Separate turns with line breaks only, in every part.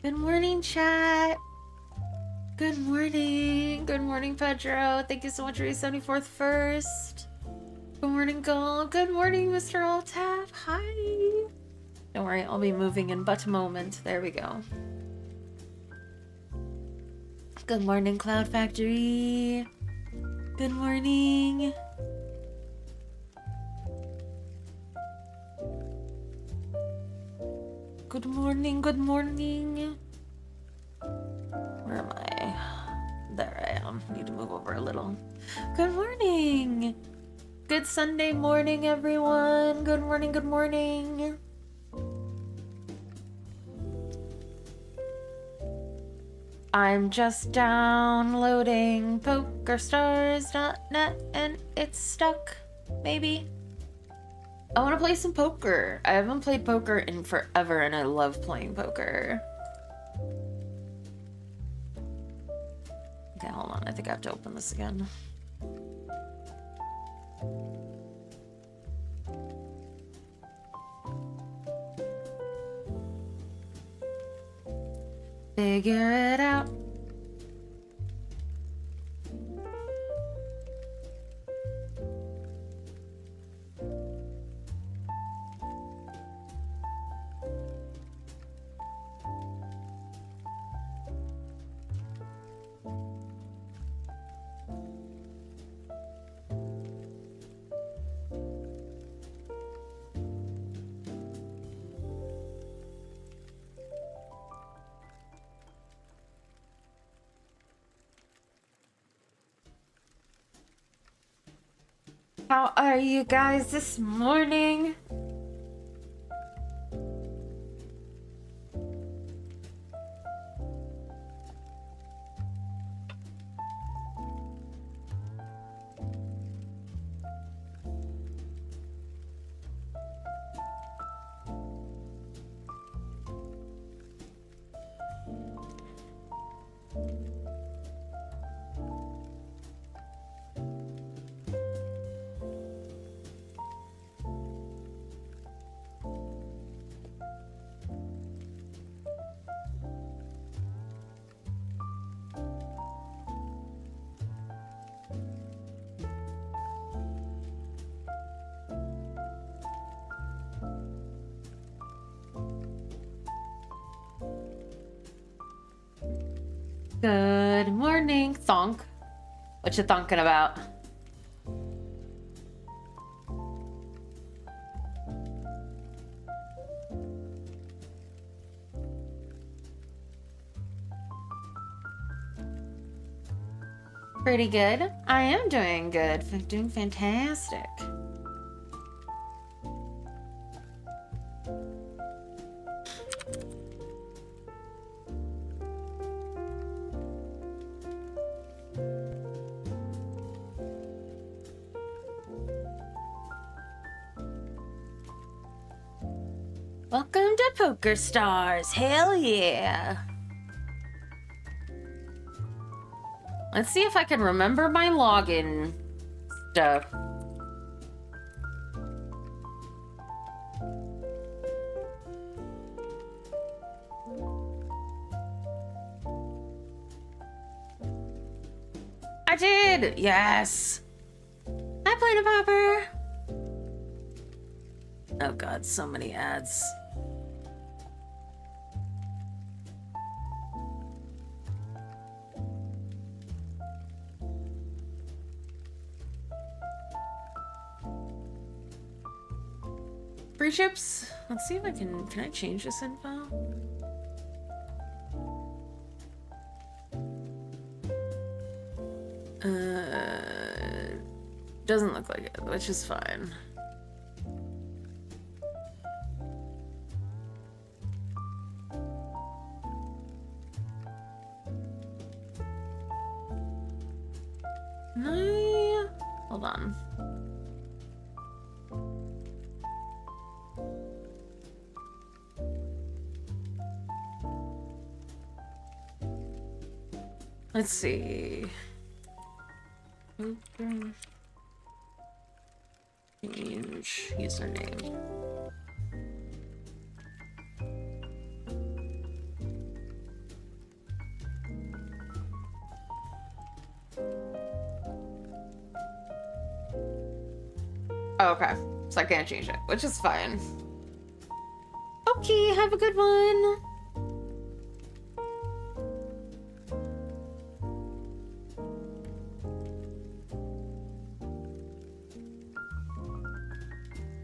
Good morning, chat. Good morning. Good morning, Pedro. Thank you so much for your 74th first. Good morning, Gold. Good morning, Mr. Altaf. Hi. Don't worry, I'll be moving in but a moment. There we go. Good morning, Cloud Factory. Good morning. Good morning, good morning. Where am I? There I am. Need to move over a little. Good morning. Good Sunday morning, everyone. Good morning, good morning. I'm just downloading PokerStars.net and it's stuck. Maybe. I want to play some poker. I haven't played poker in forever and I love playing poker. Okay, hold on. I think I have to open this again. Figure it out. How are you guys this morning? Good morning, Thonk. What you thonking about? Pretty good. I am doing good. Doing fantastic. Welcome to Poker Stars. Hell yeah. Let's see if I can remember my login stuff. I did! Yes! Hi, Planet Popper! Oh god, so many ads. Free chips. Let's see if I can I change this info? Doesn't look like it, which is fine. No, hold on. Let's see. Change username. Oh, okay, so I can't change it, which is fine. Okay, have a good one.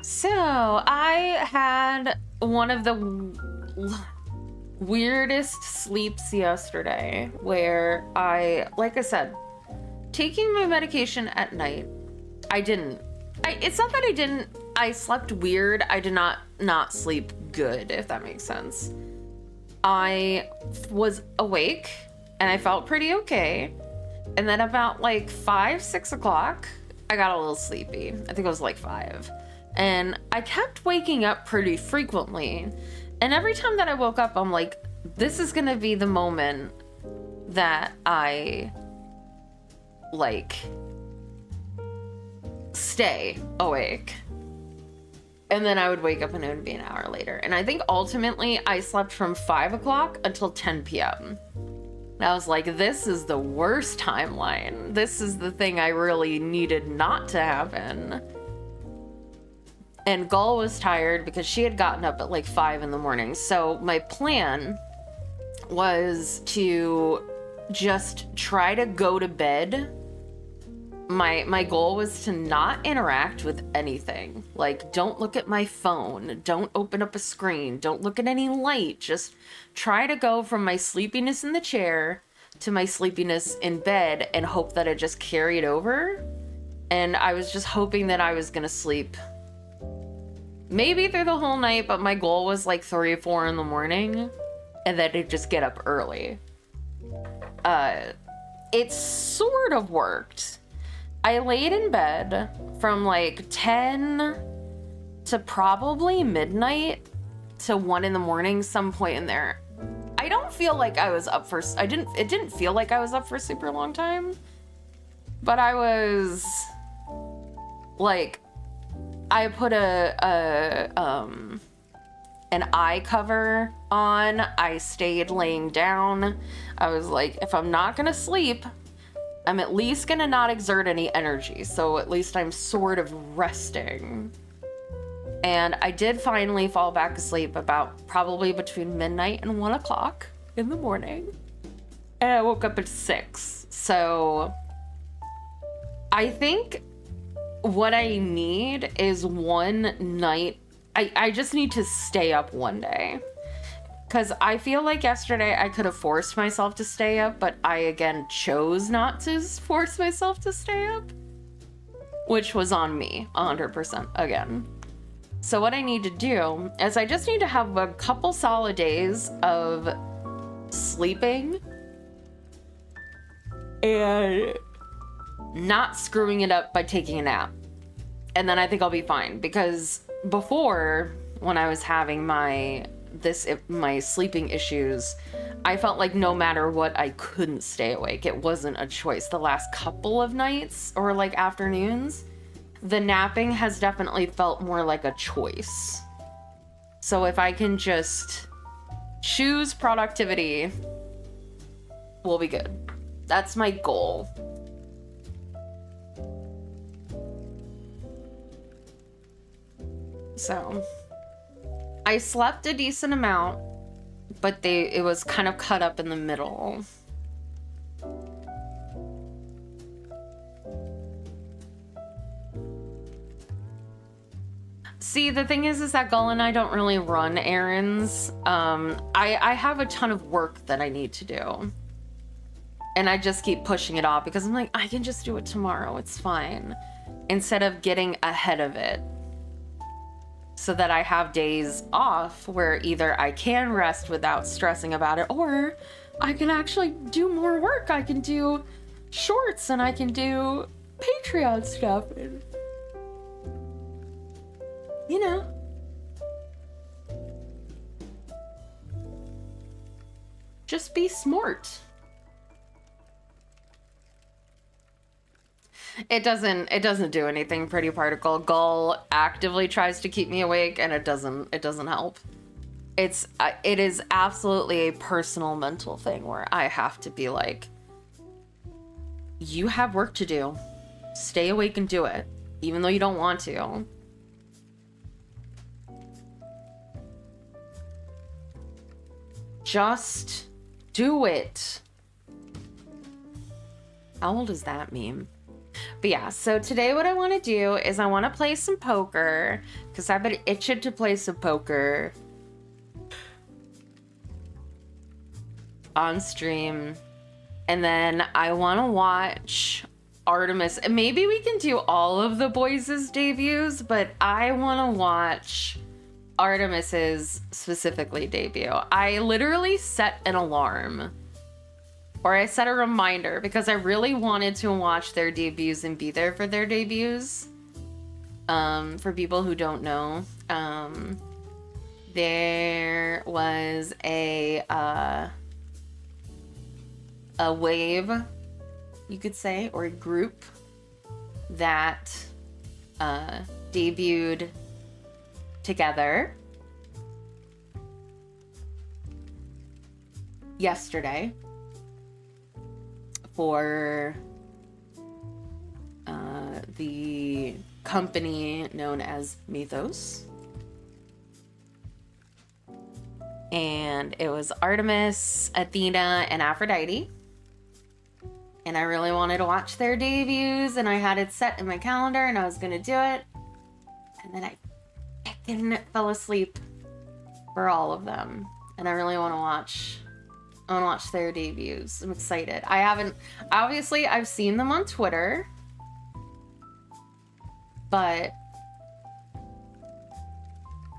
So, I had one of the weirdest sleeps yesterday where like I said, taking my medication at night, it's not that I slept weird, I did not sleep good, if that makes sense. I was awake and I felt pretty okay. And then about like 6 o'clock, I got a little sleepy. I think it was like 5. And I kept waking up pretty frequently. And every time that I woke up, I'm like, this is gonna be the moment that I, like, stay awake. And then I would wake up and it would be an hour later. And I think ultimately I slept from 5 o'clock until 10 p.m. And I was like, this is the worst timeline. This is the thing I really needed not to happen. And Gull was tired because she had gotten up at like 5 in the morning. So my plan was to just try to go to bed. My goal was to not interact with anything. Like, don't look at my phone. Don't open up a screen. Don't look at any light. Just try to go from my sleepiness in the chair to my sleepiness in bed and hope that it just carried over. And I was just hoping that I was gonna sleep maybe through the whole night, but my goal was like 3 or 4 in the morning and then I'd just get up early. It sort of worked. I laid in bed from like 10 to probably midnight to 1 in the morning, some point in there. I don't feel like I was up for, it didn't feel like I was up for a super long time, but I was like, I put an eye cover on. I stayed laying down. I was like, if I'm not gonna sleep, I'm at least gonna not exert any energy. So at least I'm sort of resting. And I did finally fall back asleep about probably between midnight and 1 o'clock in the morning. And I woke up at 6. So I think what I need is one night. I just need to stay up one day. Because I feel like yesterday I could have forced myself to stay up, but I again chose not to force myself to stay up. Which was on me, 100% again. So what I need to do is I just need to have a couple solid days of sleeping and not screwing it up by taking a nap. And then I think I'll be fine, because before, when I was having my sleeping issues, I felt like no matter what, I couldn't stay awake. It wasn't a choice. The last couple of nights or like afternoons, the napping has definitely felt more like a choice. So if I can just choose productivity, we'll be good. That's my goal. So I slept a decent amount, but it was kind of cut up in the middle. See, the thing is that Gull and I don't really run errands. I have a ton of work that I need to do. And I just keep pushing it off because I'm like, I can just do it tomorrow. It's fine. Instead of getting ahead of it. So that I have days off where either I can rest without stressing about it, or I can actually do more work. I can do shorts and I can do Patreon stuff. And, you know. Just be smart. It doesn't do anything, Pretty Particle. Gull actively tries to keep me awake and it doesn't help. It is absolutely a personal mental thing where I have to be like, you have work to do. Stay awake and do it, even though you don't want to. Just do it. How old is that meme? But yeah, so today what I want to do is I want to play some poker, because I've been itching to play some poker on stream. And then I want to watch Artemis. Maybe we can do all of the boys' debuts, but I want to watch Artemis's specifically debut. I literally set an alarm. Or I set a reminder because I really wanted to watch their debuts and be there for their debuts. For people who don't know, there was a wave, you could say, or a group that debuted together yesterday. For the company known as Mythos. And it was Artemis, Athena, and Aphrodite. And I really wanted to watch their debuts, and I had it set in my calendar, and I was going to do it. And then I fell asleep for all of them. And I really want to watch their debuts. I'm excited. I've seen them on Twitter, but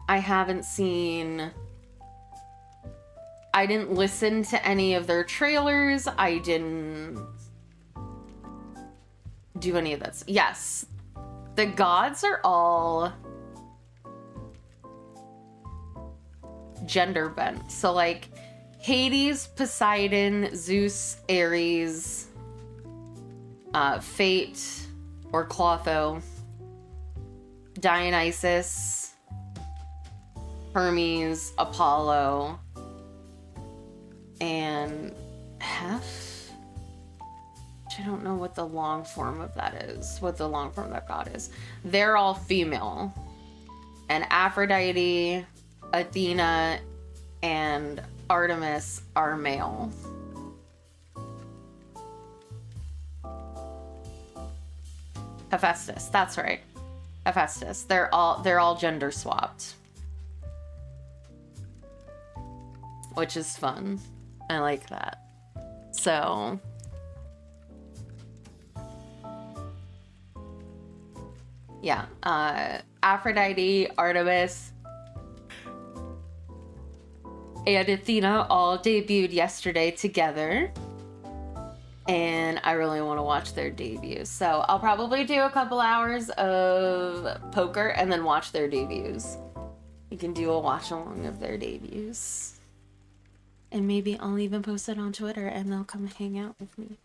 I didn't listen to any of their trailers. I didn't do any of that. Yes, the gods are all gender bent. So like Hades, Poseidon, Zeus, Ares, Fate or Clotho, Dionysus, Hermes, Apollo, and Heph, which I don't know what the long form of that is, what the long form of that god is. They're all female. And Aphrodite, Athena, and Artemis are male. Hephaestus, that's right. Hephaestus. They're all gender swapped. Which is fun. I like that. So yeah, Aphrodite, Artemis, and Athena all debuted yesterday together. And I really want to watch their debuts. So I'll probably do a couple hours of poker and then watch their debuts. You can do a watch along of their debuts. And maybe I'll even post it on Twitter and they'll come hang out with me.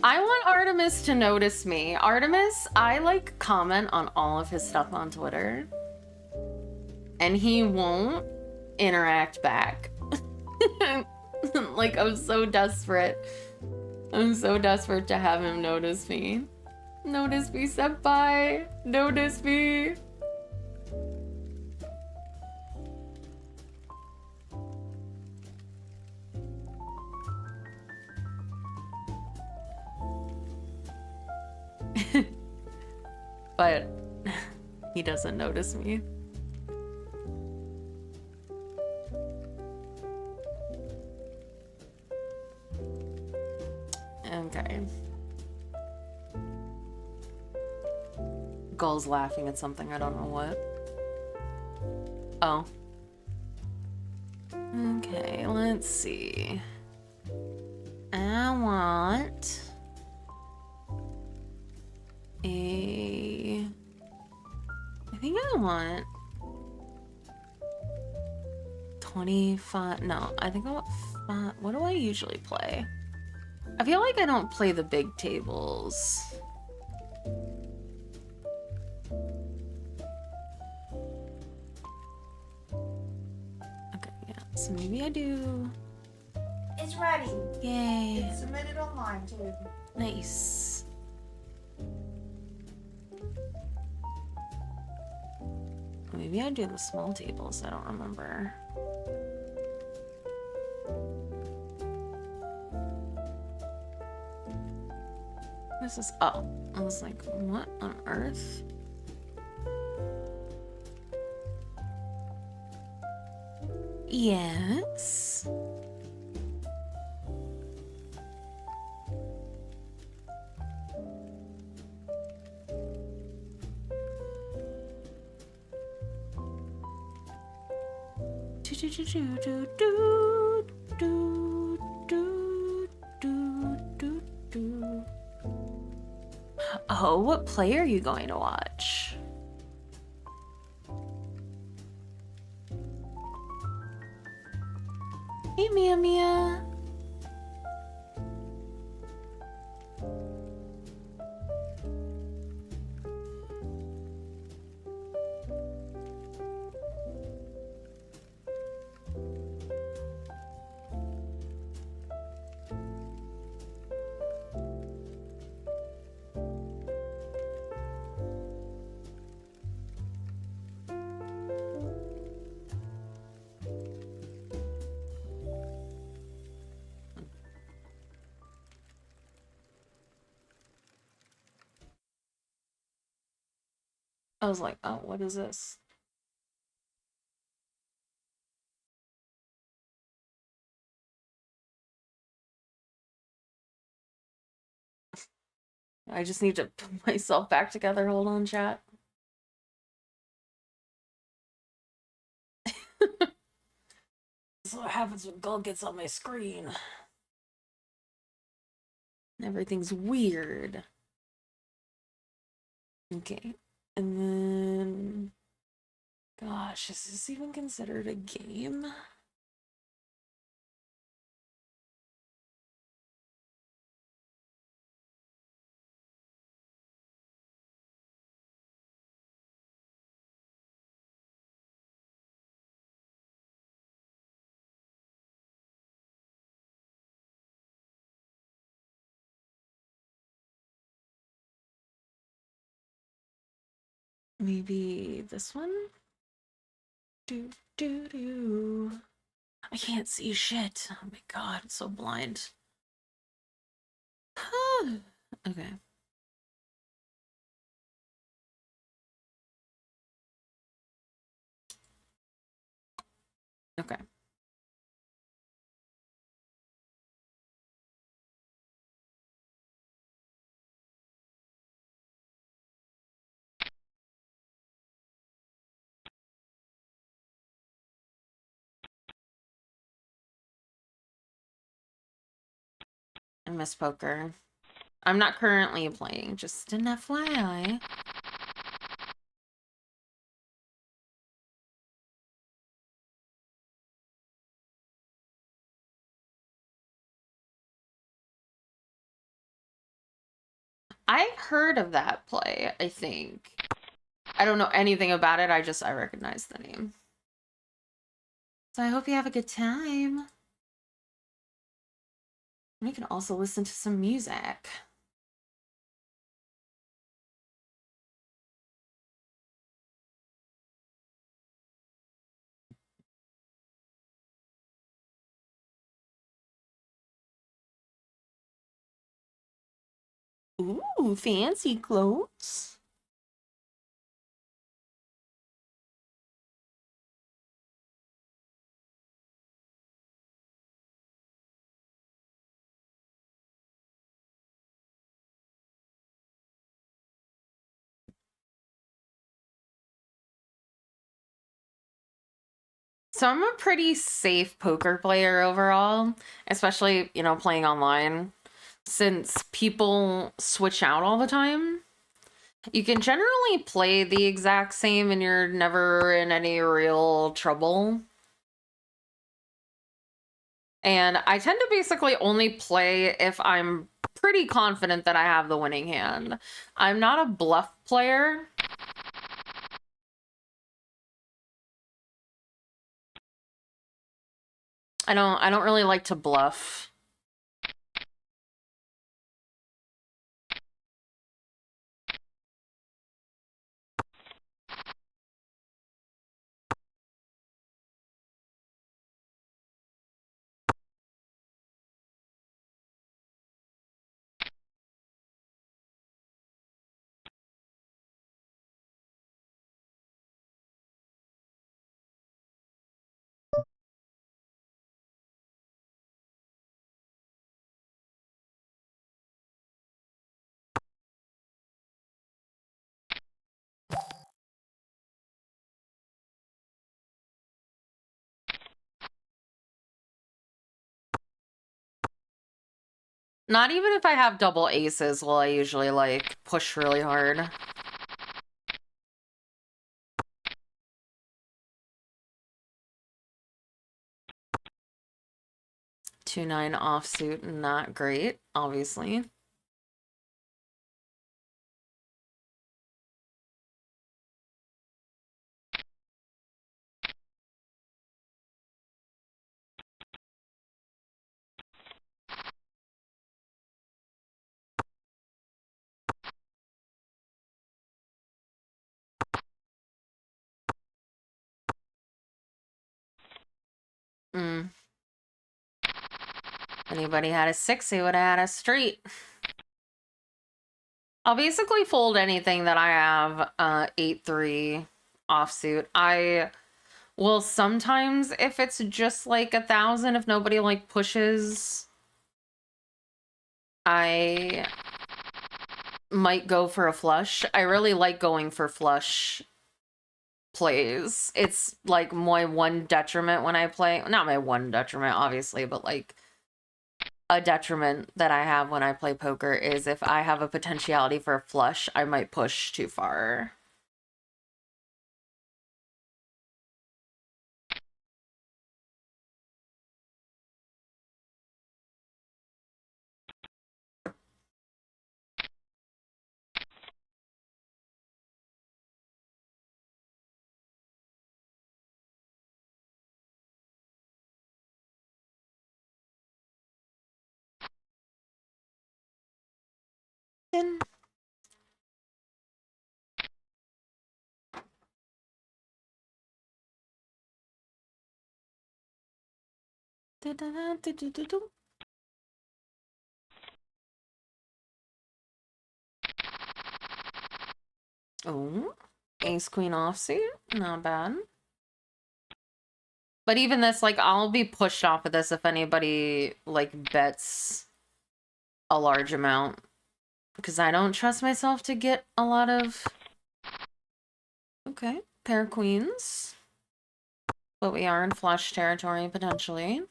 I want Artemis to notice me. Artemis, I like comment on all of his stuff on Twitter. And he won't interact back. Like, I'm so desperate. I'm so desperate to have him notice me. Notice me, senpai. Notice me. But he doesn't notice me. Okay. Gull's laughing at something, I don't know what. Oh. Okay, let's see. I want I think I want 25. No, I think I want 5. What do I usually play? I feel like I don't play the big tables. Okay, yeah. So maybe I do.
It's ready.
Yay.
It's submitted online too.
Nice. Maybe I do the small tables. I don't remember. This is, oh, I was like, what on earth? Yes. Oh, what play are you going to watch? Hey, Mia Mia. I was like, oh, what is this? I just need to put myself back together. Hold on, chat. This is what happens when Gull gets on my screen. Everything's weird. Okay. And then... Gosh, is this even considered a game? Maybe this one? Do, do, do. I can't see shit. Oh my god, I'm so blind. Okay. Okay. I miss poker. I'm not currently playing, just an FYI. I heard of that play, I think. I don't know anything about it, I recognize the name. So I hope you have a good time. We can also listen to some music. Ooh, fancy clothes. So I'm a pretty safe poker player overall, especially, you know, playing online. Since people switch out all the time, you can generally play the exact same and you're never in any real trouble. And I tend to basically only play if I'm pretty confident that I have the winning hand. I'm not a bluff player. I don't really like to bluff. Not even if I have double aces will I usually like push really hard. Two nine offsuit, not great, obviously. Mm. Anybody had a six, he would have had a straight. I'll basically fold anything that I have 8-3 offsuit. I will sometimes, if it's just like 1,000, if nobody like pushes, I might go for a flush. I really like going for flush plays. It's like my one detriment when I play. Not my one detriment, obviously, but like a detriment that I have when I play poker is if I have a potentiality for a flush, I might push too far. Then oh, ace queen offsuit, not bad. But even this, like, I'll be pushed off of this if anybody, like, bets a large amount. Because I don't trust myself to get a lot of... Okay, pair of queens. But we are in flush territory, potentially.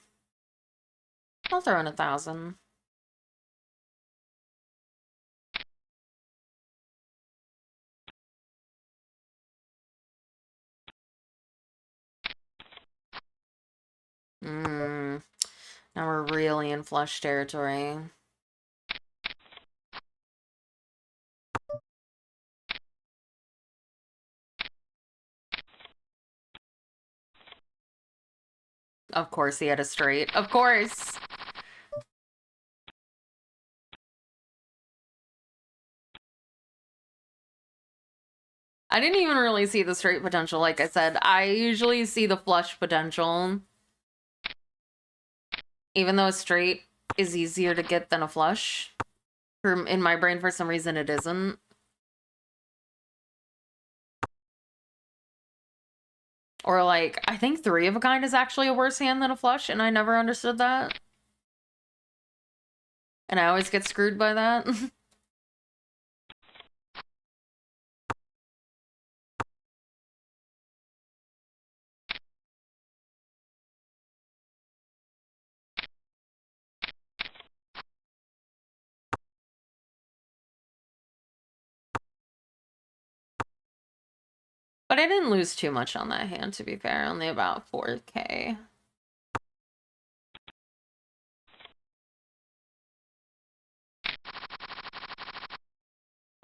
I'll throw in 1,000. Now we're really in flush territory. Of course he had a straight. Of course! I didn't even really see the straight potential, like I said. I usually see the flush potential. Even though a straight is easier to get than a flush. In my brain, for some reason, it isn't. Or, like, I think 3 of a kind is actually a worse hand than a flush, and I never understood that. And I always get screwed by that. But I didn't lose too much on that hand, to be fair. Only about 4K.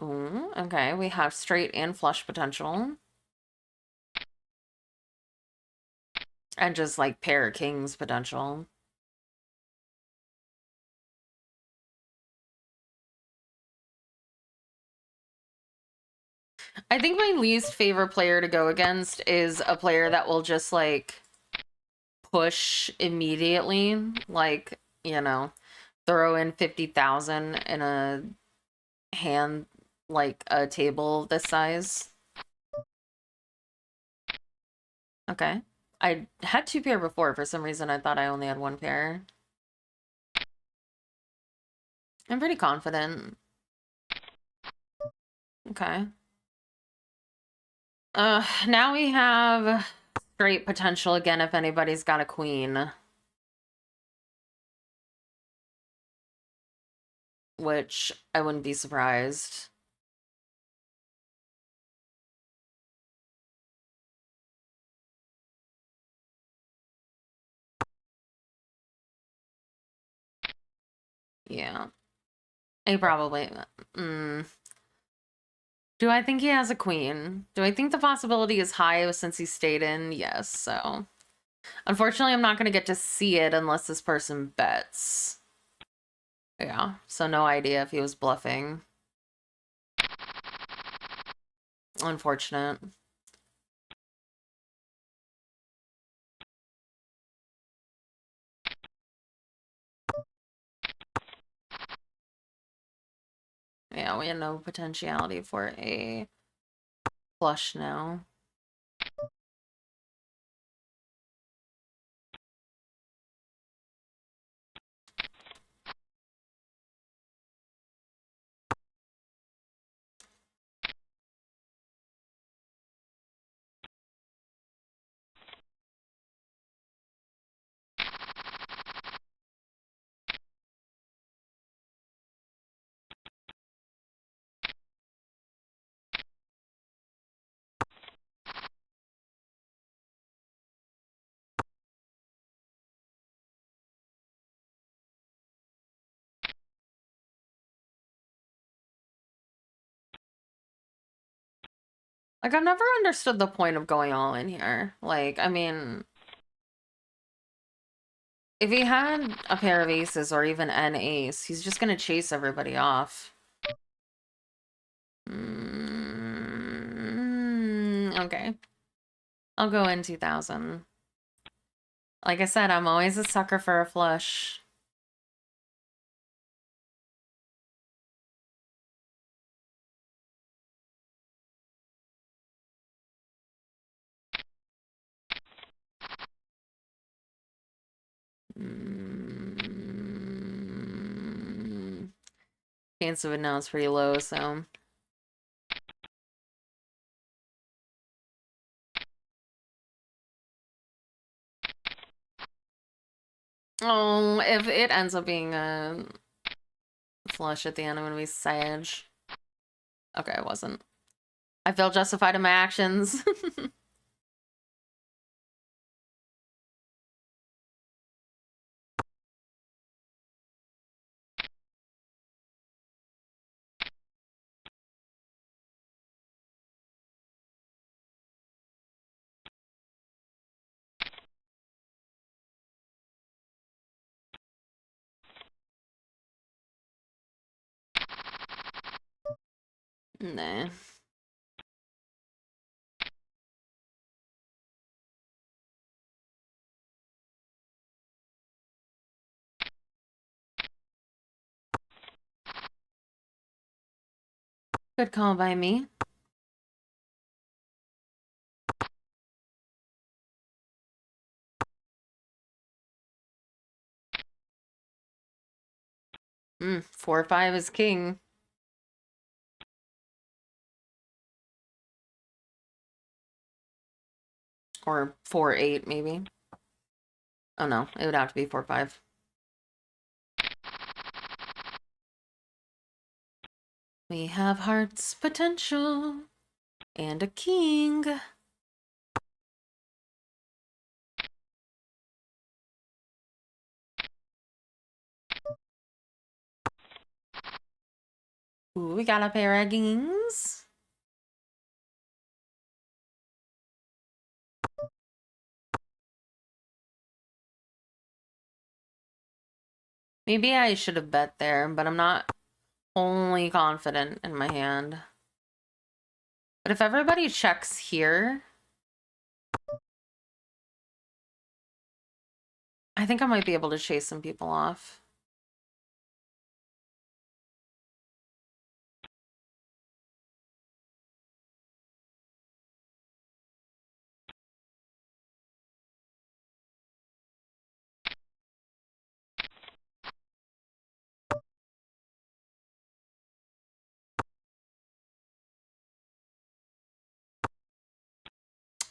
Ooh, okay, we have straight and flush potential. And just, like, pair of kings potential. I think my least favorite player to go against is a player that will just, like, push immediately. Like, you know, throw in 50,000 in a hand, like, a table this size. Okay. I had 2 pair before. For some reason, I thought I only had 1 pair. I'm pretty confident. Okay. Now we have straight potential again if anybody's got a queen. Which I wouldn't be surprised. Yeah. He probably... Do I think he has a queen? Do I think the possibility is high since he stayed in? Yes, so... Unfortunately, I'm not going to get to see it unless this person bets. Yeah, so no idea if he was bluffing. Unfortunate. Yeah, we have no potentiality for a flush now. Like, I've never understood the point of going all in here. Like, I mean... If he had a pair of aces or even an ace, he's just gonna chase everybody off. Okay. I'll go in 2,000. Like I said, I'm always a sucker for a flush. Chance of it now is pretty low, so... Oh, if it ends up being a flush at the end, I'm gonna be sad. Okay, I wasn't. I feel justified in my actions. Nah. Good call by me. Mm, 4-5 is king. Or 4-8, maybe. Oh no, it would have to be 4-5. We have hearts potential and a king. Ooh, we got a pair of kings. Maybe I should have bet there, but I'm not only confident in my hand. But if everybody checks here, I think I might be able to chase some people off.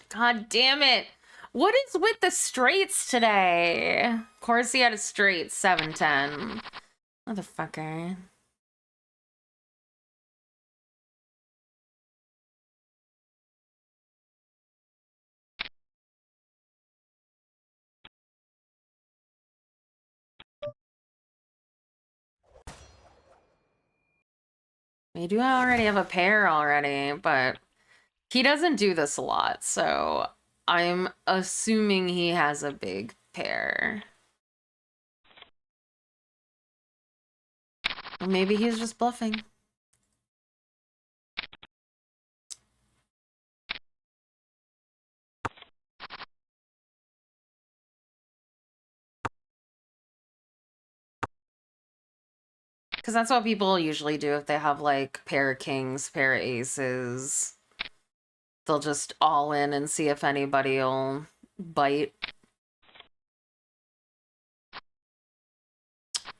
God damn it. What is with the straights today? Of course he had a straight 7-10. Motherfucker. We do already have a pair already, but he doesn't do this a lot, so I'm assuming he has a big pair. Or maybe he's just bluffing. Because that's what people usually do if they have like pair of kings, pair of aces. They'll just all in and see if anybody will bite.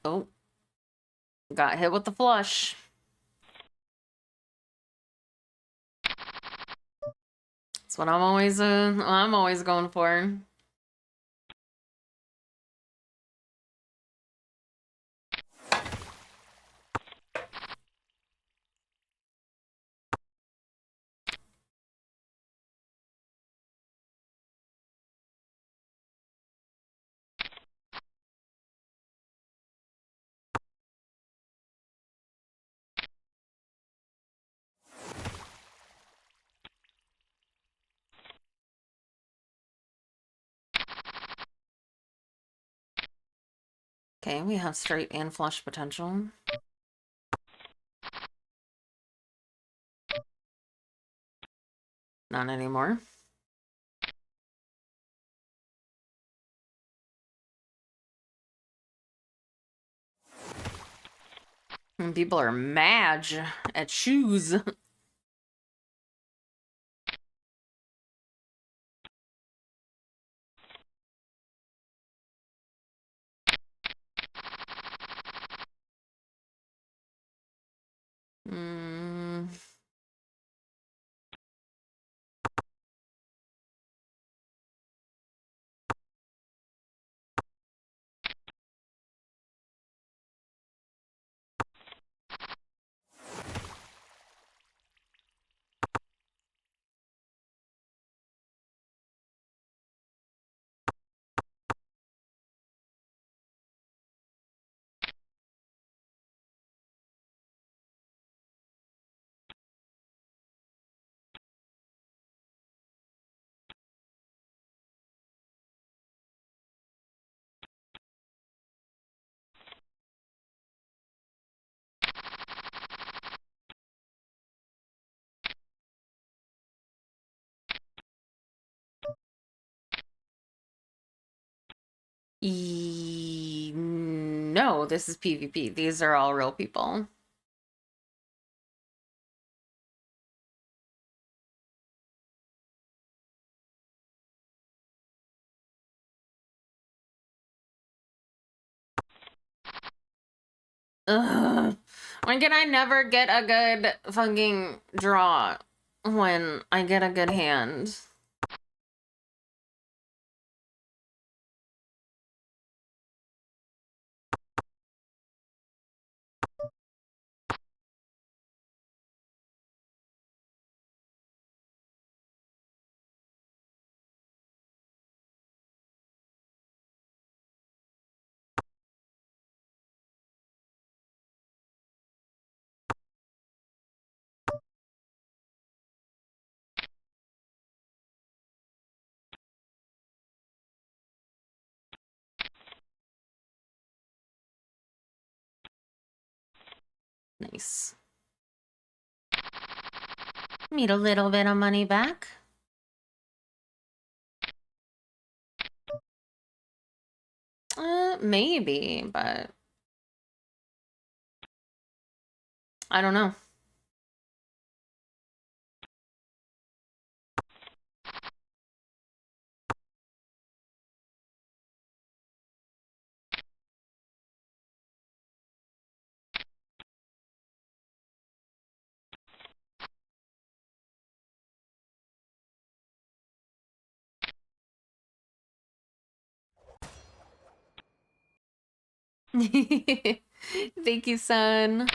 Oh. Got hit with the flush. That's what I'm always going for. Okay, we have straight and flush potential. Not anymore. And people are mad at shoes. No, this is PvP. These are all real people. Ugh. Why can I never get a good fucking draw when I get a good hand? Nice. Need a little bit of money back. Maybe, but I don't know. Thank you, son.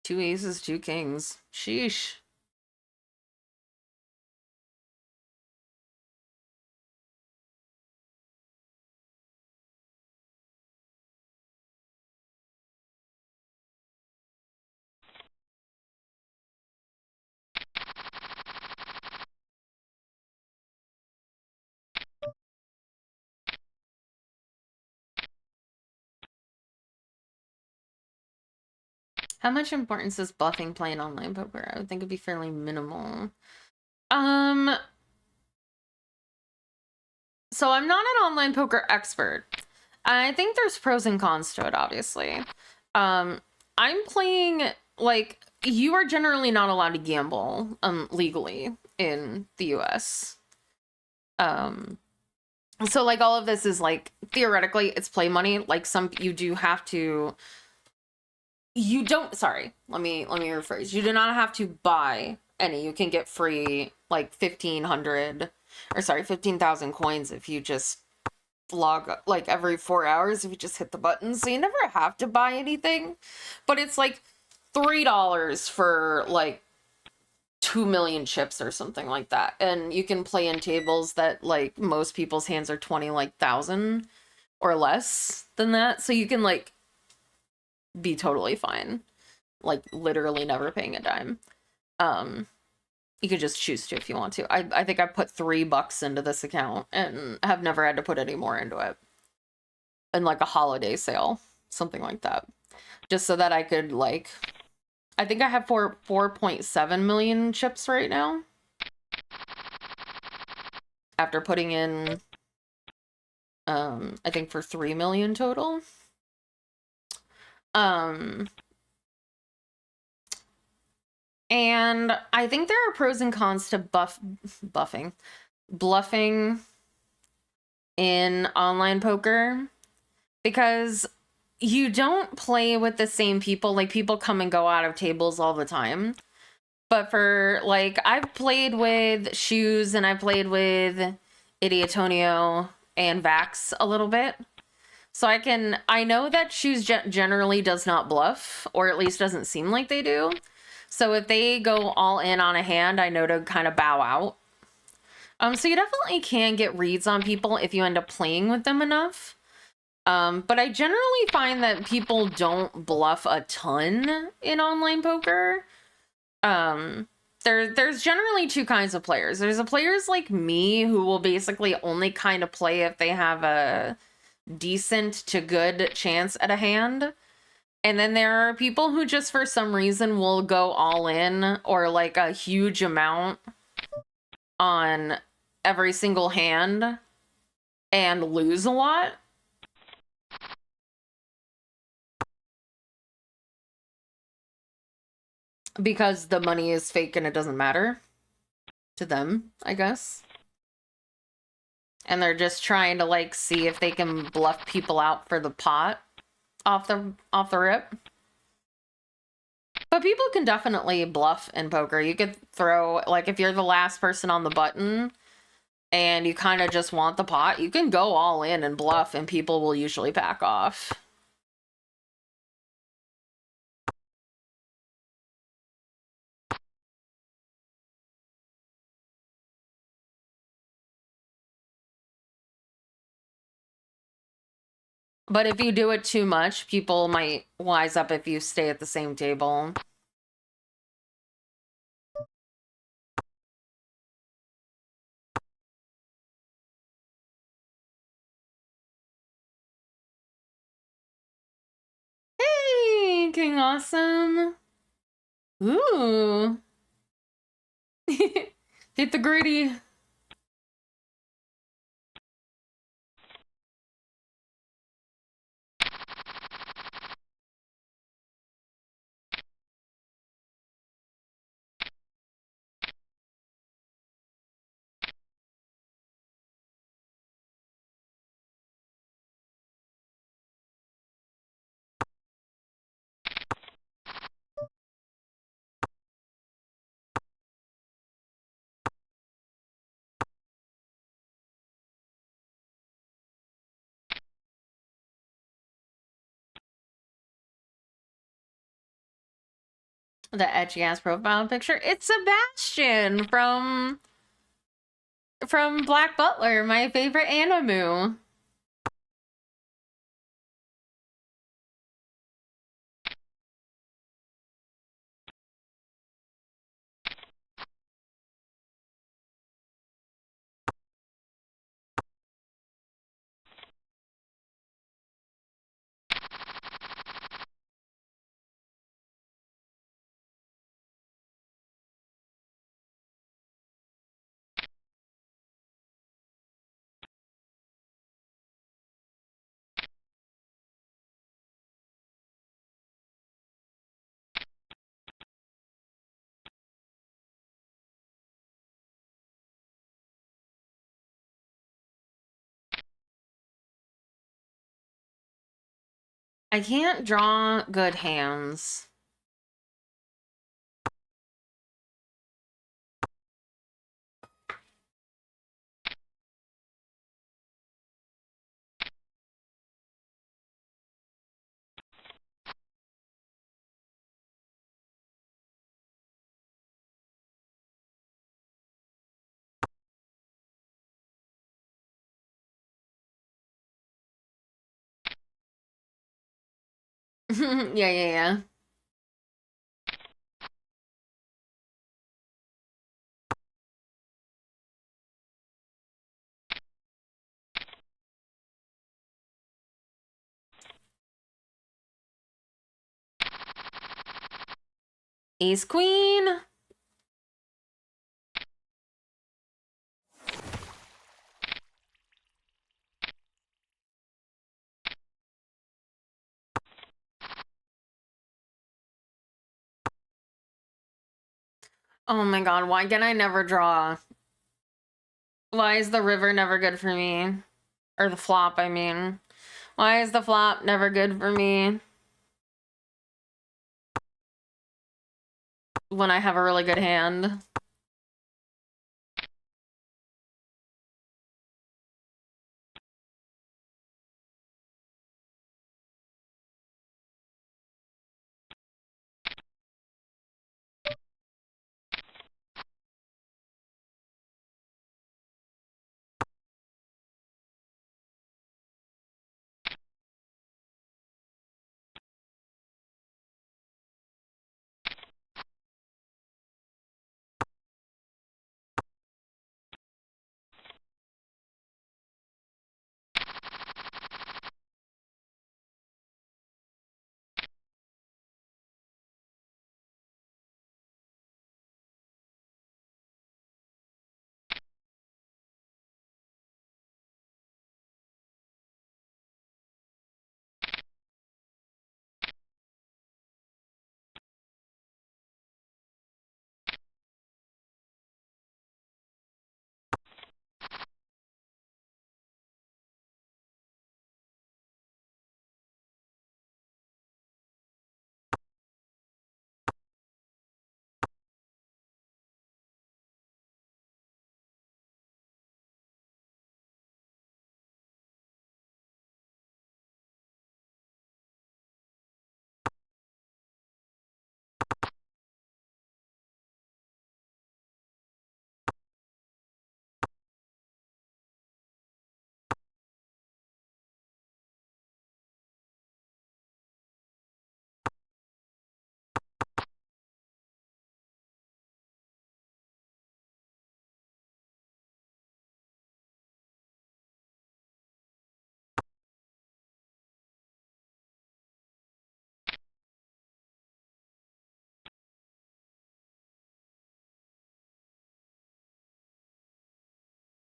Two aces, two kings. Sheesh. How much importance does bluffing play in online poker? I would think it'd be fairly minimal. So I'm not an online poker expert. I think there's pros and cons to it, obviously. I'm playing, like, you are generally not allowed to gamble legally in the US. So like all of this is like theoretically it's play money. Like you do have to let me rephrase. You do not have to buy any. You can get free like 15,000 coins if you just log like every 4 hours if you just hit the button. So you never have to buy anything. But it's like $3 for like 2 million chips or something like that. And you can play in tables that like most people's hands are 20 like thousand or less than that. So you can like be totally fine. Like literally never paying a dime. You could just choose to if you want to. I think I put $3 into this account and have never had to put any more into it. In like a holiday sale, something like that. Just so that I could like, I think I have 4.7 million chips right now. After putting in, I think for 3 million total. And I think there are pros and cons to bluffing in online poker, because you don't play with the same people. Like people come and go out of tables all the time. But for like, I've played with Shoes and I played with Idiotonio and Vax a little bit. So I know that Shoes generally does not bluff, or at least doesn't seem like they do. So if they go all in on a hand, I know to kind of bow out. So you definitely can get reads on people if you end up playing with them enough. But I generally find that people don't bluff a ton in online poker. There's generally two kinds of players. There's the players like me who will basically only kind of play if they have a decent to good chance at a hand. And then there are people who just for some reason will go all in or like a huge amount on every single hand and lose a lot. Because the money is fake and it doesn't matter to them, I guess. And they're just trying to like see if they can bluff people out for the pot off the rip. But people can definitely bluff in poker. You could throw, like, if you're the last person on the button and you kind of just want the pot, you can go all in and bluff and people will usually back off. But if you do it too much, people might wise up if you stay at the same table. Hey, King Awesome. Ooh. Hit the gritty. The edgy ass profile picture. It's Sebastian from Black Butler, my favorite animu. I can't draw good hands. Yeah. Ace Queen. Oh my god, why can I never draw? Why is the river never good for me? Or the flop, I mean. Why is the flop never good for me? When I have a really good hand.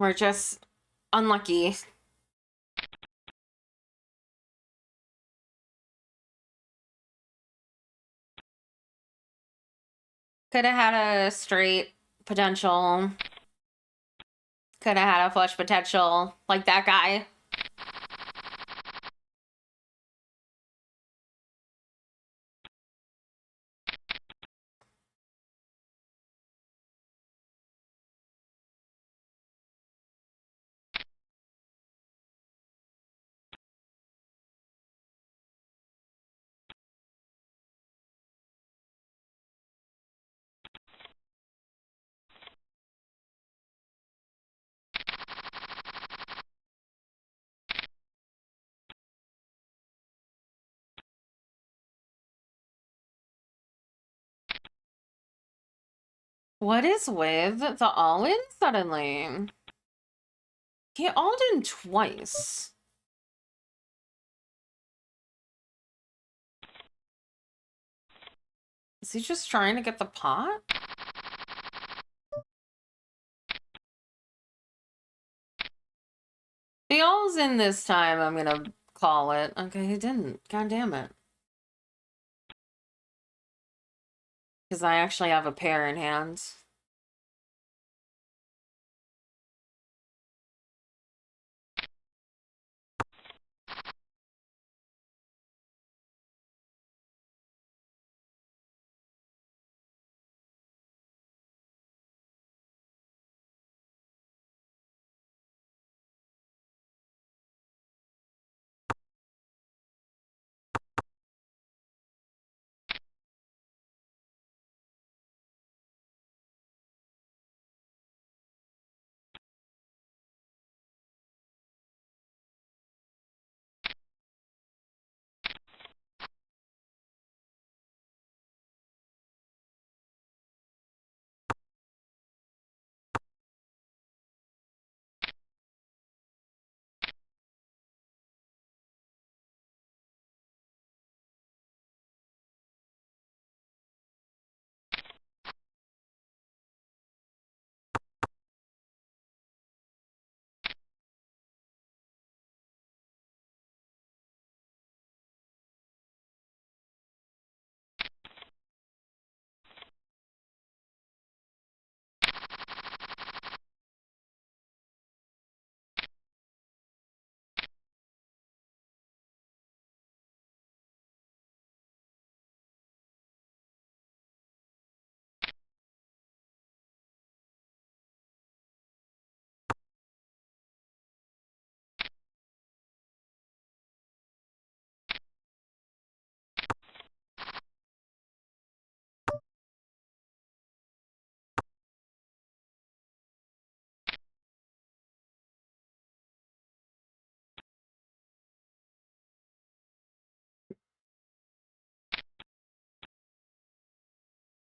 We're just unlucky. Could have had a straight potential. Could have had a flush potential, like that guy. What is with the all-in suddenly? He all-in twice. Is he just trying to get the pot? The all's in this time, I'm gonna call it. Okay, he didn't. God damn it. Because I actually have a pair in hand.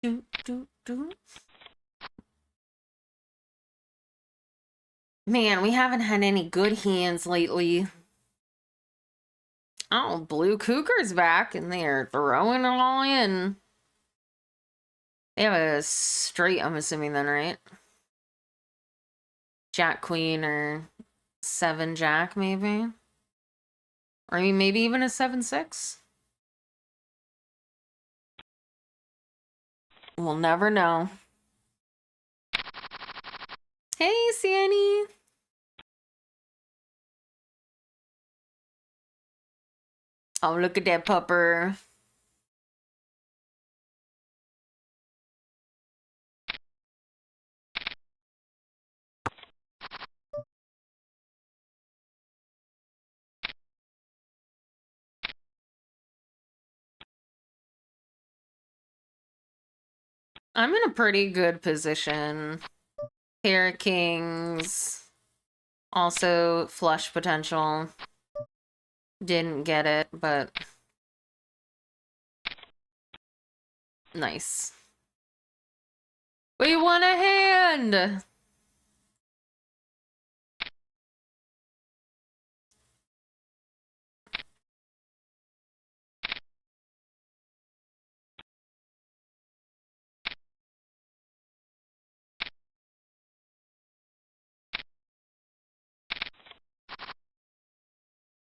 Do, do, do. Man, we haven't had any good hands lately. Oh, Blue Cougar's back and they're throwing it all in. They have a straight, I'm assuming then, right? Jack Queen or 7 Jack, maybe? Or I mean, maybe even a 7-6? We'll never know. Hey, Sandy! Oh, look at that pupper. I'm in a pretty good position. Pair of kings. Also, flush potential. Didn't get it, but... Nice. We won a hand!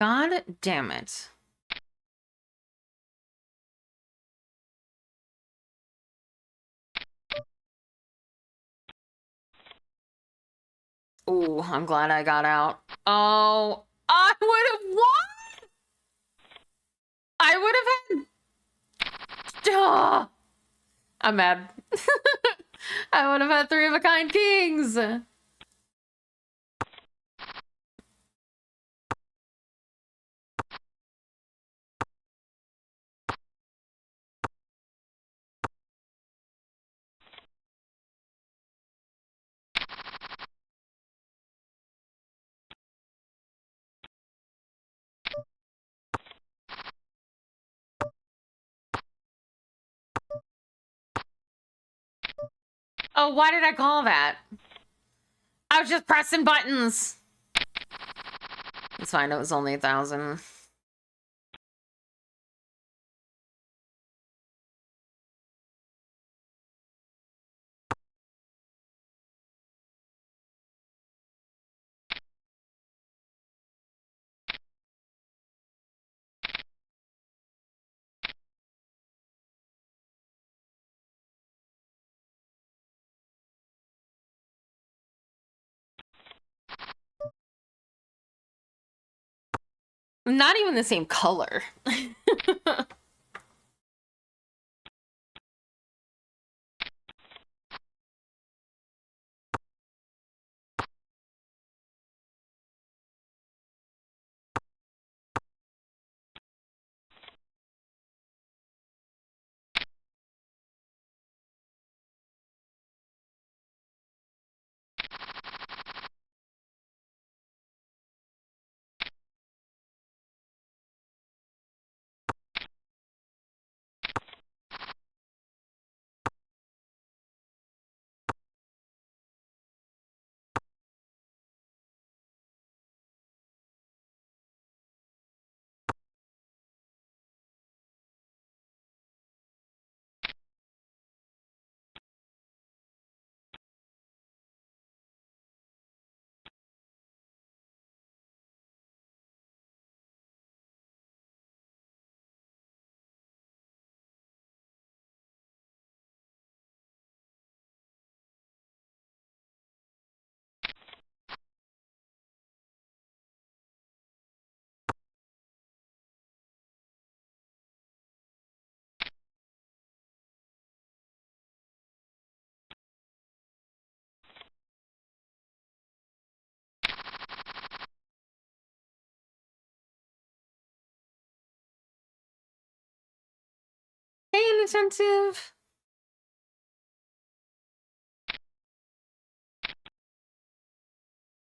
God damn it. Ooh, I'm glad I got out. Oh, I would have won! I would have had... Duh! I'm mad. I would have had 3 of a kind kings! Oh, why did I call that? I was just pressing buttons. It's fine, it was only 1,000. Not even the same color. Hey, inattentive.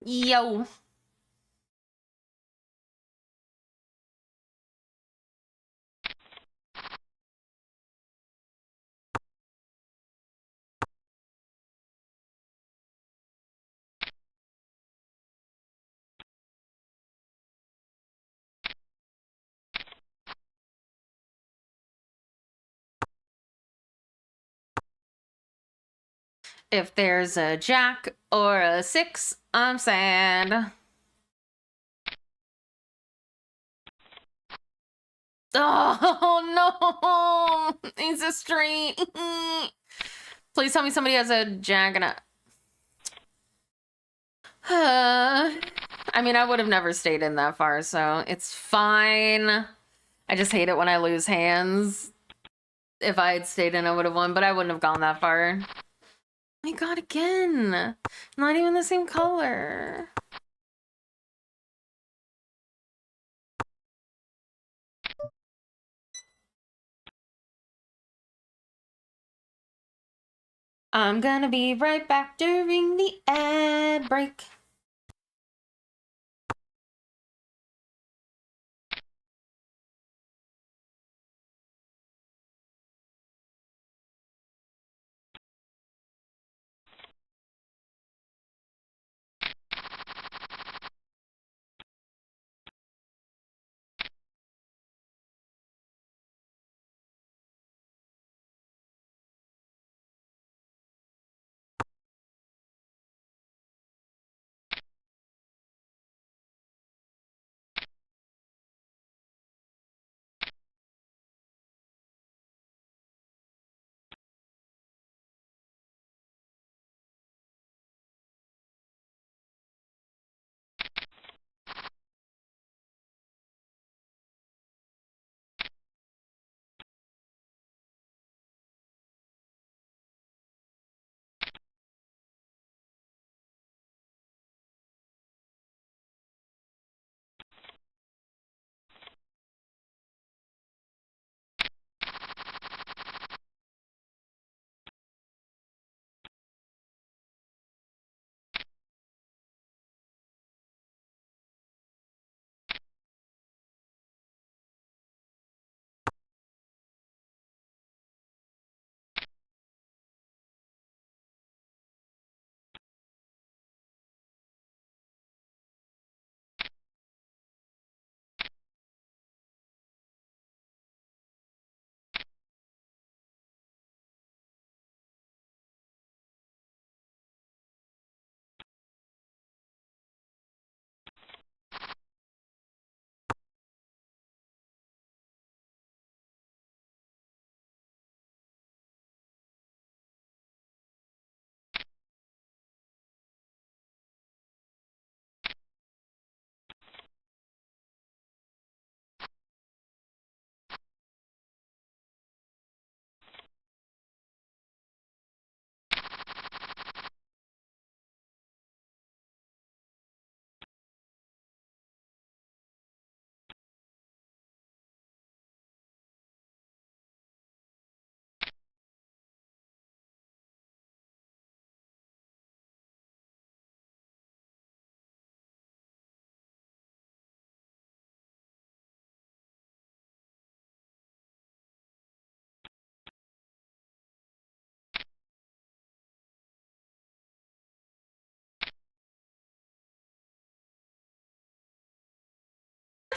Yo. If there's a jack or a 6, I'm sad. Oh, no. He's a straight. Please tell me somebody has a jack and a... I mean, I would have never stayed in that far, so it's fine. I just hate it when I lose hands. If I had stayed in, I would have won, but I wouldn't have gone that far. Oh my god, again. Not even the same color. I'm gonna be right back during the ad break.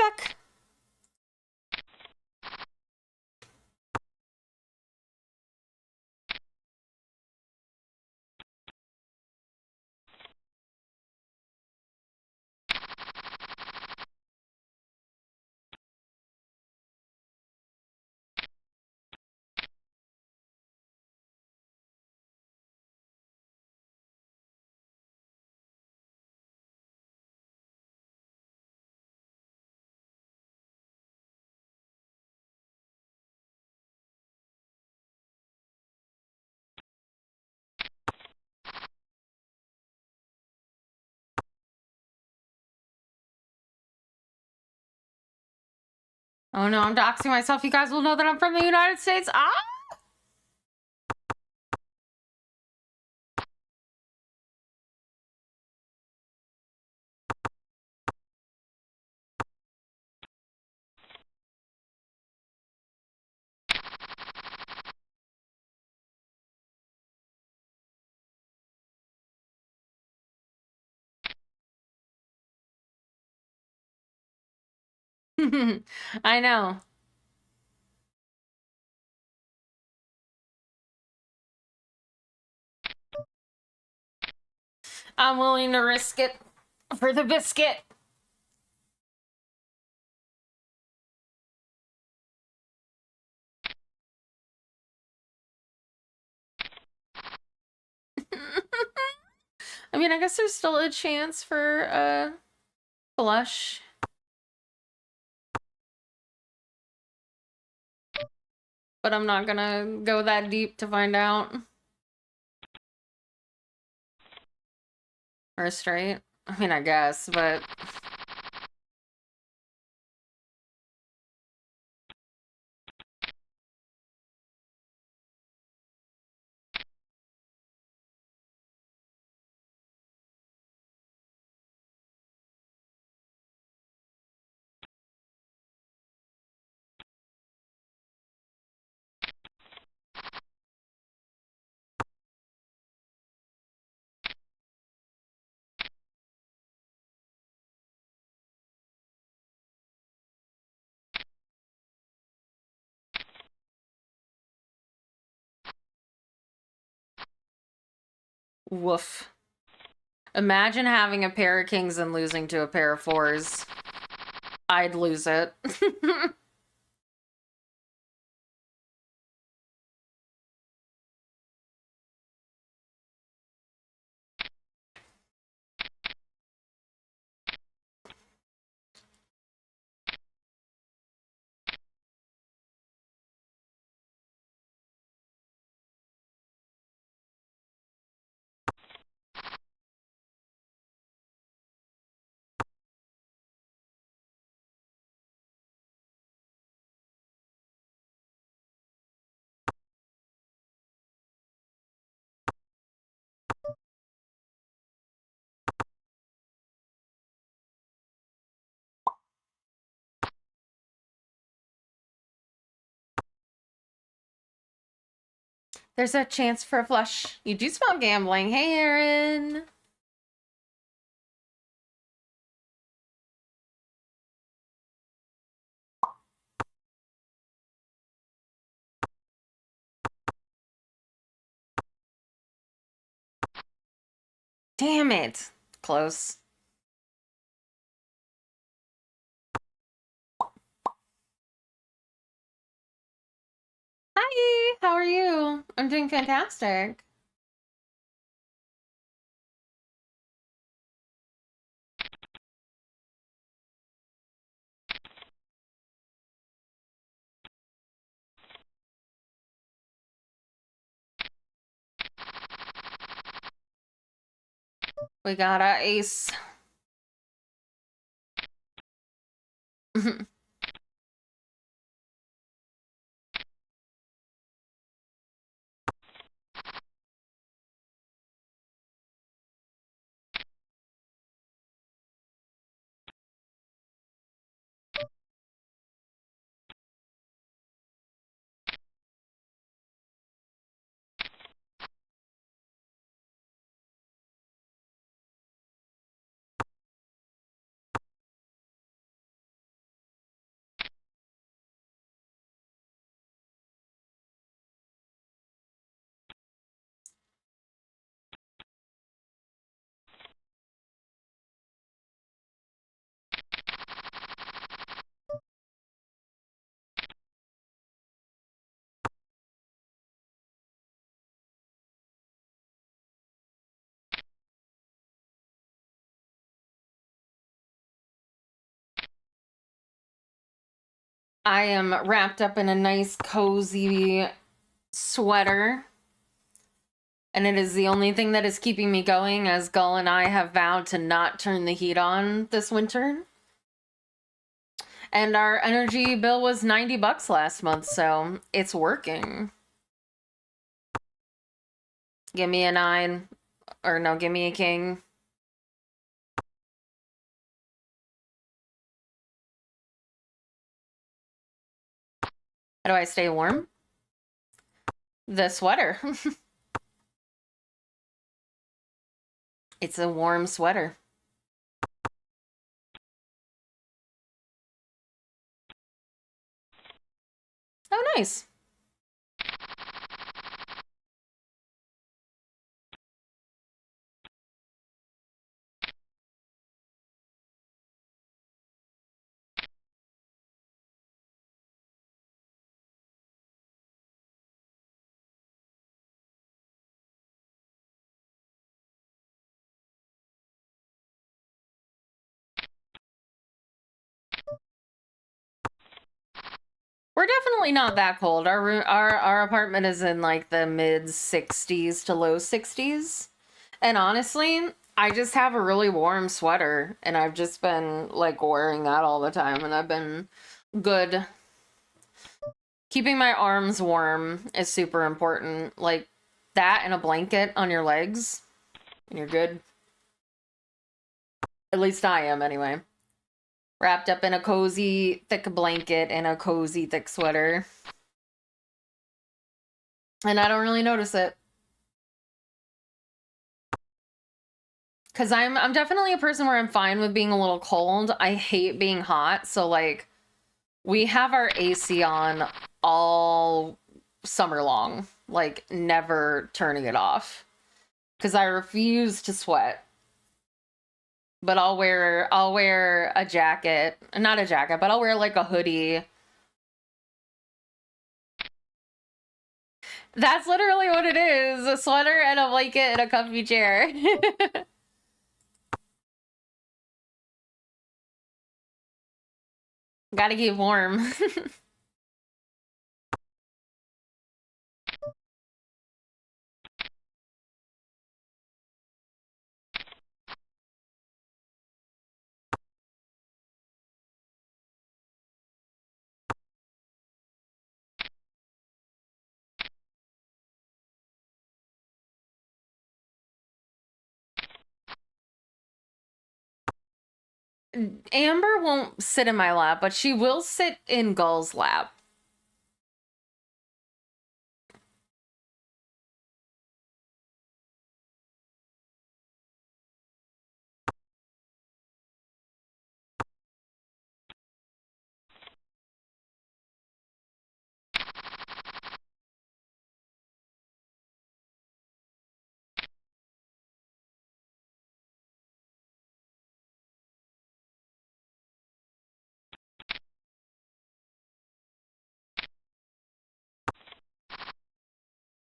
back. Oh no, I'm doxing myself. You guys will know that I'm from the United States. Ah! I know. I'm willing to risk it for the biscuit. I mean, I guess there's still a chance for a flush. But I'm not gonna go that deep to find out. Or a straight. I mean, I guess, but... Woof. Imagine having a pair of kings and losing to a pair of fours. I'd lose it. There's a chance for a flush. You do smell gambling. Hey, Aaron. Damn it. Close. Hi, how are you? I'm doing fantastic. We got a ace. I am wrapped up in a nice cozy sweater, and it is the only thing that is keeping me going, as Gull and I have vowed to not turn the heat on this winter. And our energy bill was $90 last month, so it's working. Give me a 9. Or no, give me a king. How do I stay warm? The sweater. It's a warm sweater. Oh, nice. We're definitely not that cold. Our apartment is in like the mid 60s to low 60s. And honestly, I just have a really warm sweater, and I've just been like wearing that all the time, and I've been good. Keeping my arms warm is super important. Like that and a blanket on your legs, and you're good. At least I am anyway. Wrapped up in a cozy, thick blanket and a cozy, thick sweater. And I don't really notice it. Cause I'm definitely a person where I'm fine with being a little cold. I hate being hot. So like we have our AC on all summer long, like never turning it off. Cause I refuse to sweat. But I'll wear a jacket. Not a jacket, but I'll wear like a hoodie. That's literally what it is. A sweater and a blanket and a comfy chair. Gotta keep warm. Amber won't sit in my lap, but she will sit in Gull's lap.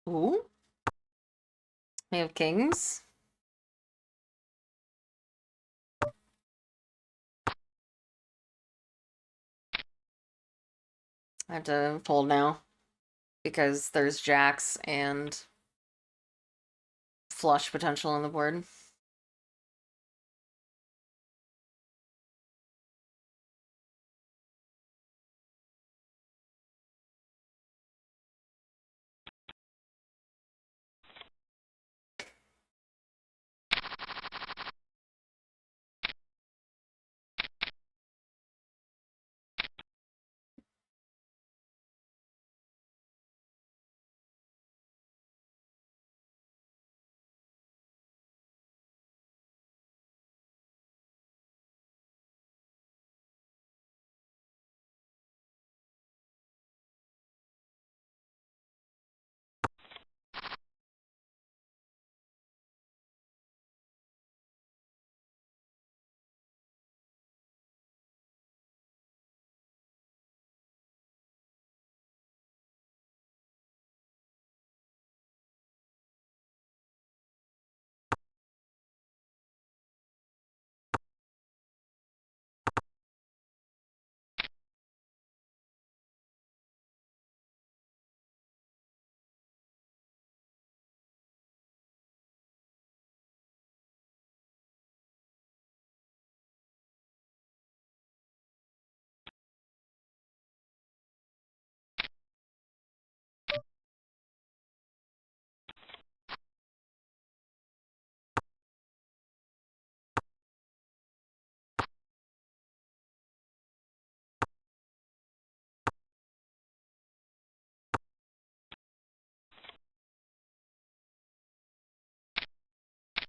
Ooh. We have kings. I have to fold now because there's jacks and flush potential on the board.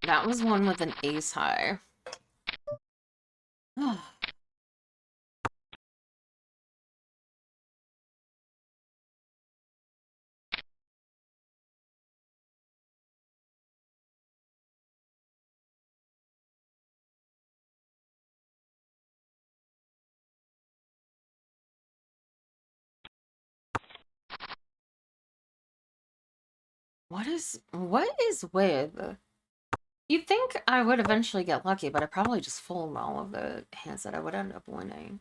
That was one with an ace high. What is with? You'd think I would eventually get lucky, but I probably just fold all of the hands that I would end up winning.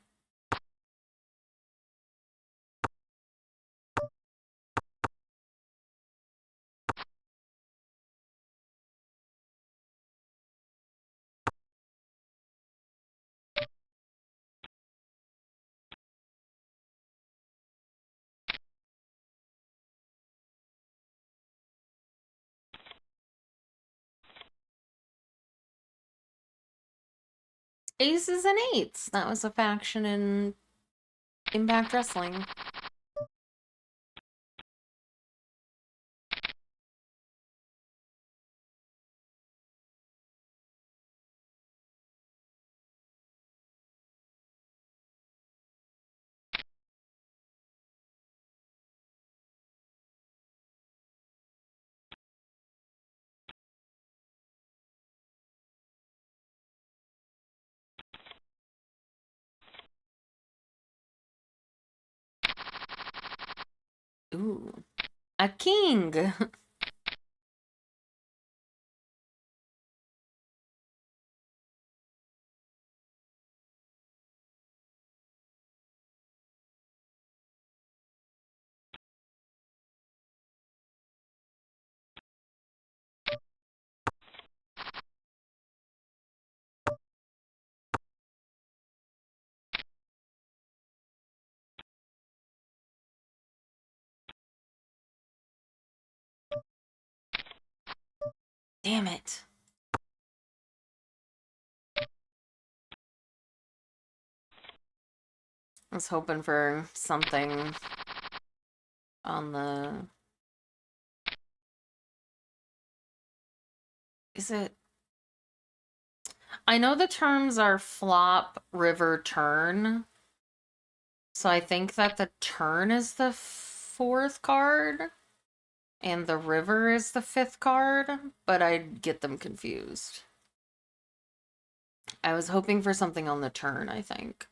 Aces and eights. That was a faction in Impact Wrestling. Ooh. A king! Damn it. I was hoping for something on the... Is it... I know the terms are flop, river, turn. So I think that the turn is the fourth card and the river is the fifth card, but I'd get them confused. I was hoping for something on the turn, I think.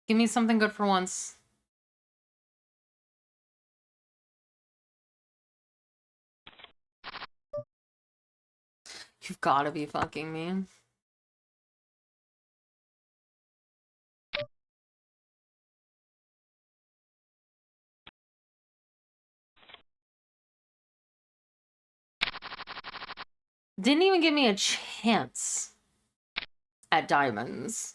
Give me something good for once. You've got to be fucking me. Didn't even give me a chance at diamonds.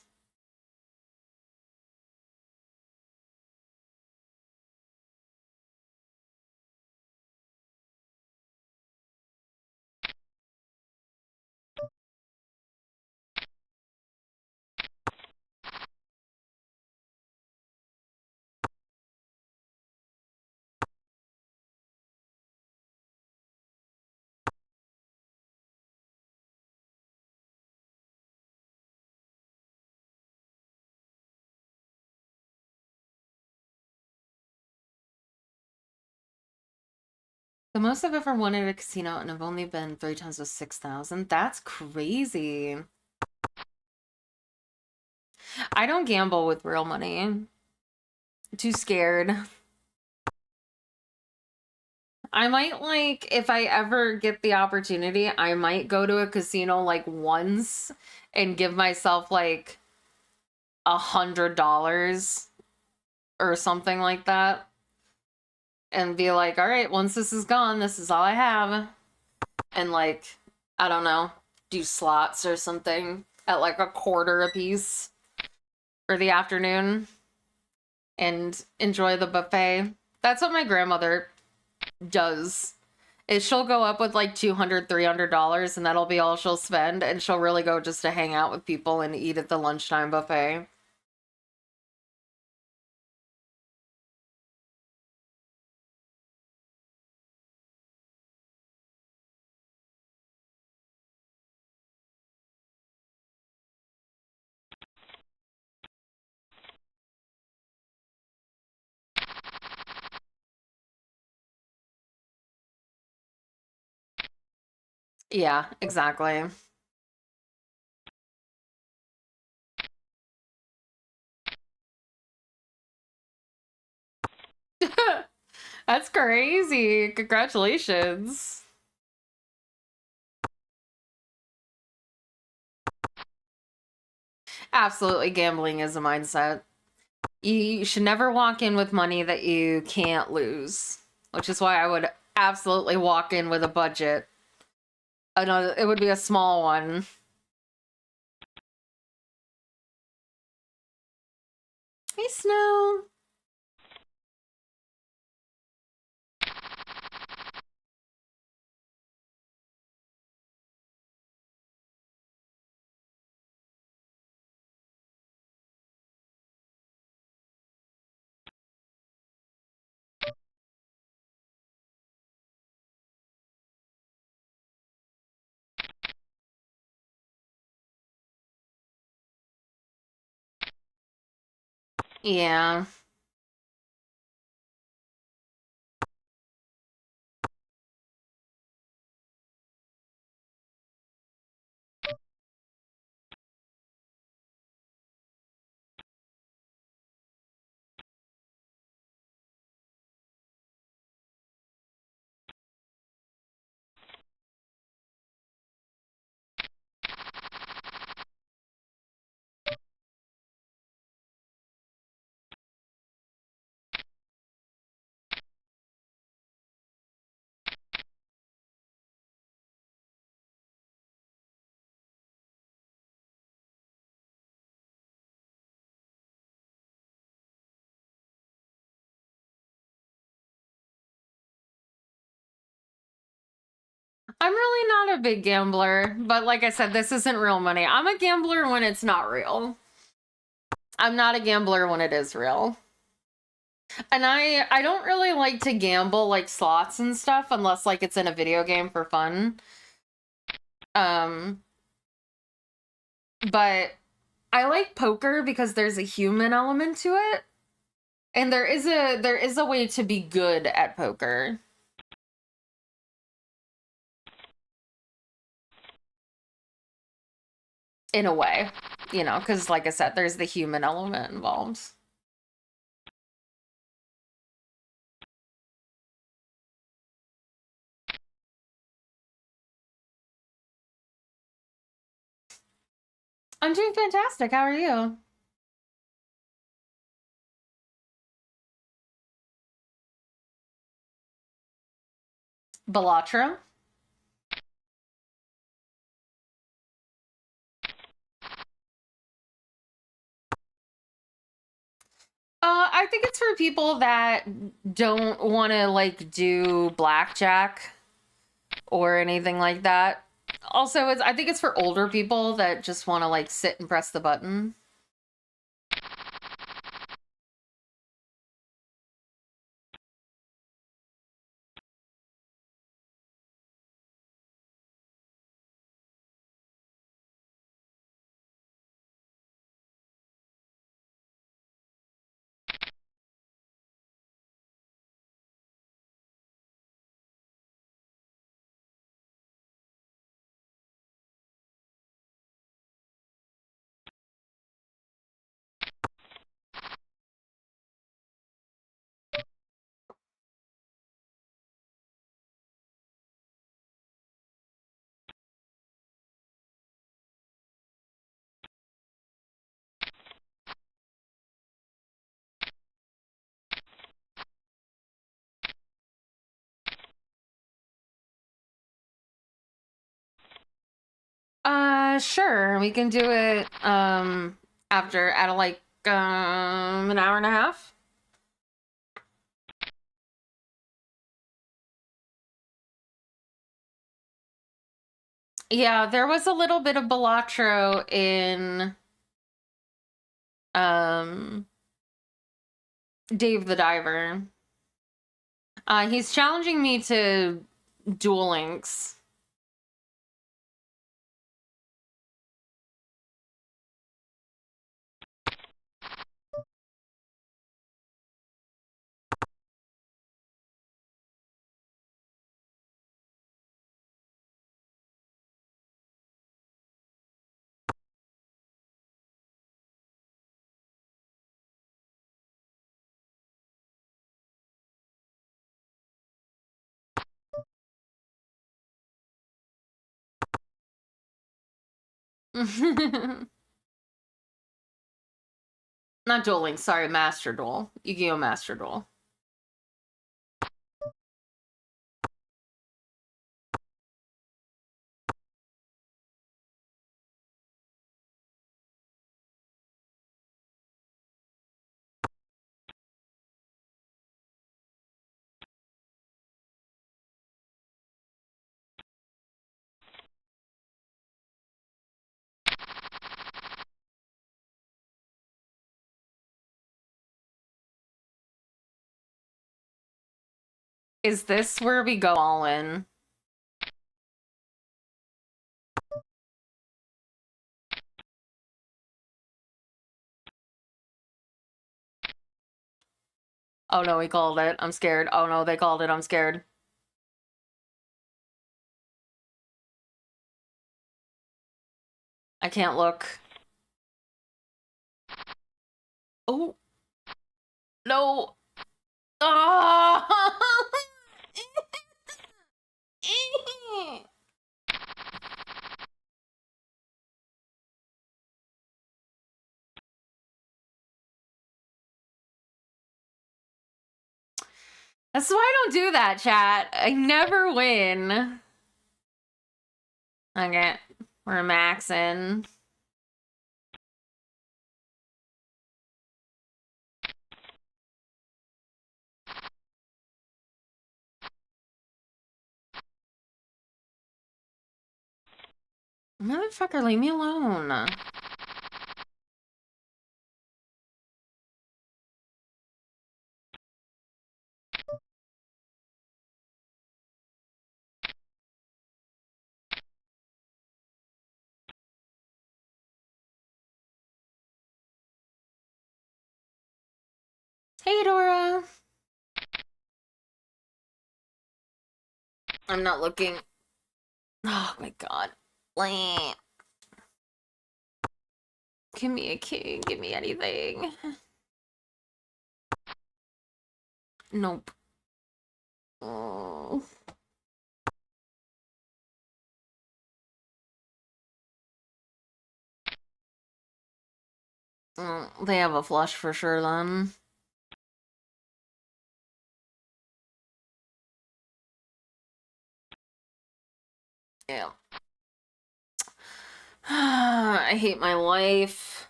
The most I've ever won at a casino, and I've only been 3 times with 6,000. That's crazy. I don't gamble with real money. Too scared. I might, like, if I ever get the opportunity, I might go to a casino, like, once and give myself, like, $100 or something like that. And be like, all right, once this is gone, this is all I have. And, like, I don't know, do slots or something at, like, a quarter a piece for the afternoon and enjoy the buffet. That's what my grandmother does, she'll go up with like $200, $300, and that'll be all she'll spend, and she'll really go just to hang out with people and eat at the lunchtime buffet. Yeah, exactly. That's crazy. Congratulations. Absolutely, gambling is a mindset. You should never walk in with money that you can't lose, which is why I would absolutely walk in with a budget. Another, it would be a small one. Hey, Snow. Yeah. I'm really not a big gambler, but like I said, this isn't real money. I'm a gambler when it's not real. I'm not a gambler when it is real. And I don't really like to gamble like slots and stuff unless like it's in a video game for fun. Um but I like poker because there's a human element to it. And there is a way to be good at poker. In a way, you know, because like I said, there's the human element involved. I'm doing fantastic. How are you? Belatra? I think it's for people that don't want to like do blackjack or anything like that. Also, I think it's for older people that just want to like sit and press the button. Sure, we can do it after at like an hour and a half. Yeah, there was a little bit of Balatro in Dave the Diver. He's challenging me to Duel Links. Not Duel Links, sorry, Master Duel. YuGiOh Master Duel. Is this where we go all in? Oh no, he called it. I'm scared. Oh no, they called it. I'm scared. I can't look. Oh. No. Oh! That's why I don't do that, chat. I never win. Okay, we're maxing. Motherfucker, leave me alone. Hey, Dora. I'm not looking. Oh my god. Blah. Give me a king. Give me anything. Nope. Oh. They have a flush for sure then. Yeah. I hate my life.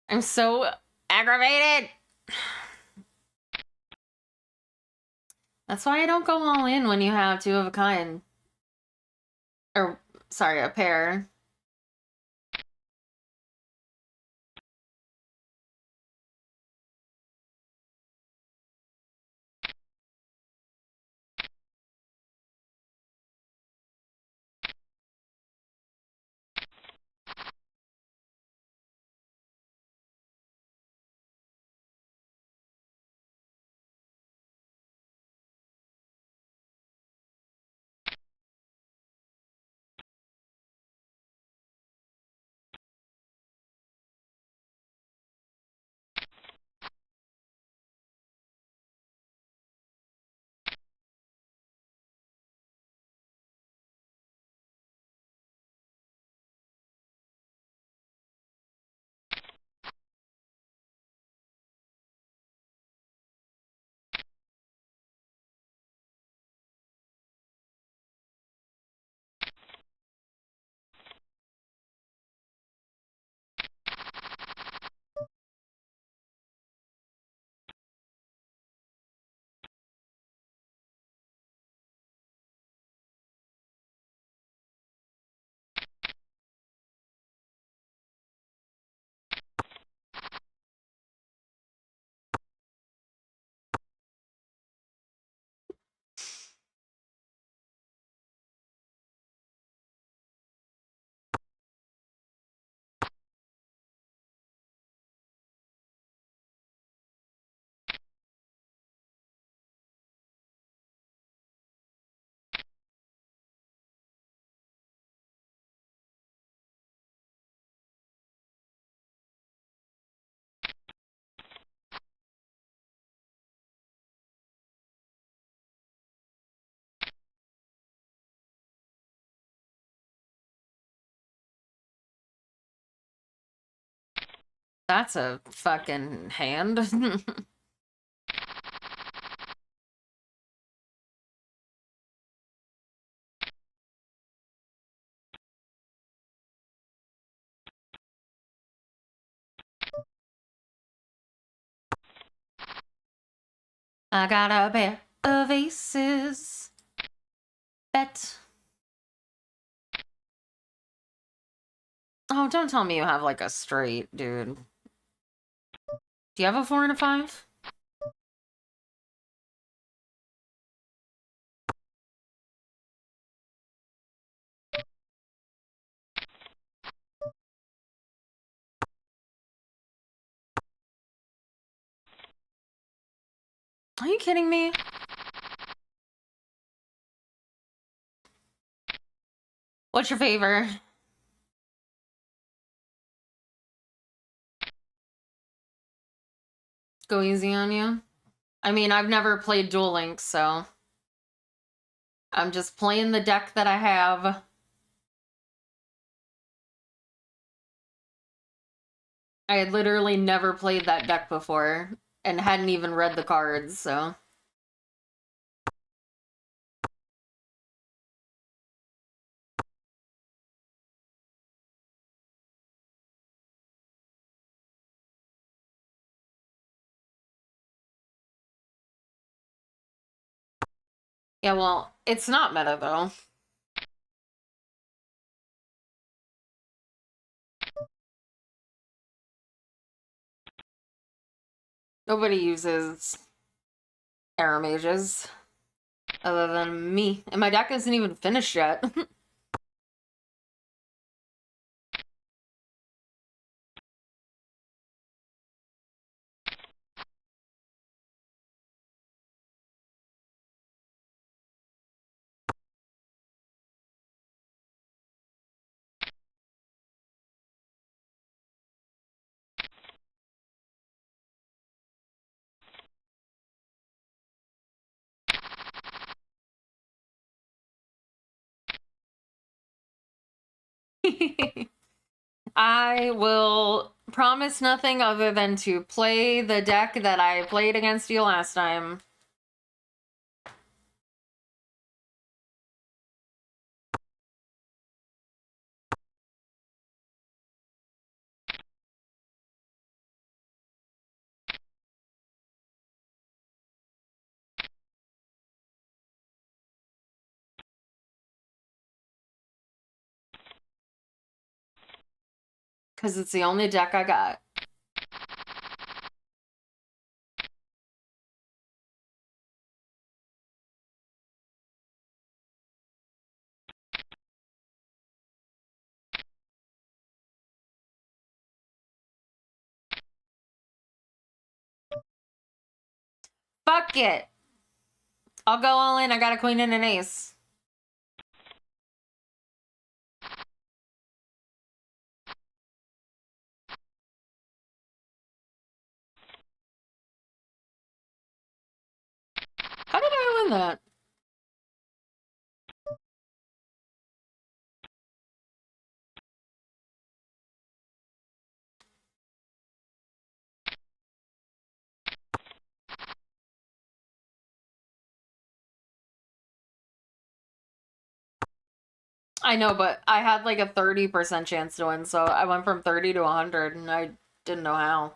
I'm so aggravated. That's why I don't go all in when you have two of a kind. Or, sorry, a pair. That's a fucking hand. I got a pair of aces. Bet. Oh, don't tell me you have like a straight, dude. Do you have a 4 and a 5? Are you kidding me? What's your favor? Go easy on you? I mean, I've never played Duel Links, so I'm just playing the deck that I have. I had literally never played that deck before and hadn't even read the cards, so. Yeah, well, it's not meta, though. Nobody uses Arrow Mages other than me. And my deck isn't even finished yet. I will promise nothing other than to play the deck that I played against you last time. Because it's the only deck I got. Fuck it. I'll go all in. I got a queen and an ace. How did I win that? I know, but I had like a 30% chance to win, so I went from 30 to 100, and I didn't know how.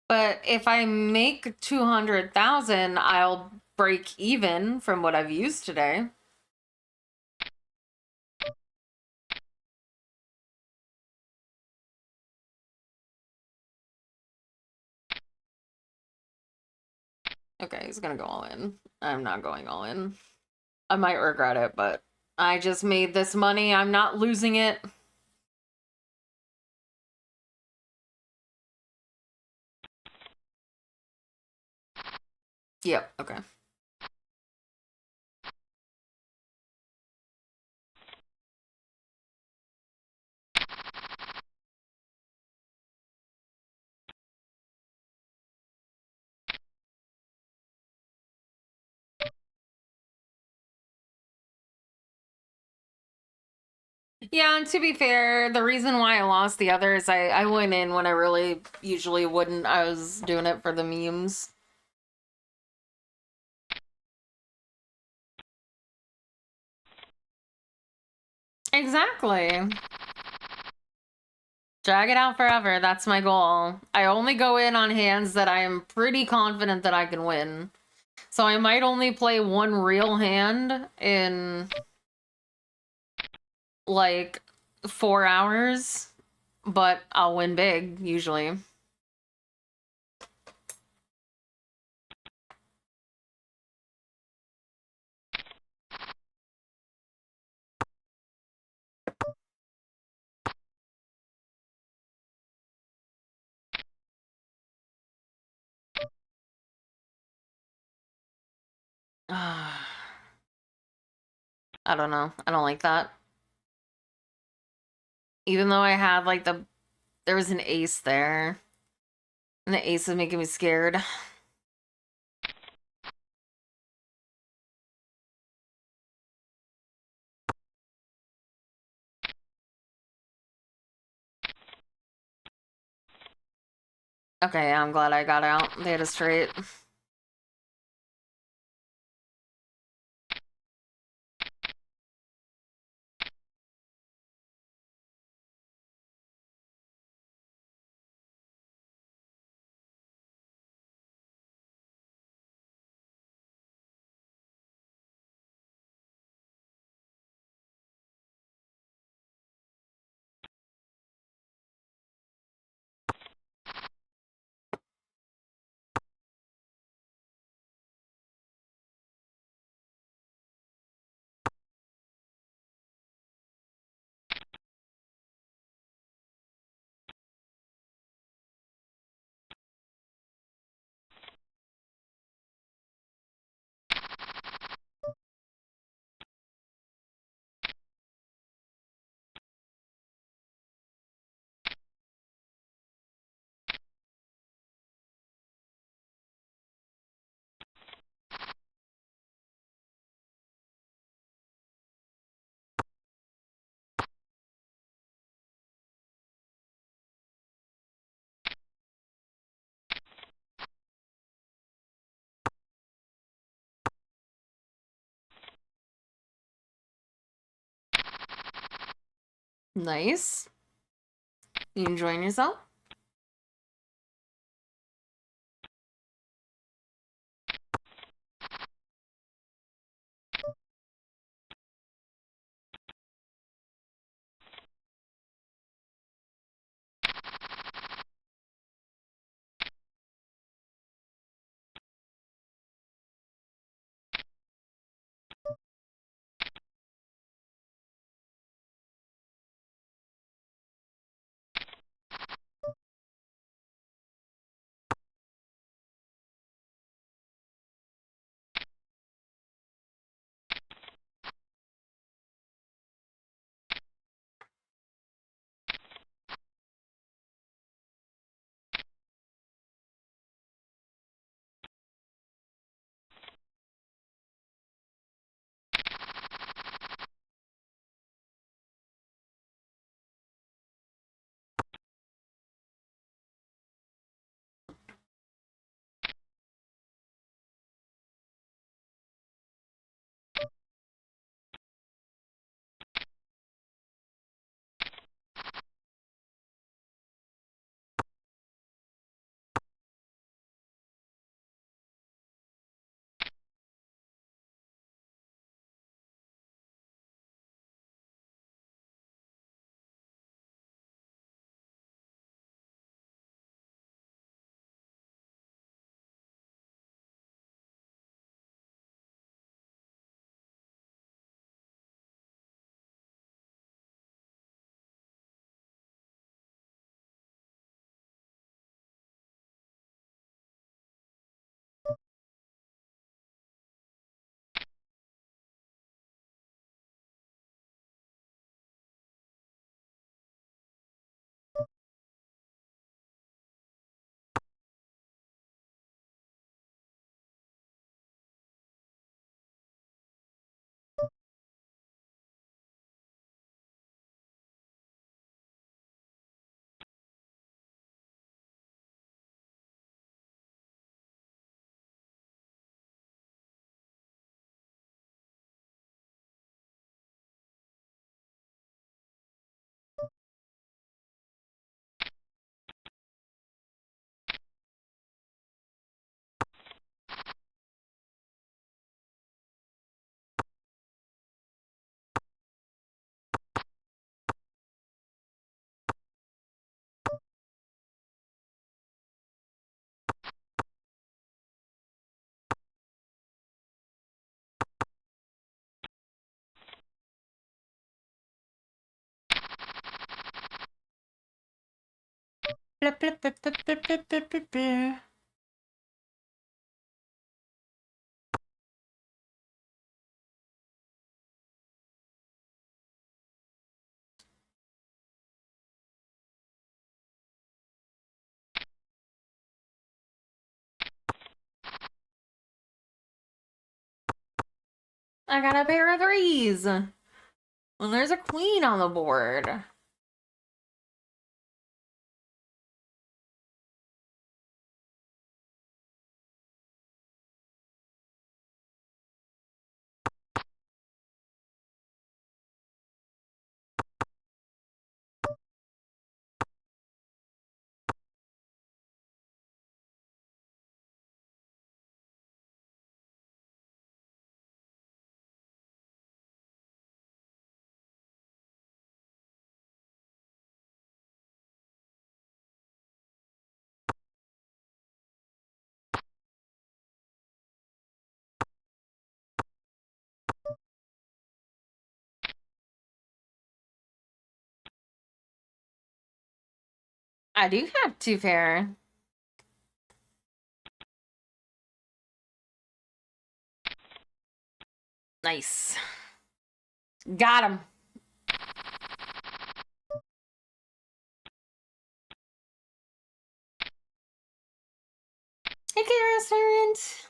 But if I make 200,000, I'll break even from what I've used today. Okay, he's gonna go all in. I'm not going all in. I might regret it, but I just made this money. I'm not losing it. Yep, okay. Yeah, and to be fair, the reason why I lost the other is I went in when I really usually wouldn't. I was doing it for the memes. Exactly. Drag it out forever. That's my goal. I only go in on hands that I am pretty confident that I can win. So I might only play one real hand in like 4 hours, but I'll win big usually. I don't know. I don't like that. Even though I had like there was an ace there. And the ace is making me scared. Okay, I'm glad I got out. They had a straight. Nice. You enjoying yourself? Blip, blip, blip, blip, blip, blip, blip, blip, blip. I got a pair of threes. When there's a queen on the board. I do have two pair. Nice. Got him. Hey, restaurant.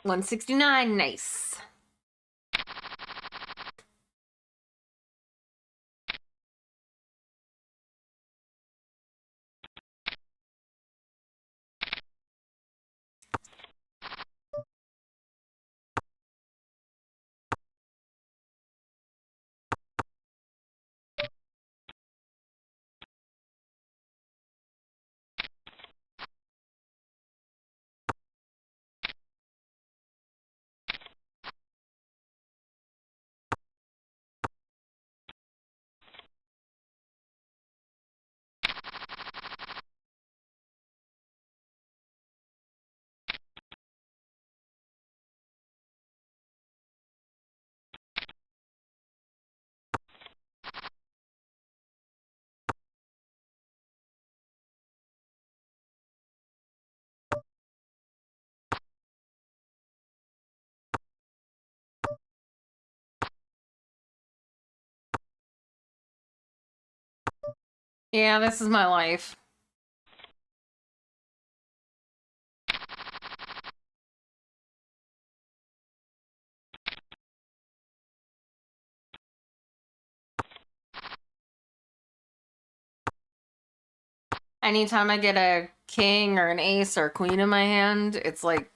$169. Nice. Yeah, this is my life. Anytime I get a king or an ace or a queen in my hand, it's like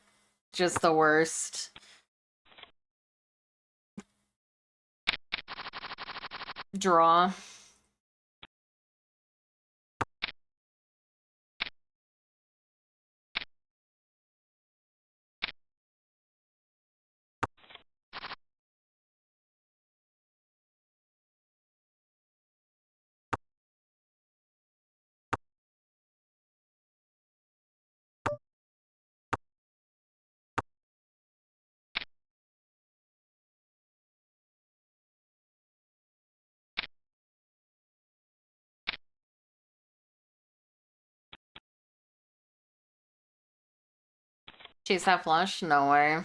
just the worst. Draw. Chase that flush? No way.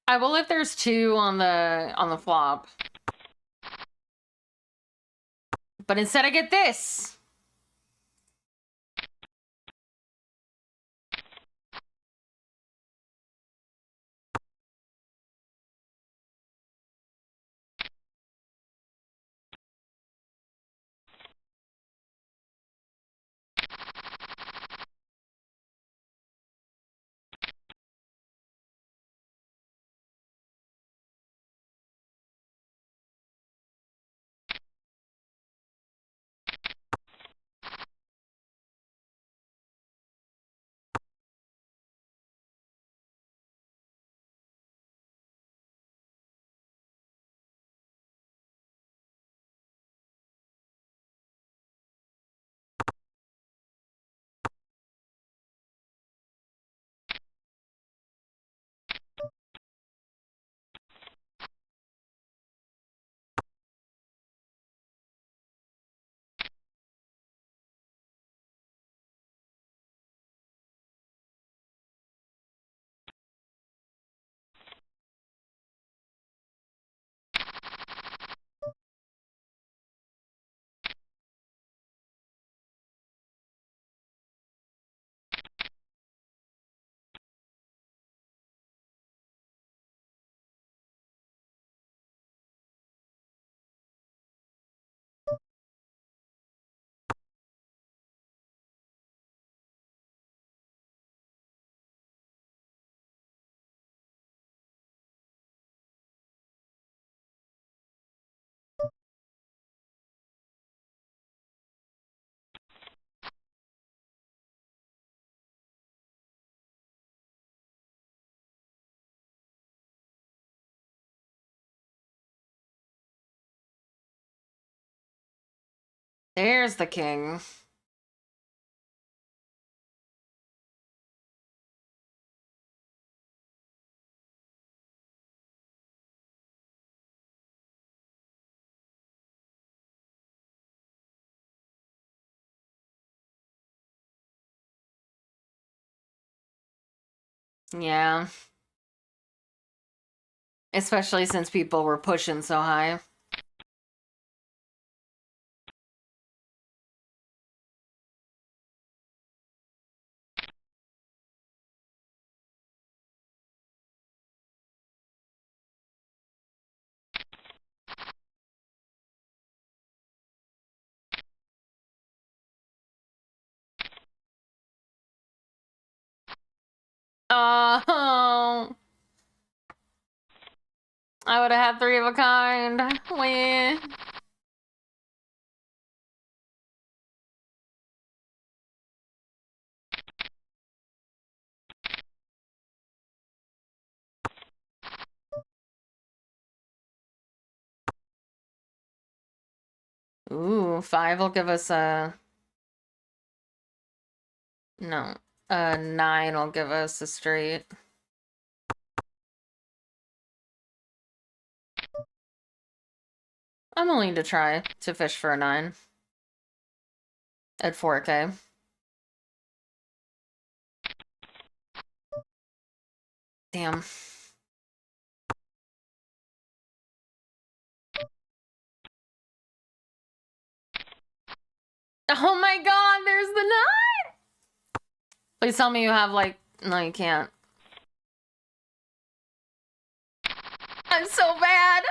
I will if there's two on the flop. But instead I get this. There's the king. Yeah. Especially since people were pushing so high. Oh, I would have had three of a kind. Win. Ooh, 5 will give us a... No. 9 will give us a straight. I'm willing to try to fish for a 9. At 4K. Damn. Oh my god, there's the 9! Please tell me you have, like... No, you can't. I'm so bad!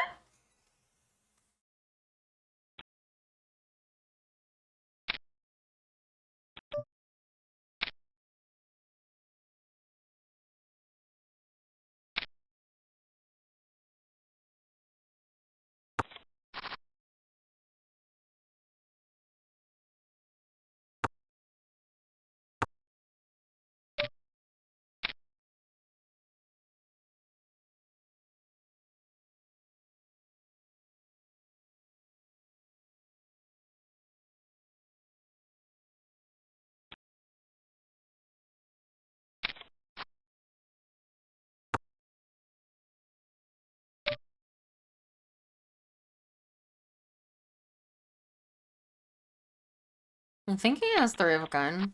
I think he has 3 of a kind.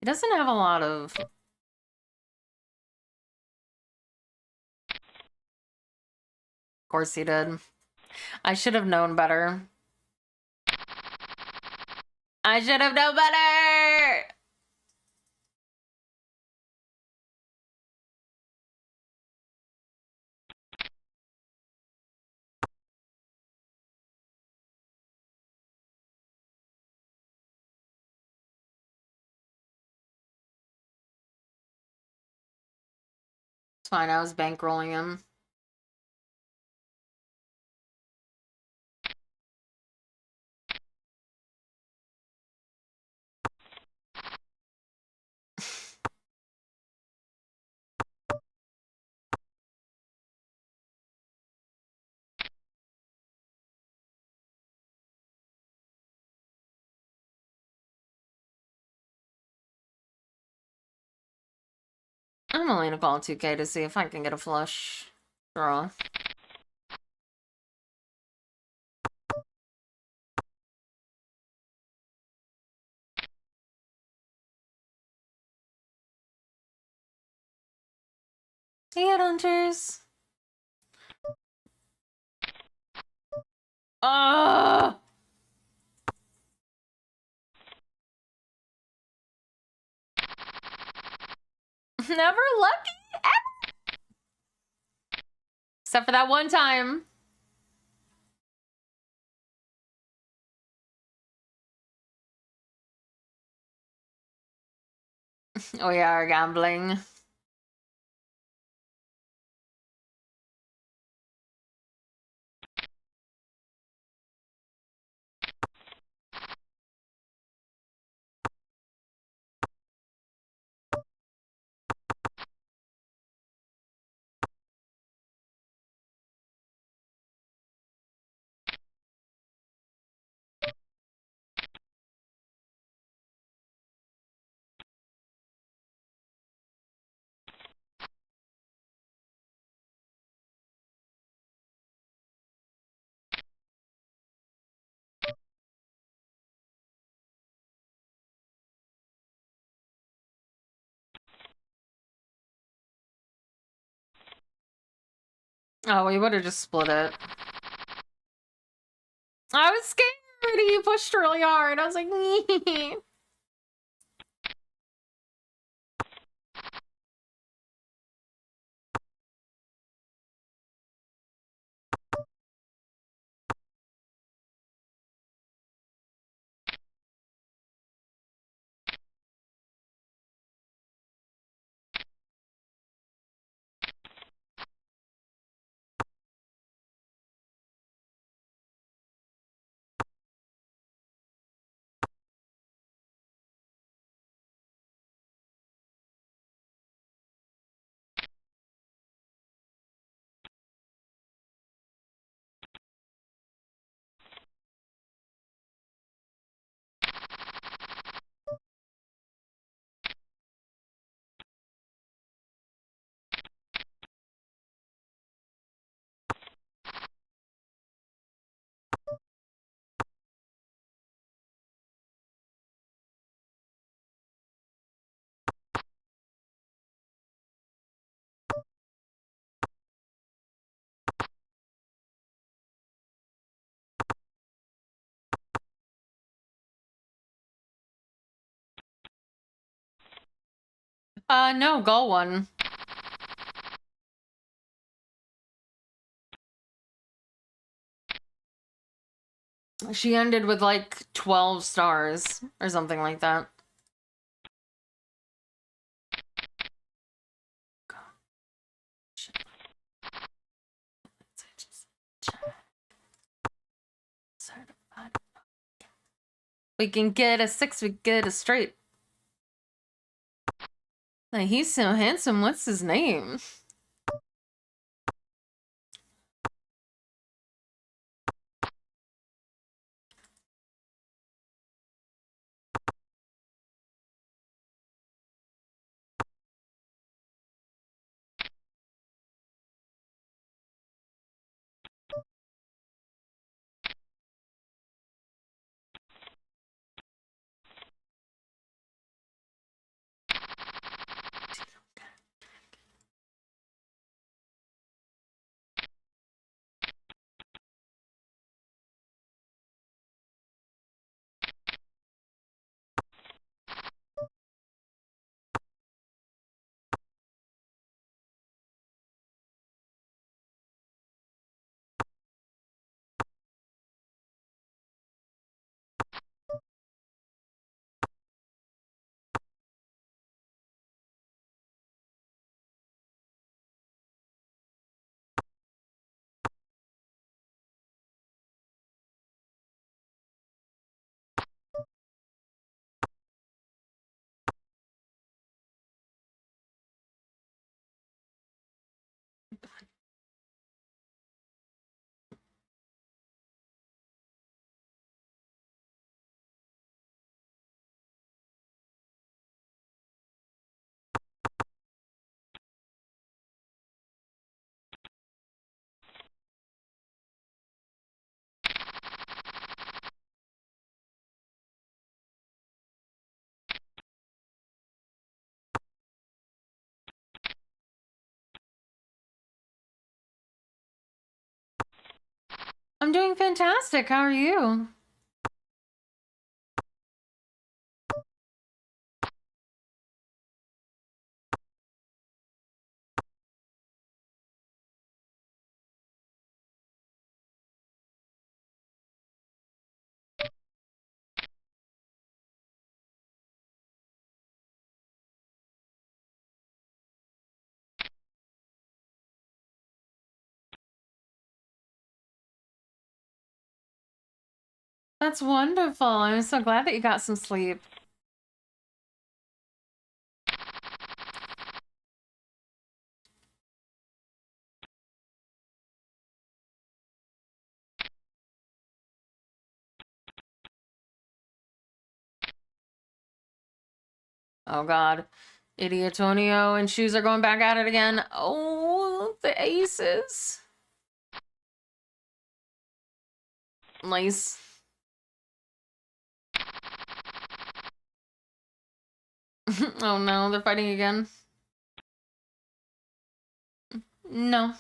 He doesn't have a lot of... Of course he did. I should have known better. I should have known better! It's fine, I was bankrolling him. I'm only gonna call 2K to see if I can get a flush draw. Hey, Headhunters! Oh! Never lucky! Except for that one time. Oh yeah, our gambling. Oh, we would have just split it. I was scared. He pushed really hard. I was like, nee. No, goal one. She ended with like 12 stars or something like that. We can get a 6, we get a straight. Like, he's so handsome, what's his name? I'm doing fantastic. How are you? That's wonderful. I'm so glad that you got some sleep. Oh god. Idiotonio and Shoes are going back at it again. Oh, the aces. Nice. Oh no, they're fighting again. No.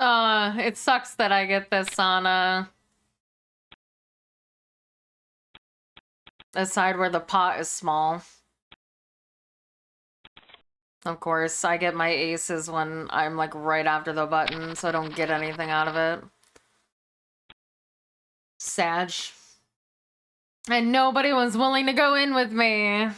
It sucks that I get this on a side where the pot is small. Of course, I get my aces when I'm like right after the button, so I don't get anything out of it. Sag. And nobody was willing to go in with me.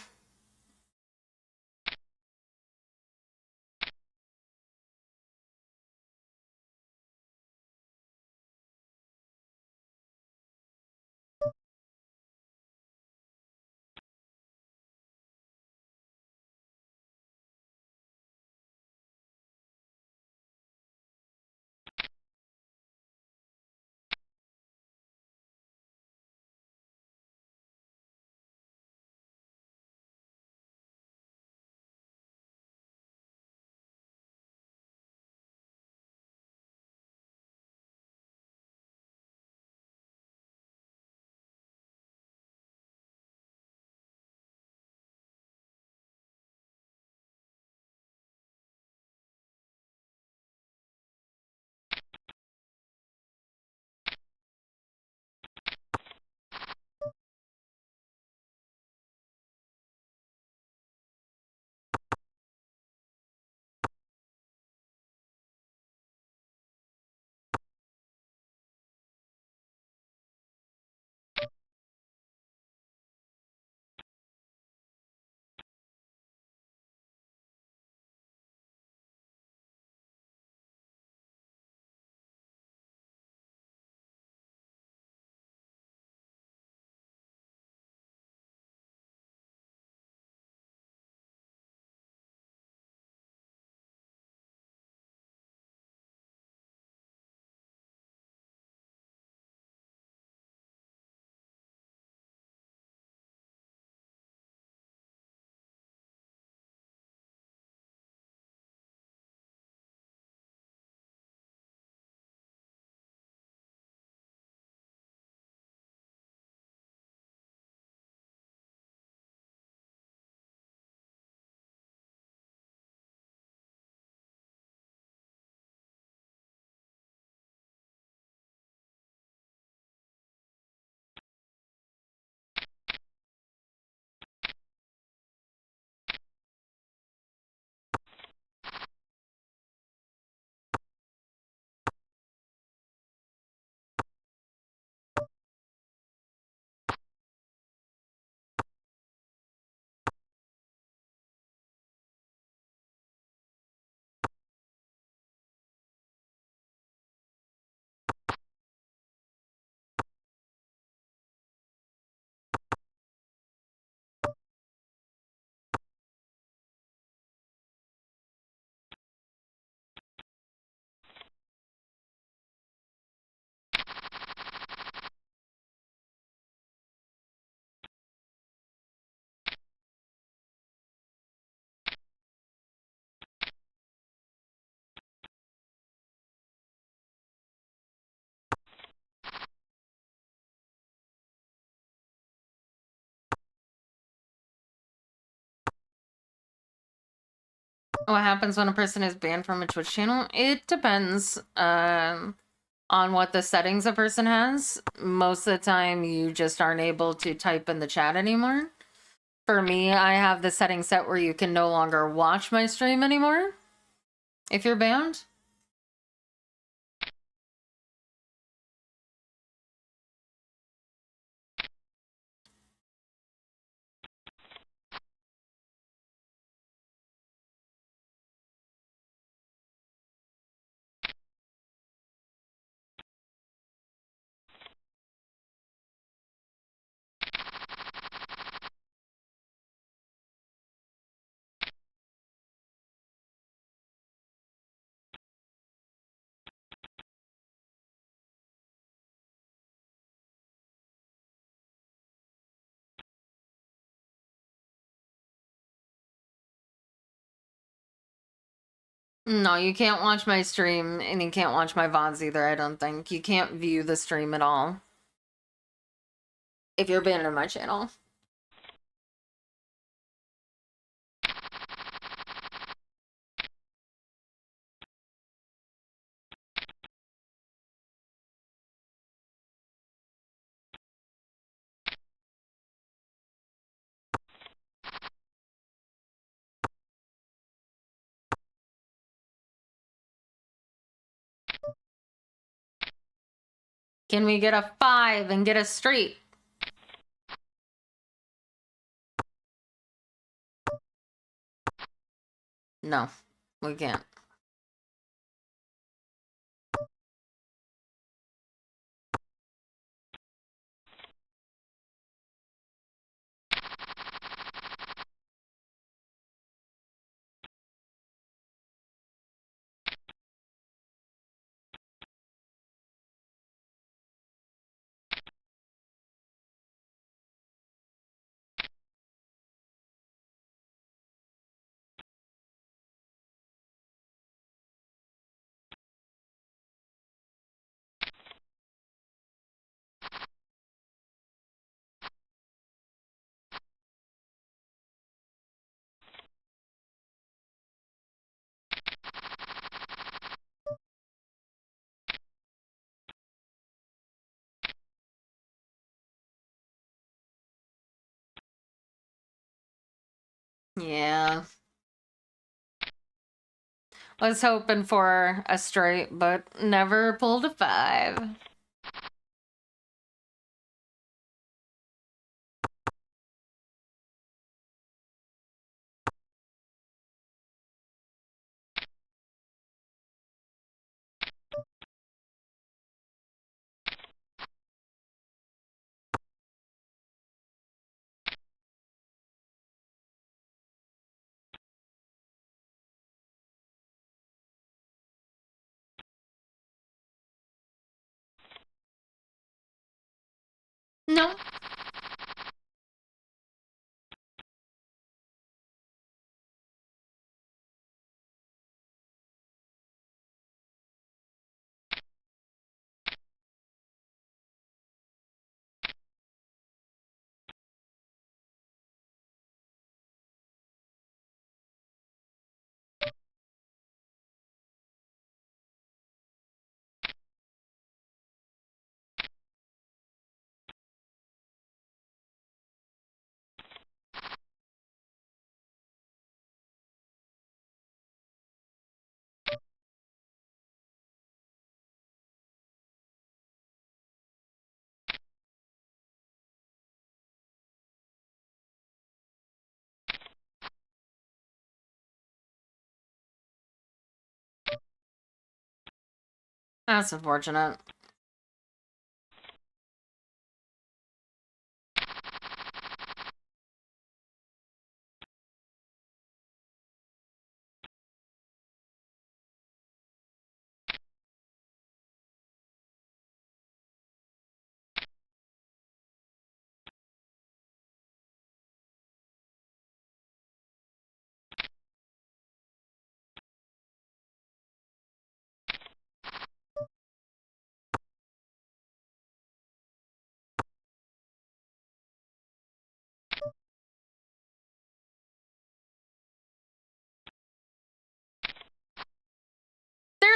What happens when a person is banned from a Twitch channel? It depends on what the settings a person has. Most of the time, you just aren't able to type in the chat anymore. For me, I have the setting set where you can no longer watch my stream anymore if you're banned. No, you can't watch my stream, and you can't watch my VODs either, I don't think. You can't view the stream at all if you're banned on my channel. Can we get a 5 and get a straight? No, we can't. Yeah. Was hoping for a straight, but never pulled a 5. No. That's unfortunate.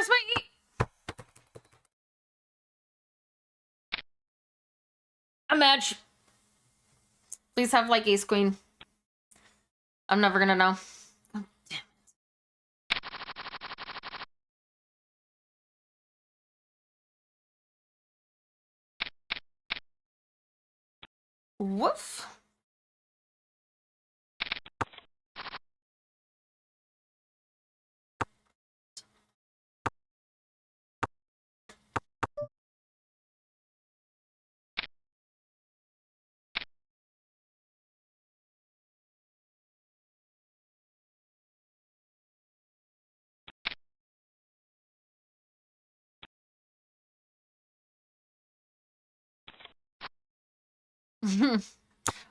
where's my a match? Please have like ace queen. I'm never gonna know. Oh, damn it. Woof.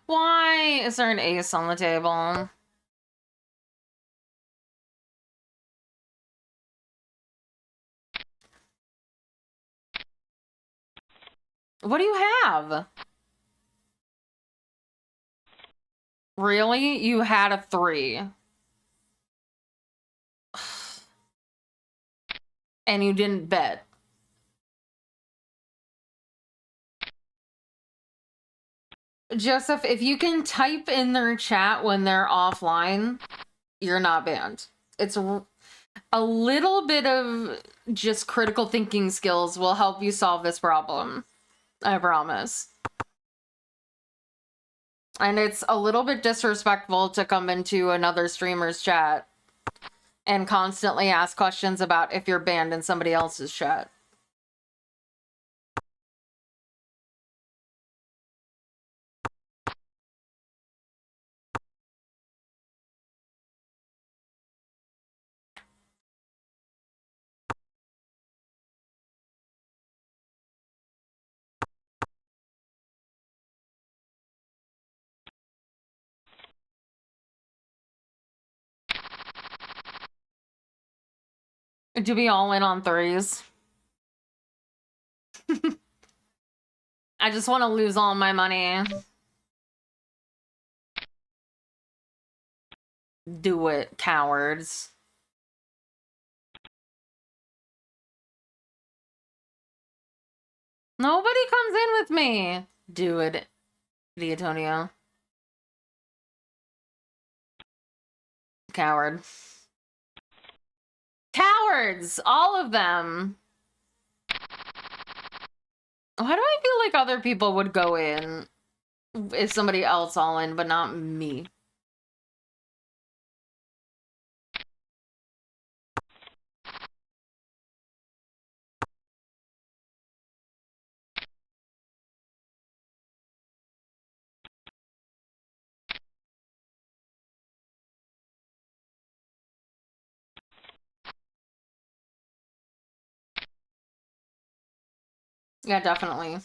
Why is there an ace on the table? What do you have? Really? You had a 3. And you didn't bet. Joseph, if you can type in their chat when they're offline, you're not banned. It's a little bit of just critical thinking skills will help you solve this problem. I promise. And it's a little bit disrespectful to come into another streamer's chat and constantly ask questions about if you're banned in somebody else's chat. Do we all in on 3s? I just want to lose all my money. Do it, cowards. Nobody comes in with me. Do it, D'Antonio. Coward. Cowards! All of them. Why do I feel like other people would go in if somebody else all in, but not me? Yeah, definitely.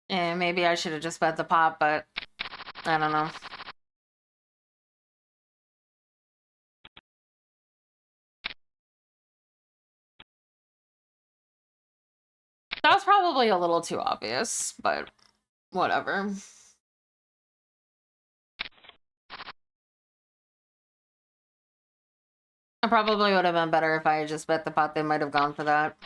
And maybe I should have just bet the pot, but I don't know. That was probably a little too obvious, but whatever. It probably would have been better if I had just bet the pot. They might have gone for that.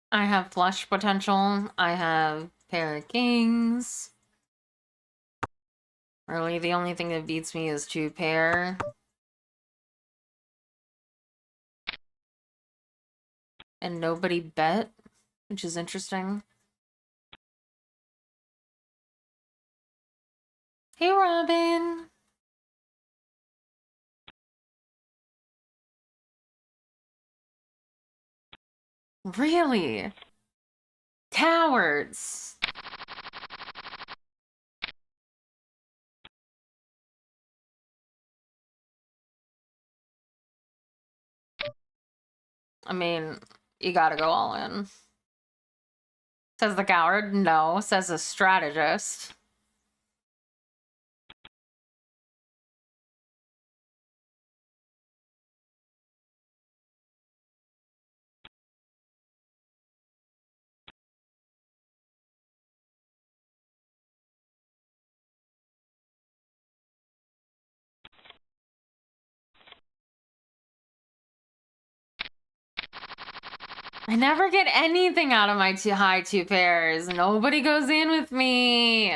I have flush potential. I have pair of kings. Really, the only thing that beats me is 2 pair. And nobody bet, which is interesting. Hey, Robin. Really? Cowards. I mean, you gotta go all in. Says the coward. No, says the strategist. I never get anything out of my high 2 pairs. Nobody goes in with me.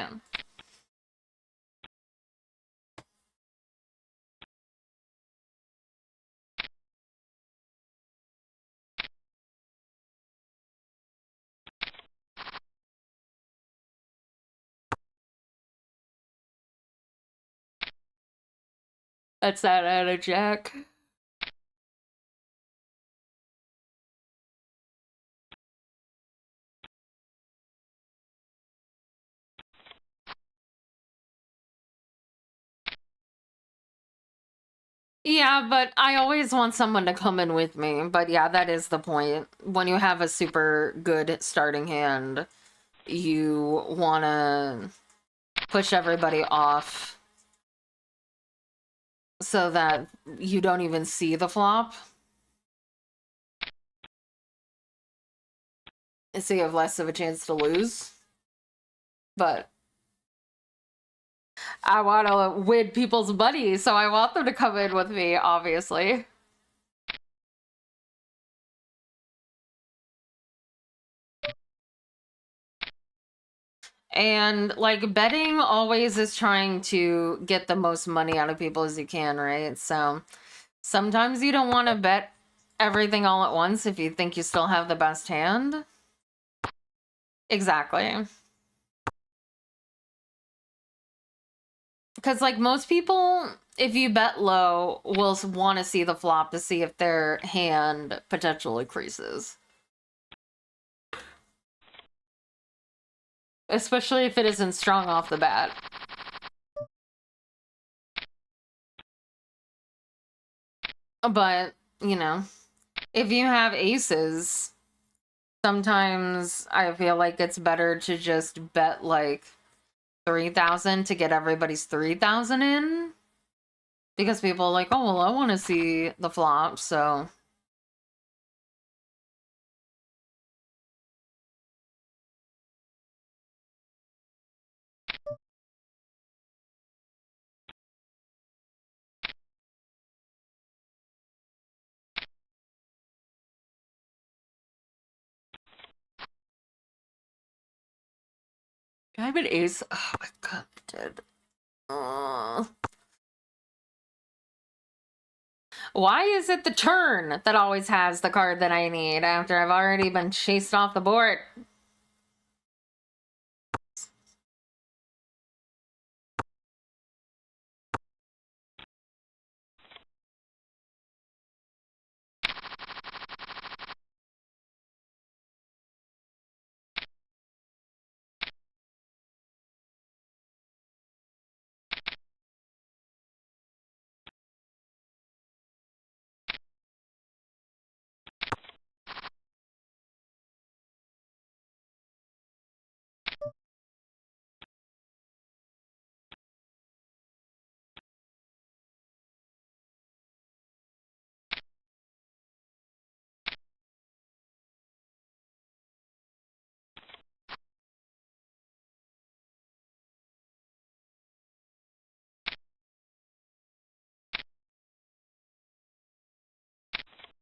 That's that out of jack. Yeah, but I always want someone to come in with me. But yeah, that is the point. When you have a super good starting hand, you want to push everybody off so that you don't even see the flop. So you have less of a chance to lose. But I want to win people's money, so I want them to come in with me, obviously. And like betting always is trying to get the most money out of people as you can, right? So sometimes you don't want to bet everything all at once if you think you still have the best hand. Exactly. Because like most people, if you bet low, will want to see the flop to see if their hand potentially creases. Especially if it isn't strong off the bat. But, you know, if you have aces, sometimes I feel like it's better to just bet like 3,000 to get everybody's 3,000 in. Because people are like, oh, well, I want to see the flop, so... I have an ace. Oh my god, dude. Why is it the turn that always has the card that I need after I've already been chased off the board?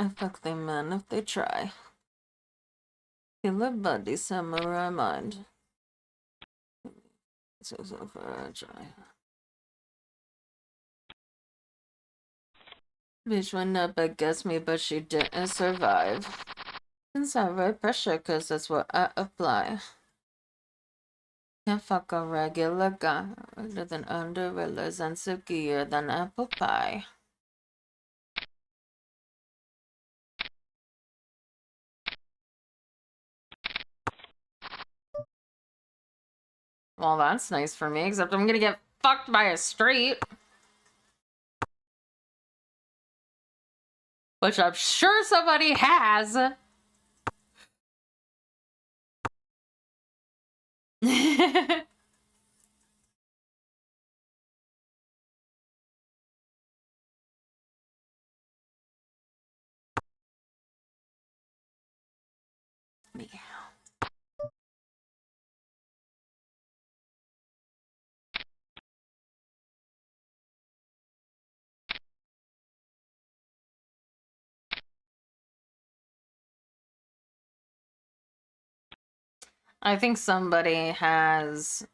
I fuck them men if they try. Killer buddy samurai mind. So far I try. Bitch went up against me, but she didn't survive. Since I write pressure, cause that's what I apply. Can't fuck a regular guy other than underillers and silkier than apple pie. Well, that's nice for me, except I'm gonna get fucked by a straight. Which I'm sure somebody has. I think somebody has...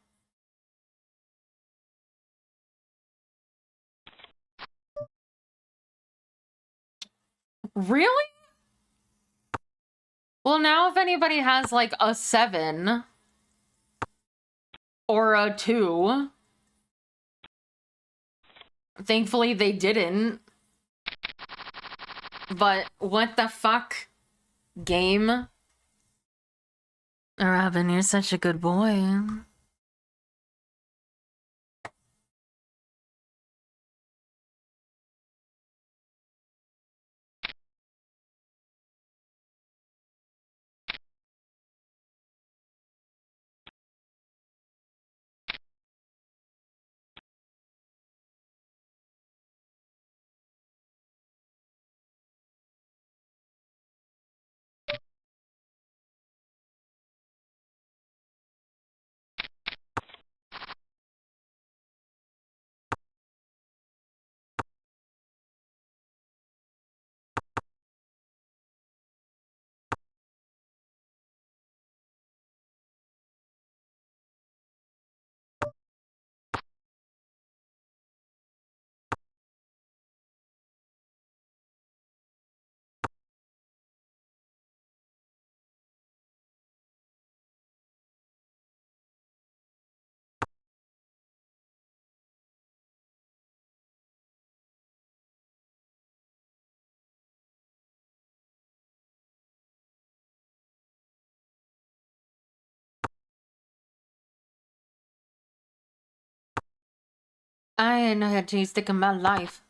Really? Well, now if anybody has like a 7 or a 2, thankfully they didn't. But what the fuck, game? Robin, you're such a good boy. I ain't had cheese stick in my life.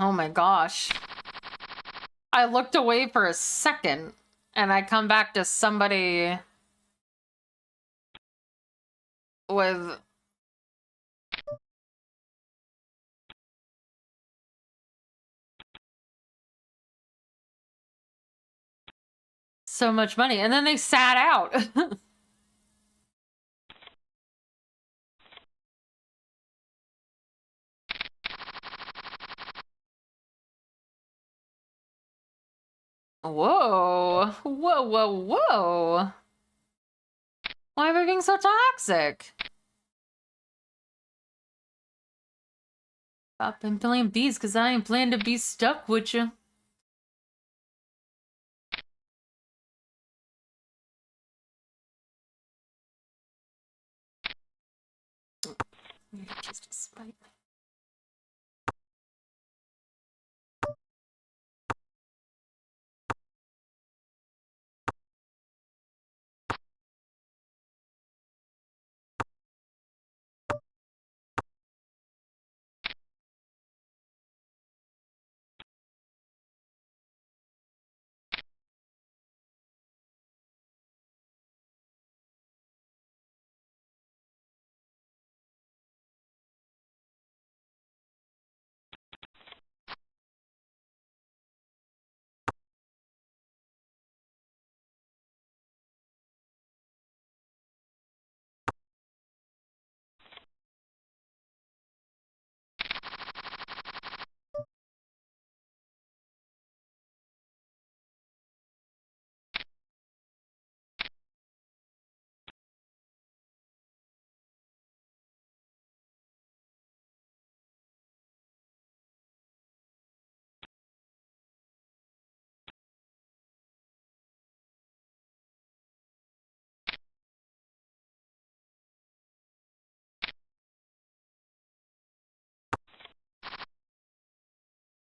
Oh my gosh. I looked away for a second, and I come back to somebody with... so much money, and then they sat out. Whoa. Whoa, whoa, whoa. Why are we being so toxic? Stop been playing bees, because I ain't planning to be stuck with you. Just to spite me.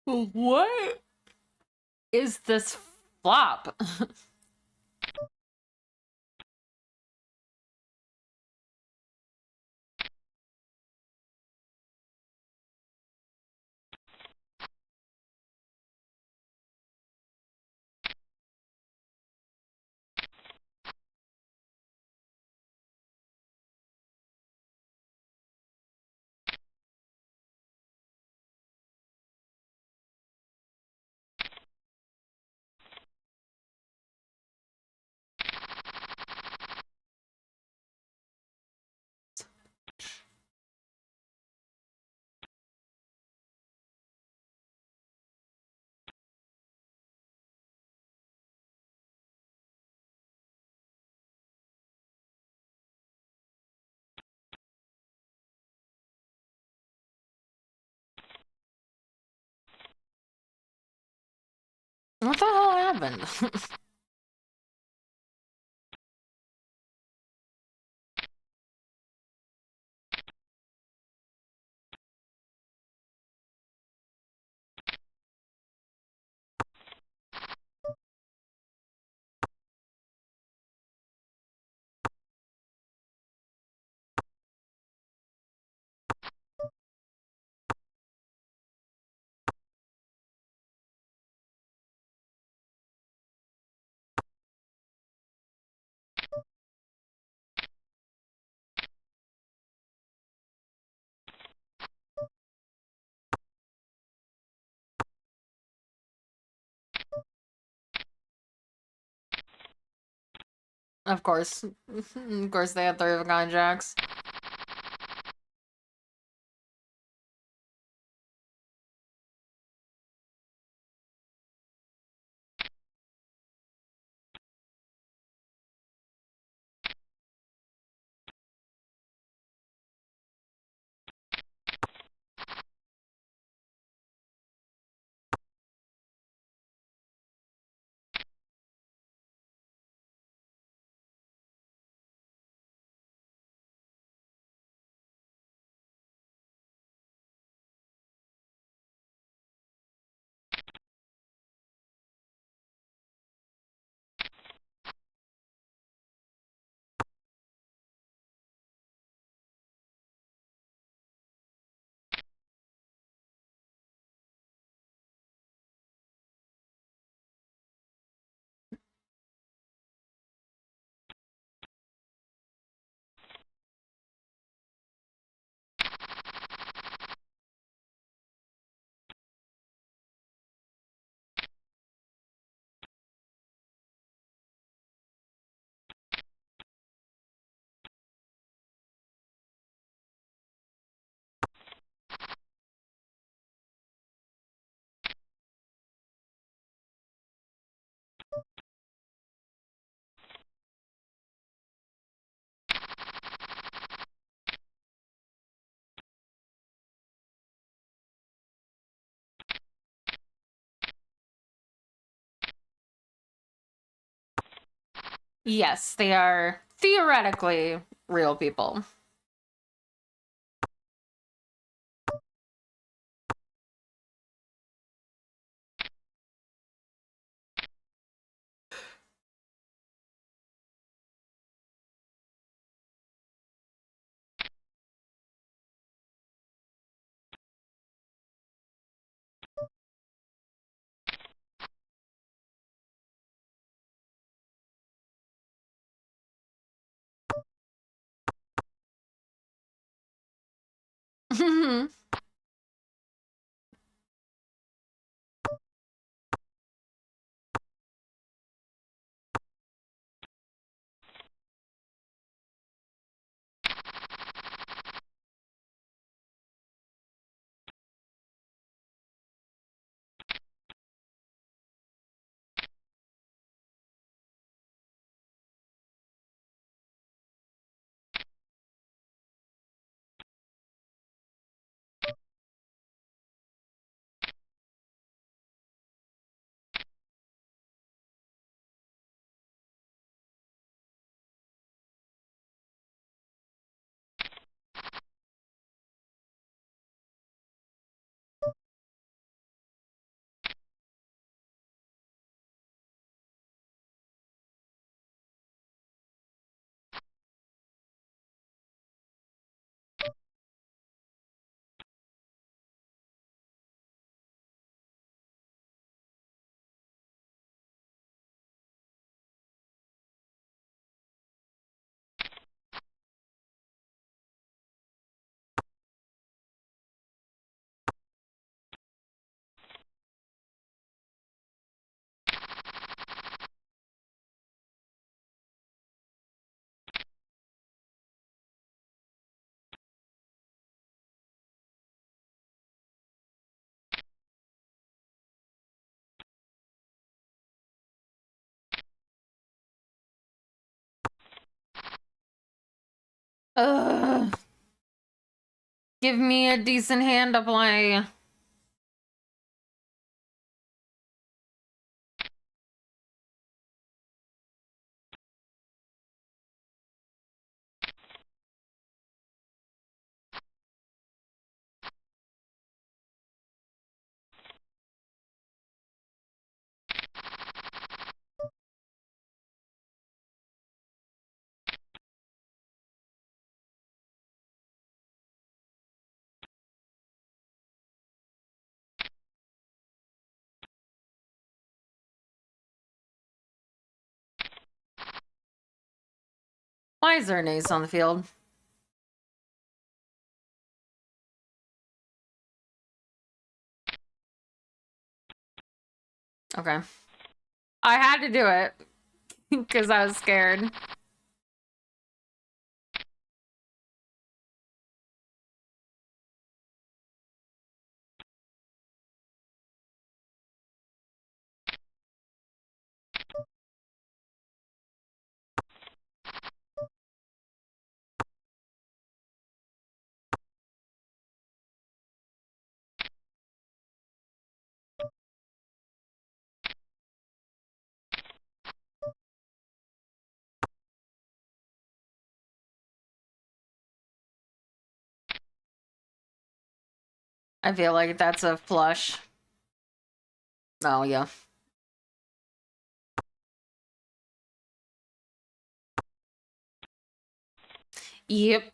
What is this flop? What the hell happened? Of course. Of course they have 3 of a kind jacks. Yes, they are theoretically real people. Ugh. Give me a decent hand to play. Why is there an ace on the field? Okay. I had to do it because I was scared. I feel like that's a flush. Oh, yeah. Yep.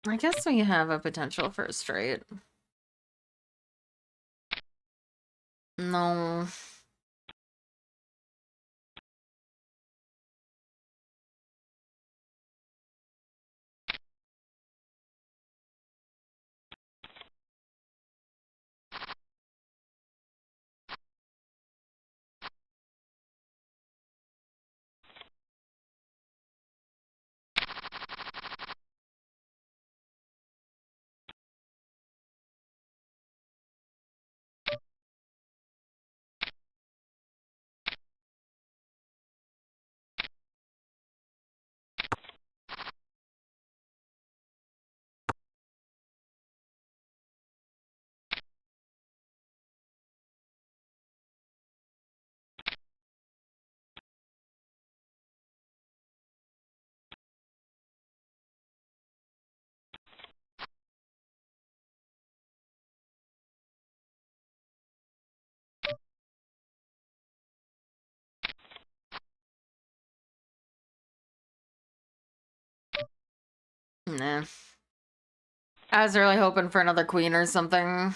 I guess we have a potential for a straight. No. Nah. I was really hoping for another queen or something.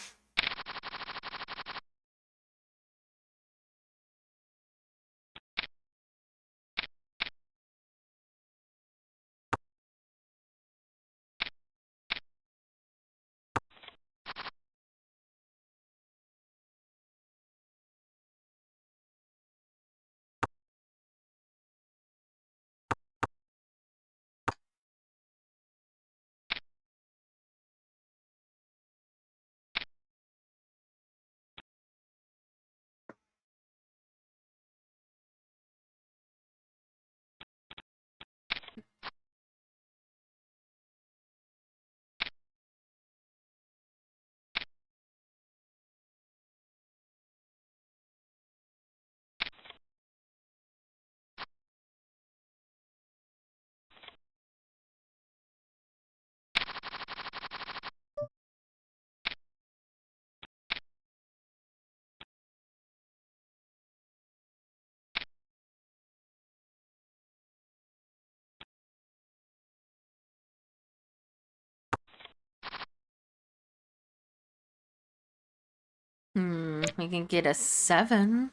We can get a 7.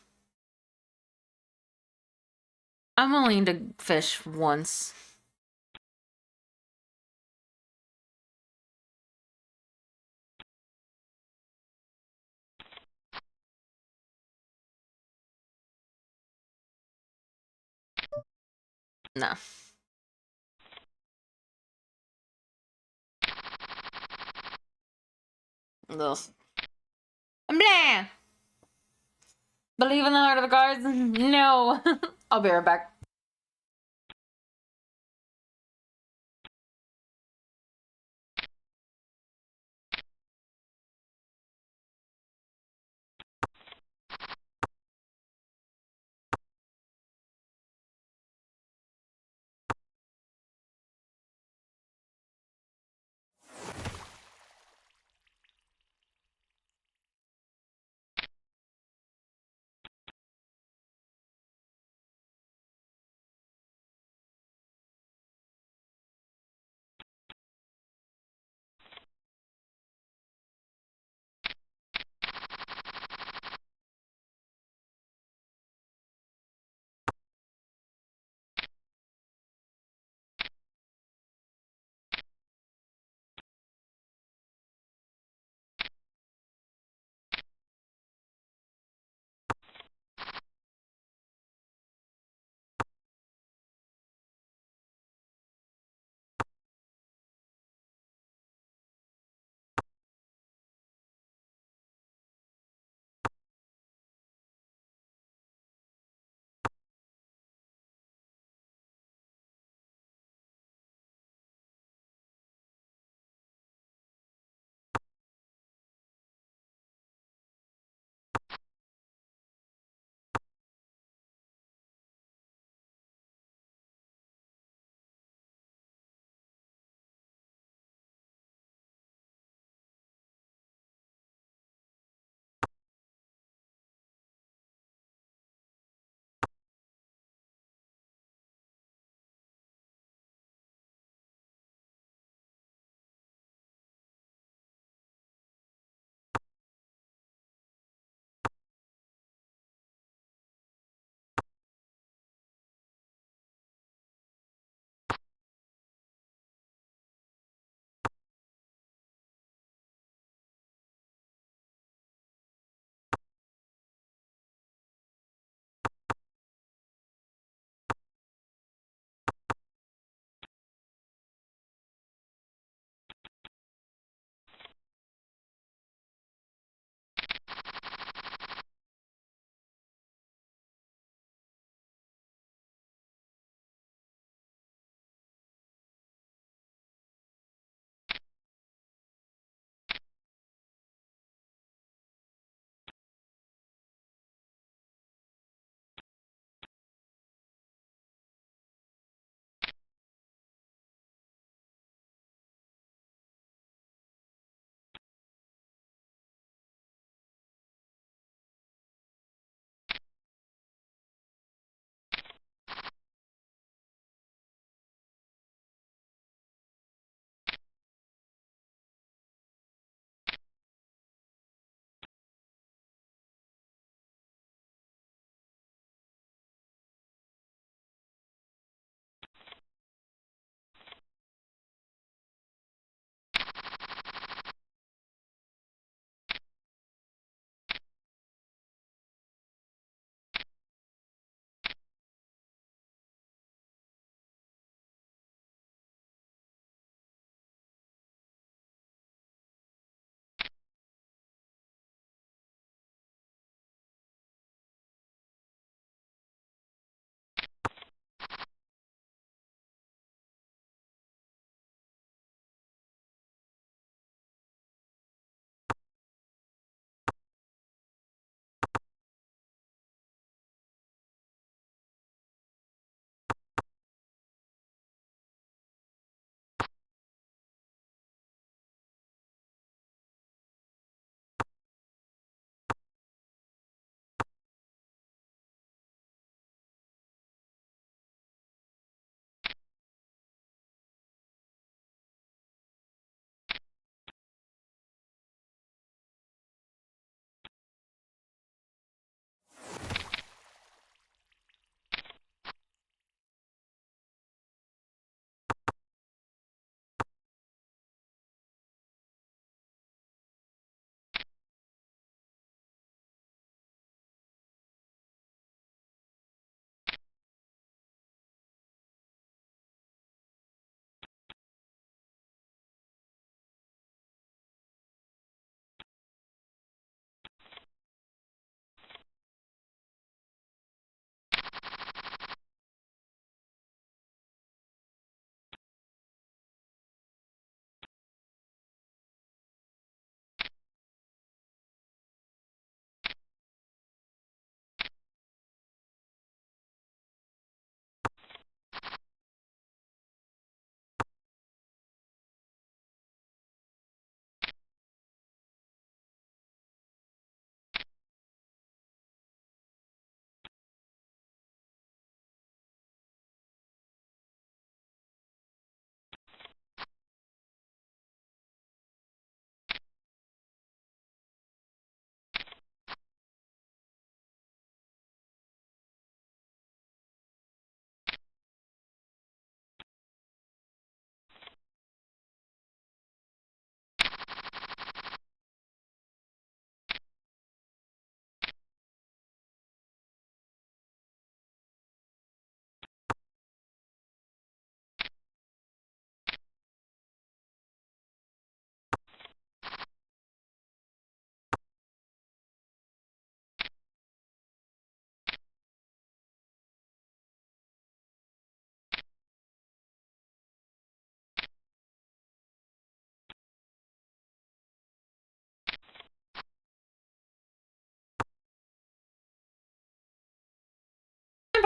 I'm only into fish once. No. Ugh. Blah! Believe in the heart of the cards? No. I'll be right back.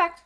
back.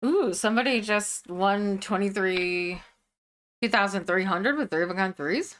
Ooh, somebody just won 2,300 with 3 of a kind threes.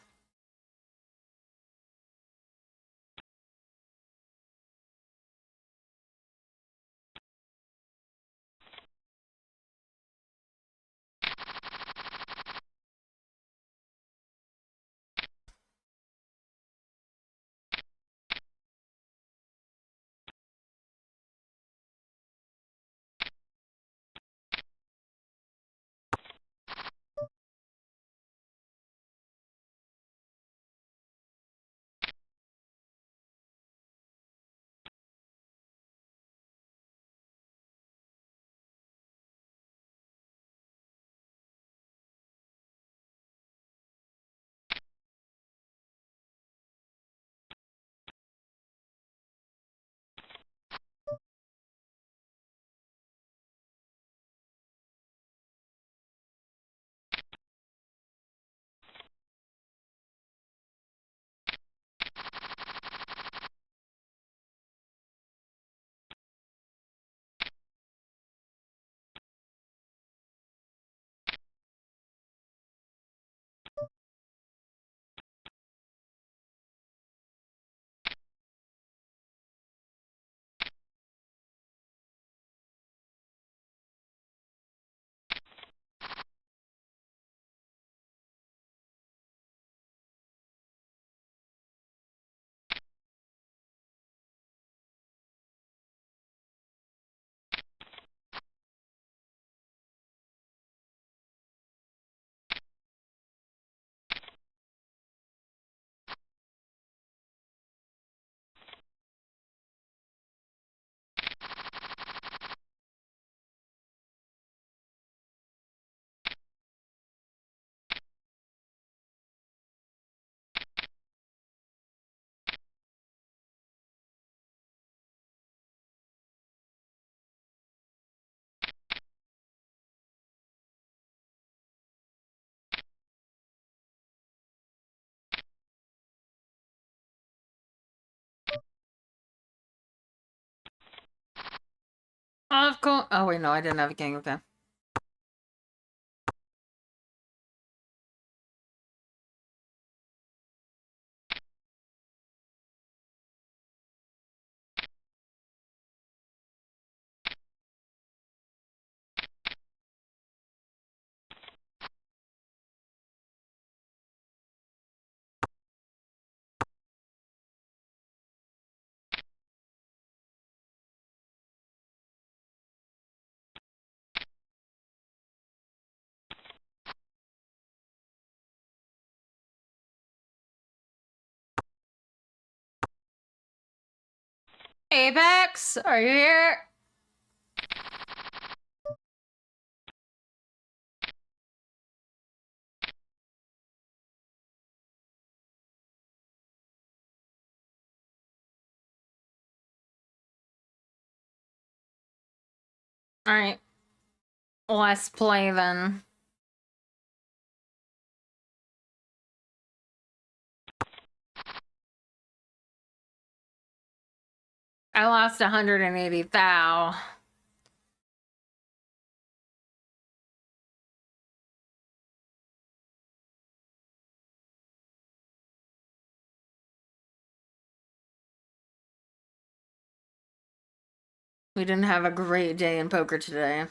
Of course. Oh, wait, no, I didn't have a king. Okay. Apex, are you here? Alright. Let's play then. I lost 180 thou. We didn't have a great day in poker today.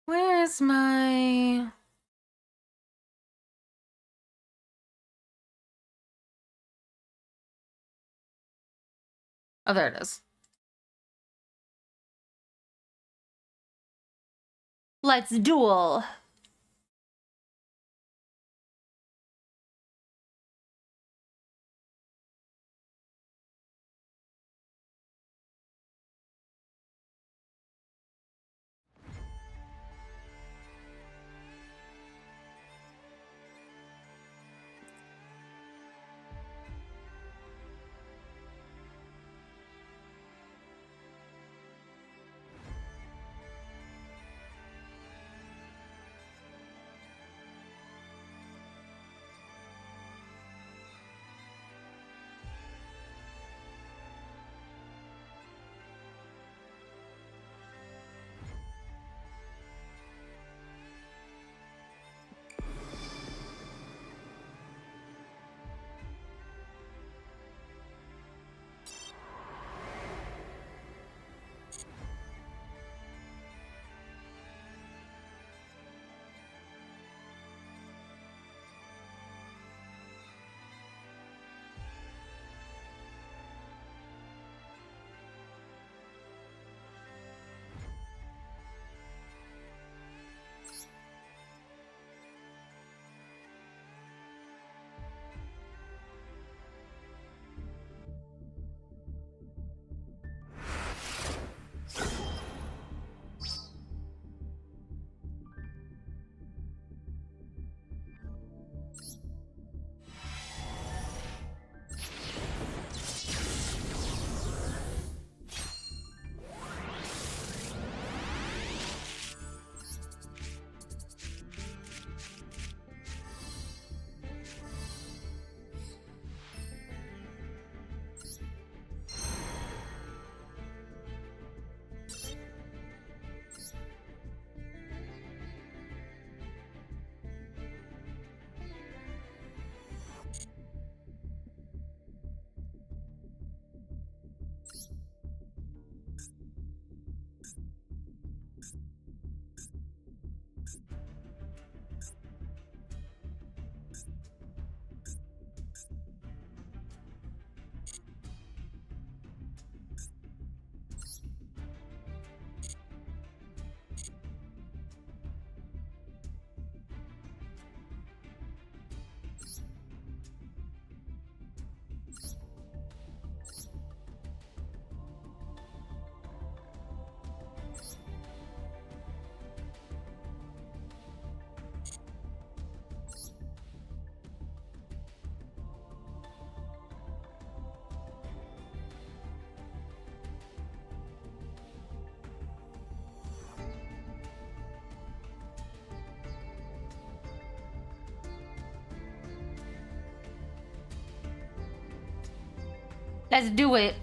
Where is my... Oh, there it is. Let's duel. Let's do it.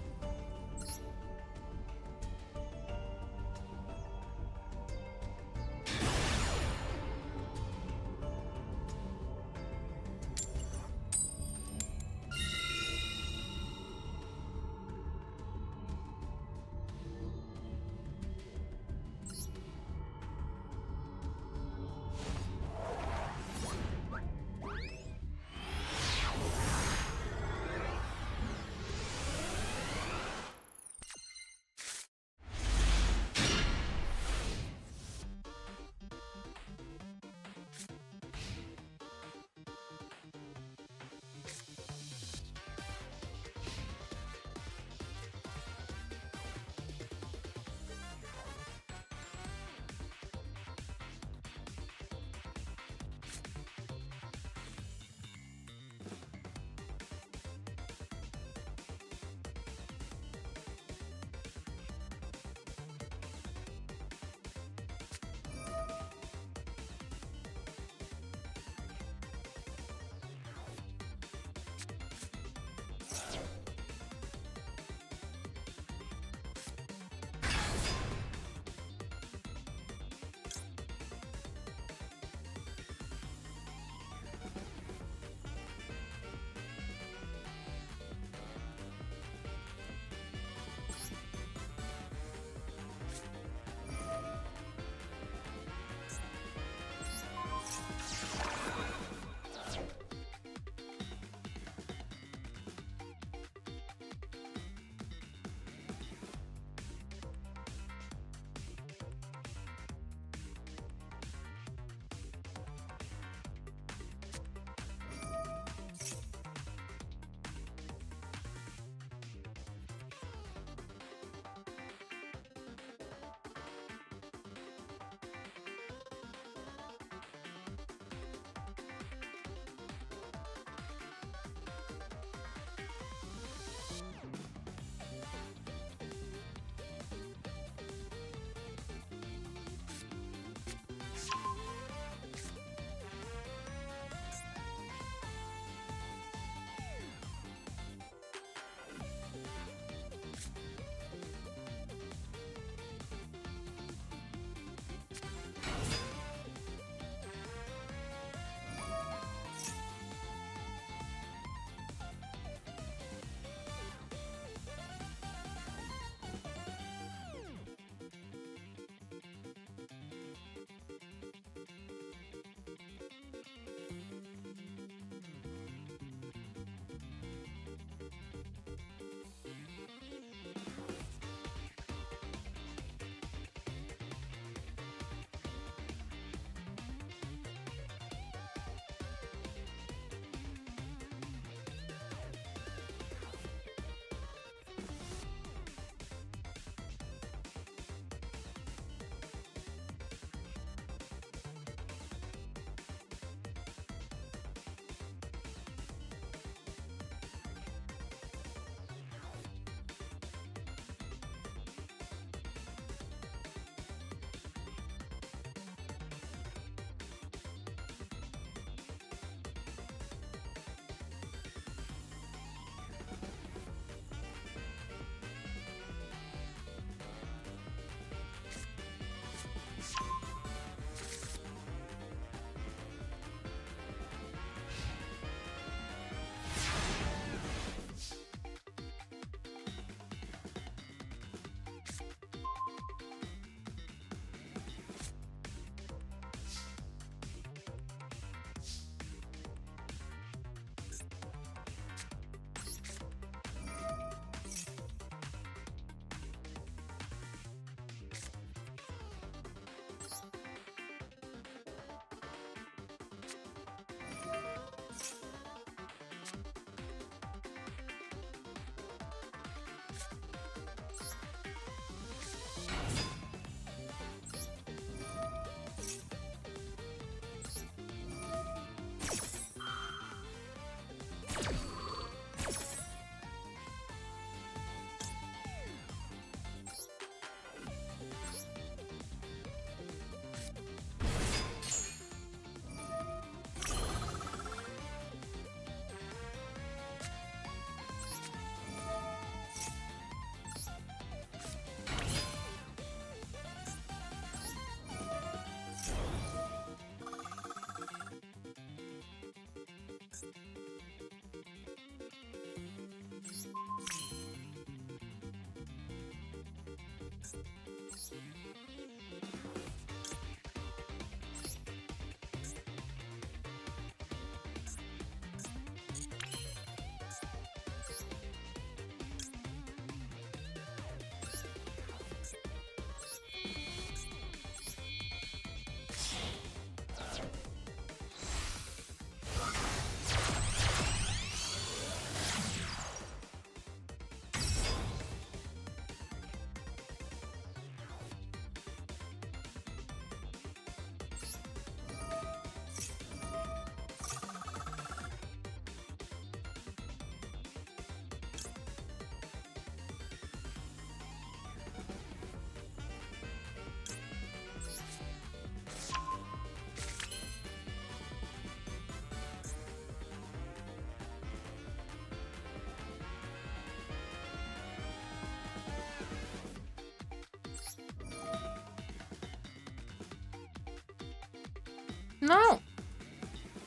No.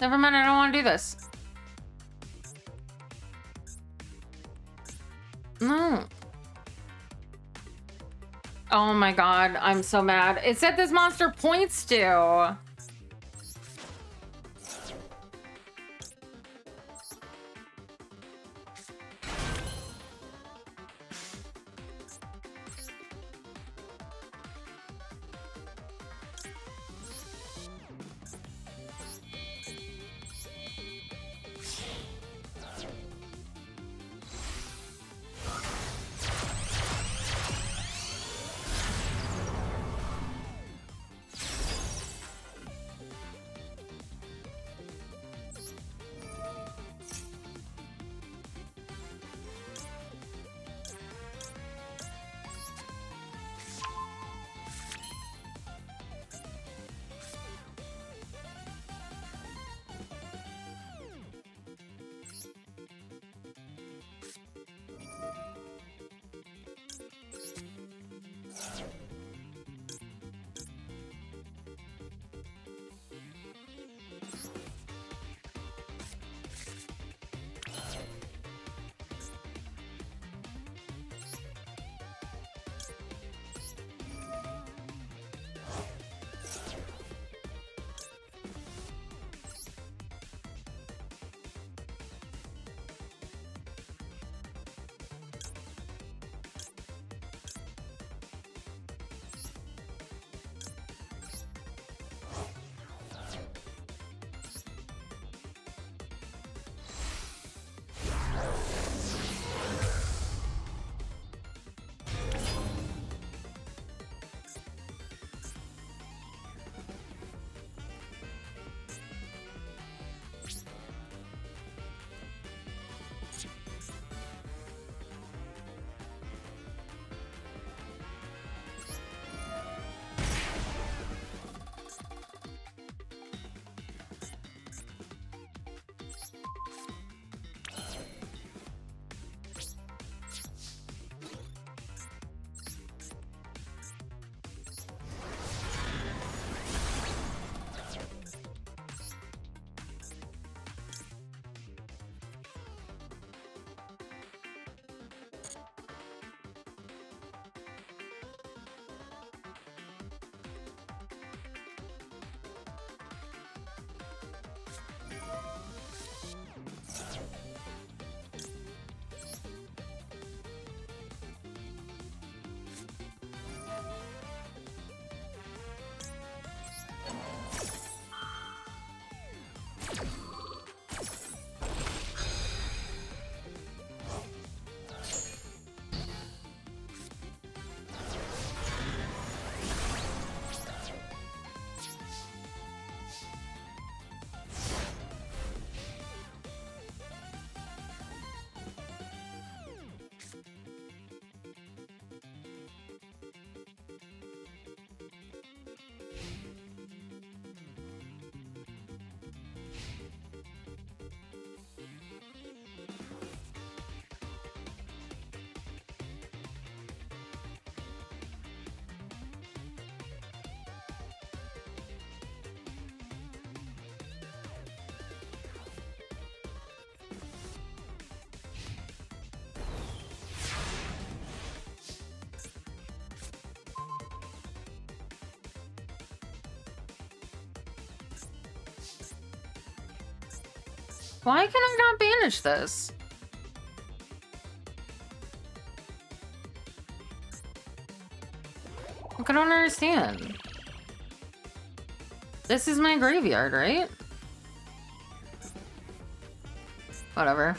Never mind, I don't want to do this. No. Oh my god, I'm so mad. It said this monster points to. Why can I not banish this? Like, I don't understand. This is my graveyard, right? Whatever.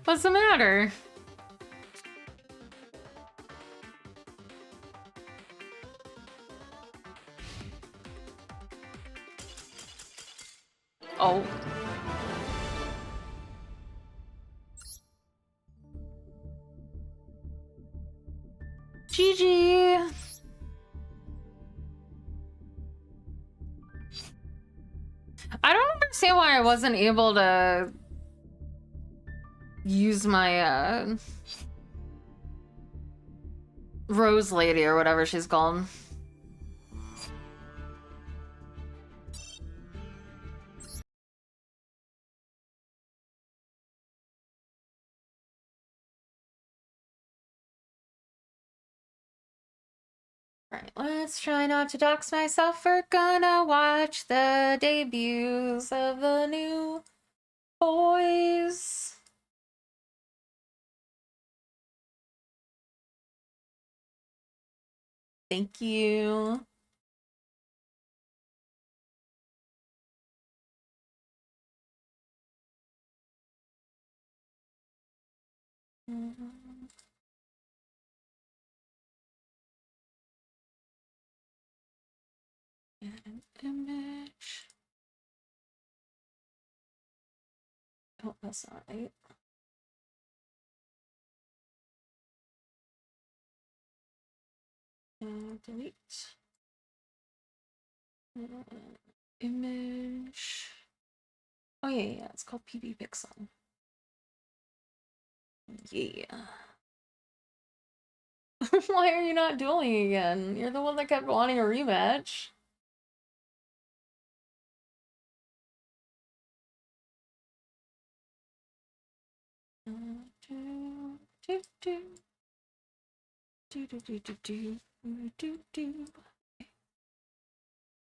What's the matter? Oh. GG. I don't understand why I wasn't able to use my Rose Lady or whatever she's called. Right, let's try not to dox myself. We're gonna watch the debuts of the new boys. Thank you. An image. Oh, that's not right. Delete. Image. Oh yeah, it's called PB Pixel. Yeah. Why are you not dueling again? You're the one that kept wanting a rematch. And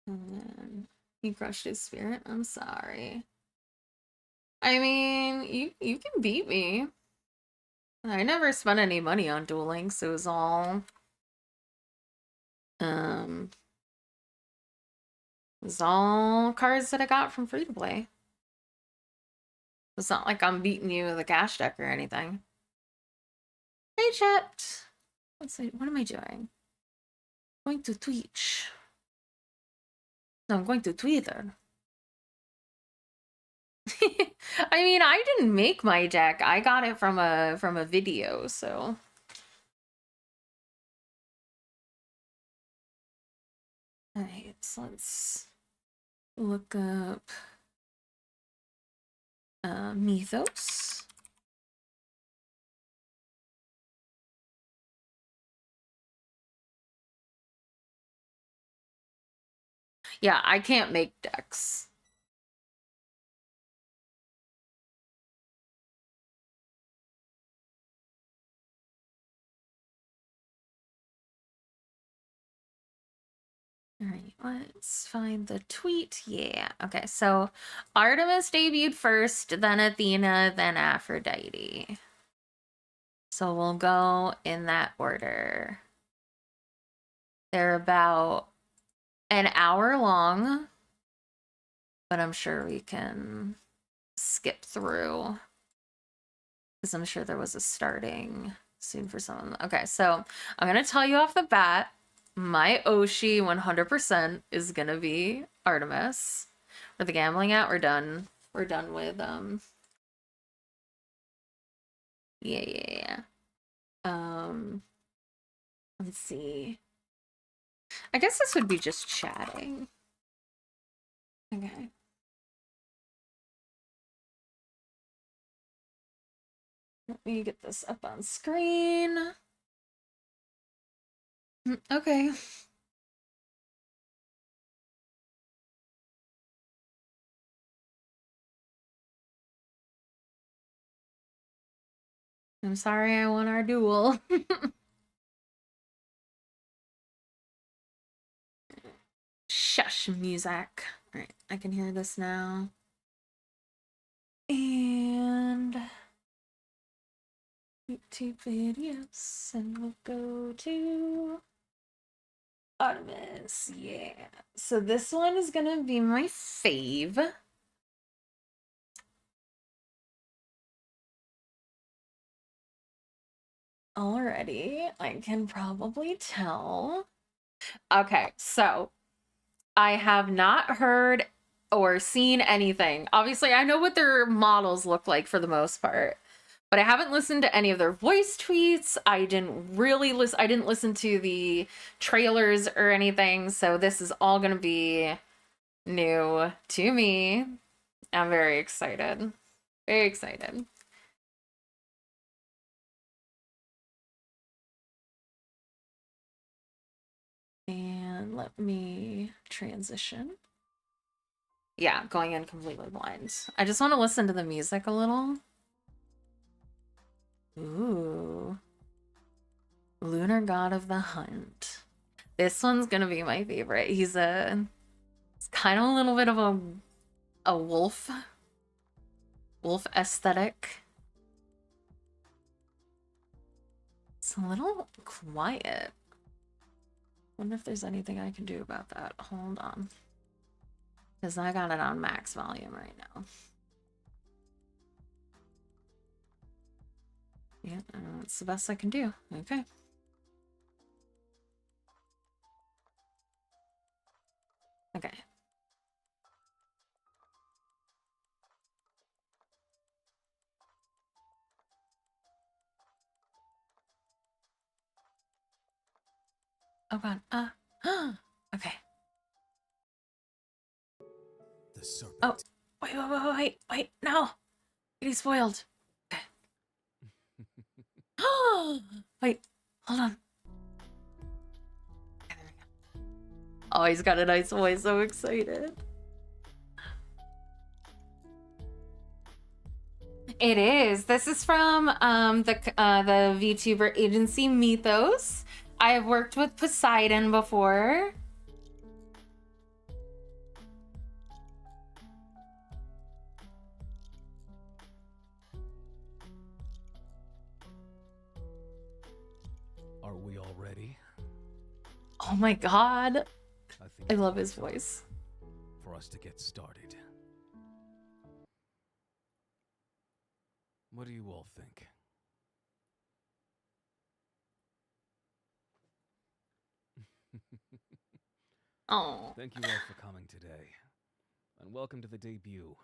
then he crushed his spirit. I'm sorry. I mean, you can beat me. I never spent any money on dueling, so it was all it was all cards that I got from free to play. It's not like I'm beating you with a cash deck or anything. Hey, chat. Let's see. What am I doing? I'm going to Twitch. No, I'm going to Twitter. I mean, I didn't make my deck. I got it from a video, so. Alright, so let's look up Mythos. Yeah, I can't make decks. All right, let's find the tweet. Yeah, okay, so Artemis debuted first, then Athena, then Aphrodite. So we'll go in that order. They're about an hour long, but I'm sure we can skip through because I'm sure there was a starting soon for someone. Okay, so I'm gonna tell you off the bat, my Oshi 100% is gonna be Artemis. Where the gambling at? We're done. We're done with yeah. Let's see. I guess this would be just chatting. Okay. Let me get this up on screen. Okay. I'm sorry I won our duel. Shush music. Alright, I can hear this now. And YouTube videos, and we'll go to Artemis. Yeah. So this one is gonna be my fave. Already, I can probably tell. Okay, so I have not heard or seen anything. Obviously, I know what their models look like for the most part, but I haven't listened to any of their voice tweets. I didn't listen to the trailers or anything, so this is all gonna be new to me. I'm very excited. Very excited. And let me transition. Yeah, going in completely blind. I just want to listen to the music a little. Ooh. Lunar God of the Hunt. This one's gonna be my favorite. It's kind of a little bit of a wolf aesthetic. It's a little quiet. Wonder if there's anything I can do about that. Hold on. Because I got it on max volume right now. Yeah, that's the best I can do. Okay. Okay. Oh god. Okay.
The serpent.
Oh, wait, no. Getting spoiled. Okay. Wait, hold on. Okay, there we go. Oh, he's got a nice voice. So excited. It is. This is from the VTuber agency Mythos. I have worked with Poseidon before.
Are we all ready?
Oh my god. I
it's
love
about
his
time
voice.
For us to get started. What do you all think?
Oh.
Thank you all for coming today, and welcome to the debut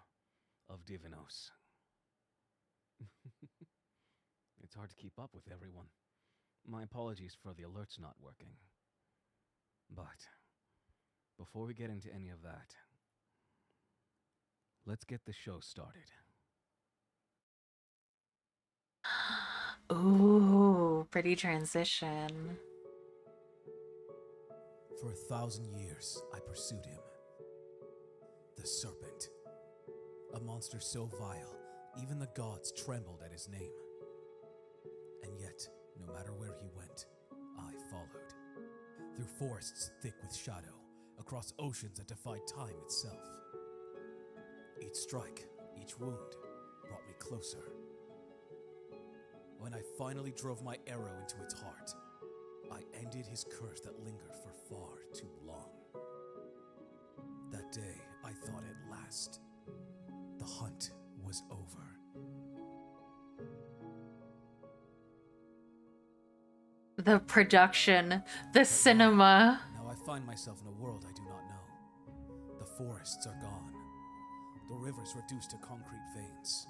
of Divinos. It's hard to keep up with everyone. My apologies for the alerts not working. But before we get into any of that, let's get the show started.
Ooh, pretty transition.
For 1,000 years, I pursued him. The serpent. A monster so vile, even the gods trembled at his name. And yet, no matter where he went, I followed. Through forests thick with shadow, across oceans that defied time itself. Each strike, each wound, brought me closer. When I finally drove my arrow into its heart, I ended his curse that lingered for far too long. That day, I thought at last, the hunt was over.
The production, the cinema.
Now I find myself in a world I do not know. The forests are gone. The rivers reduced to concrete veins.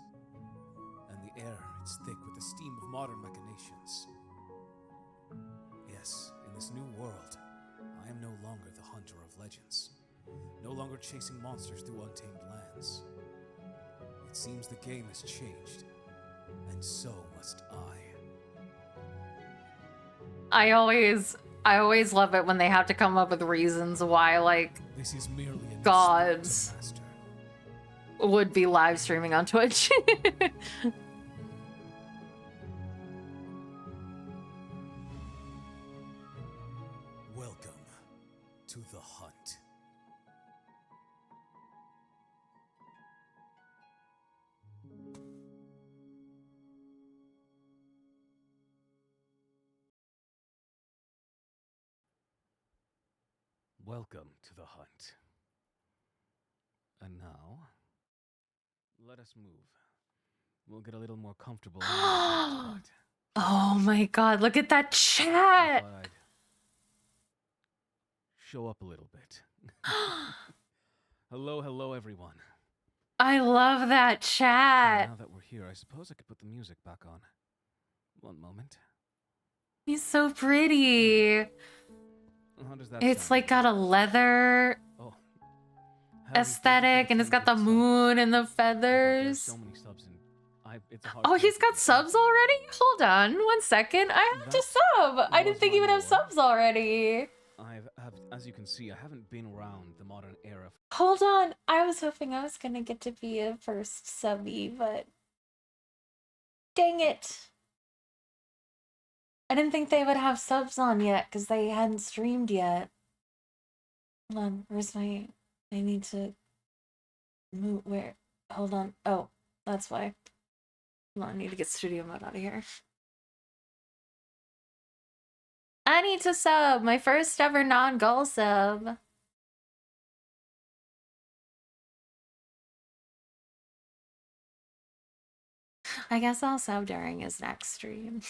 And the air, it's thick with the steam of modern machinations. Yes, in this new world, I am no longer the hunter of legends. No longer chasing monsters through untamed lands. It seems the game has changed, and so must I.
I always love it when they have to come up with reasons why, like,
This is merely a
gods
master.
would be live streaming on Twitch.
Welcome to the hunt.
Welcome to the hunt. And now, let us move. We'll get a little more comfortable. But
Oh my god, look at that
I
chat!
thought I'd show up a little bit. Hello, hello, everyone.
I love that chat.
Now that we're here, I suppose I could put the music back on. One moment.
He's so pretty.
How does that
It's
sound?
like got a leather
Oh. Harry,
aesthetic, and it's got the
10 bits
moon and the
sub. There's
feathers.
so many subs, and it's a hard
Oh,
time
he's
to
got
get.
subs already? Hold on, 1 second. I have to sub. I didn't
was
think
my
he would have
lore.
subs already.
As you can see, I haven't been around the modern era.
Hold on. I was hoping I was gonna get to be a first subby, but dang it. I didn't think they would have subs on yet because they hadn't streamed yet. Hold on, where's my... I need to move... Where? Hold on. Oh, that's why. Hold on, I need to get studio mode out of here. I need to sub! My first ever non-goal sub. I guess I'll sub during his next stream.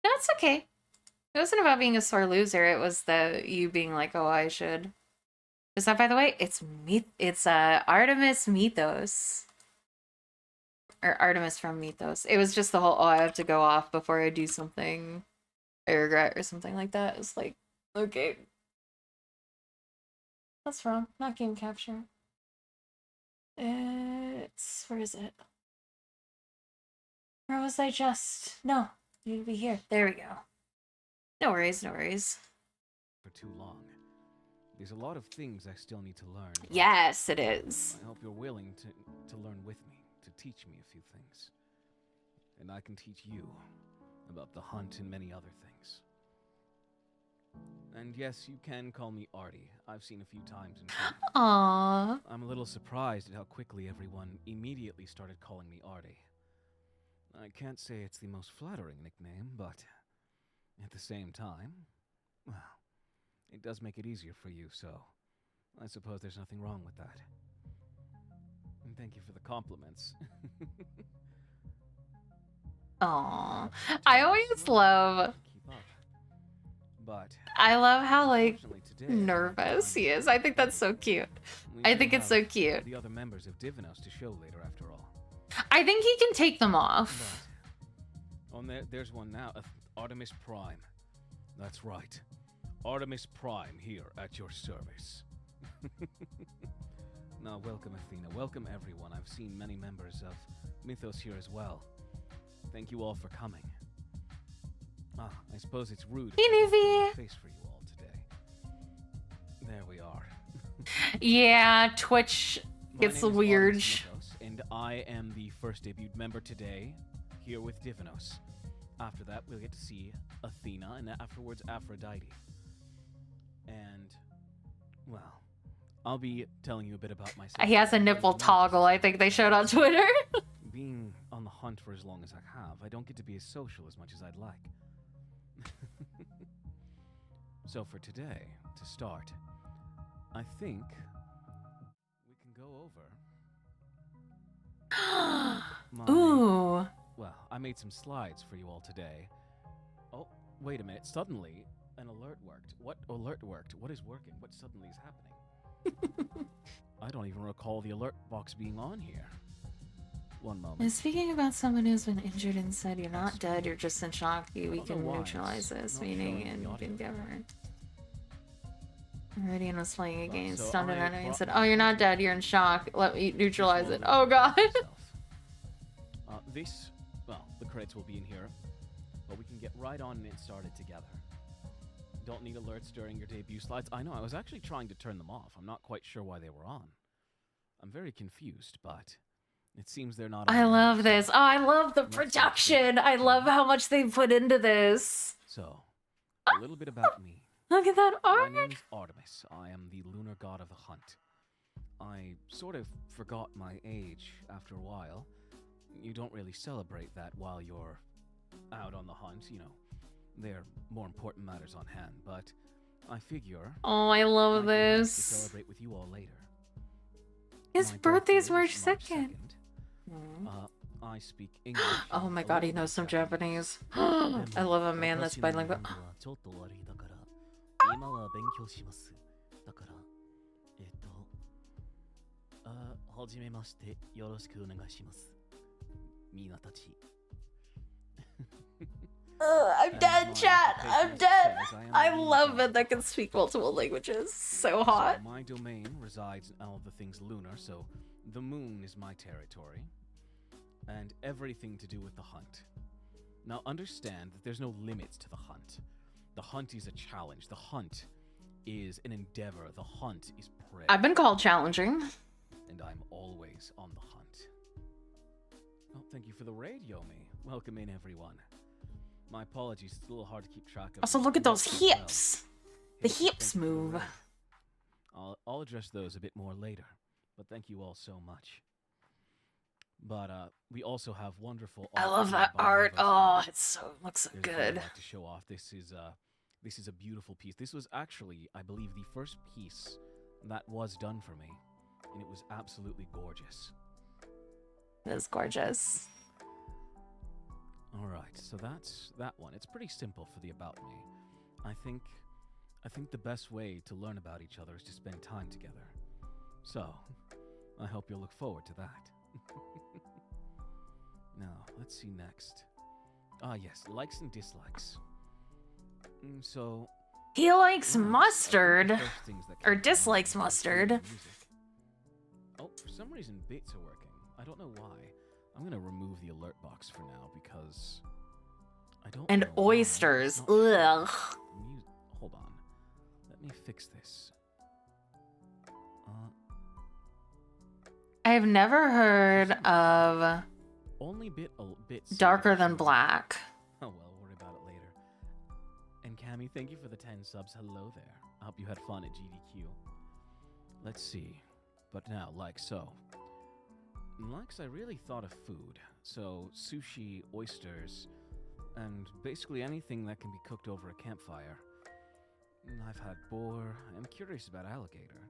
That's okay. It wasn't about being a sore loser. It was you being like, oh, I should. Is that, by the way? It's Artemis Mythos. Or Artemis from Mythos. It was just the whole, oh, I have to go off before I do something I regret or something like that. It's like, okay. That's wrong. Not game capture. It's... Where is it? Where was I just? No. Need to be here. There we go. No worries, no worries.
For too long. There's a lot of things I still need to learn.
Yes, it is.
I hope you're willing to learn with me, to teach me a few things. And I can teach you about the hunt and many other things. And yes, you can call me Artie. I've seen a few times in film.
Aww.
I'm a little surprised at how quickly everyone immediately started calling me Artie. I can't say it's the most flattering nickname, but at the same time, well, it does make it easier for you, so I suppose there's nothing wrong with that. And thank you for the compliments.
Aww. I always love...
Keep up. But
I love how, like,
unfortunately today,
nervous he is. I think that's so cute. I think it's so cute.
The other members of Divinos to show later, after all.
I think he can take them off.
But there's one now. Artemis Prime. That's right. Artemis Prime here at your service. Now, welcome, Athena. Welcome, everyone. I've seen many members of Mythos here as well. Thank you all for coming. I suppose it's rude
Hey, Nuvi.
face for you all today. There we are.
Yeah, Twitch
My
gets
name is
weird.
Artemis Mythos, and I am the first debuted member today, here with Divinos. After that, we'll get to see Athena, and afterwards Aphrodite. And, well, I'll be telling you a bit about myself.
He has a nipple toggle, I think they showed on Twitter.
Being on the hunt for as long as I have, I don't get to be as social as much as I'd like. So for today, to start, I think we can go over
Ooh.
Well, I made some slides for you all today. Oh, wait a minute. Suddenly, an alert worked. What alert worked? What is working? What suddenly is happening? I don't even recall the alert box being on here. One moment.
And speaking about someone who's been injured and said you're not dead, you're just in shock, we can
Otherwise,
neutralize this,
not
meaning
showing
and
the audio.
being governed. Meridian was playing a game,
So
stunned an
I
enemy and
brought
said,
my
oh, you're not
computer.
dead, you're in shock. Let me neutralize it.
This one
Oh, God.
myself. The credits will be in here, but we can get right on it started together. Don't need alerts during your debut slides. I know, I was actually trying to turn them off. I'm not quite sure why they were on. I'm very confused, but it seems they're not on.
I love
so
this. Oh, I love the
let's get
production. I love how much they put into this.
So, a little bit about me.
Look at that
My
art.
name's Artemis. I am the lunar god of the hunt. I sort of forgot my age after a while. You don't really celebrate that while you're out on the hunt, you know. There are more important matters on hand, but I figure
Oh, I love
might be nice to
this.
celebrate with you all later.
His
My
birthday's
birthday
March
is
2nd.
I speak English.
Oh my
and
god, he
a
knows some
little
Japanese.
Japanese.
I love a man that's bilingual.
今は勉強します。だから、はじめまして、よろしくお願いします。みんなたち。
I'm dead, chat. I'm dead. I love it that can speak multiple languages. So hot.
So my domain resides in all the things lunar, so the moon is my territory, and everything to do with the hunt. Now understand that there's no limits to the hunt. The hunt is a challenge. The hunt is an endeavor. The hunt is prey.
I've been called challenging.
And I'm always on the hunt. Oh, thank you for the raid, Yomi. Welcome in, everyone. My apologies, it's a little hard to keep track of.
Also, look at those hips. The hips move.
I'll address those a bit more later, but thank you all so much. But we also have wonderful art.
I love that art. Oh, it looks so good.
I'd like to show off. This is a beautiful piece. This was actually, I believe, the first piece that was done for me, and it was absolutely gorgeous.
It is gorgeous.
All right, so that's that one. It's pretty simple for the About Me. I think the best way to learn about each other is to spend time together. So, I hope you'll look forward to that. Now, let's see next. Ah, yes, likes and dislikes. So...
He likes mustard. Or dislikes mustard.
Oh, for some reason bits are working. I don't know why. I'm gonna remove the alert box for now because... I don't
And
know why.
oysters.
It's not-
Ugh.
Hold on. Let me fix this.
I have never heard of
Only bits
Darker Than Black.
Oh well, worry about it later. And Cammy, thank you for the 10 subs. Hello there. I hope you had fun at GDQ. Let's see. But now, like so. Likes, I really thought of food. So, sushi, oysters, and basically anything that can be cooked over a campfire. I've had boar. I'm curious about alligator.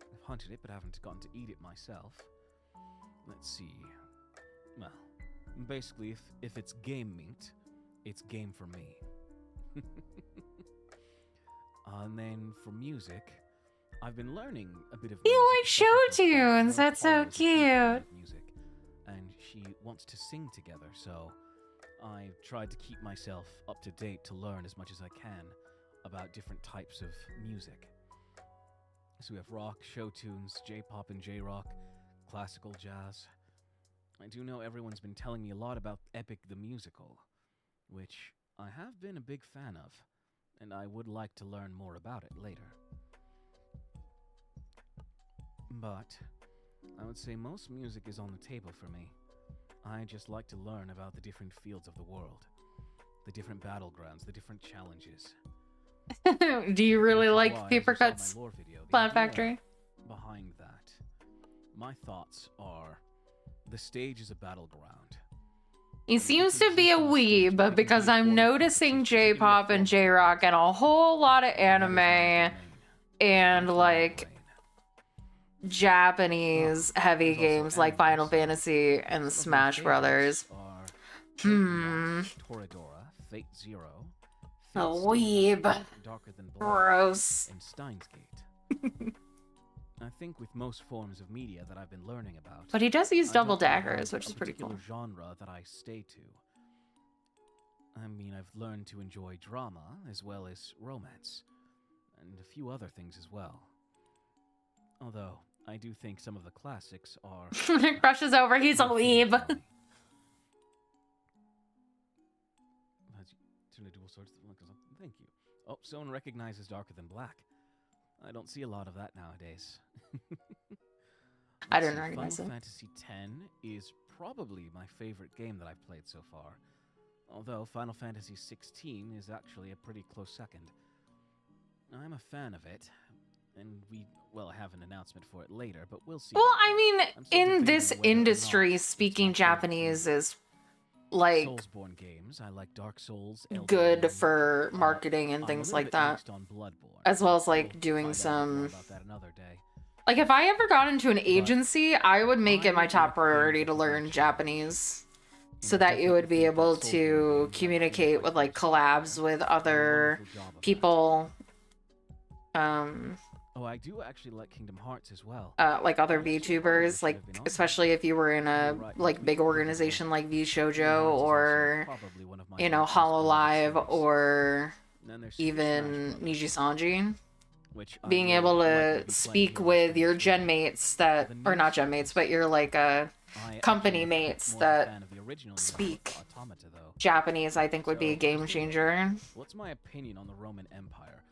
I've hunted it, but haven't gotten to eat it myself. Let's see. Well, basically, if it's game meat, it's game for me. And then for music, I've been learning a bit of music.
You like show
especially because my
tunes. That's so
partner is a huge fan
cute.
of music, and she wants to sing together, so I've tried to keep myself up to date to learn as much as I can about different types of music. So we have rock, show tunes, J-pop and J-rock, classical jazz. I do know everyone's been telling me a lot about Epic the Musical, which I have been a big fan of, and I would like to learn more about it later. But I would say most music is on the table for me. I just like to learn about the different fields of the world, the different battlegrounds, the different challenges.
Do you really
Which is
like
why, as
Paper
you saw in my
Cuts
lore video, the
Plan
idea
Factory?
behind that, my thoughts are, the stage is a battleground.
He seems to be a weeb because I'm noticing J-pop and J-rock and a whole lot of anime and like Japanese heavy games like Final Fantasy and Smash Brothers.
Toradora, Fate Zero,
A weeb.
Darker Than Black,
Gross.
and Steins Gate. I think with most forms of media that I've been learning about,
But he does use
I
double
don't really have
daggers, which
a
is pretty cool.
particular genre that I stay to. I mean, I've learned to enjoy drama as well as romance, and a few other things as well. Although, I do think some of the classics are...
Crush is over, he's a weeb.
Thank you. Oh, someone recognizes Darker Than Black. I don't see a lot of that nowadays.
I didn't recognize
Final
it.
Fantasy X is probably my favorite game that I've played so far. Although Final Fantasy XVI is actually a pretty close second. I'm a fan of it, and I have an announcement for it later, but we'll see.
Well, I mean,
I'm still
in
debating
this
whether or not
industry,
it's
speaking
my favorite
Japanese
game.
is like
Soulsborne games. I like Dark Souls, Elden
good
Ring.
for marketing and
I'm a
things
little
like
bit
that.
mixed on Bloodborne.
As well as, like,
We'll
doing
find out more
some-
about that another day.
Like, if I ever got into an
But
agency, I would make it my
I
top
like
priority
games
to
that
learn
provide
Japanese.
You
So
know,
that you would
definitely
be
think that
able
Soulsborne
to
games are
communicate
quite
with, like,
versatile
collabs
there.
with
They do a
other
wonderful job of that.
people
Oh, I do actually like Kingdom Hearts as well.
like other
Actually,
VTubers,
probably
like
should have been on
especially if you were in a
You're right,
like big
Kingdom
organization like
Kingdom
VShojo
Hearts is also
or
probably one of my
you know
most beloved
Hololive
series.
or
And then there's Super Smash
even
Brothers,
Niji Sanji.
which I
Being
will
able
likely
to
be playing
speak
here on
with
stream
your
as
gen
well.
mates that,
The
or
new
not gen mates, but
series,
you're like
I
company
actually am
mates
more of a
that
fan of the original
speak
Automata, though.
Japanese, I think would be a
So,
game changer.
what's my opinion on the Roman Empire?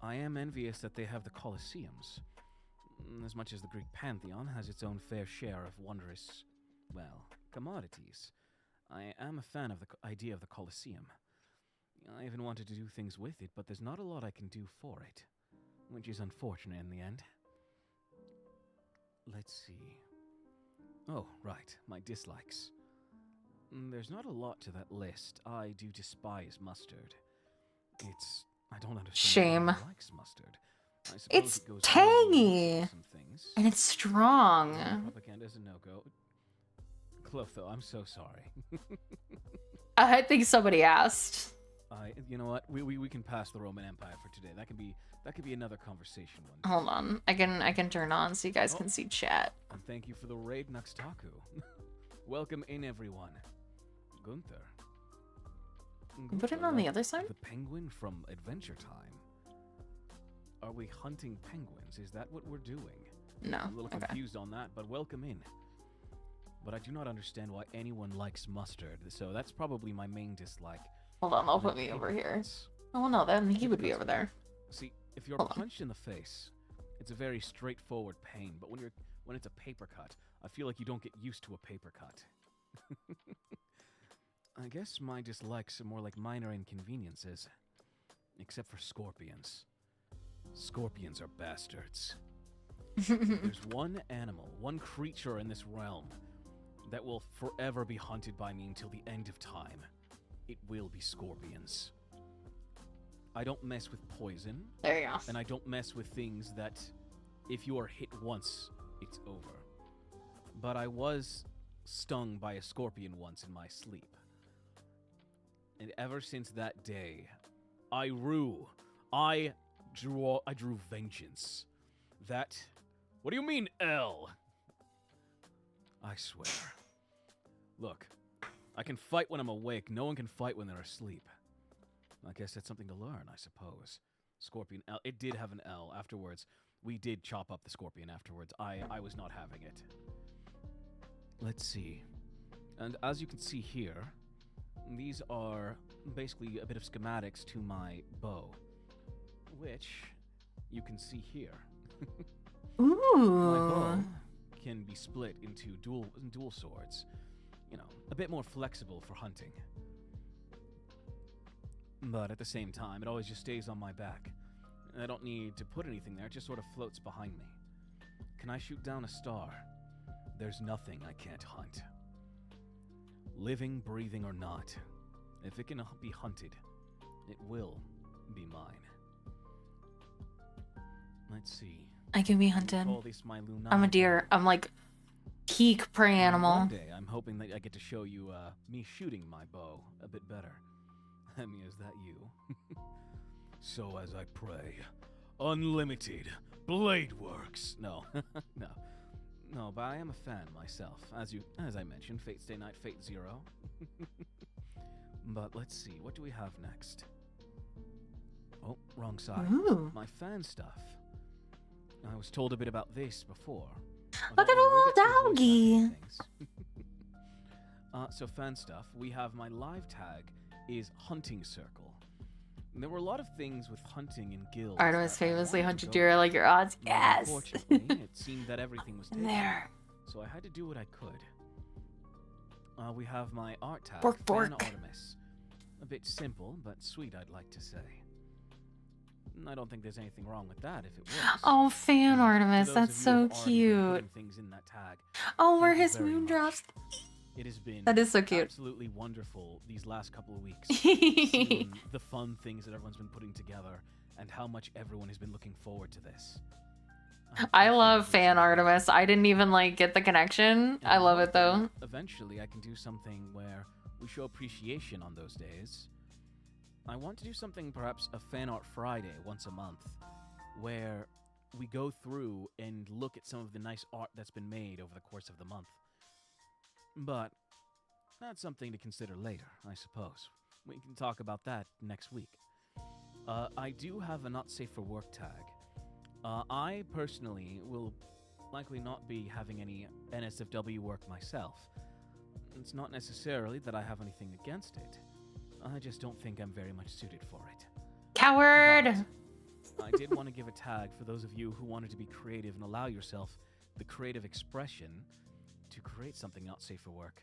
I am envious that they have the Colosseums. As much as the Greek pantheon has its own fair share of wondrous, well, commodities. I am a fan of the idea of the Colosseum. I even wanted to do things with it, but there's not a lot I can do for it, which is unfortunate in the end. Let's see. Oh, right, my dislikes. There's not a lot to that list. I do despise mustard. I don't understand
Shame.
why anyone likes mustard. I suppose
It's
it goes
tangy
well with some things.
and it's strong.
Propaganda is a no-go. Clotho, I'm so sorry.
I think somebody asked.
You know what? We can pass the Roman Empire for today. That could be another conversation one day.
Hold on, I can turn on so you guys can see chat.
And thank you for the raid, Nuxtaku. Welcome in, everyone. Gunther.
Put it on the other side?
The penguin from Adventure Time. Are we hunting penguins? Is that what we're doing?
No.
I'm a little
Okay.
confused on that, but welcome in. But I do not understand why anyone likes mustard, so that's probably my main dislike.
Hold on, I'll
And
put
then
me over here.
apricots.
Oh no, then he would be over there.
See, if you're
Hold on.
punched in the face, it's a very straightforward pain, but when it's a paper cut, I feel like you don't get used to a paper cut. I guess my dislikes are more like minor inconveniences. Except for scorpions. Scorpions are bastards. There's one animal, one creature in this realm that will forever be hunted by me until the end of time. It will be scorpions. I don't mess with poison,
There you go.
and I don't mess with things that, if you are hit once, it's over. But I was stung by a scorpion once in my sleep. And ever since that day, I drew vengeance. What do you mean, L? I swear. Look, I can fight when I'm awake. No one can fight when they're asleep. I guess that's something to learn, I suppose. Scorpion L. It did have an L afterwards. We did chop up the scorpion afterwards. I was not having it. Let's see. And as you can see here, these are basically a bit of schematics to my bow, which you can see here. My bow
Ooh.
can be split into dual swords. You know, a bit more flexible for hunting. But at the same time, it always just stays on my back. I don't need to put anything there, it just sort of floats behind me. Can I shoot down a star? There's nothing I can't hunt. Living, breathing, or not, if it can be hunted, it will be mine. Let's see.
I can be hunted.
Call this my Lunata.
I'm a deer. I'm like peak prey
One
animal.
day, I'm hoping that I get to show you me shooting my bow a bit better. I mean, is that you? So as I pray, unlimited blade works. No, no, but I am a fan myself. As I mentioned, Fate Stay Night, Fate Zero. But let's see, what do we have next? Oh, wrong side.
Ooh.
My fan stuff. I was told a bit about this before.
Look at
Although
a
we'll
little
get to the voice
doggy.
acting things. So fan stuff. We have my live tag is Hunting Circle. And there were a lot of things with hunting in guilds.
Artemis
that I
famously
wanted to
hunted
go
deer. I like your odds.
but
Yes.
Unfortunately, it seemed that everything was taken.
There.
So I had to do what I could. We have my art tag,
Bork,
Fan
bork.
Artemis. A bit simple, but sweet, I'd like to say. I don't think there's anything wrong with that if it works.
Oh, fan
And to
Artemis.
those
That's
of you
so
who've already been
cute.
putting things in that tag,
Oh, where
thank you
his
very
moon
much.
drops.
It has been
That is so cute.
absolutely wonderful these last couple of weeks. Seeing the fun things that everyone's been putting together and how much everyone has been looking forward to this.
I
appreciate
love
every
fan
single one.
Artemis. I didn't even like get the connection.
And
I
I'm
love it
hoping
though.
that eventually I can do something where we show appreciation on those days. I want to do something perhaps a fan art Friday once a month, where we go through and look at some of the nice art that's been made over the course of the month. But that's something to consider later, I suppose. We can talk about that next week. I do have a not safe for work tag. I personally will likely not be having any NSFW work myself. It's not necessarily that I have anything against it. I just don't think I'm very much suited for it.
Coward!
But I did want to give a tag for those of you who wanted to be creative and allow yourself the creative expression to create something not safe for work.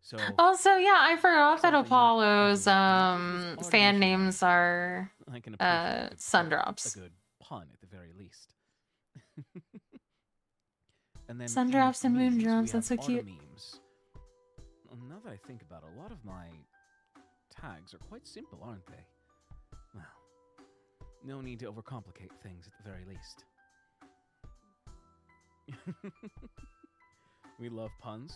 So
Also, yeah, I forgot that
something that
Apollo's
everyone-
fan names are
I can appreciate a good
Sundrops.
a good pun at the very least. And then
Sundrops and
memes,
Moondrops,
we
that's
have
so cute.
Memes. Now that I think about it, a lot of my tags are quite simple, aren't they? Well, no need to overcomplicate things at the very least. We love puns.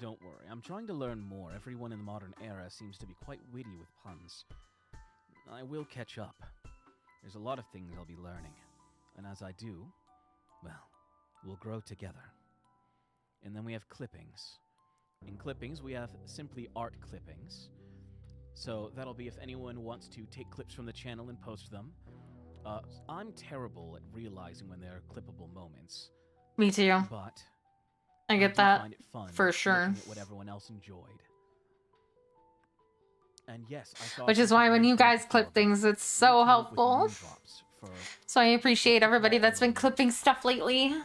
Don't worry, I'm trying to learn more. Everyone in the modern era seems to be quite witty with puns. I will catch up. There's a lot of things I'll be learning. And as I do, well, we'll grow together. And then we have clippings. In clippings, we have simply art clippings. So that'll be if anyone wants to take clips from the channel and post them. I'm terrible at realizing when there are clippable moments.
Me too.
But
I
do
get that
find it fun
for sure.
looking at what everyone else enjoyed. And yes, I saw
Which is
some
why
people
when you
mention
guys
before,
clip
but
things, it's
we
so
came up with
helpful.
moondrops for
So I appreciate everybody that's been clipping stuff lately.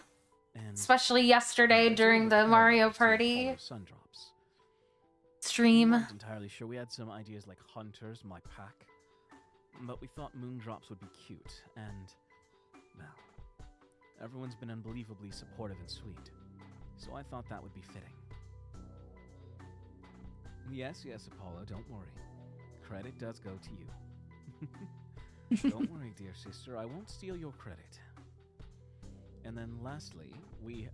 and
Especially yesterday
it's sort
during
of a
the Mario
parallel to
Party
Apollo Sundrops. We
stream.
weren't entirely sure. We had some ideas like Hunters, my pack, but we thought Moondrops would be cute, and well, everyone's been unbelievably supportive and sweet, so I thought that would be fitting. Yes, Apollo, don't worry. Credit does go to you. Don't worry, dear sister, I won't steal your credit. And then lastly, we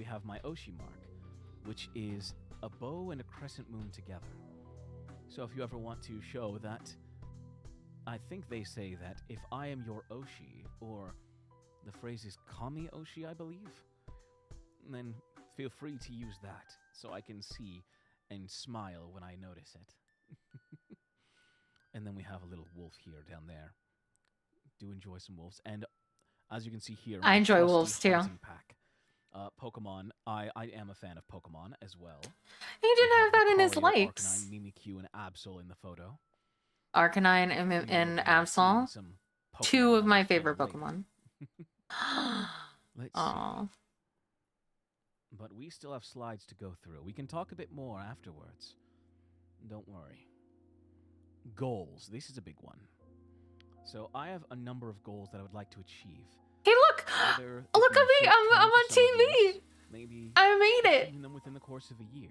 have my Oshi mark, which is a bow and a crescent moon together. So if you ever want to show that, I think they say that if I am your Oshi, or the phrase is Kami Oshi, I believe, then feel free to use that so I can see and smile when I notice it. And then we have a little wolf here down there. Do enjoy some wolves. And as you can see here,
I
my
enjoy
trusty
wolves too.
hunting pack. Pokemon, I am a fan of Pokemon as well.
He
We
did have that in his
Lucario,
likes.
Arcanine, Mimikyu, and Absol in the photo.
Arcanine
You
and,
know,
and
if you haven't
Absol.
seen some
Two
Pokemon
of my
on
favorite
film
Pokemon.
Let's
Aww.
see. But we still have slides to go through. We can talk a bit more afterwards. Don't worry. Goals. This is a big one. So I have a number of goals that I would like to achieve.
Hey, look!
Whether it
Look
be
at me!
short
I'm
term
on
for some of
TV!
you, maybe
I made it!
achieving them within the course of a year.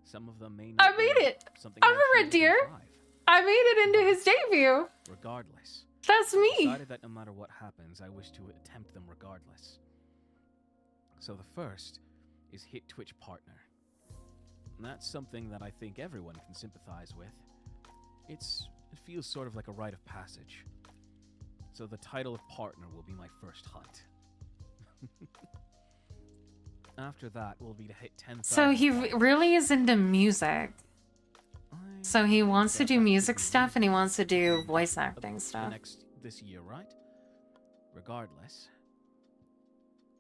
Some of them may not
I made
be
it!
something
I'm
I
a
achieve
red deer!
within 5.
I made it into his debut!
Regardless.
That's
I
me!
decided that no matter what happens, I wish to attempt them regardless. So the first is hit Twitch partner. And that's something that I think everyone can sympathize with. It feels sort of like a rite of passage. So the title of partner will be my first hunt. After that will be to hit 10,000.
So he really is into music. So he
think
wants to
that
do
that could
music
be
stuff and he
meaningful.
wants to do voice acting
The
stuff.
this year, right? Regardless,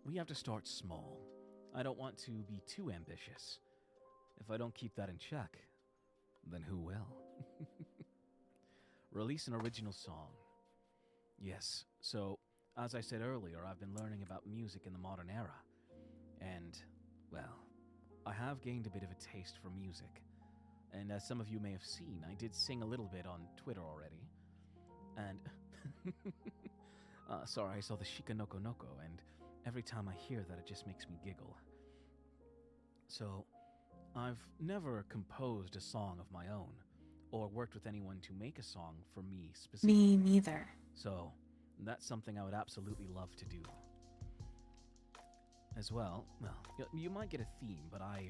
we have to start small. I don't want to be too ambitious. If I don't keep that in check, then who will? Release an original song. Yes, so, as I said earlier, I've been learning about music in the modern era. And, well, I have gained a bit of a taste for music. And as some of you may have seen, I did sing a little bit on Twitter already. And, sorry, I saw the Shika Noko Noko, and every time I hear that, it just makes me giggle. So, I've never composed a song of my own, or worked with anyone to make a song for me specifically.
Me neither.
So, that's something I would absolutely love to do. As well, you might get a theme, but I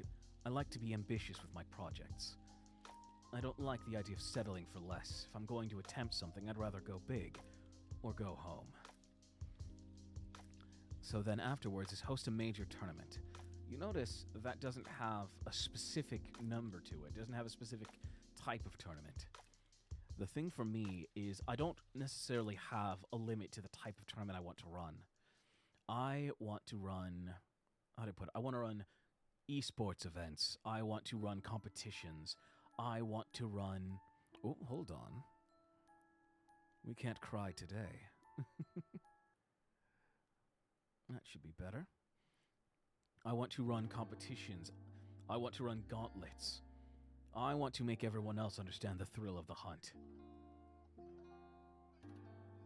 like to be ambitious with my projects. I don't like the idea of settling for less. If I'm going to attempt something, I'd rather go big. or go home. So then afterwards is host a major tournament. You notice that doesn't have a specific number to it. It doesn't have a specific type of tournament. The thing for me is I don't necessarily have a limit to the type of tournament I want to run. I want to run, how do I put it? I want to run esports events. I want to run competitions. I want to run... Oh, hold on. We can't cry today. That should be better. I want to run competitions. I want to run gauntlets. I want to make everyone else understand the thrill of the hunt.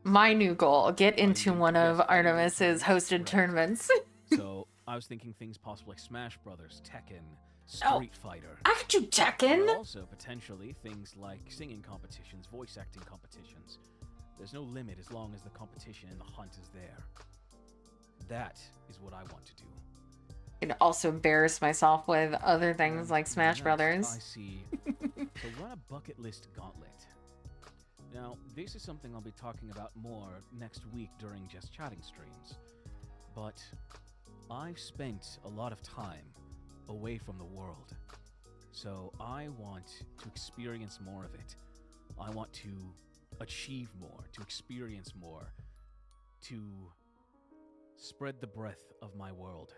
My new goal, get into one of
Yes,
Artemis's hosted
right.
tournaments.
So I was thinking things possible like Smash Brothers, Tekken, Street Fighter.
I could do Tekken.
But also potentially things like singing competitions, voice acting competitions. There's no limit as long as the competition and the hunt is there. That is what I want to do.
I could also embarrass myself with other things like Smash
Next,
Brothers.
I see. So run a bucket list gauntlet. Now, this is something I'll be talking about more next week during Just Chatting streams. But I've spent a lot of time away from the world. So I want to experience more of it. I want to achieve more, to experience more, to spread the breadth of my world.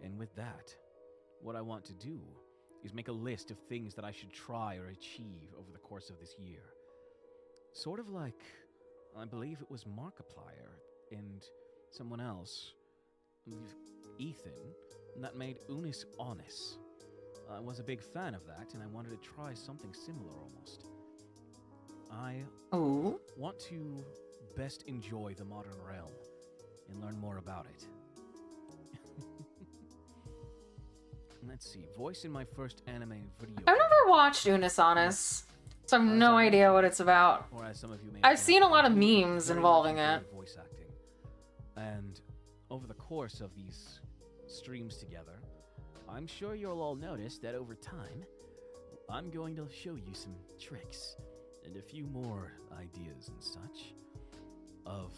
And with that, what I want to do is make a list of things that I should try or achieve over the course of this year. Sort of like, I believe it was Markiplier and someone else, Ethan, that made Unis Honest. I was a big fan of that, and I wanted to try something similar almost. I want to best enjoy the modern realm and learn more about it. Let's see, voice in my first anime video.
I've never watched Unisonis, so I have no idea what it's about.
Or as some of you may
I've seen a lot of
very
memes
much
involving
enjoy
it.
Voice acting. And over the course of these streams together, I'm sure you'll all notice that over time, I'm going to show you some tricks and a few more ideas and such of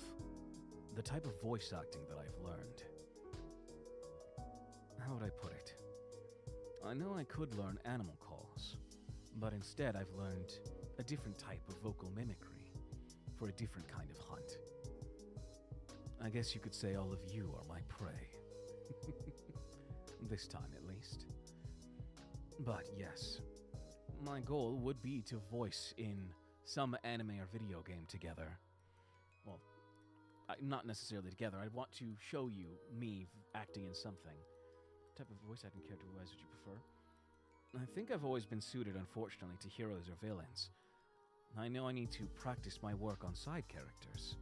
the type of voice acting that I've learned. How would I put it? I know I could learn animal calls, but instead I've learned a different type of vocal mimicry for a different kind of hunt. I guess you could say all of you are my prey. This time at least. But yes, my goal would be to voice in some anime or video game together. Well, not necessarily together. I'd want to show you me acting in something. What type of voice acting character-wise would you prefer? I think I've always been suited, unfortunately, to heroes or villains. I know I need to practice my work on side characters.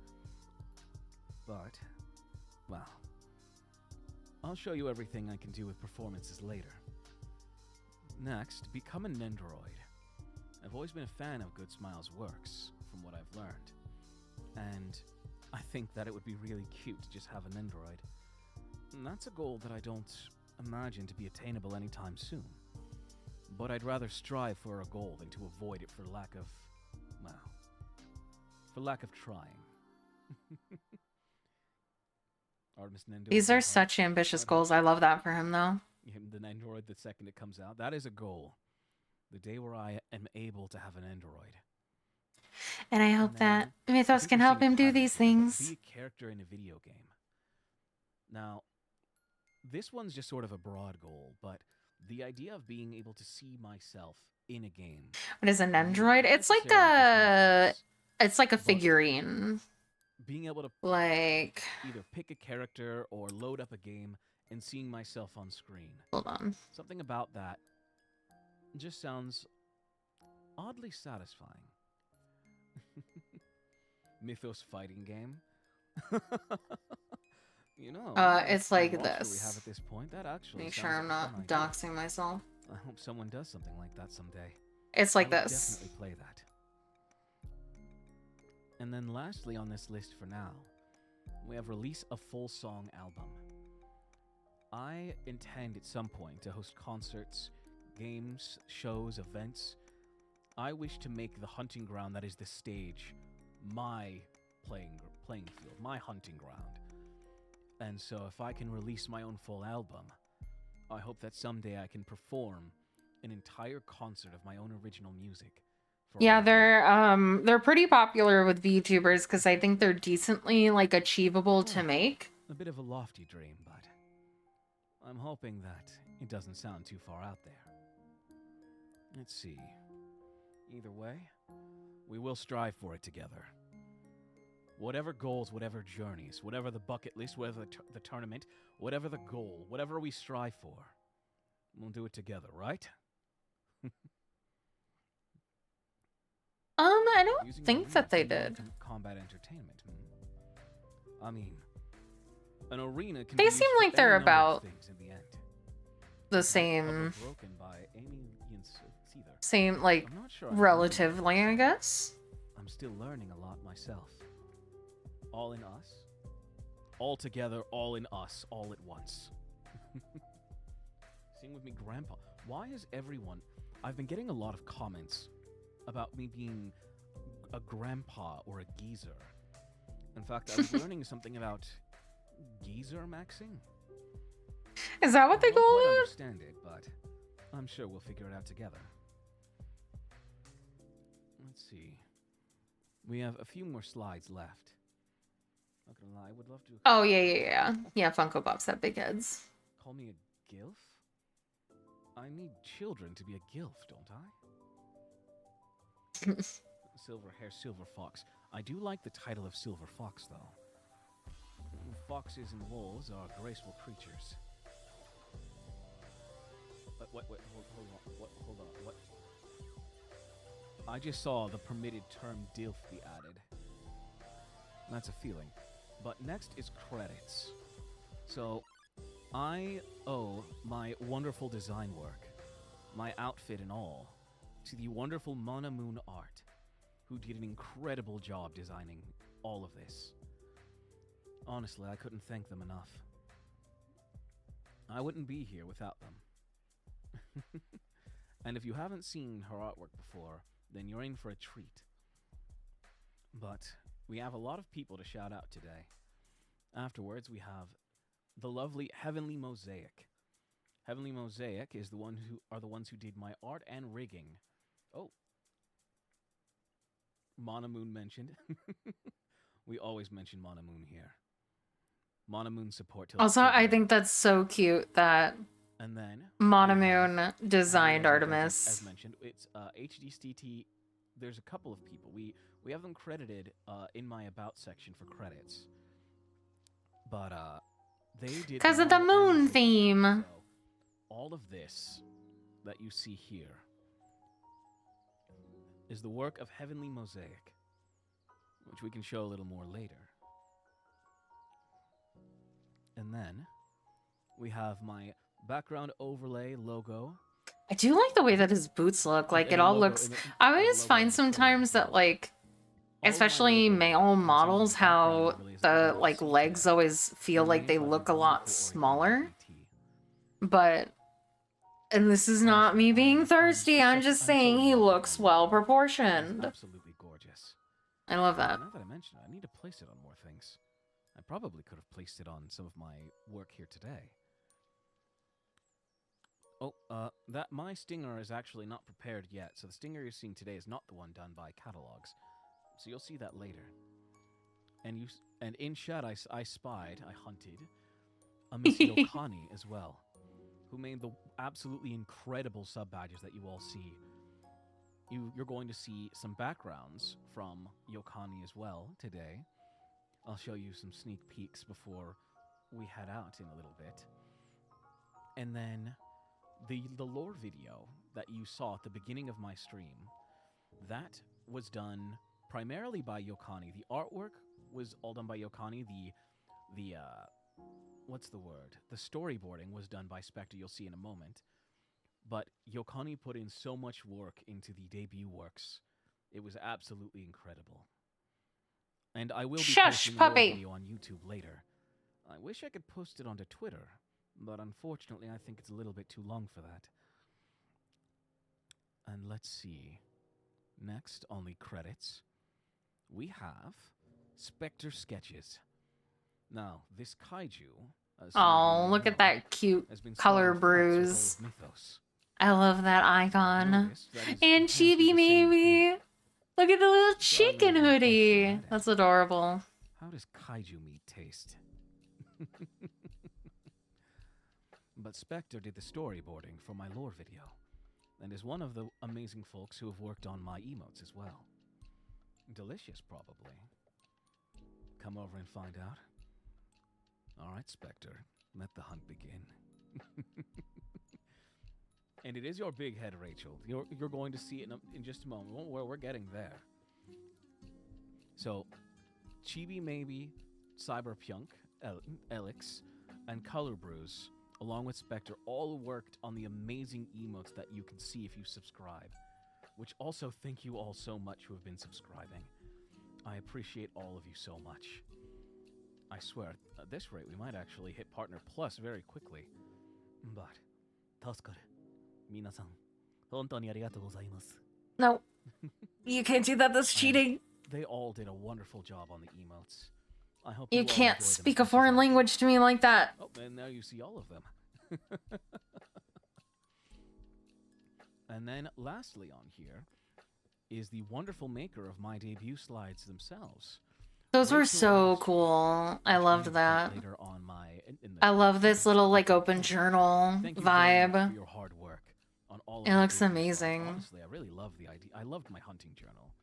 But, well, I'll show you everything I can do with performances later. Next, become an android. I've always been a fan of Good Smile's works, from what I've learned. And I think that it would be really cute to just have an android. And that's a goal that I don't imagine to be attainable anytime soon. But I'd rather strive for a goal than to avoid it for lack of, well, for lack of trying. Artemis Debut.
These are such ambitious goals. I love that for him, though.
The Android the second it comes out. That is a goal. The day where I am able to have an Android.
And I hope that Mythos
I think
can
we're
help
seeing
him do
patterns
these
here, but
things.
Be a character in a video game. Now, this one's just sort of a broad goal, but the idea of being able to see myself in a game.
What is an android? It's like a figurine.
Being able to
Like,
either pick a character or load up a game and seeing myself on screen.
hold on.
Something about that just sounds oddly satisfying. Mythos fighting game. You know,
It's
the
like
roster
this.
we have at this point, that actually
Make
sounds
sure I'm
like a
not
fun idea.
doxing myself.
I hope someone does something like that someday.
It's like
I would
this.
definitely play that. And then lastly on this list for now, we have release a full song album. I intend at some point to host concerts, games, shows, events. I wish to make the hunting ground that is the stage my playing field, my hunting ground. And so if I can release my own full album, I hope that someday I can perform an entire concert of my own original music.
Yeah, they're pretty popular with VTubers because I think they're decently like achievable to make.
A bit of a lofty dream, but I'm hoping that it doesn't sound too far out there. Let's see. Either way, we will strive for it together. Whatever goals, whatever journeys, whatever the bucket list, whatever the tournament, whatever the goal, whatever we strive for, we'll do it together, right?
I don't
Using
think
arena
that they
for more
did.
combat entertainment. I mean, an arena can
They
be
seem
used for
like they're
any number of
about
things in the end.
the
Couple
same,
broken by Amy Either.
same like
I'm not sure I
relatively, I guess.
I'm still learning a lot myself. All in us. All together, all in us, all at once. Sing with me, Grandpa. Why is everyone... I've been getting a lot of comments about me being a grandpa or a geezer. In fact, I was learning something about geezer maxing.
Is that what they
I don't
call
quite
it?
understand it, but I'm sure we'll figure it out together. Let's see. We have a few more slides left. Not gonna lie, I would love to...
Oh yeah. Yeah, Funko Pops have big heads.
Call me a gilf? I need children to be a gilf, don't I? Silver hair, silver fox. I do like the title of silver fox, though. Foxes and wolves are graceful creatures. Hold on, what? I just saw the permitted term DILF be added. That's a feeling. But next is credits. So, I owe my wonderful design work, my outfit and all, to the wonderful Mana Moon Art, who did an incredible job designing all of this. Honestly, I couldn't thank them enough. I wouldn't be here without them. And if you haven't seen her artwork before, then you're in for a treat. But we have a lot of people to shout out today. Afterwards, we have the lovely Heavenly Mosaic. Heavenly Mosaic is the ones who did my art and rigging. Oh. Mana Moon mentioned. We always mention Mana Moon here. Mana Moon support till
Also, I think that's so cute that
and then
Mana Moon designed
Mosaic,
Artemis.
as mentioned, it's HDSTT. There's a couple of people. We have them credited in my about section for credits. But they did
Because of the
model
moon
and
theme.
so all of this that you see here is the work of Heavenly Mosaic, which we can show a little more later. And then we have my background overlay logo.
I do like the way that his boots look. Like, it all looks... I always find sometimes that, like, especially male models, how the, like, legs always feel like they look a lot smaller. But... And this is not me being thirsty, I'm just saying he looks well proportioned.
Absolutely gorgeous.
I love that.
Now that I mention it, I need to place it on more things. I probably could have placed it on some of my work here today. Oh, that my stinger is actually not prepared yet, so the stinger you're seeing today is not the one done by catalogs. So you'll see that later. And in chat, I hunted a Miss Yokani as well, who made the absolutely incredible sub badges that you all see. You're going to see some backgrounds from Yokani as well today. I'll show you some sneak peeks before we head out in a little bit. And then the lore video that you saw at the beginning of my stream, that was done primarily by Yokani. The artwork was all done by Yokani. The what's the word? The storyboarding was done by Spectre, you'll see in a moment. But Yokani put in so much work into the debut works. It was absolutely incredible. And I will be posting more video on YouTube later. I wish I could post it onto Twitter, but unfortunately I think it's a little bit too long for that. And let's see. Next, on the credits, we have Spectre Sketches. Now, this kaiju, as some of you
Oh,
may
look at
know,
that cute
has been
color
starting fights with
bruise.
old Mythos.
I love that icon.
Notice that his
And
pants are
Chibi
the same
maybe.
food.
Look at the little
So I really
chicken
didn't question
hoodie.
that,
That's adorable.
How does kaiju meat taste? But Spectre did the storyboarding for my lore video, and is one of the amazing folks who have worked on my emotes as well. Delicious, probably. Come over and find out. Alright, Spectre, let the hunt begin. And it is your big head, Rachel. You're going to see it in just a moment. We're getting there. So, Chibi Maybe, Cyberpunk, Elix, and Color Bruise, along with Spectre, all worked on the amazing emotes that you can see if you subscribe. Which also, thank you all so much who have been subscribing. I appreciate all of you so much. I swear, at this rate, we might actually hit Partner Plus very quickly. But, 助かる。皆さん、本当にありがとうございます。
No. You can't do that. That's cheating.
They all did a wonderful job on the emotes. I hope
You
all
can't
enjoy them
speak
as
a
much as
foreign
I do.
language to me like that.
Oh, and now you see all of them. And then, lastly on here, is the wonderful maker of my debut slides themselves.
Those were
Rachel
so
Anderson,
cool. I
which
loved
we will
that.
put later on in the
I love this little like open journal
Thank you very much for
vibe.
your hard work on all of
It
my
looks
debut slides.
amazing.
Honestly, I really love the idea. I loved my hunting journal.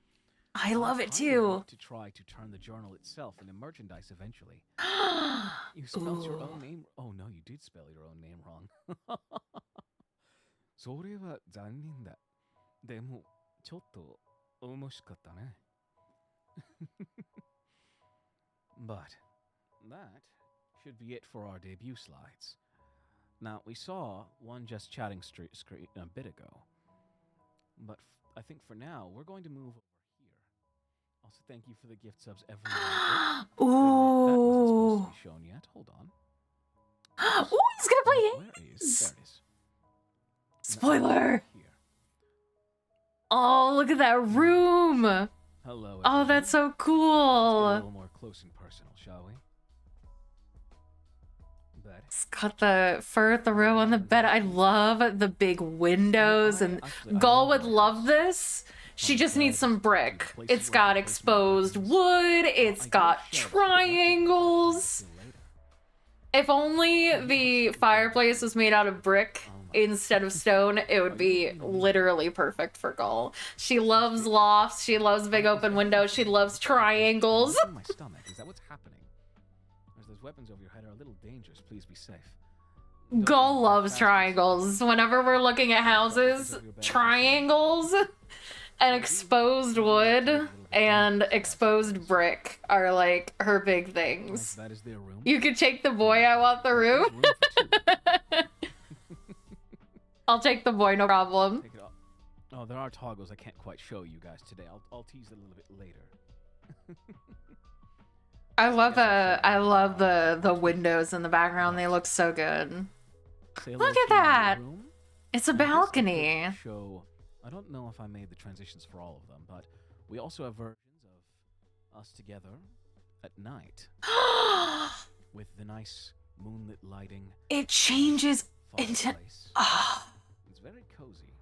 I love it
kind of
too.
want to try to turn the journal itself into merchandise eventually. You spelled your own
Ooh.
name. Oh no, you did spell your own name wrong. それは残念だ。でもちょっと面白かったね。But that should be it for our debut slides. Now, we saw one just chatting screen a bit ago. But I think for now, we're going to move over here. Also, thank you for the gift subs, everyone. Oh, wait a minute, that wasn't supposed
Ooh.
to be shown yet. Hold on.
Ooh, he's gonna play
Where is?
his.
There it is.
Spoiler.
Here.
Oh, look at that room.
Hello,
Oh, that's so
Let's get a
cool.
little more close and personal, shall we? Bed.
It's got the fur throw on the bed. I love the big windows, and Gull would love this. She just needs some brick. It's got exposed wood. It's got triangles. If only the fireplace was made out of brick instead of stone, it would be literally perfect for Gull. She loves lofts. She loves big open windows. She loves triangles.
My stomach. Is that what's happening? As those weapons over your head are a little dangerous. Please be safe.
Gull loves triangles. Whenever we're looking at houses, triangles and exposed wood and exposed brick are like her big things.
That is their room.
You could take the boy, I want the room. I'll take the boy, no problem.
Take it off. Oh, there are toggles I can't quite show you guys today. I'll tease it a little bit later.
I love the windows in the background. They look so good.
Say
Look
hello
at
to my
that.
room.
It's a
And I guess I could
balcony.
Show. I don't know if I made the transitions for all of them, but we also have versions of us together at night with the nice moonlit lighting.
It changes into
Fireplace.
oh,
It's very cozy.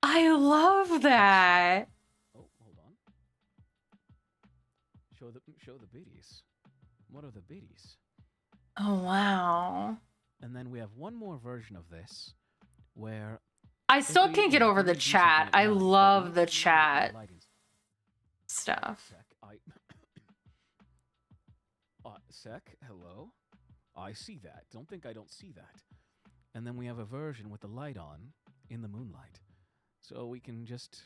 I love that.
Oh, hold on. Show the biddies. What are the biddies?
Oh wow.
And then we have one more version of this where
I still can't get over the
do
chat.
something at
I
night, but
love
we
the
need to
chat
lighting
stuff.
Sec, hello. I see that. Don't think I don't see that. And then we have a version with the light on in the moonlight. So we can just,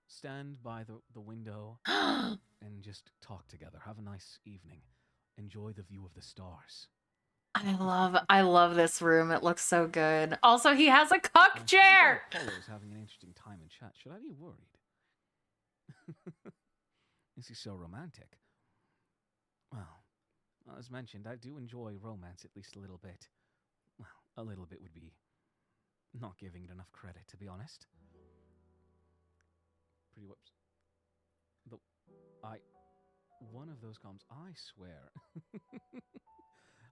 stand by the window and just talk together. Have a nice evening. Enjoy the view of the stars.
I love this room. It looks so good. Also, he has a
I
cuck
think
chair.
Apollo is having an interesting time in chat. Should I be worried? Is he so romantic? Well, as mentioned, I do enjoy romance at least a little bit. Well, a little bit would be not giving it enough credit, to be honest. pretty whoops. One of those comms, I swear.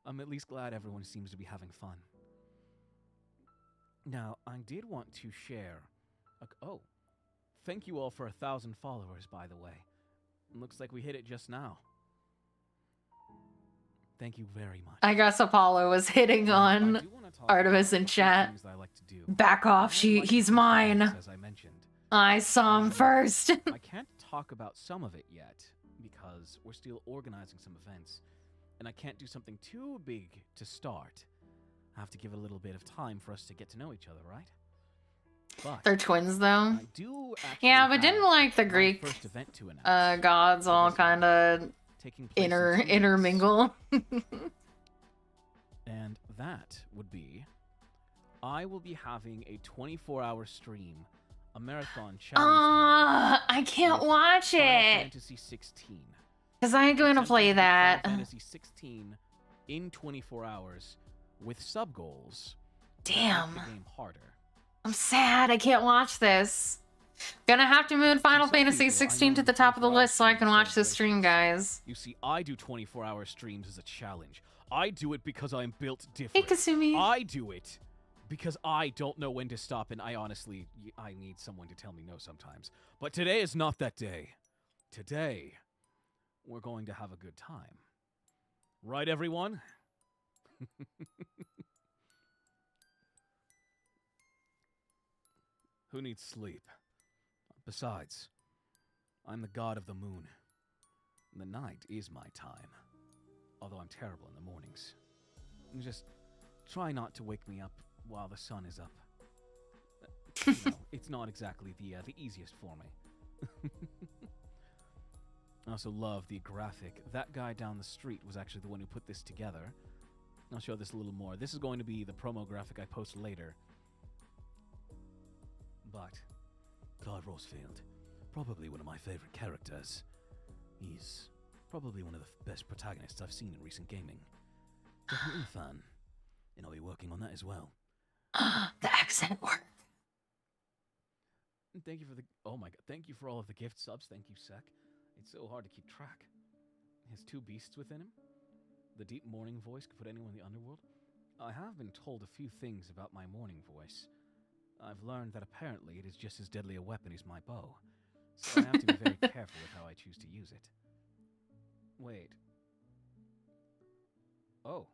I'm at least glad everyone seems to be having fun. Now, I did want to share. Oh, thank you all for 1,000 followers, by the way. Looks like we hit it just now. Thank you very much.
I guess Apollo was hitting on Artemis in chat. Back off, he's mine.
As I mentioned.
I saw him first.
I can't talk about some of it yet because we're still organizing some events, and I can't do something too big to start. I have to give it a little bit of time for us to get to know each other, right? But
they're twins, though.
I do
Yeah, but didn't like the Greek
first event to announce.
gods all kind of intermingle?
And that would be, I will be having a 24-hour stream, a marathon challenge.
I can't watch
Final
it
Fantasy 16.
because I'm going to play that.
Final Fantasy 16 in 24 hours with sub goals.
Damn.
The game harder.
I'm sad I can't watch this. Gonna have to move Final Fantasy 16 to the top of the list so I can watch this stream, guys.
You see, I do 24-hour streams as a challenge. I do it because I'm built
Hey,
different.
Kasumi.
I do it because I don't know when to stop, and I need someone to tell me no sometimes. But today is not that day. Today, we're going to have a good time. Right, everyone? Who needs sleep? Besides, I'm the god of the moon. The night is my time. Although I'm terrible in the mornings. Just try not to wake me up while the sun is up. You know, it's not exactly the easiest for me. I also love the graphic. That guy down the street was actually the one who put this together. I'll show this a little more. This is going to be the promo graphic I post later. But Clyde Rosfield, probably one of my favorite characters. He's probably one of the best protagonists I've seen in recent gaming. Definitely a fan. And I'll be working on that as well.
The accent work.
Thank you for thank you for all of the gift subs. Thank you, Sek. It's so hard to keep track. He has two beasts within him. The deep mourning voice could put anyone in the underworld. I have been told a few things about my mourning voice. I've learned that apparently it is just as deadly a weapon as my bow. So I have to be very careful with how I choose to use it. Wait. Oh.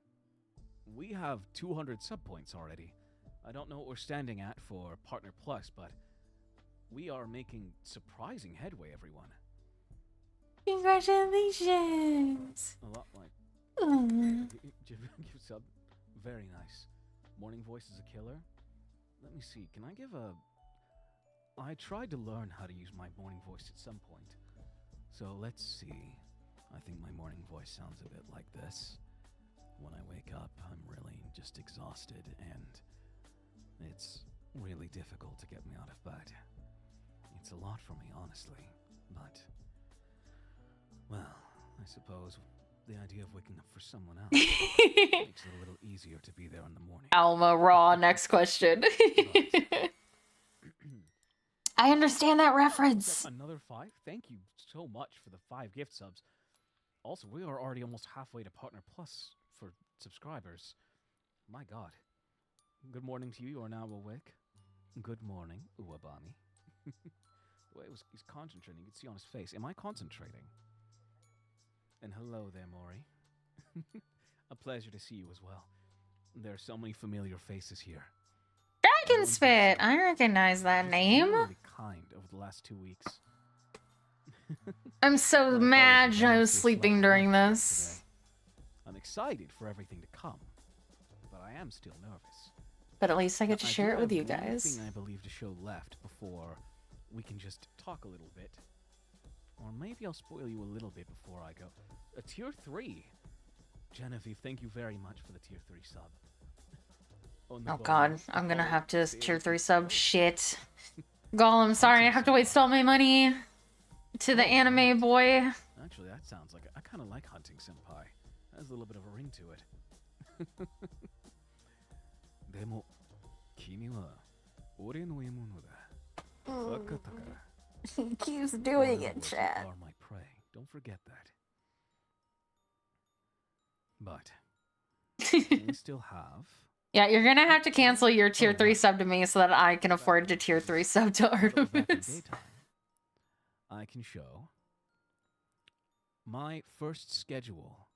We have 200 sub points already. I don't know what we're standing at for Partner Plus, but we are making surprising headway, everyone.
Congratulations.
A lot like... Give sub. Very nice. Morning voice is a killer. Let me see. Can I give a... I tried to learn how to use my morning voice at some point. So let's see. I think my morning voice sounds a bit like this. When I wake up, I'm really just exhausted, and it's really difficult to get me out of bed. It's a lot for me, honestly, but, well, I suppose the idea of waking up for someone else makes it a little easier to be there in the morning.
Alma Raw, next question. I understand that reference.
Another 5? Thank you so much for the 5 gift subs. Also, we are already almost halfway to Partner Plus for subscribers. My god. Good morning to you. You are now awake. Good morning, Uwabami. Wait, he's concentrating. You can see on his face. Am I concentrating? And hello there, Maury. A pleasure to see you as well. There are so many familiar faces here.
Dragon Spit. I recognize that name.
Really kind over the last 2 weeks.
I'm so mad I was sleeping during this.
I'm excited for everything to come, but I am still nervous.
But at least I get to share it with you
One
guys.
thing I believe to show left before we can just talk a little bit. Or maybe I'll spoil you a little bit before I go. A tier 3. Genevieve, thank you very much for the tier 3 sub.
Oh god, I'm gonna have to tier 3 sub shit. Gollum, sorry, I have to waste all my money to the anime boy.
Actually, that sounds like I kind of like hunting senpai. Has a little bit of a ring to it. Demo, kimi wa ore no emono da. Wakata kara
He keeps doing
In other
it,
words,
chat.
you are my prey. Don't forget that. But we still have.
Yeah, you're gonna have to cancel your tier
Oh,
3
wow.
sub to me so that I can afford to tier 3 sub to
Now that we're back in
Artemis.
daytime, I can show my first schedule,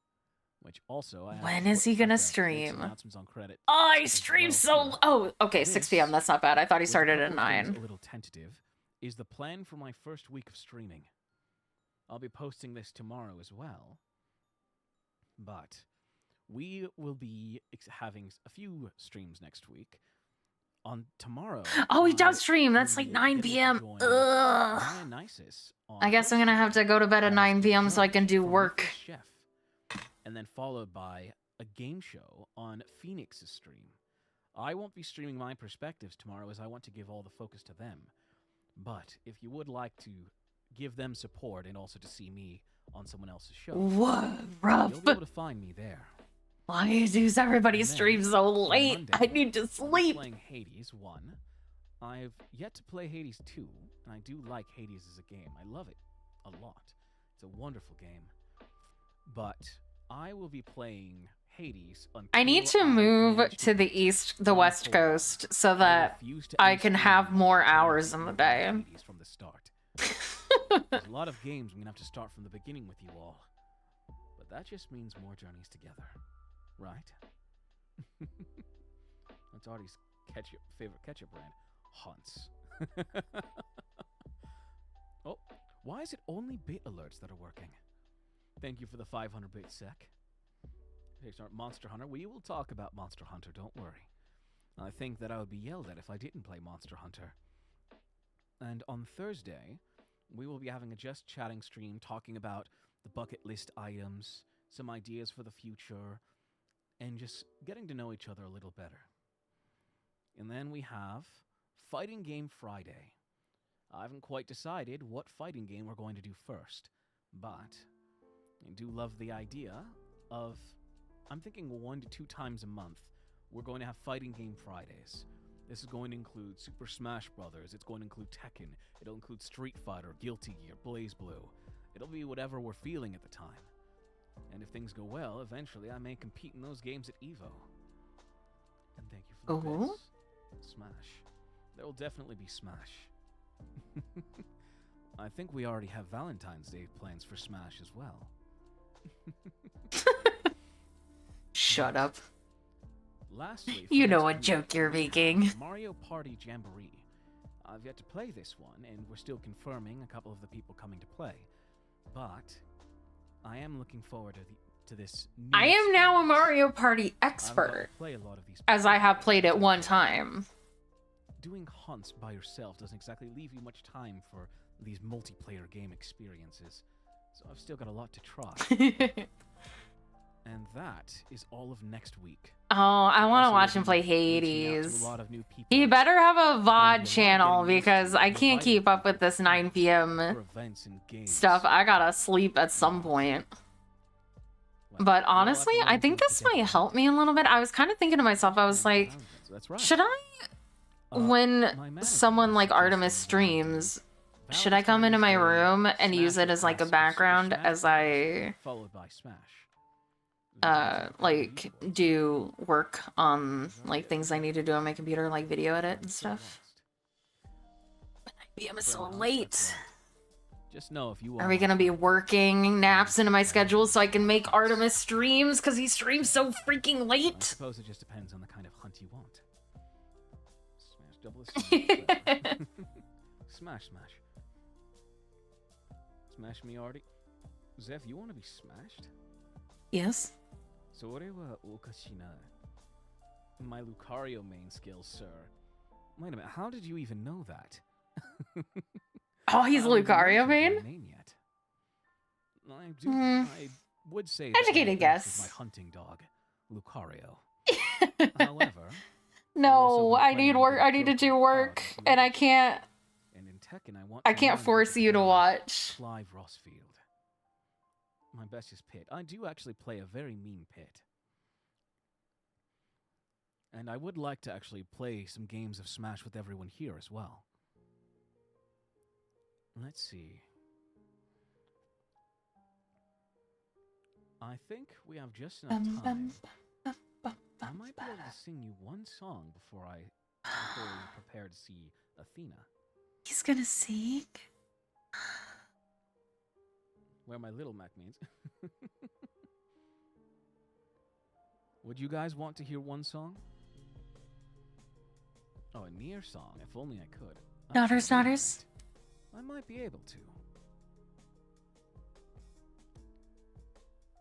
which also I have
When
to
is he
put
gonna
back up. Make some
stream?
announcements on credit.
Oh, he
as
streams
well
so.
here.
Oh, okay, 6 p.m.
This,
That's not bad. I thought he
with a
started at
couple of things
9.
a little tentative, is the plan for my first week of streaming. I'll be posting this tomorrow as well, but we will be having a few streams next week. On tomorrow.
Oh, he does
I
stream.
will
That's like
be
9
getting to
p.m.
join
Ugh.
Dionysus on
I guess
her
I'm gonna have
stream
to go to bed at
as
9
the
p.m. so I can
judge
do
for
work.
Mythos Chef, and then followed by a game show on Phoenix's stream. I won't be streaming my perspectives tomorrow as I want to give all the focus to them. But if you would like to give them support and also to see me on someone else's show,
What? Rough.
you'll be able to find me there.
Why is everybody
And then,
stream so
on
late? I
Monday,
need to
I'll be
sleep.
playing Hades 1. I've yet to play Hades 2, and I do like Hades as a game. I love it a lot. It's a wonderful game. But I will be playing Hades until
I need to move
manage
to the
beat
east, the
God
west
Cold.
coast, so
I
that
refuse to
I
end
can
streaming
have more
until I
hours in the
beat
day.
Hades from the start. There's a lot of games I'm gonna have to start from the beginning with you all, but that just means more journeys together, right? That's Artie's favorite ketchup brand, Hunt's. Oh, why is it only bit alerts that are working? Thank you for the 500 bit sec. Okay, start Monster Hunter. We will talk about Monster Hunter, don't worry. I think that I would be yelled at if I didn't play Monster Hunter. And on Thursday, we will be having a Just Chatting stream talking about the bucket list items, some ideas for the future, and just getting to know each other a little better. And then we have Fighting Game Friday. I haven't quite decided what fighting game we're going to do first, but I do love the idea of, I'm thinking 1 to 2 times a month, we're going to have Fighting Game Fridays. This is going to include Super Smash Brothers, it's going to include Tekken, it'll include Street Fighter, Guilty Gear, BlazBlue. It'll be whatever we're feeling at the time. And if things go well, eventually I may compete in those games at EVO. And thank you for the bits. Smash. There will definitely be Smash. I think we already have Valentine's Day plans for Smash as well.
Shut up.
Lastly,
You
for
know
next
what
week,
joke you're
we have
making.
Mario Party Jamboree. I've yet to play this one, and we're still confirming a couple of the people coming to play. But I am looking forward to this. New
I am now a
experience.
Mario Party
I've got to
expert,
play a lot of these
as I have
games.
played it one time.
Doing hunts by yourself doesn't exactly leave you much time for these multiplayer game experiences, so I've still got a lot to try. And that is all of next week.
Oh, I want to
Also,
watch
we'll
him play
be reaching out to
Hades.
a lot of new people.
He better have a
And we
VOD
are
channel
getting used
because
to
I can't
inviting
keep up with
people
this 9 p.m.
for events and games.
stuff. I gotta sleep at some point.
Well,
But
we'll have
honestly,
to
I
learn
think
things
this
together.
might help me a little bit. I was kind of thinking to myself, I was like,
That's right.
should I,
My
when
manager
someone like
suggested
Artemis
that
streams, should I come into my
Valentine's Day
room and use
Smash
it as like a
Request for Super
background
Smash
as
Bros.
I
Followed by Smash.
like do work on like things I need to do on my computer, like video edit and stuff? But 9 p.m. is so
Fair enough,
late.
that's right. Just know if you
Are we gonna be working naps into my schedule so I can make Artemis streams because he streams so freaking
I
late?
suppose it just depends on the kind of hunt you want. Smash double smash. Smash. Smash me, Artie. Zeph, you want to be smashed?
Yes.
それはおかしいな. My Lucario main skills, sir. Wait a minute, how did you even know that?
Oh, he's
I haven't even
Lucario
mentioned my
main?
name yet. I would say that
Educated
my best is
guess.
my hunting dog, Lucario. However,
No,
be
I need
playing
work.
with
I need to
Joker
do
Cloud
work,
if you
and I
wish.
can't.
And in Tekken,
I
to
can't
learn how
force you to
play
watch.
Clive Rossfield. My best is Pit. I do actually play a very mean Pit. And I would like to actually play some games of Smash with everyone here as well. Let's see. I think we have just enough
Bum,
time.
bum, bum,
I
bum,
might be able to sing you one song before we prepare to see Athena.
He's gonna sing?
Where my little Mac means. Would you guys want to hear one song? Oh, a near song. If only I could.
Daughters, daughters.
I might be able to.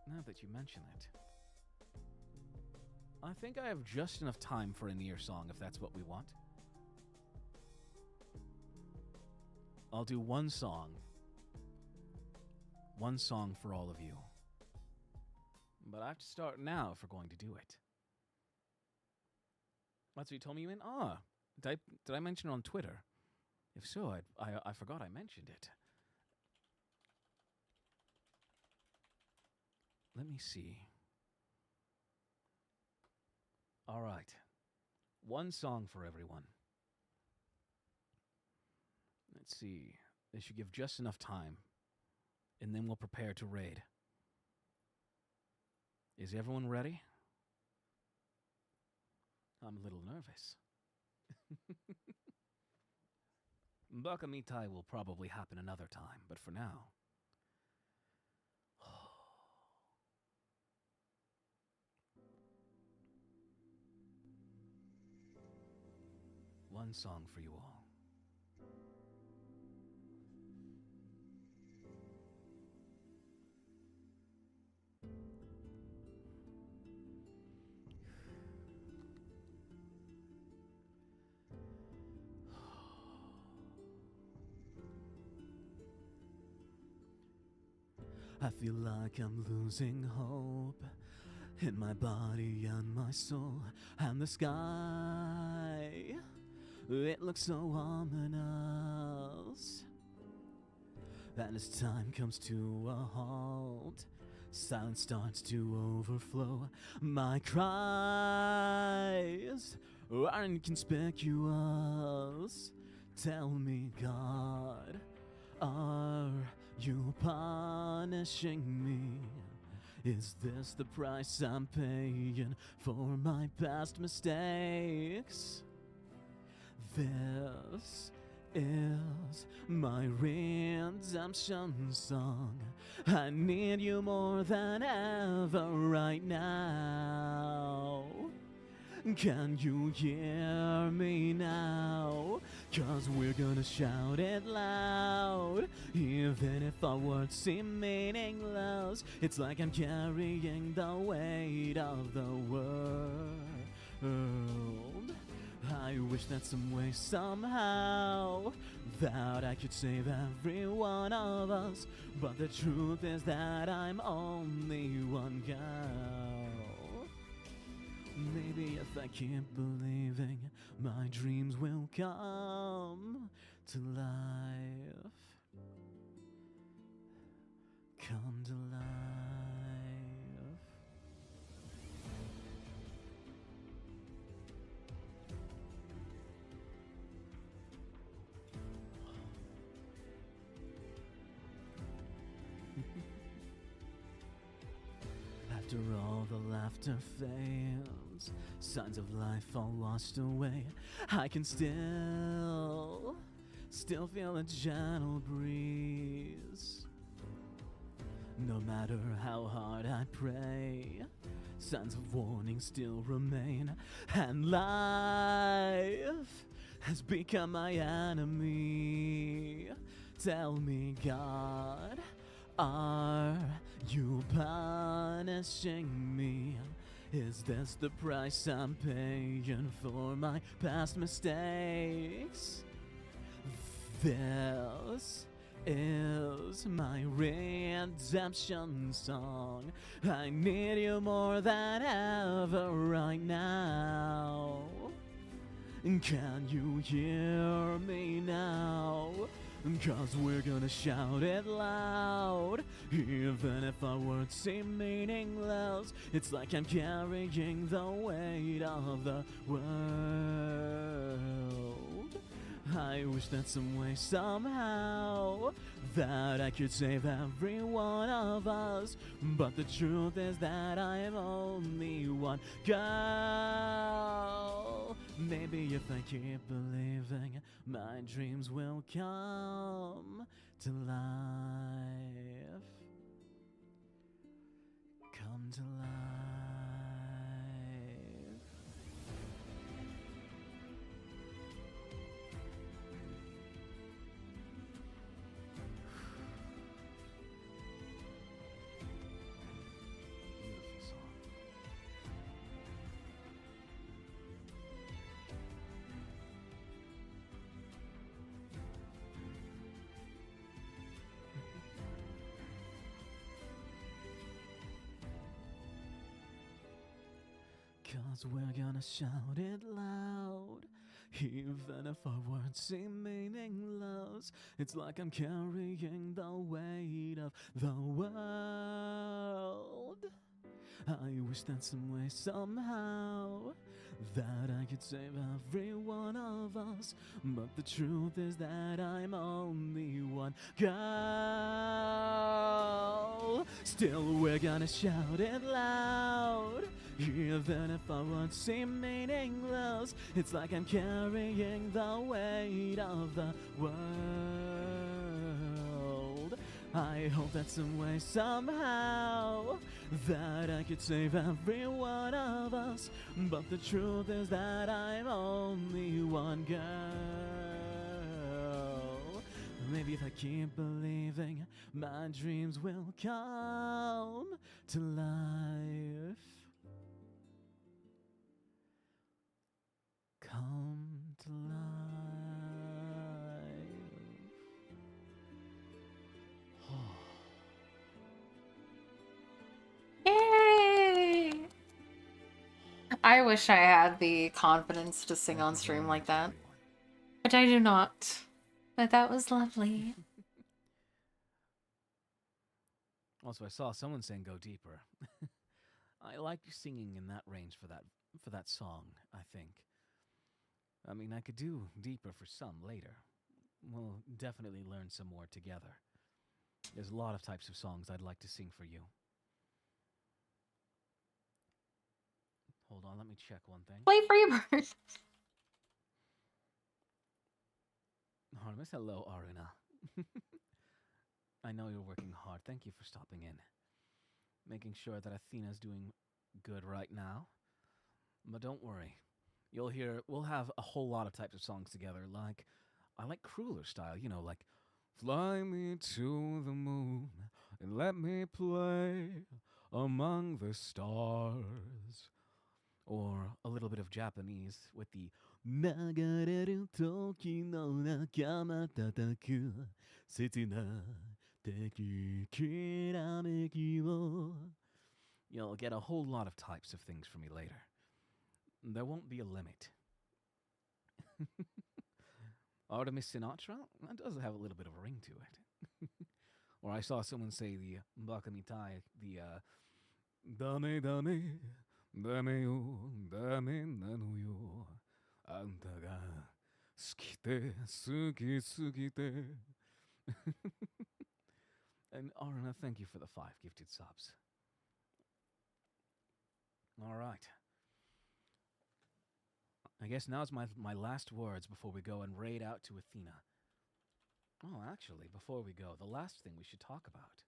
Now that you mention it. I think I have just enough time for a near song if that's what we want. I'll do one song. One song for all of you. But I have to start now if we're going to do it. That's what you told me you meant? Ah, did I mention it on Twitter? If so, I forgot I mentioned it. Let me see. All right. One song for everyone. Let's see. They should give just enough time. And then we'll prepare to raid. Is everyone ready? I'm a little nervous. Bakamitai will probably happen another time, but for now... One song for you all. I feel like I'm losing hope in my body and my soul and the sky. It looks so ominous. And as time comes to a halt, silence starts to overflow. My cries are inconspicuous. Tell me, God, are you punishing me? Is this the price I'm paying for my past mistakes? This is my redemption song. I need you more than ever right now. Can you hear me now? 'Cause we're gonna shout it loud. Even if our words seem meaningless, it's like I'm carrying the weight of the world. I wish that some way, somehow, that I could save every one of us. But the truth is that I'm only one girl. Maybe if I keep believing, my dreams will come to life. Come to life. After all the laughter fades, signs of life all washed away, I can still feel a gentle breeze. No matter how hard I pray, signs of warning still remain, and life has become my enemy. Tell me, God, are you punishing me? Is this the price I'm paying for my past mistakes? This is my redemption song. I need you more than ever right now. Can you hear me now? 'Cause we're gonna shout it loud. Even if our words seem meaningless, it's like I'm carrying the weight of the world. I wish that some way, somehow, that I could save every one of us. But the truth is that I am only one girl. Maybe if I keep believing, my dreams will come to life. Come to life. Beautiful song. Cause we're gonna shout it loud, even if our words seem meaningless. It's like I'm carrying the weight of the world. I wish that some way, somehow, that I could save every one of us. But the truth is that I'm only one girl. Still, we're gonna shout it loud, even if our words seem meaningless. It's like I'm carrying the weight of the world. I hope that some way, somehow, that I could save every one of us. But the truth is that I'm only one girl. Maybe if I keep believing, my dreams will come to life. Come to life.
Yay! I wish I had the confidence to sing on stream like that, but I do not. But that was lovely.
Also, I saw someone saying go deeper. I like you singing in that range for that song, I think. I mean, I could do deeper for some later. We'll definitely learn some more together. There's a lot of types of songs I'd like to sing for you. Hold on, let me check one thing.
Play Freebird.
Artemis, hello, Aruna. I know you're working hard. Thank you for stopping in. Making sure that Athena's doing good right now. But don't worry. We'll have a whole lot of types of songs together. Like, I like Crueler style, you know, like, fly me to the moon and let me play among the stars. Or a little bit of Japanese with the Nagareru toki no nakama tataku setuna teki kirameki wo. You'll get a whole lot of types of things from me later. There won't be a limit. Artemis Sinatra? That does have a little bit of a ring to it. Or I saw someone say the Bakamitai, the Dame dame, dame yo, dame nano yo, anta ga sukite, sukite. And Aruna, thank you for the 5 gifted subs. All right. I guess now's my last words before we go and raid out to Athena. Oh, actually, before we go, the last thing we should talk about.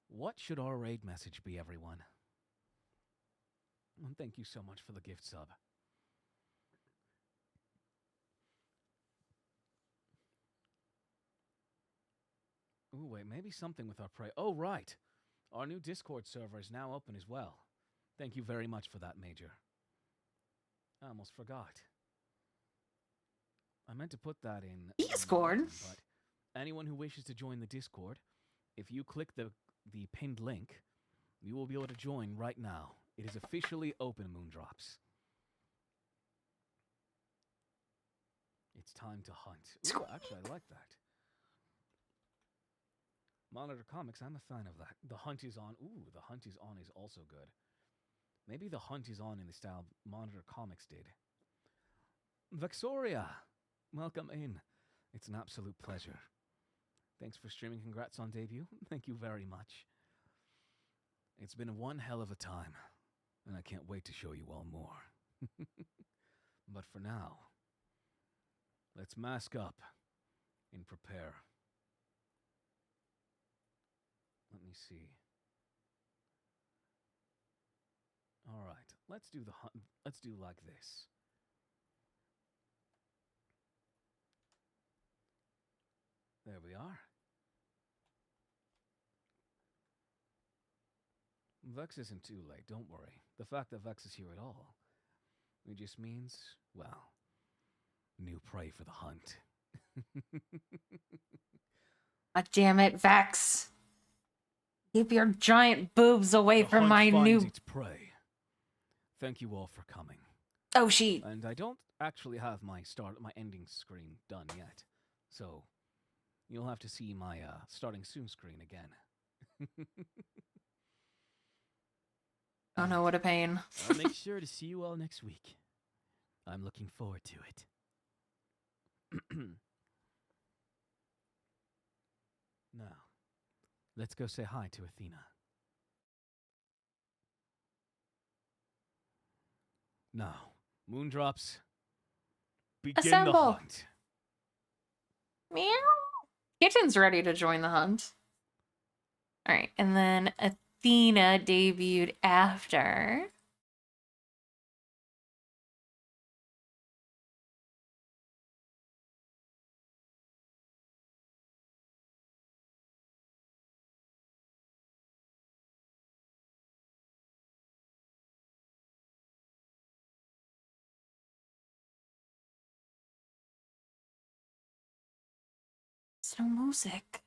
What should our raid message be, everyone? And thank you so much for the gift sub. Ooh, wait, maybe something with our pray. Oh, right. Our new Discord server is now open as well. Thank you very much for that, Major. I almost forgot. I meant to put that in
Discord.
But anyone who wishes to join the Discord, if you click the pinned link, you will be able to join right now. It is officially open, Moondrops. It's time to hunt. Ooh, actually, I like that. Monitor Comics, I'm a fan of that. The Hunt is On. Ooh, The Hunt is On is also good. Maybe The Hunt is On in the style Monitor Comics did. Vexoria, Welcome in. It's an absolute pleasure. Thanks for streaming. Congrats on debut. Thank you very much. It's been one hell of a time, and I can't wait to show you all more. But for now, let's mask up and prepare. Let me see. All right, let's do the hunt. Let's do like this. There we are. Vex isn't too late, don't worry. The fact that Vex is here at all, it just means, well, new prey for the hunt.
God damn it, Vex. Keep your giant boobs away
The
from
hunt
my
finds
new...
its prey. Thank you all for coming.
Oh, she...
And I don't actually have my ending screen done yet, so you'll have to see my starting soon screen again.
Oh no, what a pain.
I'll make sure to see you all next week. I'm looking forward to it.
Now, let's go say hi to Athena. Now, Moondrops, begin
Assemble.
the hunt.
Meow. Kitten's ready to join the hunt. Alright, and then Athena debuted after. There's no music.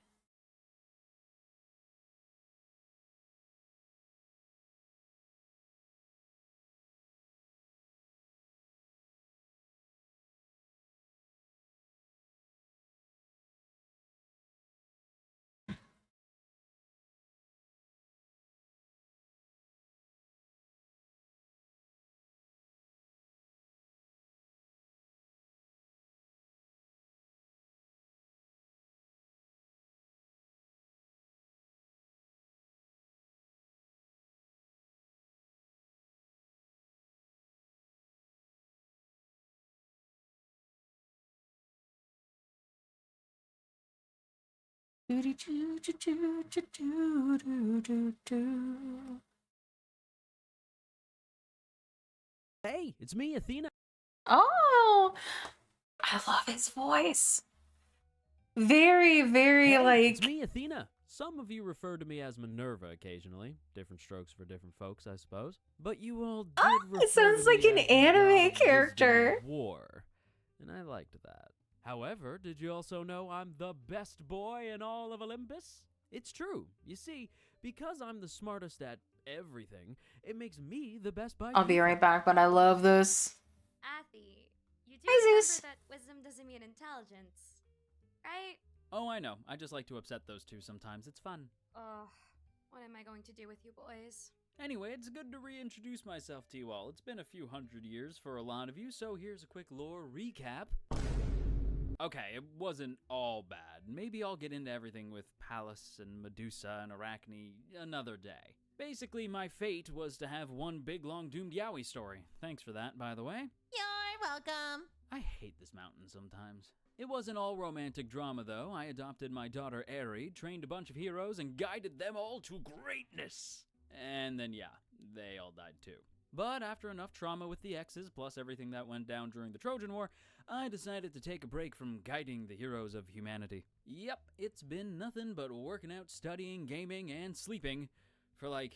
Hey, it's me, Athena.
Oh, I love his voice. Very, very
Hey,
like.
it's me, Athena. Some of you refer to me as Minerva occasionally. Different strokes for different folks, I suppose. But you all did refer
It sounds
to
like
me
an
as the
anime
god of wisdom
character.
and war, and I liked that. However, did you also know I'm the best boy in all of Olympus? It's true. You see, because I'm the smartest at everything, it makes me the best by
I'll be right
default.
back, but I love this.
Athy, you do
Hi,
remember
Zeus.
that wisdom doesn't mean intelligence, right?
Oh, I know. I just like to upset those two sometimes. It's fun.
Ugh, what am I going to do with you boys?
Anyway, it's good to reintroduce myself to you all. It's been a few hundred years for a lot of you, so here's a quick lore recap. Okay, it wasn't all bad. Maybe I'll get into everything with Pallas and Medusa and Arachne another day. Basically, my fate was to have one big long doomed yaoi story. Thanks for that, by the way.
You're welcome.
I hate this mountain sometimes. It wasn't all romantic drama, though. I adopted my daughter Aerie, trained a bunch of heroes, and guided them all to greatness. And then, yeah, they all died too. But after enough trauma with the exes, plus everything that went down during the Trojan War, I decided to take a break from guiding the heroes of humanity. Yep, it's been nothing but working out, studying, gaming, and sleeping for like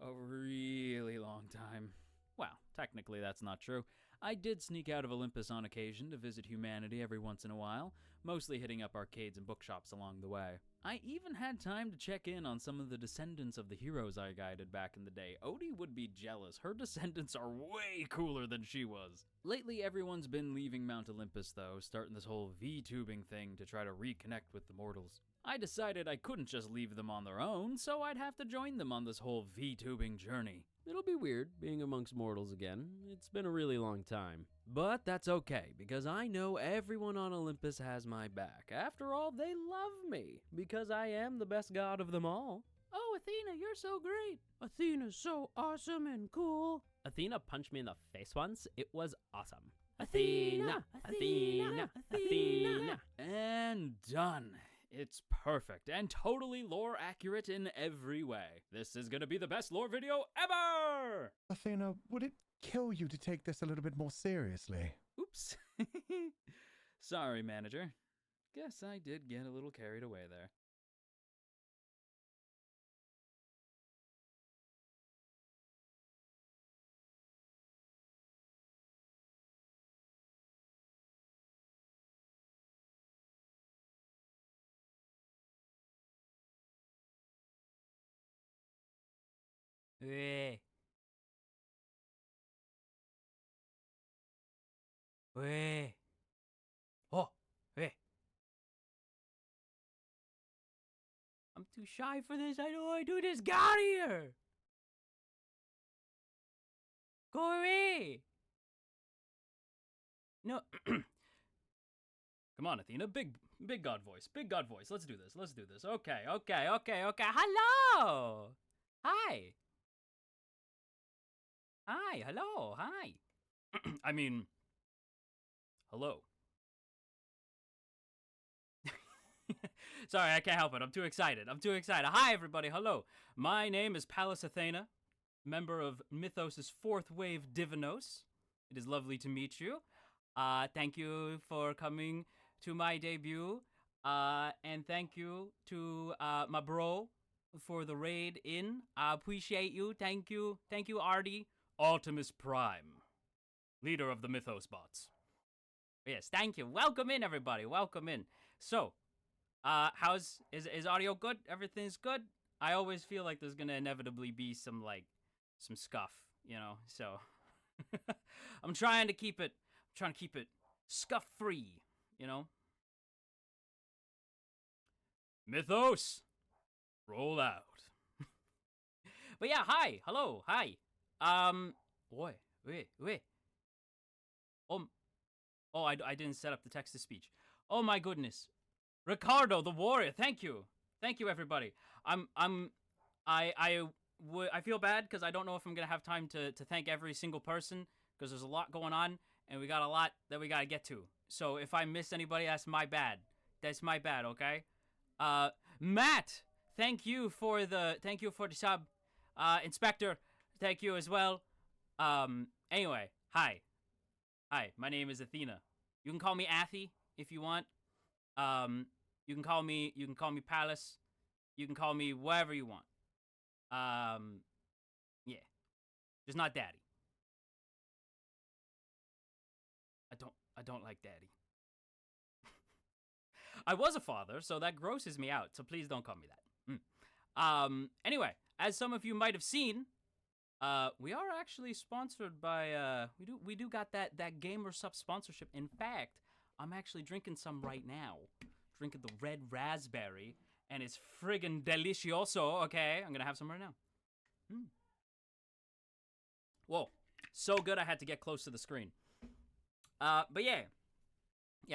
a really long time. Well, technically that's not true. I did sneak out of Olympus on occasion to visit humanity every once in a while, mostly hitting up arcades and bookshops along the way. I even had time to check in on some of the descendants of the heroes I guided back in the day. Odie would be jealous. Her descendants are way cooler than she was. Lately, everyone's been leaving Mount Olympus, though, starting this whole VTubing thing to try to reconnect with the mortals. I decided I couldn't just leave them on their own, so I'd have to join them on this whole VTubing journey.
It'll be weird being amongst mortals again. It's been a really long time. But that's okay, because I know everyone on Olympus has my back. After all, they love me, because I am the best god of them all. Oh, Athena, you're so great. Athena's so awesome and cool. Athena punched me in the face once. It was awesome. Athena, Athena, Athena.
And done. It's perfect and totally lore accurate in every way. This is gonna be the best lore video ever!
Athena, would it kill you to take this a little bit more seriously?
Oops. Sorry, manager. Guess I did get a little carried away there.
Weh. Weh. Oh, weh. I'm too shy for this. I don't want to do this. Get out of here. Go away. No.
Come on, Athena. Big god voice. Big god voice. Let's do this. Let's do this. Okay.
Hello. Hi. Hi. Hello. Hi.
I mean, hello. Sorry, I can't help it. I'm too excited. Hi, everybody. Hello. My name is Pallas Athena, member of Mythos' fourth wave Divinos. It is lovely to meet you. Thank you for coming to my debut. And thank you to my bro for the raid in. I appreciate you. Thank you. Thank you, Artie. Artemis Prime, leader of the Mythos bots. Yes, thank you. Welcome in, everybody. Welcome in. So, is audio good? Everything's good? I always feel like there's gonna inevitably be some scuff, you know, so I'm trying to keep it scuff free, you know? Mythos, roll out. But yeah, hi, hello, hi. Boy, wait. Oh, I didn't set up the text to speech. Oh my goodness. Ricardo, the warrior, thank you. Thank you, everybody. I feel bad because I don't know if I'm gonna have time to thank every single person because there's a lot going on and we got a lot that we gotta get to. So if I miss anybody, that's my bad. That's my bad, okay? Matt, thank you for the sub. Inspector, thank you as well. Anyway, hi, my name is Athena. You can call me Athy if you want. You can call me Pallas. You can call me whatever you want. Yeah. Just not Daddy. I don't like Daddy. I was a father, so that grosses me out, so please don't call me that. Anyway, as some of you might have seen, we are actually sponsored by, we do got that Gamer Sup sponsorship. In fact, I'm actually drinking some right now. Drinking the red raspberry, and it's friggin' delicioso, okay? I'm gonna have some right now. Whoa, so good I had to get close to the screen. But yeah,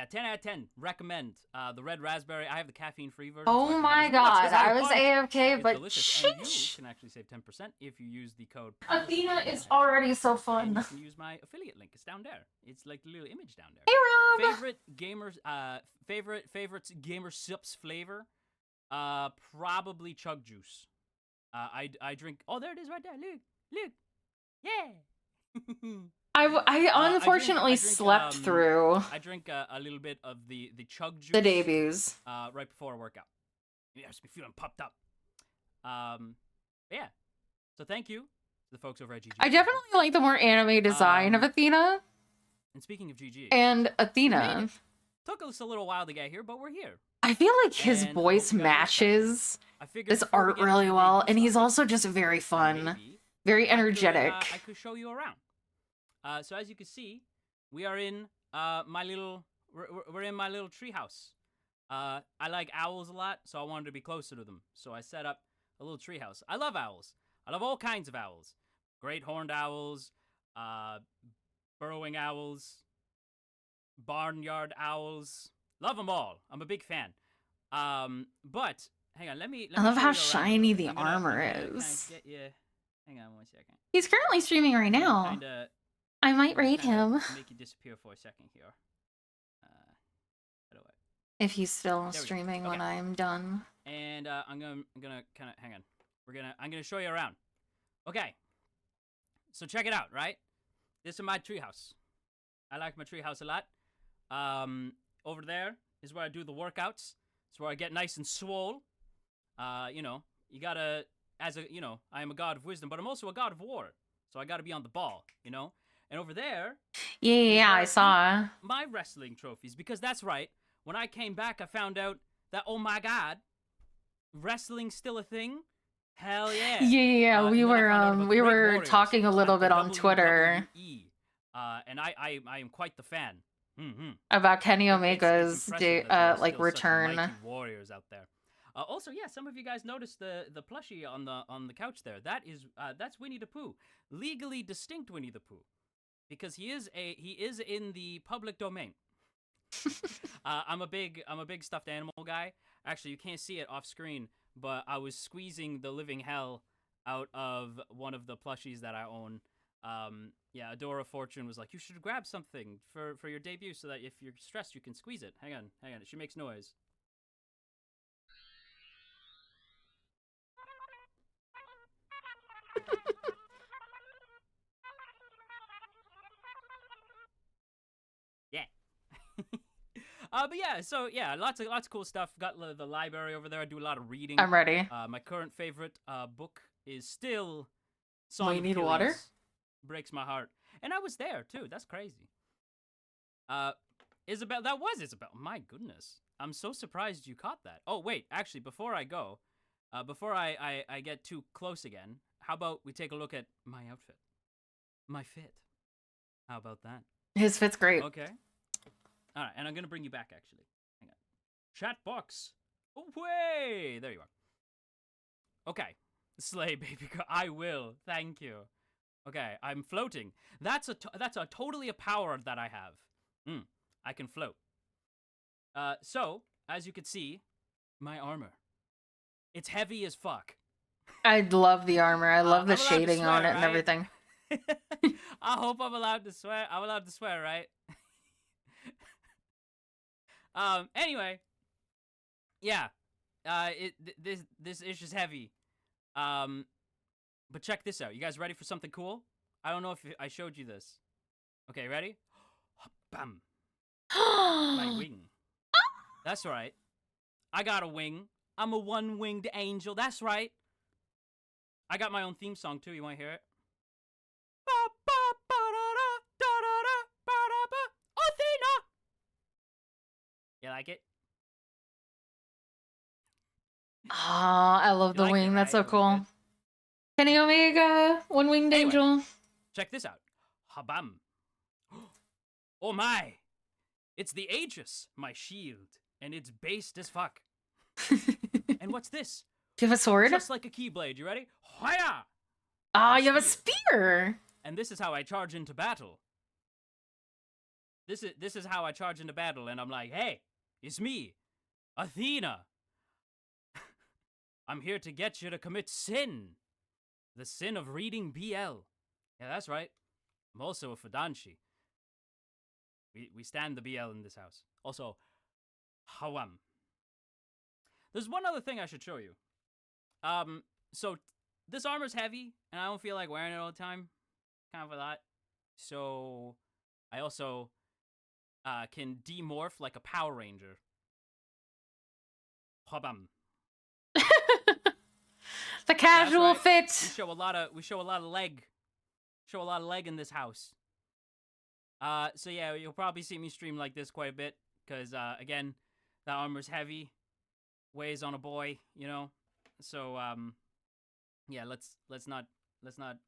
10 out of 10, recommend. The red raspberry, I have the caffeine-free version.
Oh
so
my god, I was AFK,
it's
but
delicious, and you
sheesh.
can actually save 10% if you use the code.
Athena is already so
And
fun.
you can use my affiliate link. It's down there. It's like the little image down there.
Hey Rob!
Favorite gamers, favorite gamer sips flavor, probably chug juice. I drink. Oh, there it is right there. Look, yeah.
I unfortunately
I drink,
slept through
I drink a little bit of the chug juice.
the debuts.
Right before I work out. It has me feeling popped up. Yeah. So thank you to the folks over at GG.
I definitely like the more anime design of Athena
And speaking of GG,
and Athena.
took us a little while to get here, but we're here.
I feel like his
And I
voice
hope you guys
matches
I figured
this
before we
art
get
really
into the
well,
debut
and he's
topic,
also just very fun,
maybe
very energetic.
I could show you around. So as you can see, we are in my little we're in my little treehouse. I like owls a lot, so I wanted to be closer to them. So I set up a little treehouse. I love owls. I love all kinds of owls. Great horned owls, burrowing owls, barnyard owls. Love them all. I'm a big fan. But hang on, let me.
I love
show
how
you around a
shiny
little
the
bit. I'm gonna
armor
kinda
is.
get you. Hang on 1 second.
He's currently streaming right now.
Kinda,
I might raid him
make you disappear for a second here. How do I?
if he's still
There we go.
streaming when
Okay.
I'm done.
And I'm gonna kind of hang on. I'm gonna show you around. Okay. So check it out, right? This is my treehouse. I like my treehouse a lot. Over there is where I do the workouts. It's where I get nice and swole. You know, you gotta, as a, you know, I am a god of wisdom, but I'm also a god of war. So I gotta be on the ball, you know? And over there,
Yeah,
where
I
keep
saw.
my wrestling trophies, because that's right. When I came back, I found out that, oh my god, wrestling's still a thing. Hell yeah.
Yeah, we
And then I
were
found out about the
we
Great
were
Warriors
talking a little
at the
bit on Twitter
WWE. And I am quite the fan. Mm-hmm.
about Kenny
It's
Omega's
impressive that there are
like
still such
return.
mighty warriors out there. Also, yeah, some of you guys noticed the plushie on the couch there. That's Winnie the Pooh, legally distinct Winnie the Pooh, because he is in the public domain. I'm a big stuffed animal guy. Actually, you can't see it off screen, but I was squeezing the living hell out of one of the plushies that I own. Yeah, Adora Fortune was like, you should grab something for your debut so that if you're stressed, you can squeeze it. Hang on. She makes noise. Yeah. But yeah, so yeah, lots of cool stuff. Got the library over there. I do a lot of reading.
I'm ready.
My current favorite book is still Song
We
of
need
Achilles.
water?
Breaks my heart. And I was there too. That's crazy. Isabel, that was Isabel. My goodness. I'm so surprised you caught that. Oh, wait, actually, before I go, before I get too close again, how about we take a look at my outfit? My fit. How about that?
His fit's great.
Okay. All right, and I'm going to bring you back, actually. Hang on. Chat box. Away! There you are. Okay. Slay, baby girl. I will. Thank you. Okay, I'm floating. That's totally a power that I have. I can float. So, as you can see, my armor. It's heavy as fuck.
I love the armor. I love the
I'm allowed to
shading on
swear,
it and
right?
everything.
I hope I'm allowed to swear. I'm allowed to swear, right? Anyway. Yeah. This ish is heavy. But check this out. You guys ready for something cool? I don't know if I showed you this. Okay, ready? Bam. My wing. That's right. I got a wing. I'm a one-winged angel. That's right. I got my own theme song too. You want to hear it? Athena. You like it?
Oh, I love
You
the
like it,
wing. That's so
right? That was
cool.
good.
Kenny Omega, one-winged
Anyway.
angel.
Check this out. Habam. Oh my. It's the Aegis, my shield, and it's based as fuck. And what's this?
Do you have a sword?
Just like a keyblade. You ready? Hoya!
Ah, you have a spear.
And this is how I charge into battle. This is how I charge into battle, and I'm like, hey, it's me, Athena. I'm here to get you to commit sin. The sin of reading BL. Yeah, that's right. I'm also a Fadanshi. We stand the BL in this house. Also, Hawam. There's one other thing I should show you. So this armor's heavy, and I don't feel like wearing it all the time. Kind of a lot. So I also can demorph like a Power Ranger. Hawam.
The casual
right. We
fit.
show a lot of leg. Show a lot of leg in this house. So yeah, you'll probably see me stream like this quite a bit, because again, that armor's heavy, weighs on a boy, you know. So yeah, let's not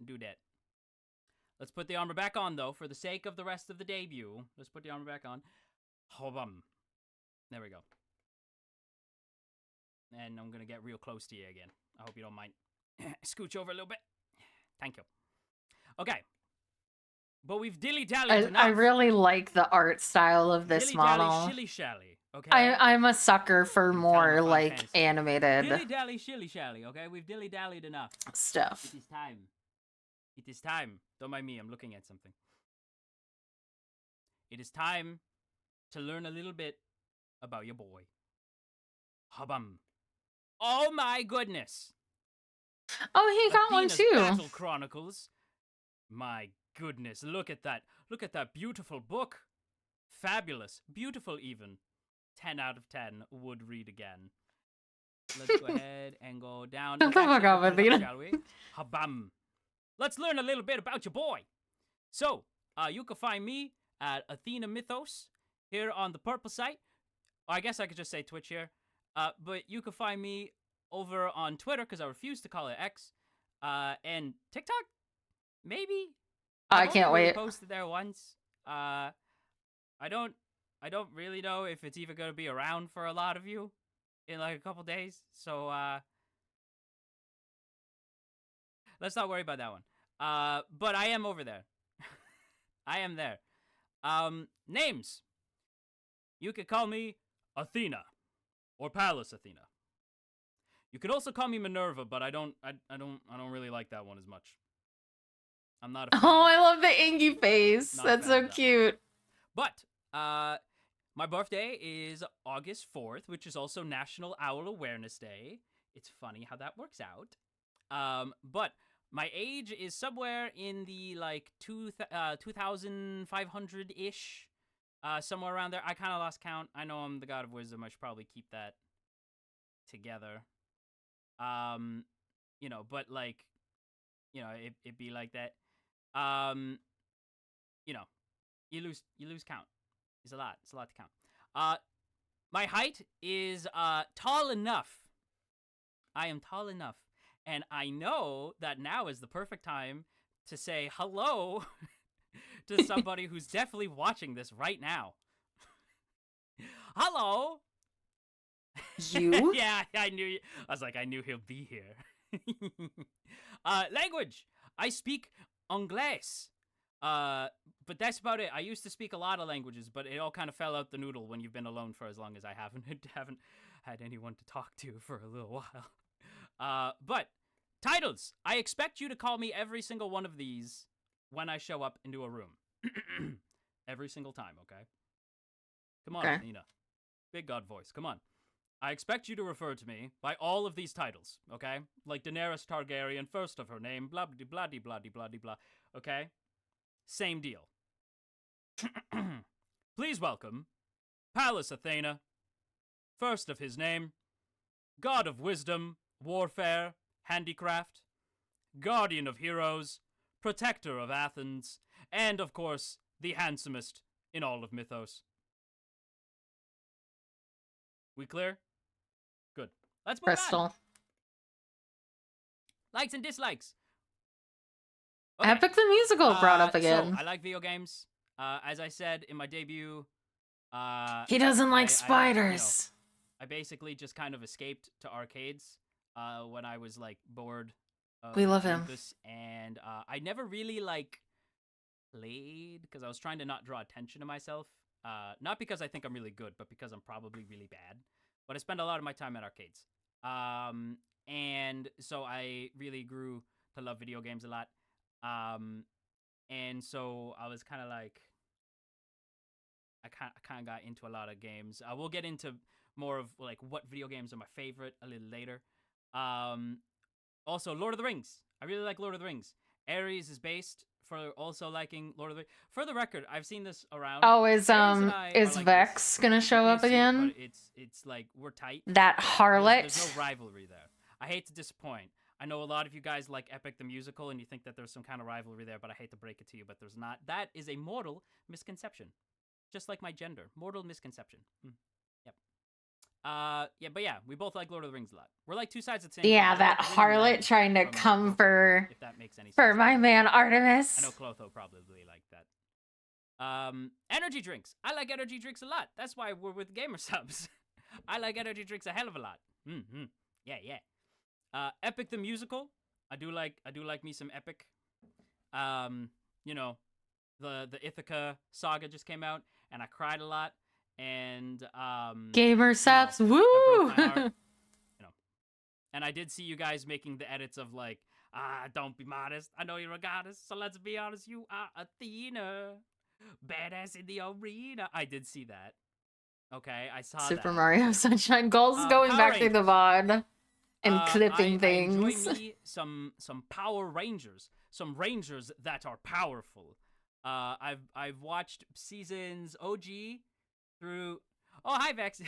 do that. Let's put the armor back on though, for the sake of the rest of the debut. Let's put the armor back on. There we go. And I'm gonna get real close to you again. I hope you don't mind. Scooch over a little bit. Thank you. Okay. but we've dilly-dallied enough.
I really like the art style of this
Dilly-dally,
model.
shilly-shally, okay?
I'm a sucker for
Tell
more
them
like
fantasy.
animated
Dilly-dally, shilly-shally, okay? We've dilly-dallied enough.
stuff.
It is time. It is time. Don't mind me, I'm looking at something. It is time to learn a little bit about your boy. Habam. Oh my goodness.
Oh, he got one
Athena's
too.
Battle Chronicles. My goodness, look at that. Look at that beautiful book. Fabulous. Beautiful even. 10 out of 10 would read again. Let's go ahead and go down.
Shut the fuck up, Athena.
Shall we? Habam. Let's learn a little bit about your boy. So, you can find me at Athena Mythos here on the purple site. I guess I could just say Twitch here. But you can find me over on Twitter because I refuse to call it X. And TikTok? Maybe?
I
I've
can't
only really
wait.
posted there once. I don't really know if it's even going to be around for a lot of you in like a couple days. So, let's not worry about that one. But I am over there. I am there. Names. You could call me Athena or Pallas Athena. You could also call me Minerva, but I don't really like that one as much. I'm not a fan.
Oh, I love the Angie face.
Not a
That's
fan
so
of that one.
cute.
But my birthday is August 4th, which is also National Owl Awareness Day. It's funny how that works out. But my age is somewhere in the like 2,500-ish. Somewhere around there. I kind of lost count. I know I'm the god of wisdom. I should probably keep that together. You know, but like, you know, it be like that. You know, you lose count. It's a lot to count. My height is tall enough. I am tall enough, and I know that now is the perfect time to say hello to somebody who's definitely watching this right now. Hello.
You?
Yeah, I knew you. I was like, I knew he'll be here. Language. I speak Anglais. But that's about it. I used to speak a lot of languages, but it all kind of fell out the noodle when you've been alone for as long as I haven't had anyone to talk to for a little while. But titles. I expect you to call me every single one of these when I show up into a room. Every single time, okay? Come on,
Okay.
Athena. Big God voice. Come on. I expect you to refer to me by all of these titles, okay? Like Daenerys Targaryen, first of her name, blah blah blah blah blah blah, okay? Same deal. Please welcome Pallas Athena, first of his name, god of wisdom, warfare, handicraft, guardian of heroes, protector of Athens, and of course, the handsomest in all of Mythos. We clear? Good. Let's move on.
Crystal.
Likes and dislikes. Okay.
Epic the Musical brought up
So,
again.
I like video games. As I said in my debut,
He doesn't like
I
spiders.
I basically just kind of escaped to arcades when I was like bored.
We love him.
Mythos, and I never really like played because I was trying to not draw attention to myself. Not because I think I'm really good, but because I'm probably really bad. But I spend a lot of my time at arcades. And so I really grew to love video games a lot. And so I was kind of like, I kind of got into a lot of games. We'll get into more of like what video games are my favorite a little later. Also, Lord of the Rings. I really like Lord of the Rings. Ares is based for also liking Lord of the Rings. For the record, I've seen this around.
Oh, is
Ares and I are like
Vex
this.
gonna show
You
up
can't see it,
again?
but it's like we're tight.
That harlot.
There's no rivalry there. I hate to disappoint. I know a lot of you guys like Epic the Musical and you think that there's some kind of rivalry there, but I hate to break it to you, but there's not. That is a mortal misconception. Just like my gender. Mortal misconception. Yep. Yeah, but yeah, we both like Lord of the Rings a lot. We're like two sides of the same
Yeah,
coin.
that
We're really
harlot
mad
trying to
from
come
Clotho,
for
if that makes any sense.
for my man
I know
Artemis.
Clotho probably like that. Energy drinks. I like energy drinks a lot. That's why we're with Gamer Subs. I like energy drinks a hell of a lot. Yeah. Epic the Musical. I do like me some Epic. You know, the Ithaca saga just came out, and I cried a lot. And
Gamer saps,
that
woo!
broke my heart. And I did see you guys making the edits of like, don't be modest. I know you're a goddess, so let's be honest. You are Athena, badass in the arena. I did see that. Okay, I saw
Super
that.
Mario Sunshine Goals going
Power
back through the VOD and clipping
I
things.
enjoy me some Power Rangers, some Rangers that are powerful. I've watched seasons OG through. Oh, hi Vex.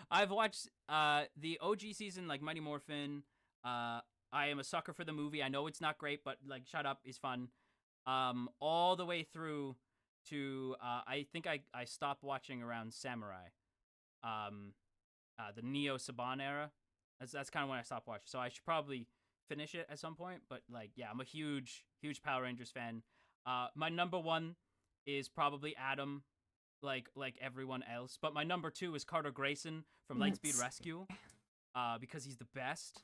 I've watched the OG season, like Mighty Morphin. I am a sucker for the movie. I know it's not great, but like shut up is fun. All the way through to I think I stopped watching around Samurai. The Neo Saban era. That's kind of when I stopped watching. So I should probably finish it at some point. But like, yeah, I'm a huge Power Rangers fan. My number one is probably Adam, like everyone else. But my number two is Carter Grayson from Lightspeed Rescue, because he's the best.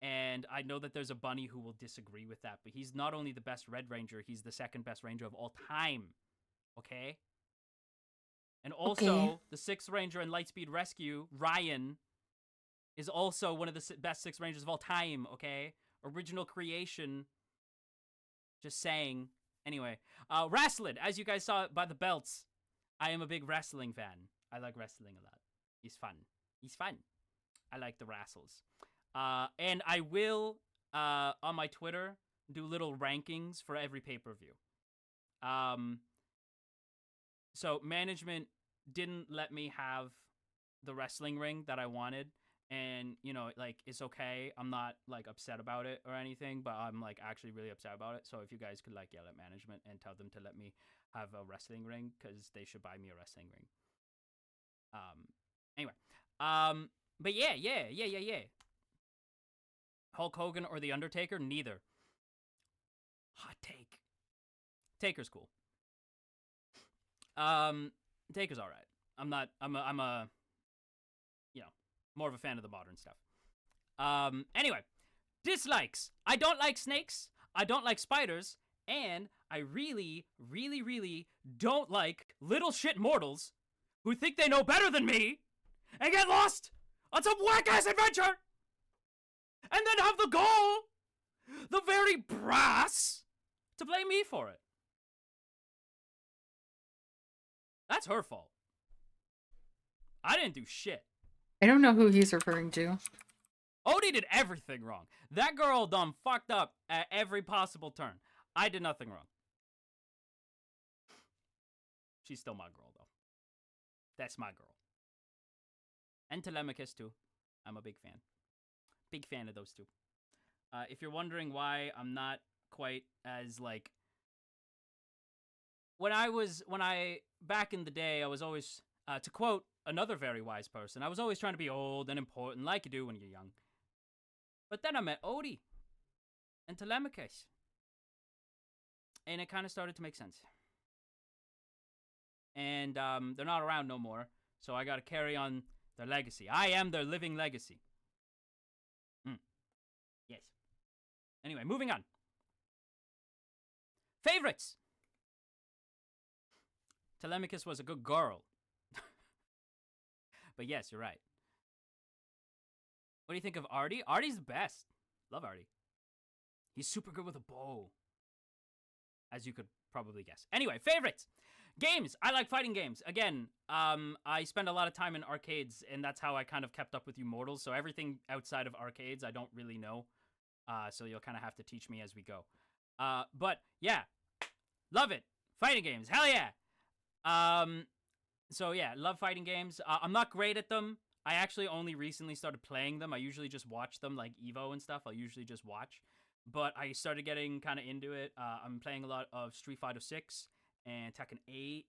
And I know that there's a bunny who will disagree with that, but he's not only the best Red Ranger, he's the second best Ranger of all time. Okay? And also, the sixth Ranger in Lightspeed Rescue, Ryan, is also one of the best six Rangers of all time, okay? Original creation. Just saying. Anyway, wrestling, as you guys saw by the belts, I am a big wrestling fan. I like wrestling a lot. He's fun. He's fun. I like the wrestles. And I will, on my Twitter, do little rankings for every pay-per-view. So management didn't let me have the wrestling ring that I wanted. And, you know, like, it's okay. I'm not, like, upset about it or anything, but I'm, like, actually really upset about it. So if you guys could, like, yell at management and tell them to let me have a wrestling ring, because they should buy me a wrestling ring. Anyway. But yeah. Hulk Hogan or The Undertaker? Neither. Hot take. Taker's cool. Taker's all right. I'm a you know, more of a fan of the modern stuff. Anyway, dislikes. I don't like snakes. I don't like spiders. And I really, really, really don't like little shit mortals who think they know better than me and get lost on some whack-ass adventure and then have the goal, the very brass, to blame me for it. That's her fault. I didn't do shit.
I don't know who he's referring to.
Odie did everything wrong. That girl done fucked up at every possible turn. I did nothing wrong. She's still my girl, though. That's my girl. And Telemachus, too. I'm a big fan. Big fan of those two. If you're wondering why I'm not quite as, like... Back in the day, I was always, to quote another very wise person, I was always trying to be old and important like you do when you're young. But then I met Odie and Telemachus. And it kind of started to make sense. And they're not around no more, so I gotta carry on their legacy. I am their living legacy. Yes. Anyway, moving on. Favorites! Telemachus was a good girl. But yes, you're right. What do you think of Artie? Artie's the best. Love Artie. He's super good with a bow. As you could probably guess. Anyway, favorites. Games. I like fighting games. Again, I spend a lot of time in arcades, and that's how I kind of kept up with you mortals. So everything outside of arcades, I don't really know. So you'll kind of have to teach me as we go. But yeah, love it. Fighting games. Hell yeah. So yeah, love fighting games. I'm not great at them. I actually only recently started playing them. I usually just watch them, like Evo and stuff. I'll usually just watch. But I started getting kind of into it. I'm playing a lot of Street Fighter 6 and Tekken 8.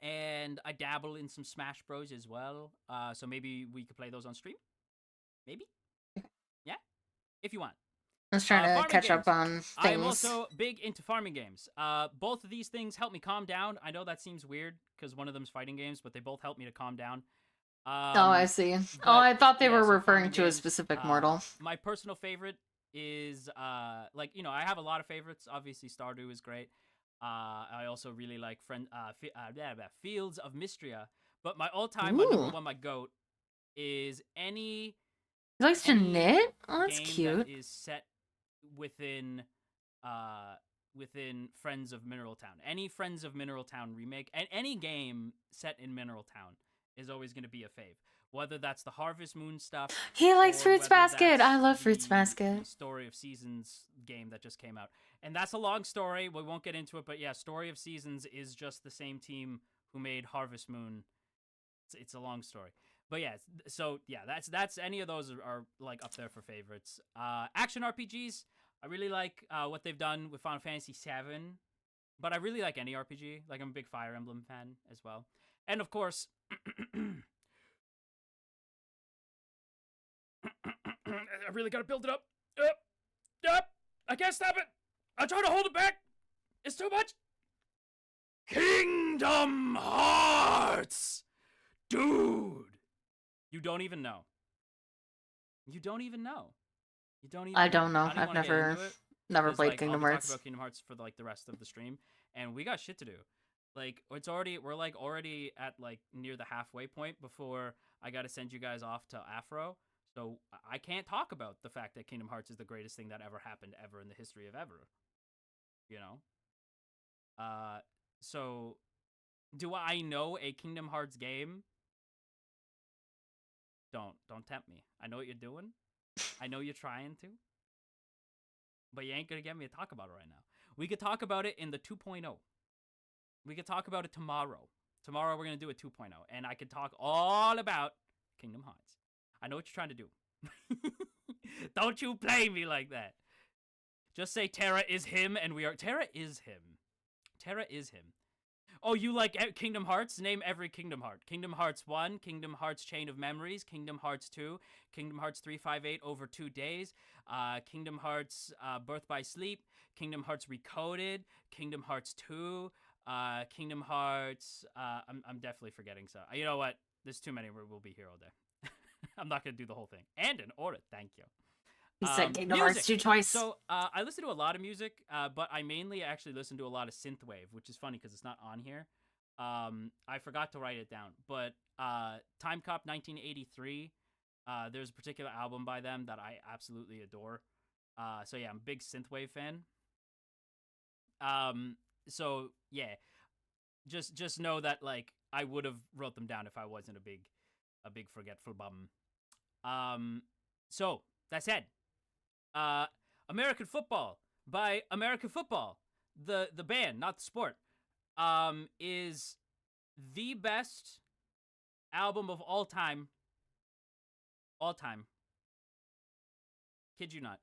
And I dabble in some Smash Bros as well. So maybe we could play those on stream? Maybe? Yeah? If you want.
I was trying to catch up on things.
I am also big into farming games. Both of these things help me calm down. I know that seems weird because one of them's fighting games, but they both help me to calm down.
Oh, I see. Oh, I thought they were referring to a specific mortal.
My personal favorite is, I have a lot of favorites. Obviously, Stardew is great. I also really like Fields of Mystria. But my all-time, my number
Ooh.
one, my goat is any
He likes to
any
knit? Oh, that's
game
cute.
that is set within Friends of Mineral Town. Any Friends of Mineral Town remake, and any game set in Mineral Town is always going to be a fave. Whether that's the Harvest Moon stuff,
He likes
or
Fruits
whether
Basket. I
that's
love Fruits
the
Basket.
Story of Seasons game that just came out. And that's a long story. We won't get into it, but yeah, Story of Seasons is just the same team who made Harvest Moon. It's a long story. But yeah, so yeah, that's any of those are like up there for favorites. Action RPGs, I really like what they've done with Final Fantasy VII, but I really like any RPG. Like, I'm a big Fire Emblem fan as well. And of course, I really gotta build it up. I can't stop it. I'm trying to hold it back. It's too much. Kingdom Hearts, dude. You don't even know. You don't even know. You don't even.
I don't know.
I don't
I've
wanna get
never
into it,
never
'cause,
played
like,
Kingdom
I'll be
Hearts.
talking about Kingdom Hearts for like the rest of the stream, and we got shit to do. Like, we're like already at like near the halfway point before I gotta send you guys off to Afro. So I can't talk about the fact that Kingdom Hearts is the greatest thing that ever happened ever in the history of ever. You know? So do I know a Kingdom Hearts game? Don't tempt me. I know what you're doing. I know you're trying to. But you ain't gonna get me to talk about it right now. We could talk about it in the 2.0. We could talk about it tomorrow. Tomorrow we're gonna do a 2.0, and I could talk all about Kingdom Hearts. I know what you're trying to do. Don't you play me like that. Just say Terra is him, and we are. Terra is him. Terra is him. Oh, you like Kingdom Hearts? Name every Kingdom Heart. Kingdom Hearts 1, Kingdom Hearts Chain of Memories, Kingdom Hearts 2, Kingdom Hearts 358 over 2 days, Kingdom Hearts Birth by Sleep, Kingdom Hearts Recoded, Kingdom Hearts 2, Kingdom Hearts... I'm definitely forgetting some. You know what? There's too many. We'll be here all day. I'm not going to do the whole thing. And in order. Thank you.
He said Kingdom Hearts 2 twice.
So I listen to a lot of music, but I mainly actually listen to a lot of synthwave, which is funny because it's not on here. I forgot to write it down, but Time Cop 1983. There's a particular album by them that I absolutely adore. So yeah, I'm a big synthwave fan. So yeah, just know that like I would have wrote them down if I wasn't a big forgetful bum. So that said. American Football by American Football, the band, not the sport, is the best album of all time. All time. Kid you not.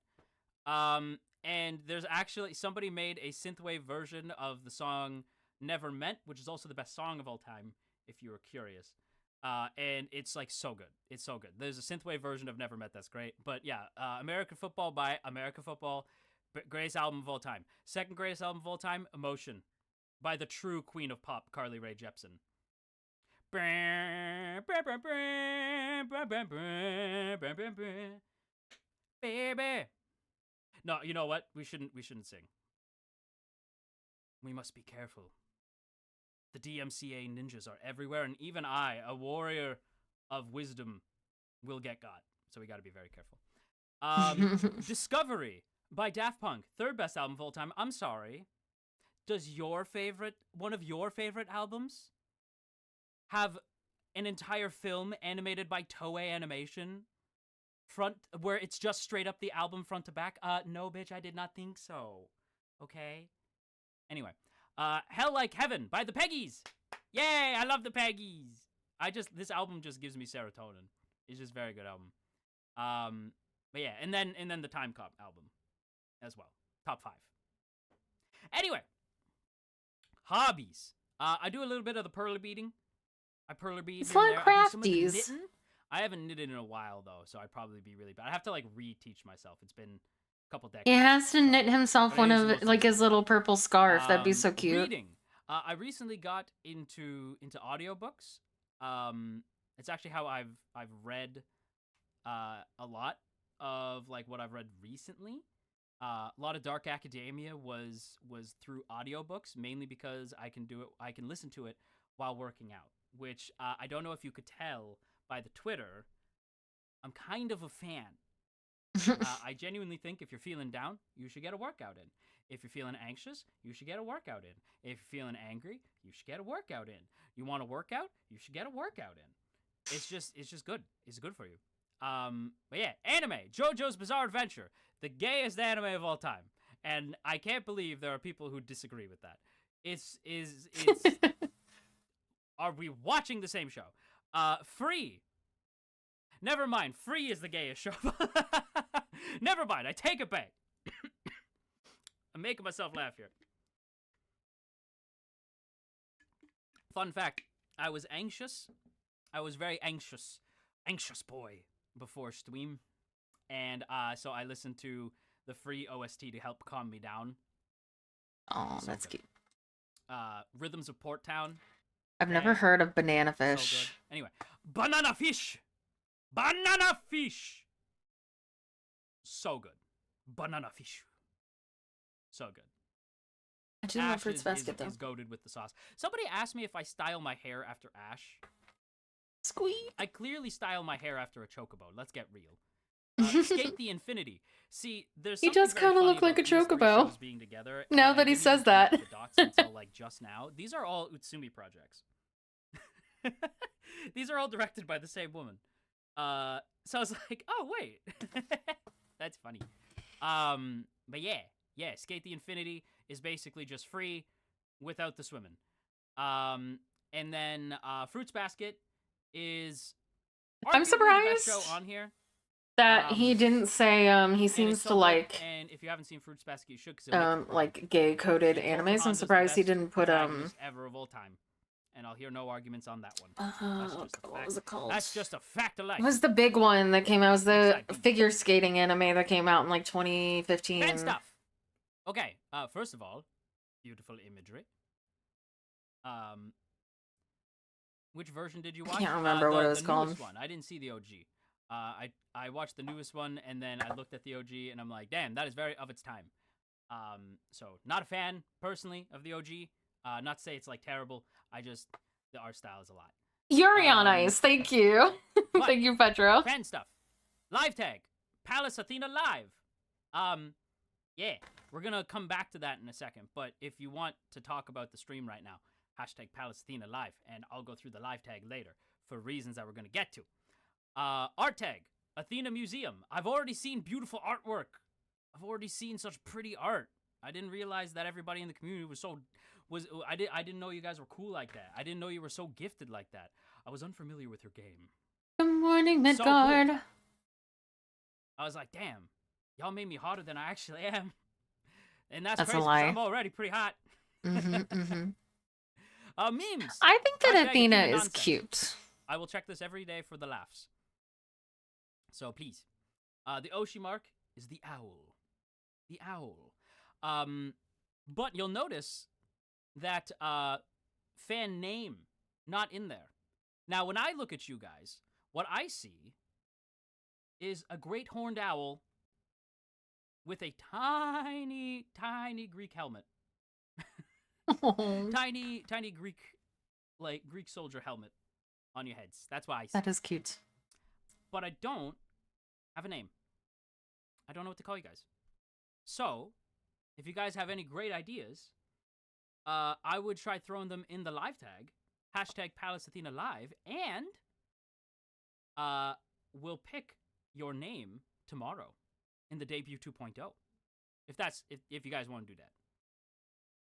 And there's actually somebody made a synthwave version of the song Never Meant, which is also the best song of all time, if you were curious. And it's like so good. It's so good. There's a synthwave version of Never Met that's great. But yeah, American Football by American Football, greatest album of all time. Second greatest album of all time, Emotion by the true queen of pop, Carly Rae Jepsen. Baby. No, you know what? We shouldn't sing. We must be careful. The DMCA ninjas are everywhere, and even I, a warrior of wisdom, will get got. So we gotta be very careful. Discovery by Daft Punk, third best album of all time. I'm sorry. Does one of your favorite albums have an entire film animated by Toei Animation? Where it's just straight up the album front to back? No, bitch, I did not think so. Okay? Anyway. Hell Like Heaven by the Peggies. Yay, I love the Peggies. This album just gives me serotonin. It's just a very good album. But yeah, and then the Time Cop album as well. Top 5. Anyway, hobbies. I do a little bit of the perler beading. I perler bead.
It's like crafties.
I haven't knitted in a while though, so I'd probably be really bad. I have to like reteach myself. It's been couple decades.
He has to knit himself one of like his little purple scarf. That'd be so cute.
Reading. I recently got into audiobooks. It's actually how I've read a lot of like what I've read recently. A lot of dark academia was through audiobooks, mainly because I can listen to it while working out, which I don't know if you could tell by the Twitter. I'm kind of a fan. I genuinely think if you're feeling down, you should get a workout in. If you're feeling anxious, you should get a workout in. If you're feeling angry, you should get a workout in. You want to work out, you should get a workout in. It's just good. It's good for you. But yeah, anime, JoJo's Bizarre Adventure, the gayest anime of all time. And I can't believe there are people who disagree with that. It's Are we watching the same show? Free. Never mind, Free is the gayest show. Never mind, I take it back. I'm making myself laugh here. Fun fact, I was anxious. I was very anxious. Anxious boy before stream. And so I listened to the Free OST to help calm me down.
Oh, that's cute.
Rhythms of Port Town.
I've never heard of Banana
So
Fish.
good. Anyway, Banana Fish! Banana Fish! So good. Banana Fish. So good.
I do love
Ash
Fruits Basket, though.
is goated with the sauce. Somebody asked me if I style my hair after Ash.
Squeak.
I clearly style my hair after a chocobo. Let's get real. Skate the Infinity. See, there's
He
something
does
very
kinda
funny
look like
about
a
these three
chocobo.
shows being together,
Now
and
that
I
he
didn't
says
even connect
that.
the dots until like just now. These are all Utsumi projects. These are all directed by the same woman. So I was like, oh wait, that's funny. But yeah, Skate the Infinity is basically just free without the swimming. And then Fruits Basket is
I'm
arguably the best
surprised
show on here.
that he didn't say he
And
seems
it's so
to
good,
like
and if you haven't seen Fruits Basket, you should. 'Cause it'll make you cry.
like gay coded
Goku
animes. I'm
Honda's the
surprised he
best
didn't put
protagonist ever of all time, and I'll hear no arguments on that one. That's just a
what
fact.
was it called?
That's just a fact of life.
What was the big one that came out? It was the
Exciting.
figure skating anime that came out in like 2015.
Ben stuff. Okay. First of all, beautiful imagery. Which version did you watch?
can't remember what it was
the
called.
newest one. I didn't see the OG. I watched the newest one, and then I looked at the OG, and I'm like, damn, that is very of its time. So not a fan personally of the OG. Not to say it's like terrible. The art style is a lot.
Yuri on Ice, thank you.
What?
Thank you, Pedro.
Fan stuff. Live tag. Palace Athena live. Yeah, we're gonna come back to that in a second. But if you want to talk about the stream right now, hashtag Palace Athena live, and I'll go through the live tag later for reasons that we're gonna get to. Art tag. Athena Museum. I've already seen beautiful artwork. I've already seen such pretty art. I didn't realize that everybody in the community I didn't know you guys were cool like that. I didn't know you were so gifted like that. I was unfamiliar with your game.
Good morning,
So
Midgard.
cool. I was like, damn, y'all made me hotter than I actually am. And that's
That's a
crazy 'cause
lie.
I'm already pretty hot.
Memes.
Memes.
I think that
Hashtag
Athena is
nonsense.
cute.
I will check this every day for the laughs. So please. The Oshi mark is the owl. The owl. But you'll notice that fan name not in there. Now, when I look at you guys, what I see is a great horned owl with a tiny, tiny Greek helmet. Tiny Greek soldier helmet on your heads. That's why I see.
That is cute.
But I don't have a name. I don't know what to call you guys. So, if you guys have any great ideas, I would try throwing them in the live tag, hashtag Palace Athena Live, and we'll pick your name tomorrow in the debut 2.0. If you guys want to do that.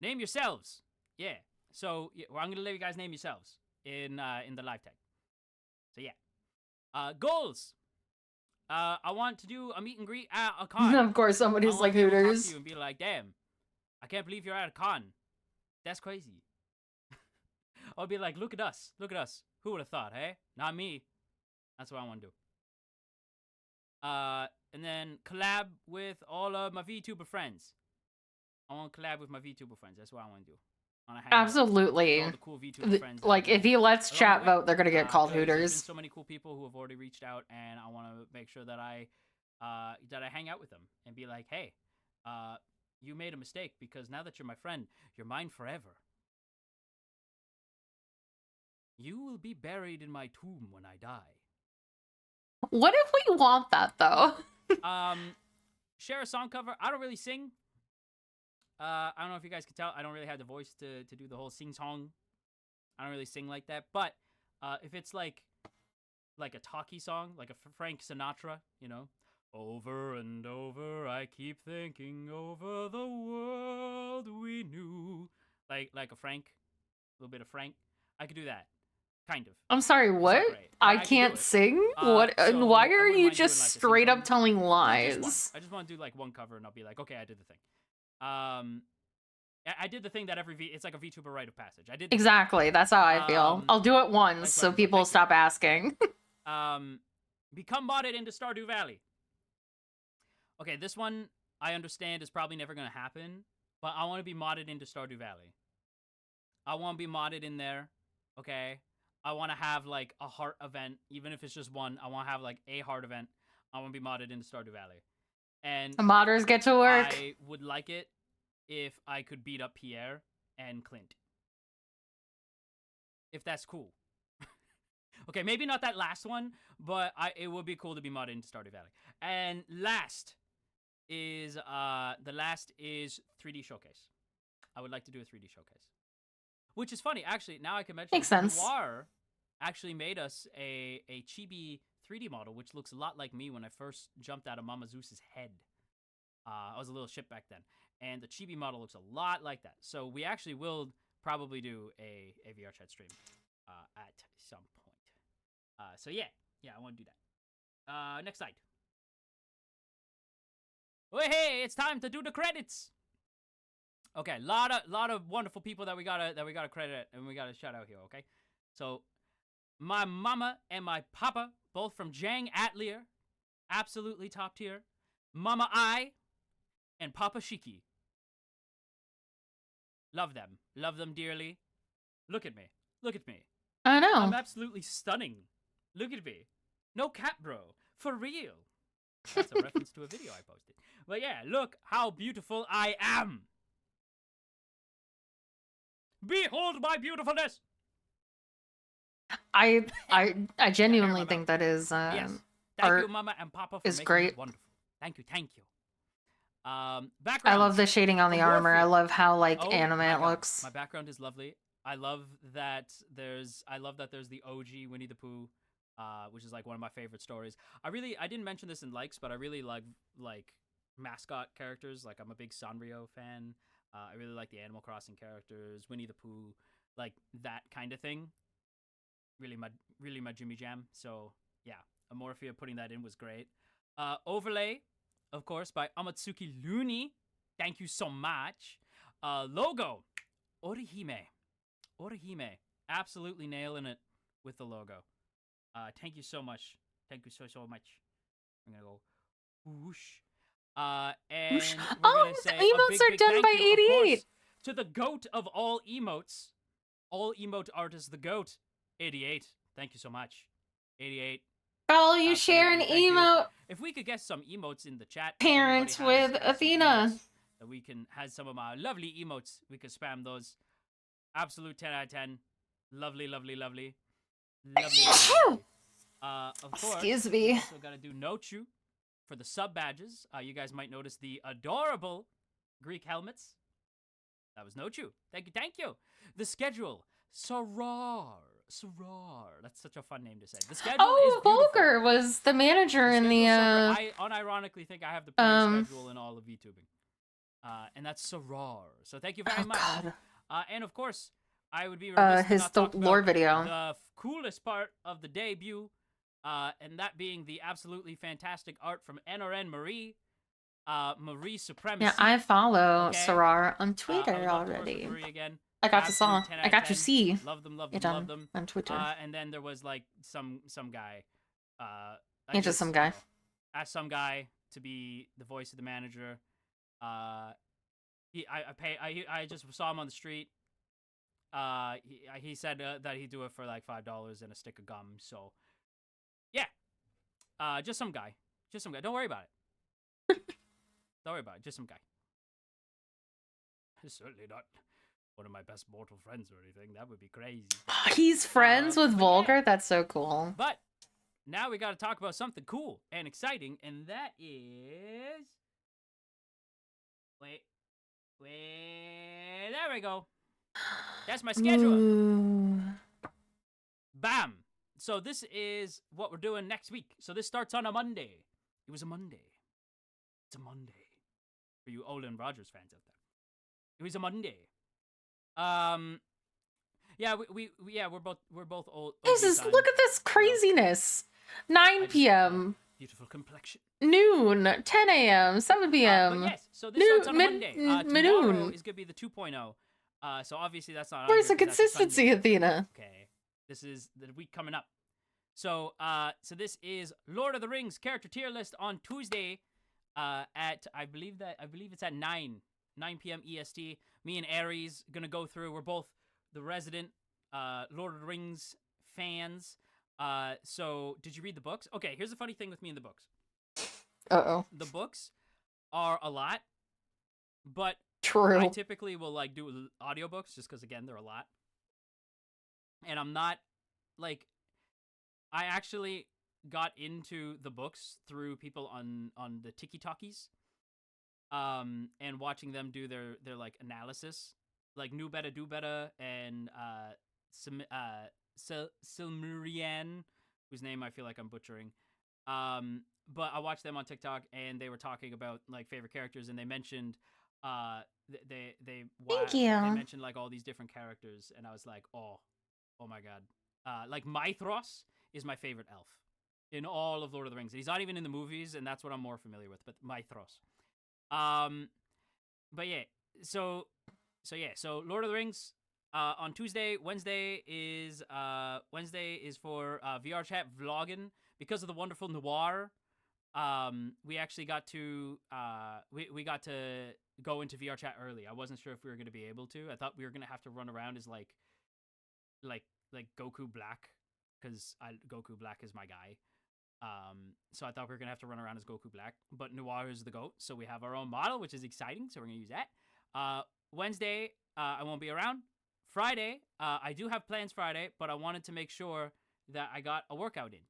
Name yourselves. Yeah. So I'm gonna let you guys name yourselves in the live tag. So yeah. Goals. I want to do a meet and greet at a con.
Of course, somebody's
I
like
want people to talk to
Hooters.
you and be like, damn, I can't believe you're at a con. That's crazy. I'll be like, look at us. Look at us. Who would have thought, hey? Not me. That's what I want to do. And then collab with all of my VTuber friends. I want to collab with my VTuber friends. That's what I want to do. I wanna hang out with
Absolutely.
all the cool VTuber friends that
Like,
I
if he lets
along
chat
the way.
vote, they're gonna get called
There's been
Hooters.
so many cool people who have already reached out, and I want to make sure that I hang out with them and be like, hey, you made a mistake because now that you're my friend, you're mine forever. You will be buried in my tomb when I die.
What if we want that though?
Share a song cover. I don't really sing. I don't know if you guys can tell. I don't really have the voice to do the whole sing song. I don't really sing like that. But if it's like a talkie song, like a Frank Sinatra, you know, over and over I keep thinking over the world we knew, like a Frank, a little bit of Frank. I could do that, kind of.
I'm sorry, what?
great, but
I
I can do
can't
it.
sing? What? And
So
why
I
are
wouldn't
you
mind doing,
just
like, a
straight up
sing-song.
telling
Just one.
lies?
I just want to do like one cover, and I'll be like, okay, I did the thing. I did the thing that it's like a VTuber rite of passage. I did the
Exactly, that's how I feel. I'll do it once
like
so
Buffalo,
people
thank you.
stop asking.
Become modded into Stardew Valley. Okay, this one I understand is probably never gonna happen, but I want to be modded into Stardew Valley. I want to be modded in there. Okay, I want to have like a heart event, even if it's just one. I want to have like a heart event. I want to be modded into Stardew Valley, and
The modders get to work.
I would like it if I could beat up Pierre and Clint. If that's cool. Okay, maybe not that last one, but it would be cool to be modded into Stardew Valley. And last is 3D Showcase. I would like to do a 3D Showcase. Which is funny, actually, now I can mention
Makes sense.
Noir actually made us a chibi 3D model, which looks a lot like me when I first jumped out of Mama Zeus's head. I was a little shit back then. And the chibi model looks a lot like that. So we actually will probably do a VR chat stream at some point. So yeah, I want to do that. Next slide. Oh, hey, it's time to do the credits. Okay, lot of wonderful people that we gotta credit and we gotta shout out here. Okay, so my mama and my papa, both from Jang Atelier, absolutely top tier. Mama I and Papa Shiki. Love them dearly. Look at me.
I know.
I'm absolutely stunning. Look at me. No cap, bro. For real. That's a reference to a video I posted. But yeah, look how beautiful I am. Behold my beautifulness.
I genuinely
mama.
think that is
Yes. Thank
art
you, Mama and Papa, for
is
making
great.
it wonderful. Thank you. Background.
I love the shading on the armor. I
Warfield.
love how like
Oh
anime
my
it
God.
looks.
My background is lovely. I love that there's the OG Winnie the Pooh, which is like one of my favorite stories. I didn't mention this in likes, but I really like mascot characters. Like I'm a big Sanrio fan. I really like the Animal Crossing characters, Winnie the Pooh, like that kind of thing. Really my Jimmy Jam. So yeah, Amorphia putting that in was great. Overlay, of course, by Amatsuki Looney. Thank you so much. Logo, Orihime, absolutely nailing it with the logo. Thank you so much. Thank you so much. I'm gonna go whoosh. And
Whoosh.
we're
Oh,
gonna say
the emotes
a big,
are
big
done
thank
by
you, of course,
88.
to the goat of all emotes, all emote artists, the goat, 88. Thank you so much, 88.
Follow you, share an
Absolutely, thank you.
emote.
If we could get some emotes in the chat, if
Parents
anybody has,
with
some
Athena.
emotes that we can have some of our lovely emotes. We could spam those. Absolute 10 out of 10. Lovely. Of course,
Excuse
we
me.
also gotta do Nochu for the sub badges. You guys might notice the adorable Greek helmets. That was Nochu. Thank you. The schedule, Sarar. That's such a fun name to say. The schedule is
Oh,
beautiful.
Volker was the manager in the
I unironically think I have the prettiest schedule in all of VTubing. And that's Sarar. So thank you very much.
God.
And of course, I would be remiss to not
the
talk
lore
about
video.
the coolest part of the debut, and that being the absolutely fantastic art from NRN Marie, Marie Supremacy.
Yeah, I follow
Okay.
Sarar on
I
Twitter
would love to work with
already.
Marie again.
I got to
Absolute
saw.
10
I
out
got
of
to
10.
see
Love them.
it
Love them.
on Twitter.
And then there was like some guy.
Yeah, just some guy.
Asked some guy to be the voice of the manager. I just saw him on the street. He said that he'd do it for like $5 and a stick of gum. So yeah, just some guy. Don't worry about it. Don't worry about it. Just some guy. certainly not one of my best mortal friends or anything. That would be crazy.
He's friends with
but
Vulgar?
yeah.
That's so cool.
But now we got to talk about something cool and exciting, and that is. Wait. There we go. That's my schedule.
Ooh.
Bam. So this is what we're doing next week. So this starts on a Monday. It was a Monday. It's a Monday. For you Olin Rogers fans out there. It was a Monday. Yeah, we're both old.
This is, look at this craziness. 9 p.m.
Beautiful complexion.
Noon, 10 a.m., 7 p.m.
But yes, so this starts on a Monday. Tomorrow
noon.
is gonna be the 2.0. So obviously that's not.
Where's the
good 'cause that's a
consistency,
Sunday.
Athena?
Okay, this is the week coming up. So so this is Lord of the Rings character tier list on Tuesday, at I believe it's at 9 p.m. EST. Me and Aries gonna go through. We're both the resident Lord of the Rings fans. So did you read the books? Okay, here's the funny thing with me and the books.
Uh-oh.
The books are a lot, but
True.
I typically will like do audiobooks just because again they're a lot. And I'm not like I actually got into the books through people on the TikTokies. And watching them do their like analysis, like New Better Do Better and Silmurian, whose name I feel like I'm butchering. But I watched them on TikTok and they were talking about like favorite characters, and they mentioned they
Thank you.
mentioned like all these different characters, and I was like, oh my god. Like Mythos is my favorite elf in all of Lord of the Rings. He's not even in the movies, and that's what I'm more familiar with, but Mythos. But yeah, so Lord of the Rings on Tuesday. Wednesday is for VR chat vlogging because of the wonderful Noir. We actually got to we got to go into VR chat early. I wasn't sure if we were going to be able to. I thought we were going to have to run around as like Goku Black, because Goku Black is my guy. So I thought we were gonna have to run around as Goku Black, but Noir is the GOAT, so we have our own model, which is exciting. So we're gonna use that. Wednesday, I won't be around. Friday, I do have plans Friday, but I wanted to make sure that I got a workout in.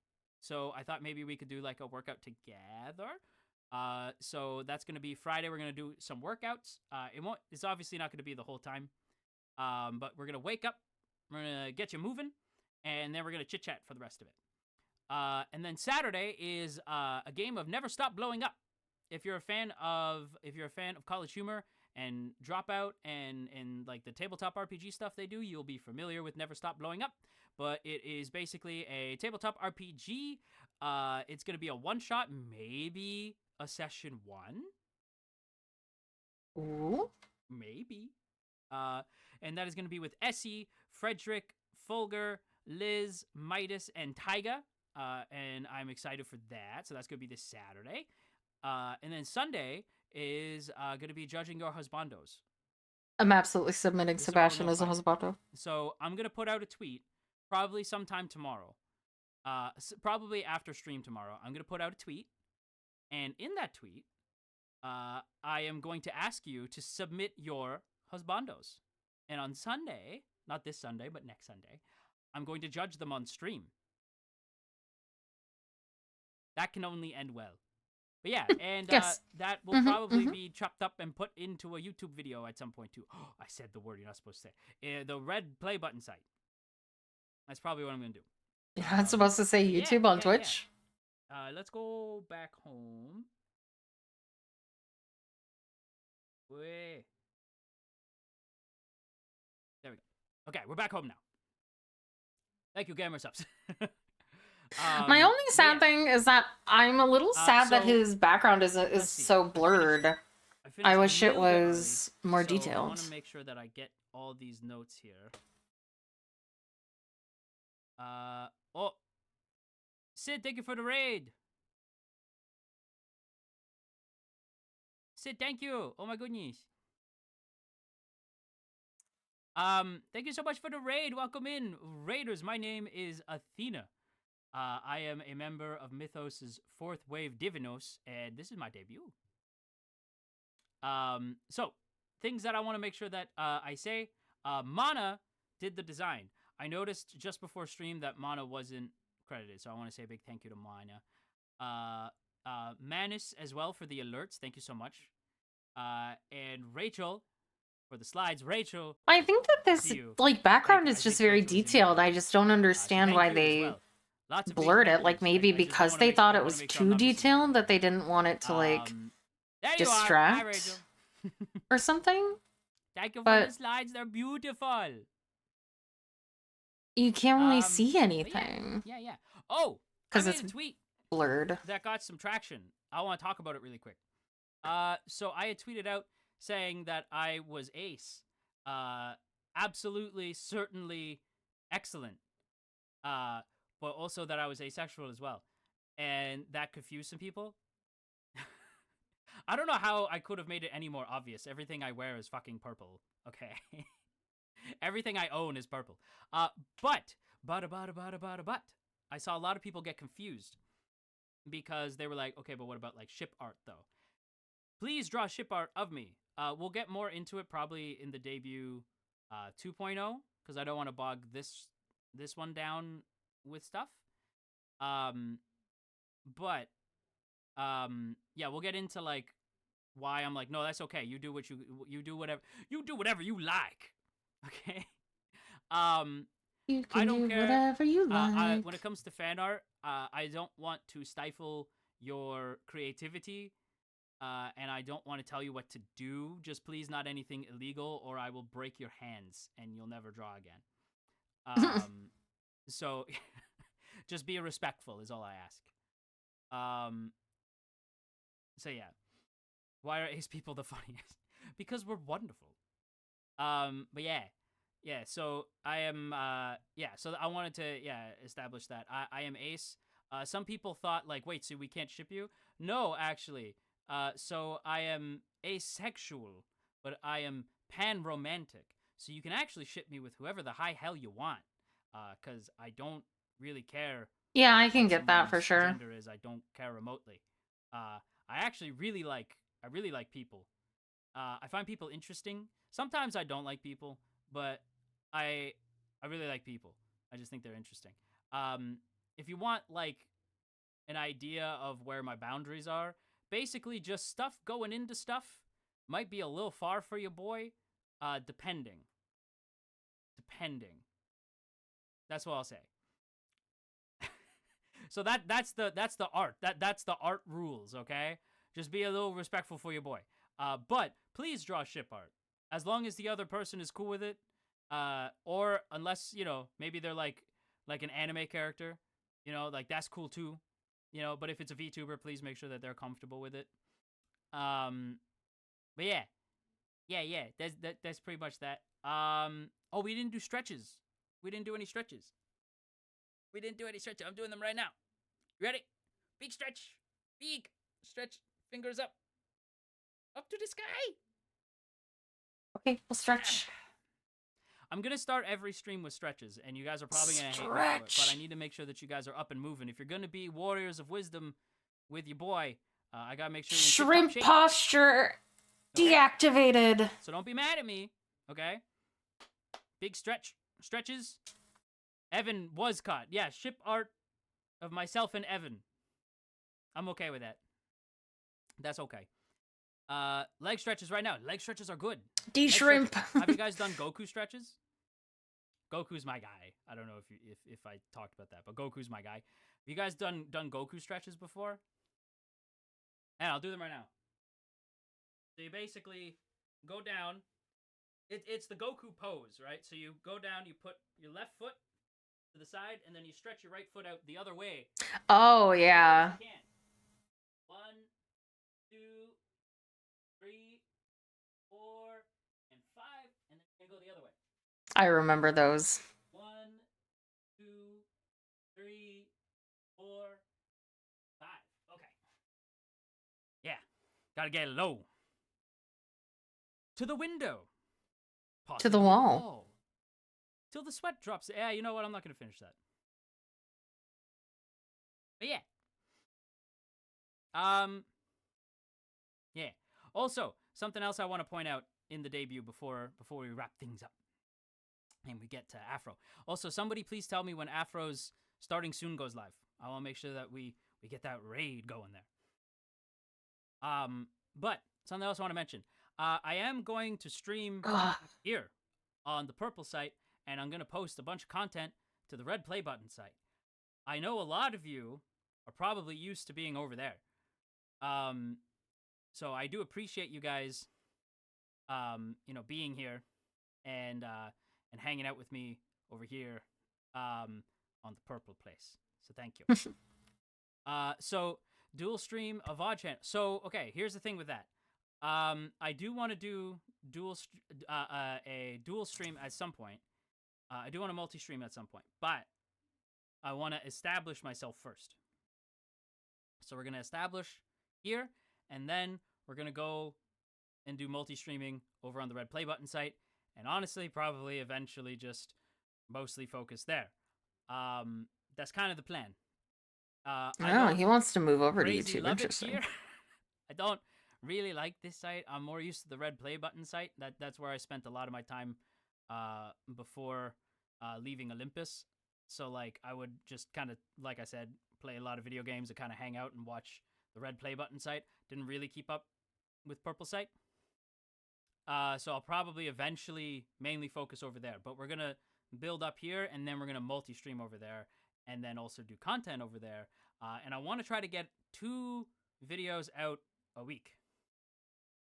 So I thought maybe we could do like a workout together. So that's gonna be Friday. We're gonna do some workouts. It's obviously not gonna be the whole time. But we're gonna wake up. We're gonna get you moving, and then we're gonna chit chat for the rest of it. And then Saturday is a game of Never Stop Blowing Up. If you're a fan of College Humor and Dropout and like the tabletop RPG stuff they do, you'll be familiar with Never Stop Blowing Up. But it is basically a tabletop RPG. It's gonna be a one shot, maybe a session 1.
Ooh.
Maybe. And that is gonna be with Essie, Frederick, Fulger, Liz, Midas, and Tyga. And I'm excited for that. So that's going to be this Saturday. And then Sunday is going to be Judging Your Husbandos.
I'm absolutely submitting
This
Sebastian
all
as a
no
husbando.
So I'm going to put out a tweet probably sometime tomorrow. Probably after stream tomorrow. I'm going to put out a tweet. And in that tweet, I am going to ask you to submit your husbandos. And on Sunday, not this Sunday, but next Sunday, I'm going to judge them on stream. That can only end well. But yeah, and
Yes.
that will probably be chopped up and put into a YouTube video at some point too. Oh, I said the word you're not supposed to say. The red play button site. That's probably what I'm going to do.
You're not supposed to say YouTube on Twitch?
Yeah. Let's go back home. Wait. There we go. Okay, we're back home now. Thank you, Gamer Subs.
My only sad thing is that I'm a little sad that his background is so blurred. I wish it was more detailed.
I want to make sure that I get all these notes here. Oh, Sid, thank you for the raid. Sid, thank you. Oh my goodness. Thank you so much for the raid. Welcome in, raiders. My name is Athena. I am a member of Mythos' 4th wave Divinos, and this is my debut. So
things that I want to make sure that I say. Mana did the design. I noticed just before stream that Mana wasn't credited, so I want to say a big thank you to Mana. Manus as well for the alerts. Thank you so much. And Rachel for the slides. Rachel,
I think that this
see you.
like background
I
is just
think
very
Rachel was in
detailed. I just don't
so
understand
thank
why
you as
they
well. Lots of big
blurred
thank
it. Like
yous.
maybe
I just
because
wanna
they
make-
thought
I
it
wanna
was
make sure I'm
too
not missing
detailed
anything.
that they didn't want it to like
There you are. Hi,
distract
Rachel.
or something.
Thank you for
But-
the slides. They're beautiful.
You can't really see
But
anything
Yeah. Oh, I
'Cause
made
it's
a tweet
blurred.
that got some traction. I want to talk about it really quick. So I had tweeted out saying that I was ace. Absolutely, certainly, excellent. But also that I was asexual as well. And that confused some people. I don't know how I could have made it any more obvious. Everything I wear is fucking purple. Okay. Everything I own is purple. But I saw a lot of people get confused because they were like, okay, but what about like ship art though? Please draw ship art of me. We'll get more into it probably in the debut 2.0 because I don't want to bog this one down with stuff. But yeah, we'll get into like why I'm like, no, that's okay. You do what you do whatever you like. Okay.
You
I
can
don't
do
care.
whatever you like.
When it comes to fan art, I don't want to stifle your creativity, and I don't want to tell you what to do. Just please, not anything illegal, or I will break your hands and you'll never draw again. So, just be respectful is all I ask. So yeah, why are ace people the funniest? Because we're wonderful. But yeah. So I am. So I wanted to establish that I am ace. Some people thought like, wait, so we can't ship you? No, actually. So I am asexual, but I am pan-romantic. So you can actually ship me with whoever the high hell you want. Cause I don't really care.
Yeah, I can
what
get that for
someone's
sure.
Gender is. I don't care remotely. I actually really like people. I find people interesting. Sometimes I don't like people, but I really like people. I just think they're interesting. If you want like an idea of where my boundaries are, basically just stuff going into stuff might be a little far for your boy, depending. That's what I'll say. So that's the art. That's the art rules, okay? Just be a little respectful for your boy. But please draw ship art. As long as the other person is cool with it. Or unless, you know, maybe they're like an anime character. You know, like that's cool too. You know, but if it's a VTuber, please make sure that they're comfortable with it. But yeah. Yeah. That's pretty much that. Oh, we didn't do stretches. We didn't do any stretches. I'm doing them right now. You ready? Big stretch. Big stretch. Fingers up. Up to the sky.
Okay, we'll stretch.
I'm going to start every stream with stretches, and you guys are probably going to hate me for it, but I need to make sure that you guys are up and moving. If you're going to be warriors of wisdom with your boy, I got to make sure you're in
Shrimp
tip-top shape.
posture deactivated.
So don't be mad at me, okay? Big stretches. Evan was caught. Yeah, ship art of myself and Evan. I'm okay with that. That's okay. Leg stretches right now. Leg stretches are good.
De-shrimp.
Have you guys done Goku stretches? Goku's my guy. I don't know if I talked about that, but Goku's my guy. Have you guys done Goku stretches before? And I'll do them right now. So you basically go down. It's the Goku pose, right? So you go down, you put your left foot to the side, and then you stretch your right foot out the other way.
Oh, yeah.
1, 2, 3, 4, and 5, and then you go the other way.
I remember those.
1, 2, 3, 4, 5. Okay. Yeah. Gotta get low. To the window.
To the wall.
Till the sweat drops. Yeah, you know what? I'm not gonna finish that. But yeah. Yeah. Also, something else I want to point out. in the debut before we wrap things up and we get to Afro. Also, somebody please tell me when Afro's starting soon goes live. I want to make sure that we get that raid going there. But something else I want to mention. I am going to stream here on the Purple site, and I'm going to post a bunch of content to the Red Play Button site. I know a lot of you are probably used to being over there. So I do appreciate you guys, being here and hanging out with me over here on the Purple place. So thank you. So dual stream a VOD channel. So okay, here's the thing with that. I do want to do a dual stream at some point. I do want to multi-stream at some point, but I want to establish myself first. So we're going to establish here, and then we're going to go and do multi-streaming over on the Red Play Button site, and honestly, probably eventually just mostly focus there. That's kind of the plan.
He wants to move over to
crazy
YouTube.
love it
Interesting.
here. I don't really like this site. I'm more used to the Red Play Button site. That's where I spent a lot of my time before leaving Olympus. So like I would just kind of, like I said, play a lot of video games and kind of hang out and watch the Red Play Button site. Didn't really keep up with Purple site. So I'll probably eventually mainly focus over there. But we're going to build up here, and then we're going to multi-stream over there, and then also do content over there. And I want to try to get 2 videos out a week.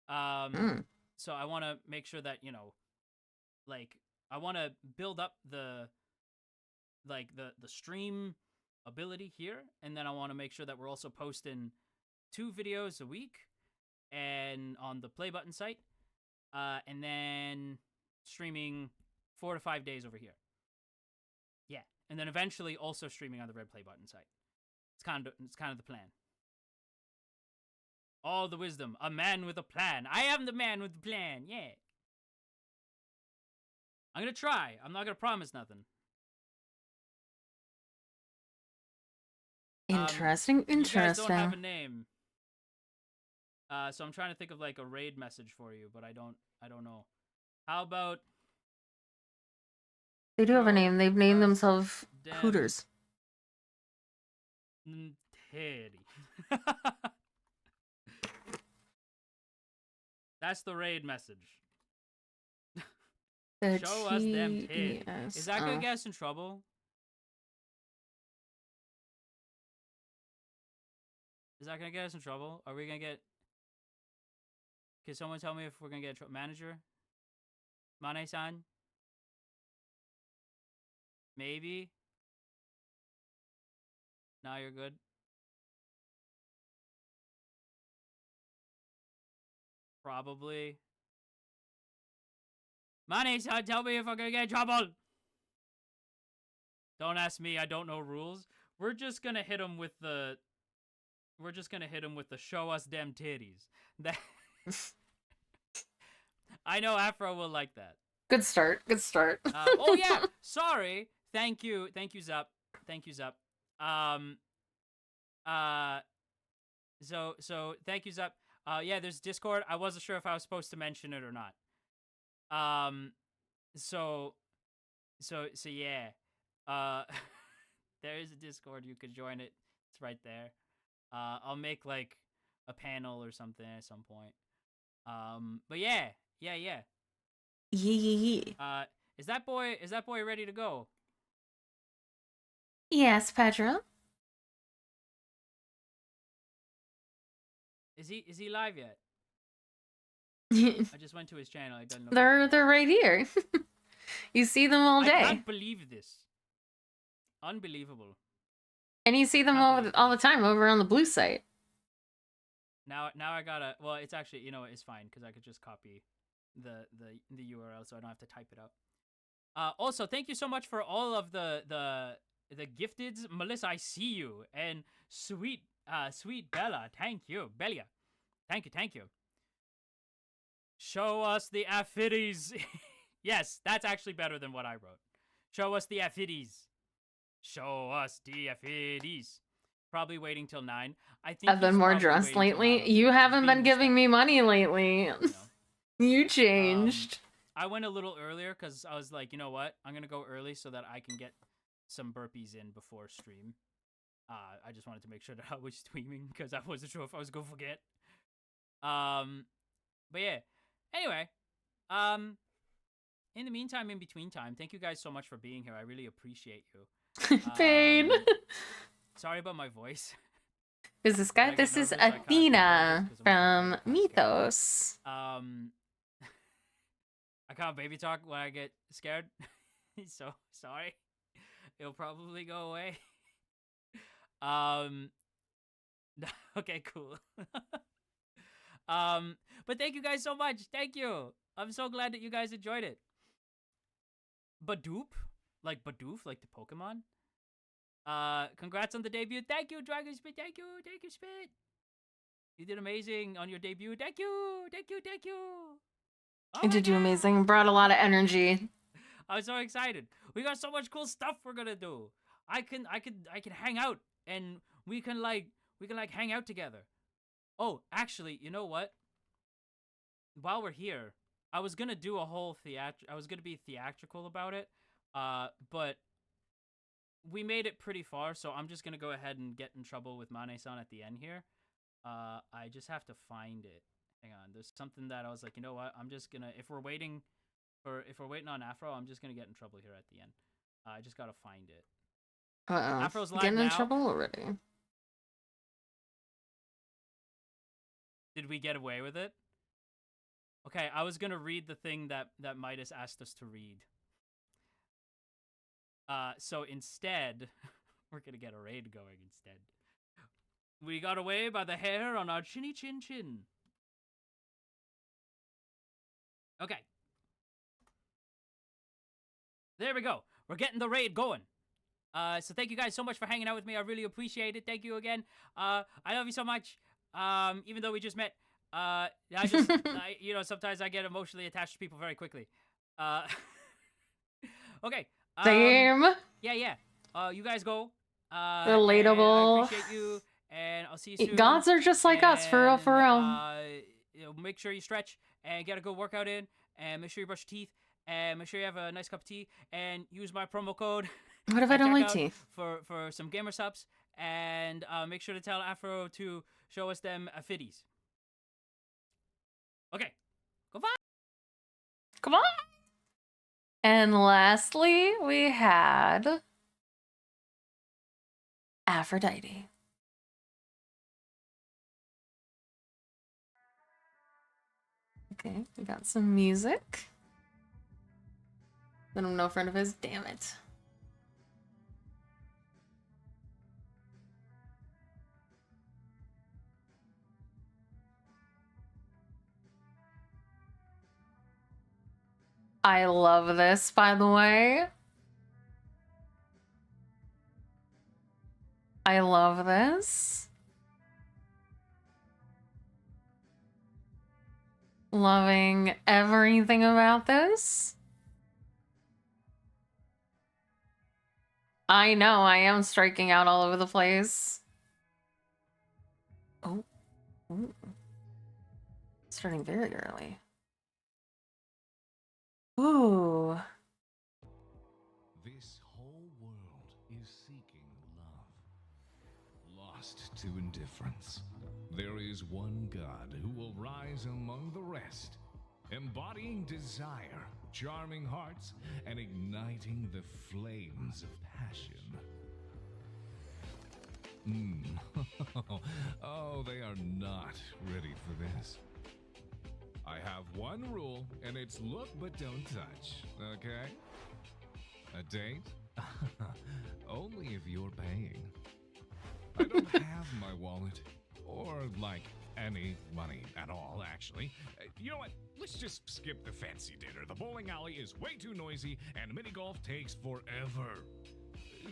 So I want to make sure that, I want to build up the stream ability here, and then I want to make sure that we're also posting 2 videos a week and on the Play Button site, and then streaming 4 to 5 days over here. Yeah, and then eventually also streaming on the Red Play Button site. It's kind of the plan. All the wisdom, a man with a plan. I am the man with the plan. Yeah. I'm gonna try. I'm not gonna promise nothing.
Interesting.
You guys don't have a name. So I'm trying to think of like a raid message for you, but I don't know. How about
They do have a name. They've named themselves Hooters.
Teddy. That's the raid message. Show us them titties. Is that gonna get us in trouble? Is that gonna get us in trouble? Are we gonna get... Can someone tell me if we're gonna get manager? Mane-san? Maybe? Now you're good? Probably. Mane-san, tell me if I'm gonna get in trouble! Don't ask me, I don't know rules. We're just gonna hit him with the... We're just gonna hit him with the show us them titties. That... I know Afro will like that.
Good start. Good start.
Oh yeah, sorry. Thank you, Zup. Thank you, Zup. So thank you, Zup. Yeah, there's Discord. I wasn't sure if I was supposed to mention it or not. So yeah. There is a Discord. You could join it. It's right there. I'll make like a panel or something at some point. But yeah.
Yeah.
Is that boy ready to go?
Yes, Pedro.
Is he live yet? I just went to his channel. I don't know.
They're right here. You see them all day.
I can't believe this. Unbelievable.
And you see them all the time over on the blue site.
Now I gotta... Well, it's actually... it's fine, because I could just copy the URL, so I don't have to type it up. Also, thank you so much for all of the gifteds. Melissa, I see you. And sweet Bella, thank you. Belia, thank you. Show us the Aphides. Yes, that's actually better than what I wrote. Show us the Aphides. Show us the Aphides. Probably waiting till 9. I think
I've been more dressed lately. You haven't been giving me money lately. You changed.
I went a little earlier because I was like, you know what? I'm gonna go early so that I can get some burpees in before stream. I just wanted to make sure that I was streaming because I wasn't sure if I was gonna forget. But yeah. Anyway, in the meantime, in between time, thank you guys so much for being here. I really appreciate you.
Pain.
Sorry about my voice.
Who's this guy?
I get
This is
nervous, I kinda
Athena
control this 'cause I'm
from
kinda scared.
Mythos.
I can't baby talk when I get scared. So sorry. It'll probably go away. Okay, cool. But thank you guys so much. Thank you. I'm so glad that you guys enjoyed it. Badoop, like Bidoof, like the Pokemon. Congrats on the debut. Thank you, Dragon Spit. Thank you, Spit. You did amazing on your debut. Thank you. Oh
You
my
did do
God.
amazing. Brought a lot of energy.
I'm so excited. We got so much cool stuff we're gonna do. I can hang out and we can hang out together. Oh, actually, you know what? While we're here, I was gonna do a whole I was gonna be theatrical about it, but we made it pretty far, so I'm just gonna go ahead and get in trouble with Mane-san at the end here. I just have to find it. Hang on, there's something that I was like, you know what? I'm just gonna if we're waiting on Afro, I'm just gonna get in trouble here at the end. I just gotta find it. Afro's live
Getting in
now.
trouble already.
Did we get away with it? Okay, I was gonna read the thing that Midas asked us to read. So instead, we're gonna get a raid going instead. We got away by the hair on our chinny chin chin. Okay. There we go. We're getting the raid going. So thank you guys so much for hanging out with me. I really appreciate it. Thank you again. I love you so much. Even though we just met. Sometimes I get emotionally attached to people very quickly. Okay.
Same.
Yeah. You guys go.
Relatable.
I appreciate you, and I'll see you soon.
Gods are just like us, for real, for real.
Make sure you stretch and get a good workout in, and make sure you brush your teeth, and make sure you have a nice cup of tea, and use my promo code.
What if I don't like tea?
For some gamer subs, and make sure to tell Afro to show us them fitties. Okay, goodbye.
Come on. And lastly, we had Aphrodite. Okay, we got some music. Let him know friend of his. Damn it. I love this, by the way. I love this. Loving everything about this. I know, I am striking out all over the place. Oh. Ooh. Starting very early. Ooh.
This whole world is seeking love, lost to indifference. There is one God who will rise among the rest, embodying desire, charming hearts, and igniting the flames of passion. Oh, they are not ready for this. I have one rule, and it's look but don't touch, okay? A date? Only if you're paying. I don't have my wallet, or like any money at all, actually. You know what? Let's just skip the fancy dinner. The bowling alley is way too noisy, and mini golf takes forever.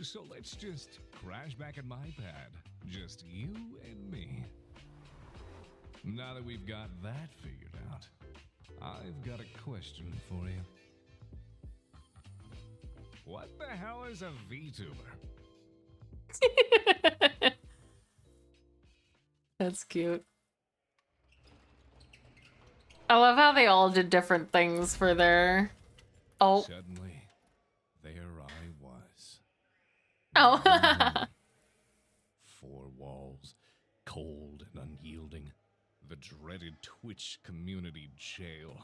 So let's just crash back at my pad. Just you and me. Now that we've got that figured out, I've got a question for you. What the hell is a VTuber?
That's cute. I love how they all did different things for their... Oh.
Suddenly, there I was.
Oh.
Four walls, cold and unyielding. The dreaded Twitch community jail.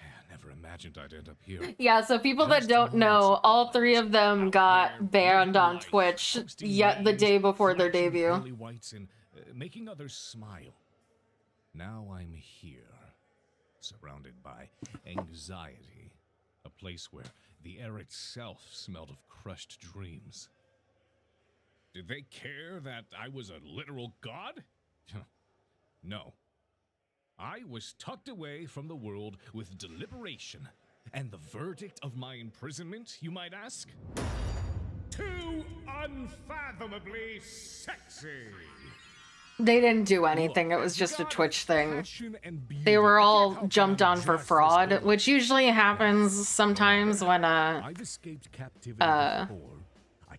I never imagined I'd end up here.
Yeah, so people that don't know, all three of them got banned on Twitch yet the day before their debut.
Pearly whites and making others smile. Now I'm here, surrounded by anxiety, a place where the air itself smelled of crushed dreams. Did they care that I was a literal god? No. I was tucked away from the world with deliberation. And the verdict of my imprisonment, you might ask? Too unfathomably sexy.
They didn't do anything, it was just a Twitch thing. They were all jumped on for fraud, which usually happens sometimes when
I've escaped captivity before.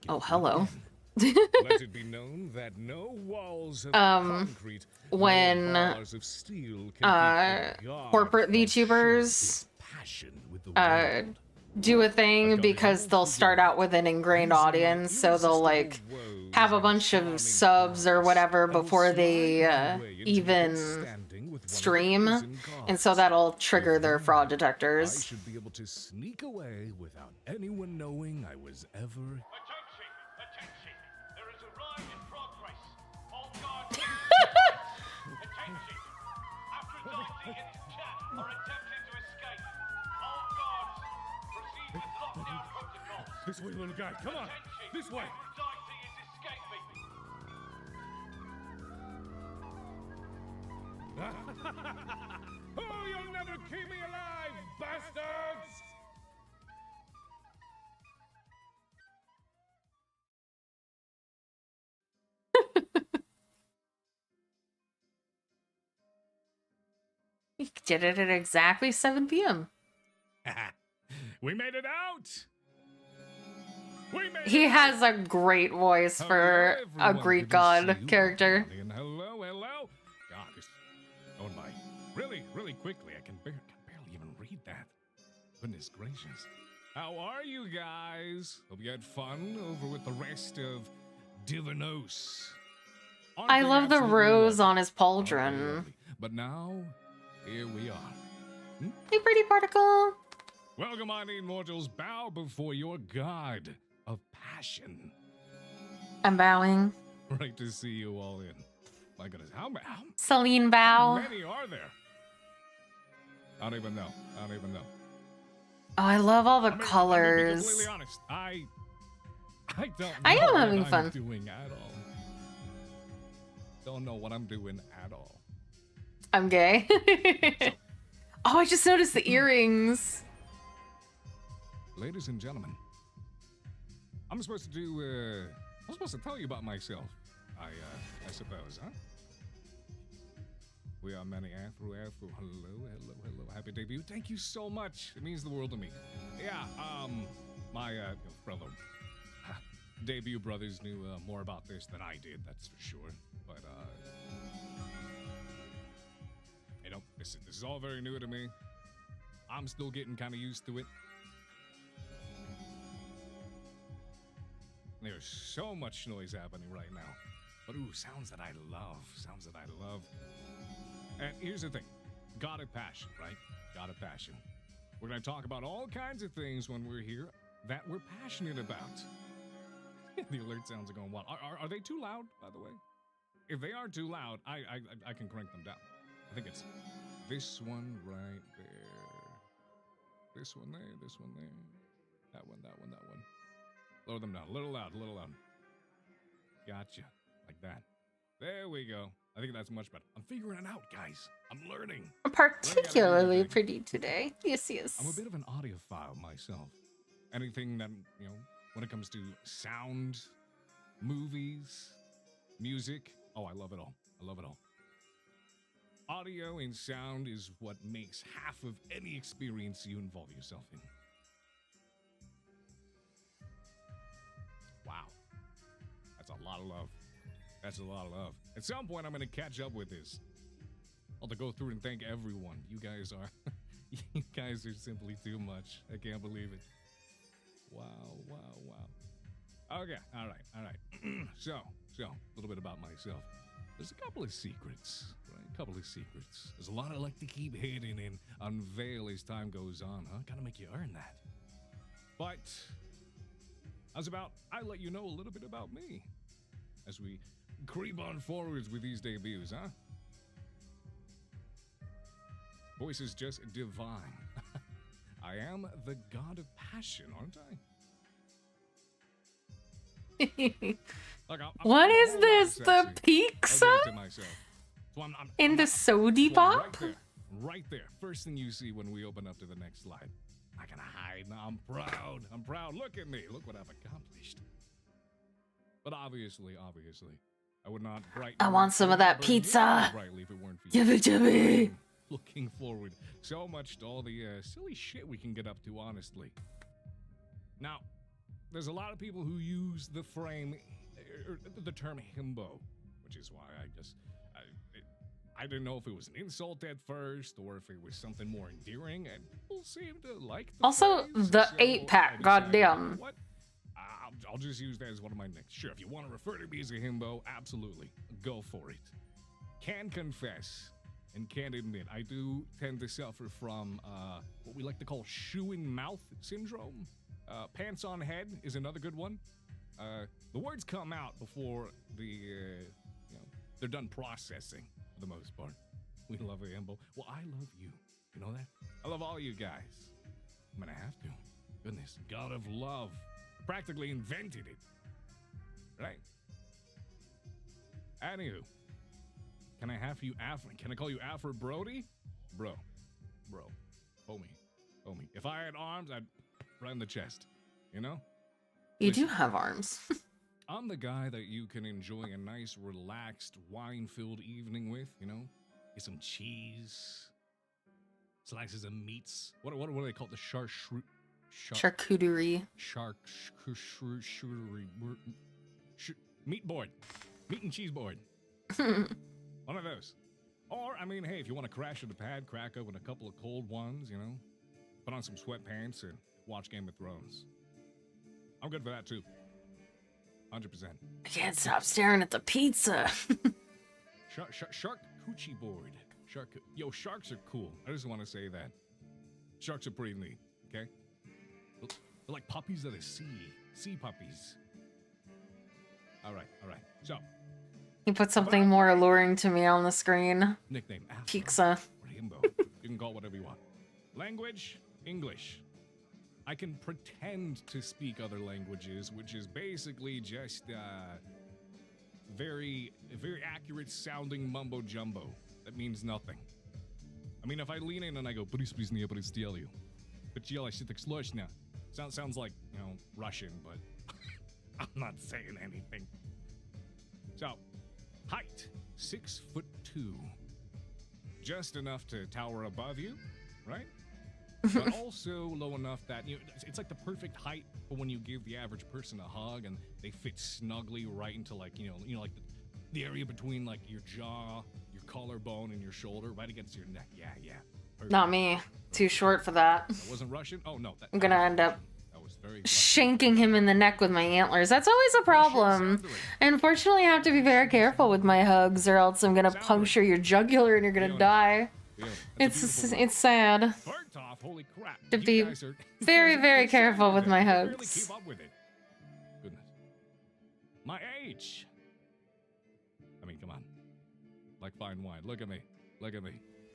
Oh, hello.
Let it be known that no walls of concrete,
when
no bars of steel can keep the god
corporate
from
VTubers
passion with the world.
do a thing because they'll start out with an ingrained audience, so they'll like have a bunch of subs or whatever before they even stream, and so that'll trigger their fraud
I
detectors.
should be able to sneak away without anyone knowing I was ever.
Attention! There is a riot in progress. All guards. Attention! Aphrodite and his chat are attempting to escape. All guards, proceed with lockdown protocols.
This way, little guy. Come on.
Attention!
This way.
Aphrodite is escaping.
Oh, you'll never keep me alive, bastards!
He did it at exactly 7 p.m.
We made it out! We made
He
it
has a great voice
out!
for
Hello,
a
everyone.
Greek
Good to see
god
you,
character.
everybody, and hello, hello. God, it's going by really quickly. I can barely even read that. Goodness gracious. How are you guys? Hope you had fun over with the rest of Divinos. Aren't
I
they
love the
absolutely
rose
lovely?
on his
Aren't they
pauldron.
lovely? But now, here we are.
Hey, pretty particle.
Welcome, on immortals. Bow before your god of passion.
I'm bowing.
Right to see you all in. My goodness, how
Celine bow.
many are there? I don't even know.
Oh, I love all the
I'm gonna be
colors.
completely honest. I don't know
I am
what
having
I'm
fun.
doing at all. Don't know what I'm doing at all.
I'm gay. Oh, I just noticed the earrings.
Ladies and gentlemen, I'm supposed to tell you about myself. I suppose, huh? We are many Afro. Hello. Happy debut. Thank you so much. It means the world to me. Yeah, my brother, debut brothers knew more about this than I did, that's for sure. But, you know, this is all very new to me. I'm still getting kind of used to it. There's so much noise happening right now. But ooh, sounds that I love. And here's the thing. God of passion, right? God of passion. We're going to talk about all kinds of things when we're here that we're passionate about. The alert sounds are going wild. Are they too loud, by the way? If they are too loud, I can crank them down. I think it's this one right there. This one there. That one. Lower them down. A little loud. Gotcha. Like that. There we go. I think that's much better. I'm figuring it out, guys. I'm learning.
Particularly pretty today. Yes.
I'm a bit of an audiophile myself. Anything that, you know, when it comes to sound, movies, music. Oh, I love it all. Audio and sound is what makes half of any experience you involve yourself in. Wow. That's a lot of love. At some point, I'm going to catch up with this.
I'll have to go through and thank everyone. You guys are, you guys are simply too much. I can't believe it. Wow, wow, wow. Okay, all right. So, a little bit about myself. There's a couple of secrets, right? A couple of secrets. There's a lot I like to keep hidden and unveil as time goes on, huh? Gotta make you earn that. But, I let you know a little bit about me as we creep on forwards with these debuts, huh? Voice is just divine. I am the god of passion, aren't I? Look,
What is this? The pizza?
So
In the Sody Bop?
Right there. First thing you see when we open up to the next slide. Not gonna hide. No, I'm proud. I'm proud. Look at me. Look what I've accomplished. But obviously, I would not brighten.
I want some of that pizza.
Brightly if it weren't for you.
Give it to me.
Looking forward so much to all the silly shit we can get up to, honestly. Now, there's a lot of people who use the the term himbo, which is why I didn't know if it was an insult at first or if it was something more endearing, and people seem to like the
Also,
phrase,
the
so
8-pack,
I decided,
goddamn.
you know what? I'll just use that as one of my next. Sure, if you want to refer to me as a himbo, absolutely, go for it. Can confess and can admit, I do tend to suffer from what we like to call shoe in mouth syndrome. Pants on head is another good one. The words come out before they're done processing for the most part. We love a himbo. Well, I love you. You know that? I love all you guys. I'm gonna have to. Goodness, God of love. Practically invented it. Right? Anywho. Can I have you Can I call you Afro Brody? Bro. Homie. If I had arms, I'd right in the chest. You know?
You do have arms.
I'm the guy that you can enjoy a nice, relaxed, wine-filled evening with, you know? Get some cheese, slices of meats. What do they call it? The
Charcuterie.
Charcuterie. Meat board. Meat and cheese board. One of those. Or, I mean, hey, if you want to crash at the pad, crack open a couple of cold ones, you know? Put on some sweatpants and watch Game of Thrones. I'm good for that, too. 100%.
I can't stop staring at the pizza.
Shark coochie board. Sharks are cool. I just want to say that. Sharks are pretty neat, okay? They're like puppies of the sea. Sea puppies. All right. So.
You put something more alluring to me on the screen.
Nickname Afro.
Pizza.
Himbo. You can call it whatever you want. Language, English. I can pretend to speak other languages, which is basically just very accurate sounding mumbo jumbo. That means nothing. I mean, if I lean in and I go, sounds like, you know, Russian, but I'm not saying anything. So, height, 6'2". Just enough to tower above you, right? But also low enough that, you know, it's like the perfect height for when you give the average person a hug and they fit snugly right into, like, you know, like the area between, like, your jaw, your collarbone, and your shoulder, right against your neck. Yeah. Perfect.
Not me. Too short for that.
That wasn't Russian? Oh, no.
I'm gonna end up
that was very
shanking him in the neck with my antlers. That's always a problem. Unfortunately, I have to be very careful with my hugs, or else I'm gonna puncture your jugular and you're gonna die. It's sad.
First off, holy crap.
To be very, very careful with my hugs.
Keep up with it. Goodness. My age. I mean, come on. Like fine wine. Look at me.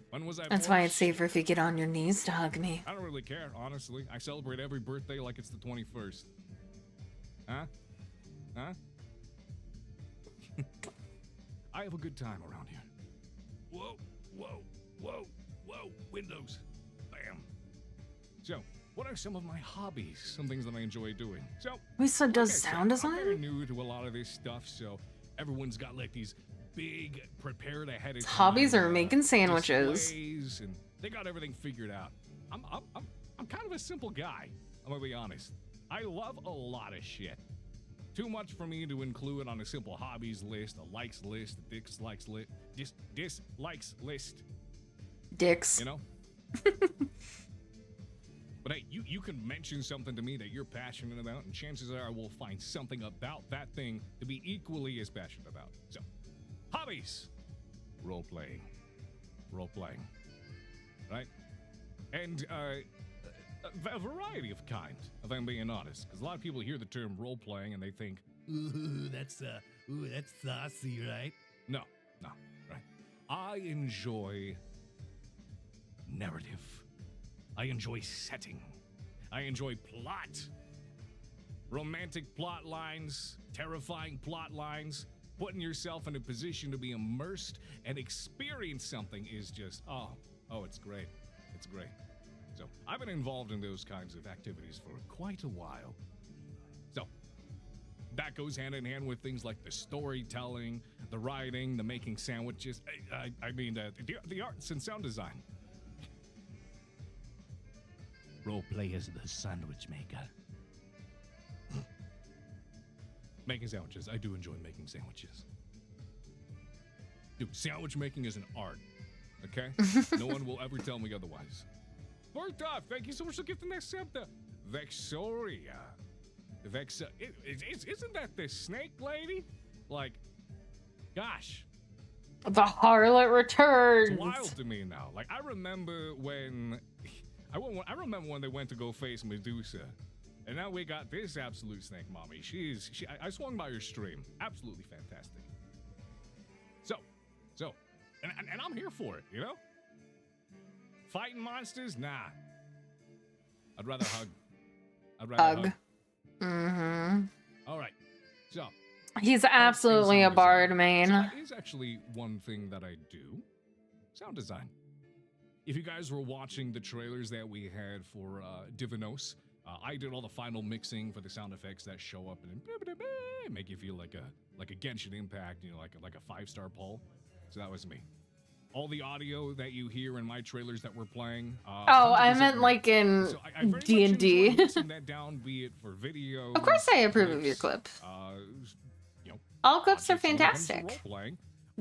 When was I
That's
born?
why it's safer if you get on your knees to hug me.
I don't really care, honestly. I celebrate every birthday like it's the 21st. Huh? I have a good time around here. Whoa. Windows. Bam. So, what are some of my hobbies? Some things that I enjoy doing. So,
Lisa does
okay,
sound
I'm very
design?
new to a lot of this stuff, so everyone's got like these big prepared ahead of time.
Hobbies are making sandwiches.
Displays, and they got everything figured out. I'm kind of a simple guy. I'm gonna be honest. I love a lot of shit. Too much for me to include on a simple hobbies list, a likes list, a dislikes list,
Dicks.
You know? But hey, you can mention something to me that you're passionate about, and chances are I will find something about that thing to be equally as passionate about. So, hobbies. Role-playing. Role-playing. Right? And, a variety of kind, if I'm being honest. Because a lot of people hear the term role-playing and they think, ooh, that's saucy, right? No, right. I enjoy narrative. I enjoy setting. I enjoy plot. Romantic plot lines, terrifying plot lines. Putting yourself in a position to be immersed and experience something is just, oh, it's great. It's great. So, I've been involved in those kinds of activities for quite a while. So, that goes hand in hand with things like the storytelling, the writing, the making sandwiches. I mean, the arts and sound design. Roleplay as the sandwich maker. Making sandwiches. I do enjoy making sandwiches. Dude, sandwich making is an art. Okay? No one will ever tell me otherwise. First off, thank you so much for gifting that sub to Vexoria. Isn't that the snake lady? Like, gosh.
The harlot returns.
It's wild to me now. Like, I remember when they went to go face Medusa. And now we got this absolute snake mommy. I swung by her stream. Absolutely fantastic. So, and I'm here for it, you know? Fighting monsters? Nah. I'd rather hug. Hug.
Mm-hmm.
All right. So.
He's absolutely a bard main.
So that is actually one thing that I do. Sound design. If you guys were watching the trailers that we had for Divinos, I did all the final mixing for the sound effects that show up and make you feel like a Genshin Impact, you know, like a 5-star pull. So that was me. All the audio that you hear in my trailers that we're playing.
I meant like in D&D.
That down, be it for video.
Of course, I approve of your clips.
You know,
all clips are fantastic.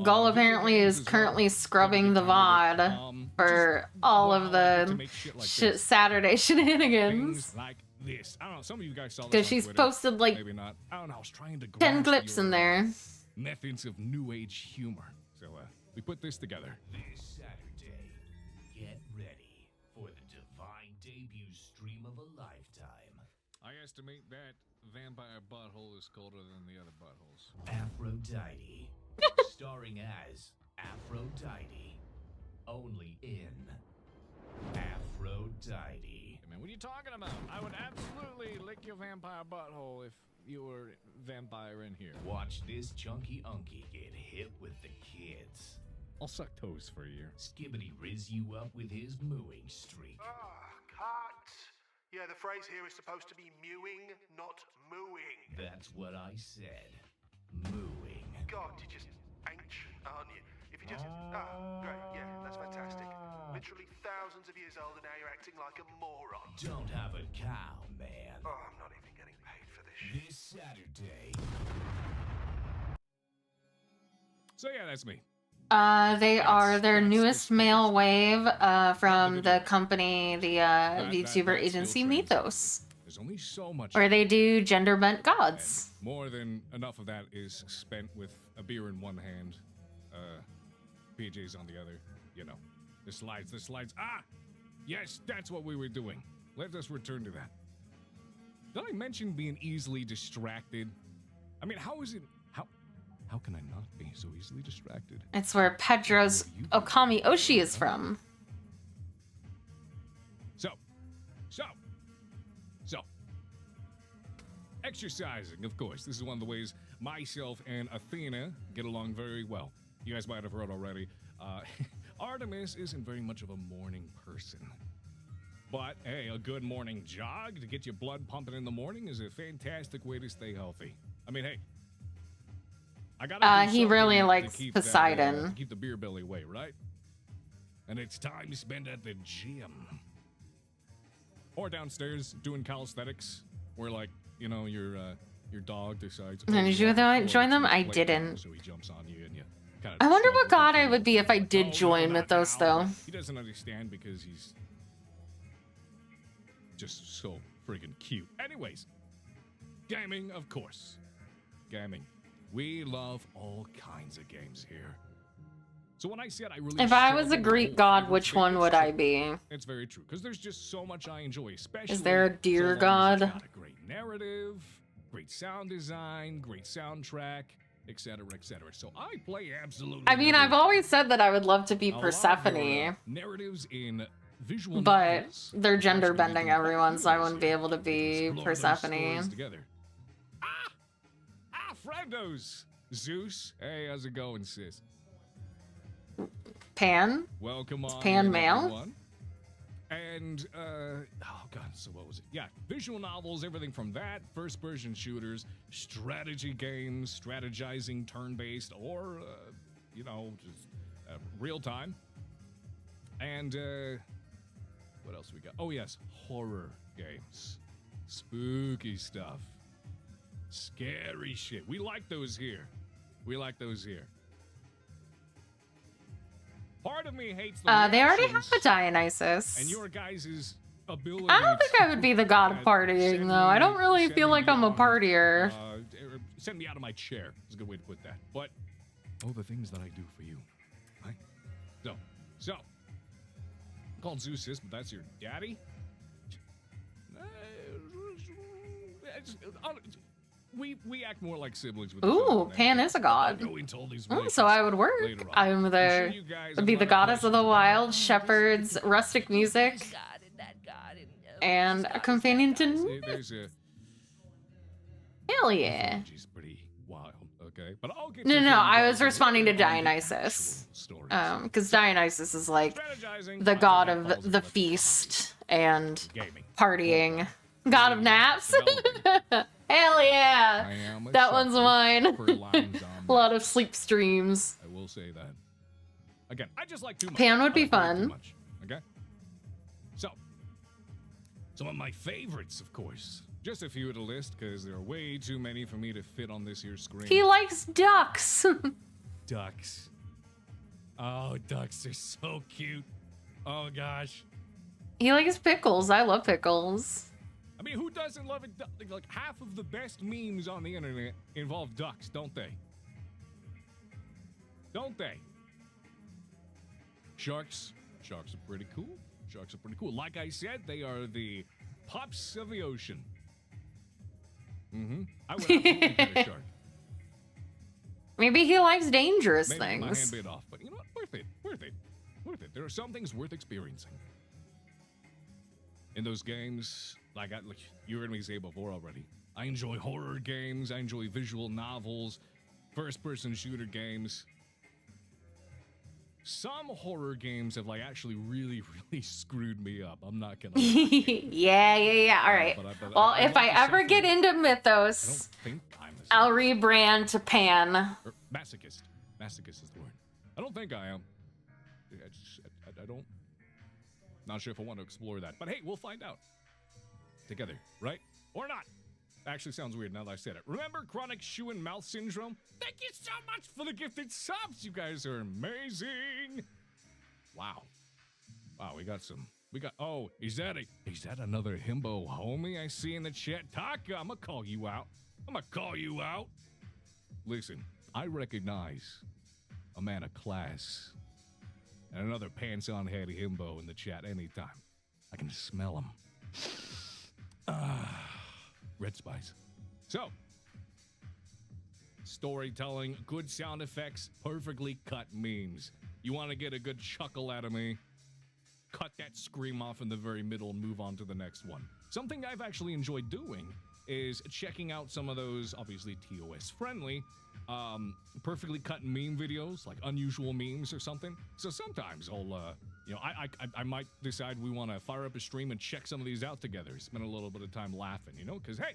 Gull apparently is currently scrubbing the VOD for all of the Saturday shenanigans.
Like this. I don't know, some of you guys saw this
because she's posted like
maybe not. I don't know, I was trying to
10 clips in there.
Methods of new age humor. So we put this together.
This Saturday, get ready for the divine debut stream of a lifetime.
I estimate that vampire butthole is colder than the other buttholes.
Aphrodite. Starring as Aphrodite. Only in Aphrodite.
Hey man, what are you talking about? I would absolutely lick your vampire butthole if you were vampire in here.
Watch this chunky unky get hit with the kids.
I'll suck toes for a year.
Skibbity riz you up with his mooing streak.
Cut. Yeah, the phrase here is supposed to be mewing, not mooing.
That's what I said. Mooing.
God, you're just ancient, aren't you? If you just... great, yeah, that's fantastic. Literally thousands of years old and now you're acting like a moron.
Don't have a cow, man.
Oh, I'm not even getting paid for this shit.
This Saturday.
So yeah, that's me.
They are their newest male wave from the company, the VTuber agency Mythos.
There's only so much.
Where they do gender bent gods.
And more than enough of that is spent with a beer in one hand, PJs on the other. You know, the slides. Ah, yes, that's what we were doing. Let us return to that. Did I mention being easily distracted? I mean, how is it? How can I not be so easily distracted?
It's where Pedro's Okami Oshi is from.
So, exercising, of course. This is one of the ways myself and Athena get along very well. You guys might have heard already. Artemis isn't very much of a morning person. But, hey, a good morning jog to get your blood pumping in the morning is a fantastic way to stay healthy. I mean, hey, I gotta
he really likes Poseidon.
That, keep the beer belly away, right? And it's time to spend at the gym. Or downstairs doing calisthenics, where, like, you know, your dog decides.
Did you join them? I didn't.
So he jumps on you and
kind of.
I wonder what god I would be if I did join Mythos, though.
He doesn't understand because he's just so friggin' cute. Anyways, gaming, of course. Gaming. We love all kinds of games here. So when I said I really
If I was a
struggled
Greek
with
god,
favorite
which one
games,
would I be?
it's very true, because there's just so much I enjoy, especially.
Is there a deer
so long as it's
god?
got a great narrative, great sound design, great soundtrack, etc., etc. So I play absolutely.
I mean, I've
everything.
always said that I would love to be
A lot of
Persephone,
narratives in visual
but
novels,
they're gender
especially
bending
do quite
everyone, so I
humorously
wouldn't be able to be
explore those stories
Persephone.
together. Friendos! Zeus, hey, how's it going, sis?
Pan?
Welcome on.
Pan
in,
male?
everyone. And, oh god, so what was it? Yeah, visual novels, everything from that, first-person shooters, strategy games, strategizing turn-based, or, you know, just real-time. And, what else we got? Oh, yes, horror games. Spooky stuff. Scary shit. We like those here. We like those here. Part of me hates the
They already have
reactions
a Dionysus.
and your guys' ability.
I don't think I would be the god of partying, though. I don't really feel like I'm a partier.
Send me out of my chair. Is a good way to put that. But all the things that I do for you, right? So called Zeus, but that's your daddy. We act more like siblings with each other
Ooh,
than
Pan
anything.
is a god.
I'll go into all these
So I would
relations
work.
later on.
I'm
I'm
the
sure you guys
would be
have a
the
lot of
goddess of the
questions about
wild, shepherds, rustic music, and a companion to
See, there's a
hell yeah.
She's pretty wild, okay? But I'll get
No,
to
no,
them
I was
guys
responding to
later on the
Dionysus.
actual stories.
Because Dionysus is like
Strategizing,
the
I
god
think that
of
falls
the
into
feast and
gaming.
partying. God of naps.
Developing.
Hell yeah.
I am a
That one's
sucker
mine.
for lines on
A lot of sleep streams.
I will say that. Again, I just like too much.
Pan would be
I like way too
fun.
much, okay? So, some of my favorites, of course. Just a few to list, because there are way too many for me to fit on this here screen.
He likes ducks.
Ducks. Oh, ducks are so cute. Oh, gosh.
He likes pickles. I love pickles.
I mean, who doesn't love it? Like, half of the best memes on the internet involve ducks, don't they? Don't they? Sharks. Sharks are pretty cool. Sharks are pretty cool. Like I said, they are the pups of the ocean. I would absolutely get a shark.
Maybe he likes dangerous
Maybe my hand
things.
bit off, but you know what? Worth it. Worth it. Worth it. There are some things worth experiencing. In those games, like you heard me say before already, I enjoy horror games, I enjoy visual novels, first-person shooter games. Some horror games have like actually really screwed me up. I'm not gonna lie.
yeah. All right.
But
Well,
I
if
want
I
to
ever get
separate.
into
I don't
Mythos,
think I'm a
I'll rebrand to Pan.
or masochist. Masochist is the word. I don't think I am. I don't. Not sure if I want to explore that. But hey, we'll find out. Together, right? Or not. Actually sounds weird now that I said it. Remember chronic shoe and mouth syndrome? Thank you so much for the gifted subs. You guys are amazing. Wow. Wow, we got, oh, is that another himbo homie I see in the chat? Taka, I'm gonna call you out. Listen, I recognize a man of class and another pants-on head himbo in the chat anytime. I can smell him. Red spice. So, storytelling, good sound effects, perfectly cut memes. You want to get a good chuckle out of me? Cut that scream off in the very middle and move on to the next one. Something I've actually enjoyed doing is checking out some of those, obviously TOS friendly, perfectly cut meme videos, like unusual memes or something. So sometimes I'll, I might decide we want to fire up a stream and check some of these out together. Spend a little bit of time laughing, because hey,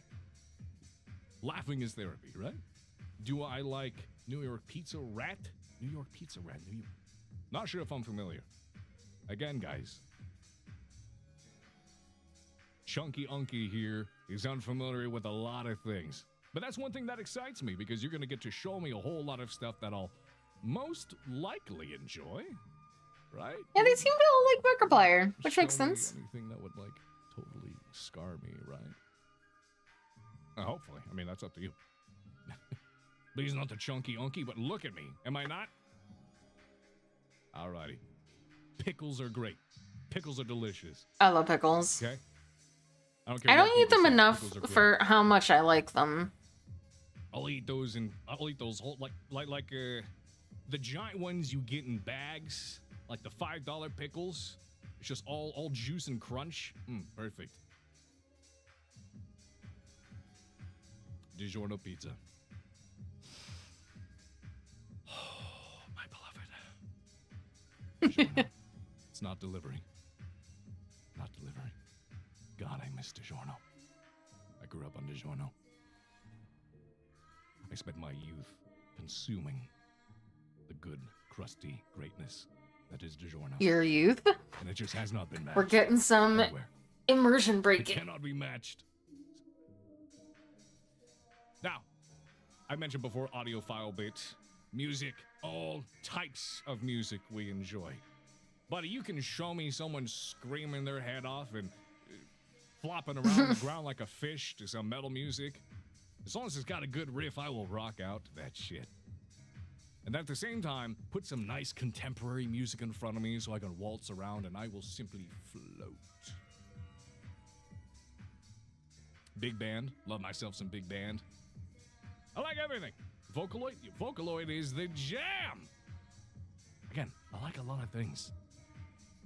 laughing is therapy, right? Do I like New York Pizza Rat? Not sure if I'm familiar. Again, guys, Chunky Unky here is unfamiliar with a lot of things. But that's one thing that excites me, because you're going to get to show me a whole lot of stuff that I'll most likely enjoy, right?
Yeah, they seem to all like Markiplier, which
Show
makes
me
sense.
Anything that would like totally scar me, right? Hopefully. I mean, that's up to you. Please not the chunky unky, but look at me. Am I not? Alrighty. Pickles are great. Pickles are delicious.
I love pickles.
Okay?
I
what
don't eat
people
them
say,
enough
pickles are great.
for how much I like them.
I'll eat those whole the giant ones you get in bags, like the $5 pickles. It's just all juice and crunch. Perfect. DiGiorno pizza. Oh, my beloved. DiGiorno. It's not delivering. Not delivering. God, I miss DiGiorno. I grew up on DiGiorno. I spent my youth consuming the good, crusty greatness that is DiGiorno.
Your youth?
And it just has not been matched.
We're getting some
anywhere.
immersion
It
breaking.
cannot be matched. Now, I mentioned before audiophile bits, music, all types of music we enjoy. Buddy, you can show me someone screaming their head off and flopping around the ground like a fish to some metal music. As long as it's got a good riff, I will rock out to that shit. And at the same time, put some nice contemporary music in front of me so I can waltz around and I will simply float. Big band. Love myself some big band. I like everything. Vocaloid is the jam. Again, I like a lot of things.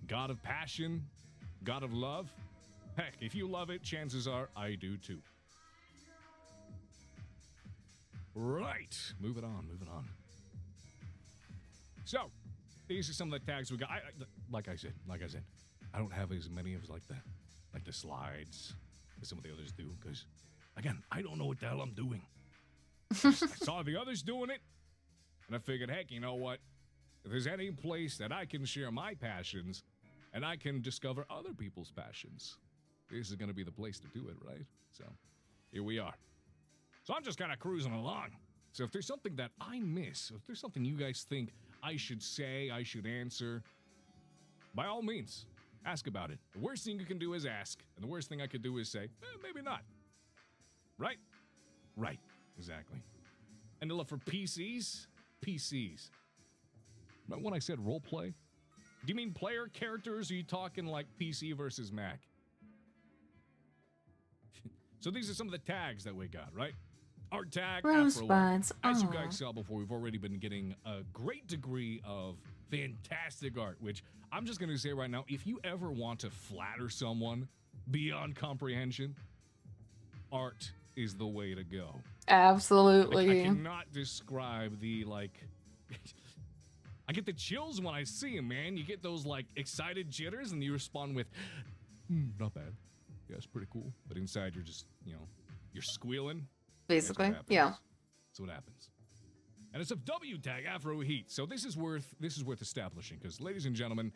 God of passion, God of love. Heck, if you love it, chances are I do too. Right, moving on. So, these are some of the tags we got. Like I said, I don't have as many as like the slides as some of the others do, because again, I don't know what the hell I'm doing. I saw the others doing it, and I figured, heck, you know what? If there's any place that I can share my passions, and I can discover other people's passions, this is going to be the place to do it, right? So, here we are. So I'm just kind of cruising along. So if there's something that I miss, if there's something you guys think I should say, I should answer, by all means, ask about it. The worst thing you can do is ask, and the worst thing I could do is say, maybe not. Right? Right. Exactly. And to look for PCs? PCs. Remember when I said roleplay? Do you mean player characters, or are you talking like PC versus Mac? So these are some of the tags that we got, right? Art tag, Afro art.
Rosebuds.
As you guys saw before, we've already been getting a great degree of fantastic art, which I'm just going to say right now, if you ever want to flatter someone beyond comprehension, art is the way to go.
Absolutely.
Like, I cannot describe the, like... I get the chills when I see him, man. You get those, like, excited jitters, and you respond with, not bad. Yeah, it's pretty cool. But inside, you're just, you're squealing.
Basically, yeah.
That's what happens. And it's a W tag, Afro Heat. So this is worth establishing, because, ladies and gentlemen,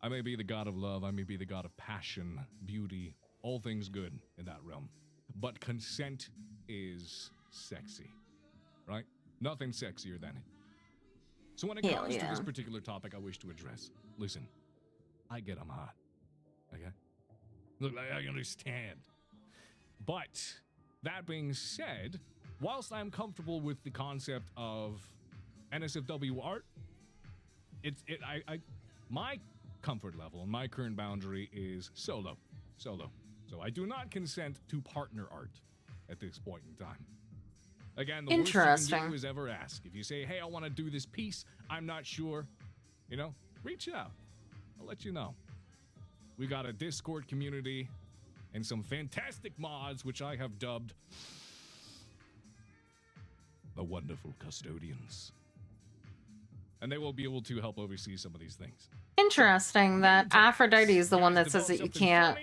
I may be the god of love, I may be the god of passion, beauty, all things good in that realm. But consent is sexy, right? Nothing sexier than it. So when it comes to this particular topic I wish to address, listen, I get them hot, okay? Look, I understand. But that being said, whilst I'm comfortable with the concept of NSFW art, my comfort level and my current boundary is solo. So I do not consent to partner art at this point in time. Again, the worst you can do is ever ask. If you say, hey, I want to do this piece, I'm not sure, reach out. I'll let you know. We got a Discord community and some fantastic mods, which I have dubbed the Wonderful Custodians. And they will be able to help oversee some of these things.
Interesting that Aphrodite is the one that says that you can't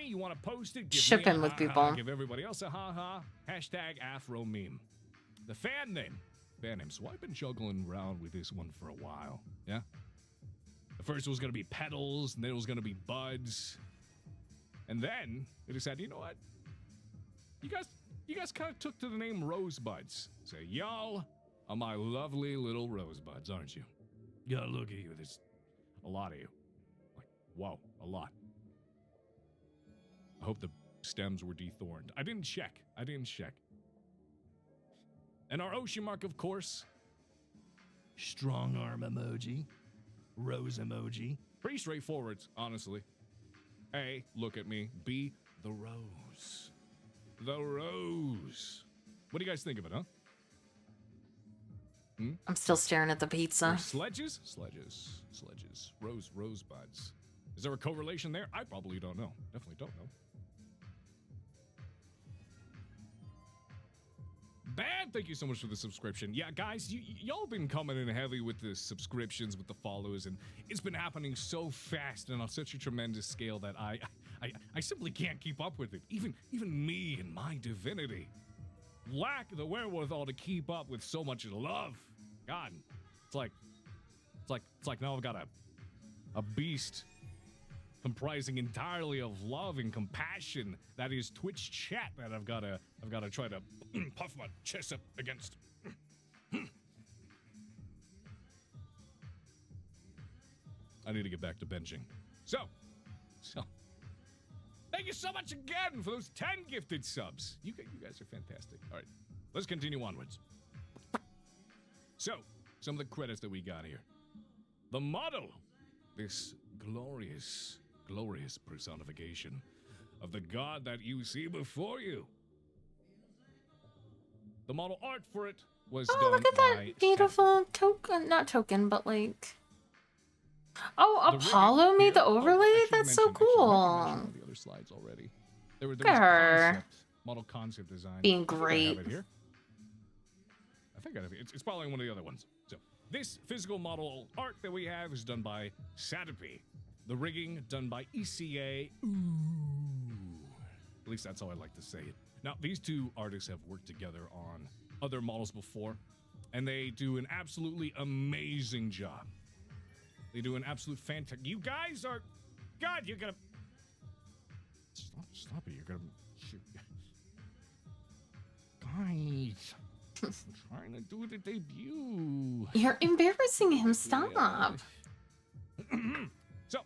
ship in with people.
Give everybody else a ha-ha. Hashtag Afro meme. The fan name. So I've been juggling around with this one for a while. Yeah? The first was going to be Petals, and then it was going to be Buds. And then they decided, you know what? You guys kind of took to the name Rosebuds. So y'all are my lovely little rosebuds, aren't you? gotta look at you. There's a lot of you. Like, whoa, a lot. I hope the stems were dethorned. I didn't check. And our ocean mark, of course. Strong arm emoji. Rose emoji. Pretty straightforward, honestly. A, look at me. B, the rose. The rose. What do you guys think of it, huh?
I'm still staring at the pizza.
Sledges? Sledges. Rosebuds. Is there a correlation there? I probably don't know. Definitely don't know. Bad, thank you so much for the subscription. Yeah, guys, y'all been coming in heavy with the subscriptions, with the follows, and it's been happening so fast and on such a tremendous scale that I simply can't keep up with it. Even me and my divinity lack the wherewithal to keep up with so much love. God, it's like now I've got a beast comprising entirely of love and compassion that is Twitch chat that I've got to try to puff my chest up against. I need to get back to benching. So thank you so much again for those 10 gifted subs. You guys are fantastic. All right, let's continue onwards. So, some of the credits that we got here. The model, this glorious personification of the god that you see before you. The model art for it was done by...
Oh, look at that beautiful token. Not token, but like... Oh, Apollo made the overlay? That's so cool.
The other slides already. There was model concept design.
Being great.
I have it here. I think I have it. It's probably one of the other ones. So, this physical model art that we have is done by Sadapi. The rigging done by ECA. Ooh. At least that's how I like to say it. Now, these two artists have worked together on other models before, and they do an absolutely amazing job. They do an absolute fantastic... You guys are... God, you're gonna... Stop it, you're gonna... Guys... I'm trying to do the debut.
You're embarrassing him. Stop.
So...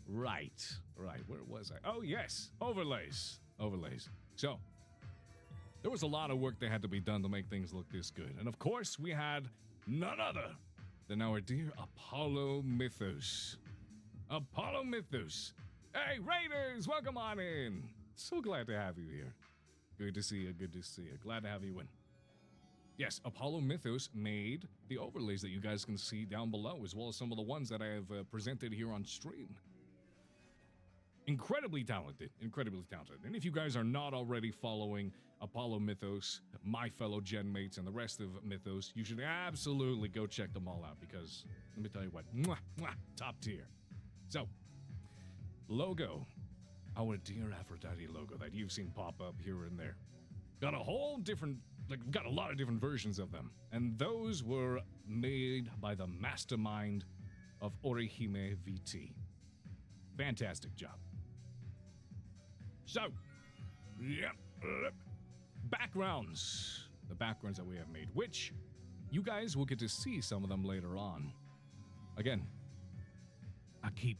Right. Where was I? Oh, yes. Overlays. So, there was a lot of work that had to be done to make things look this good. And of course, we had none other than our dear Apollo Mythos. Apollo Mythos. Hey, Raiders, welcome on in. So glad to have you here. Good to see you. Glad to have you in. Yes, Apollo Mythos made the overlays that you guys can see down below, as well as some of the ones that I have presented here on stream. Incredibly talented. And if you guys are not already following Apollo Mythos, my fellow gen mates, and the rest of Mythos, you should absolutely go check them all out, because let me tell you what, top tier. So, logo, our dear Aphrodite logo that you've seen pop up here and there. Got a whole different, got a lot of different versions of them, and those were made by the mastermind of Orihime VT. Fantastic job. So, backgrounds. The backgrounds that we have made, which you guys will get to see some of them later on. Again, I keep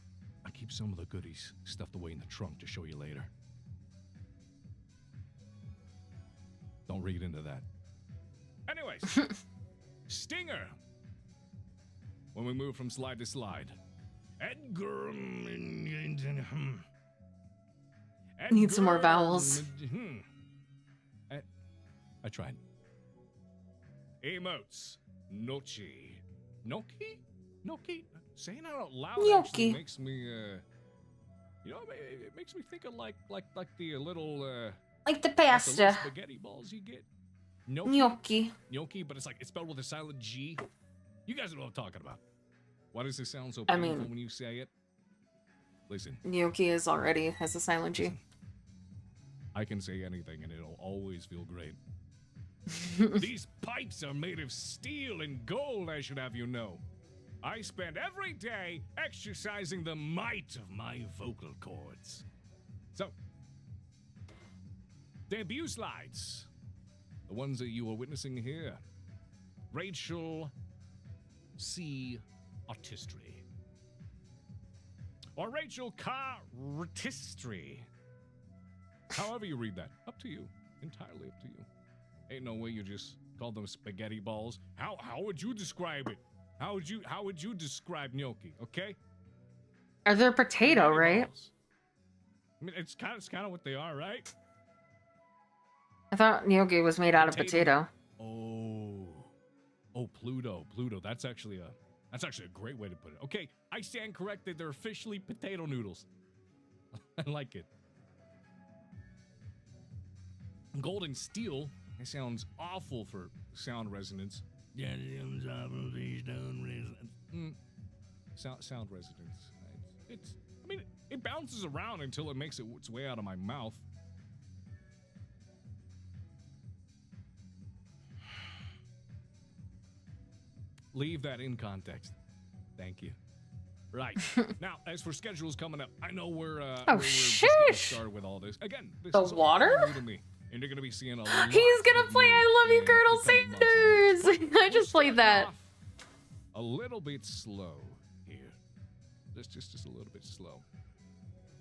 some of the goodies stuffed away in the trunk to show you later. Don't read into that. Anyways, Stinger. When we move from slide to slide. Edgar.
Need some more vowels.
I tried. Emotes. Nochi. Noki? Saying it out loud actually makes me, it makes me think of like the little,
like the pasta.
Like the spaghetti balls you get.
Gnocchi,
but it's spelled with a silent G. You guys know what I'm talking about. Why does this sound so painful when you say it? Listen.
Gnocchi has a silent G.
Listen. I can say anything and it'll always feel great. These pipes are made of steel and gold, I should have you know. I spend every day exercising the might of my vocal cords. So, debut slides. The ones that you are witnessing here. Rachel C. Artistry. Or Rachel Cartistry. However you read that. Up to you. Entirely up to you. Ain't no way you just call them spaghetti balls. How would you describe it? How would you describe gnocchi, okay?
Are they potato,
Spaghetti
right?
balls. I mean, it's kind of what they are, right?
I thought gnocchi was made out of potato.
Oh, Pluto. That's actually a great way to put it. Okay, I stand corrected. They're officially potato noodles. I like it. Golden steel. It sounds awful for sound resonance. Yeah, it sounds awful for sound resonance. I mean, it bounces around until it makes its way out of my mouth. Leave that in context. Thank you. Right. Now, as for schedules coming up, I know we're just getting started with all this. Again, this
The
is all
water?
new to me, and you're going to be seeing a lot.
He's gonna play I Love You,
in
Colonel
the coming months and
Sanders!
weeks.
I just played that.
A little bit slow here. Just a little bit slow.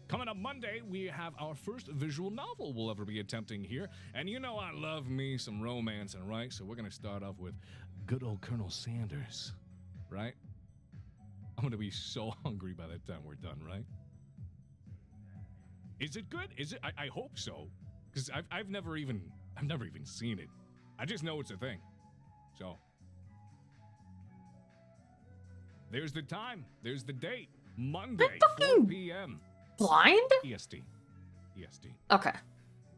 Coming up Monday, we have our first visual novel we'll ever be attempting here. And you know I love me some romancing, right? So we're going to start off with good old Colonel Sanders, right? I'm going to be so hungry by the time we're done, right? Is it good? Is it? I hope so. Because I've never even seen it. I just know it's a thing. So there's the time. There's the date. Monday, 4 p.m.
Blind?
EST.
Okay.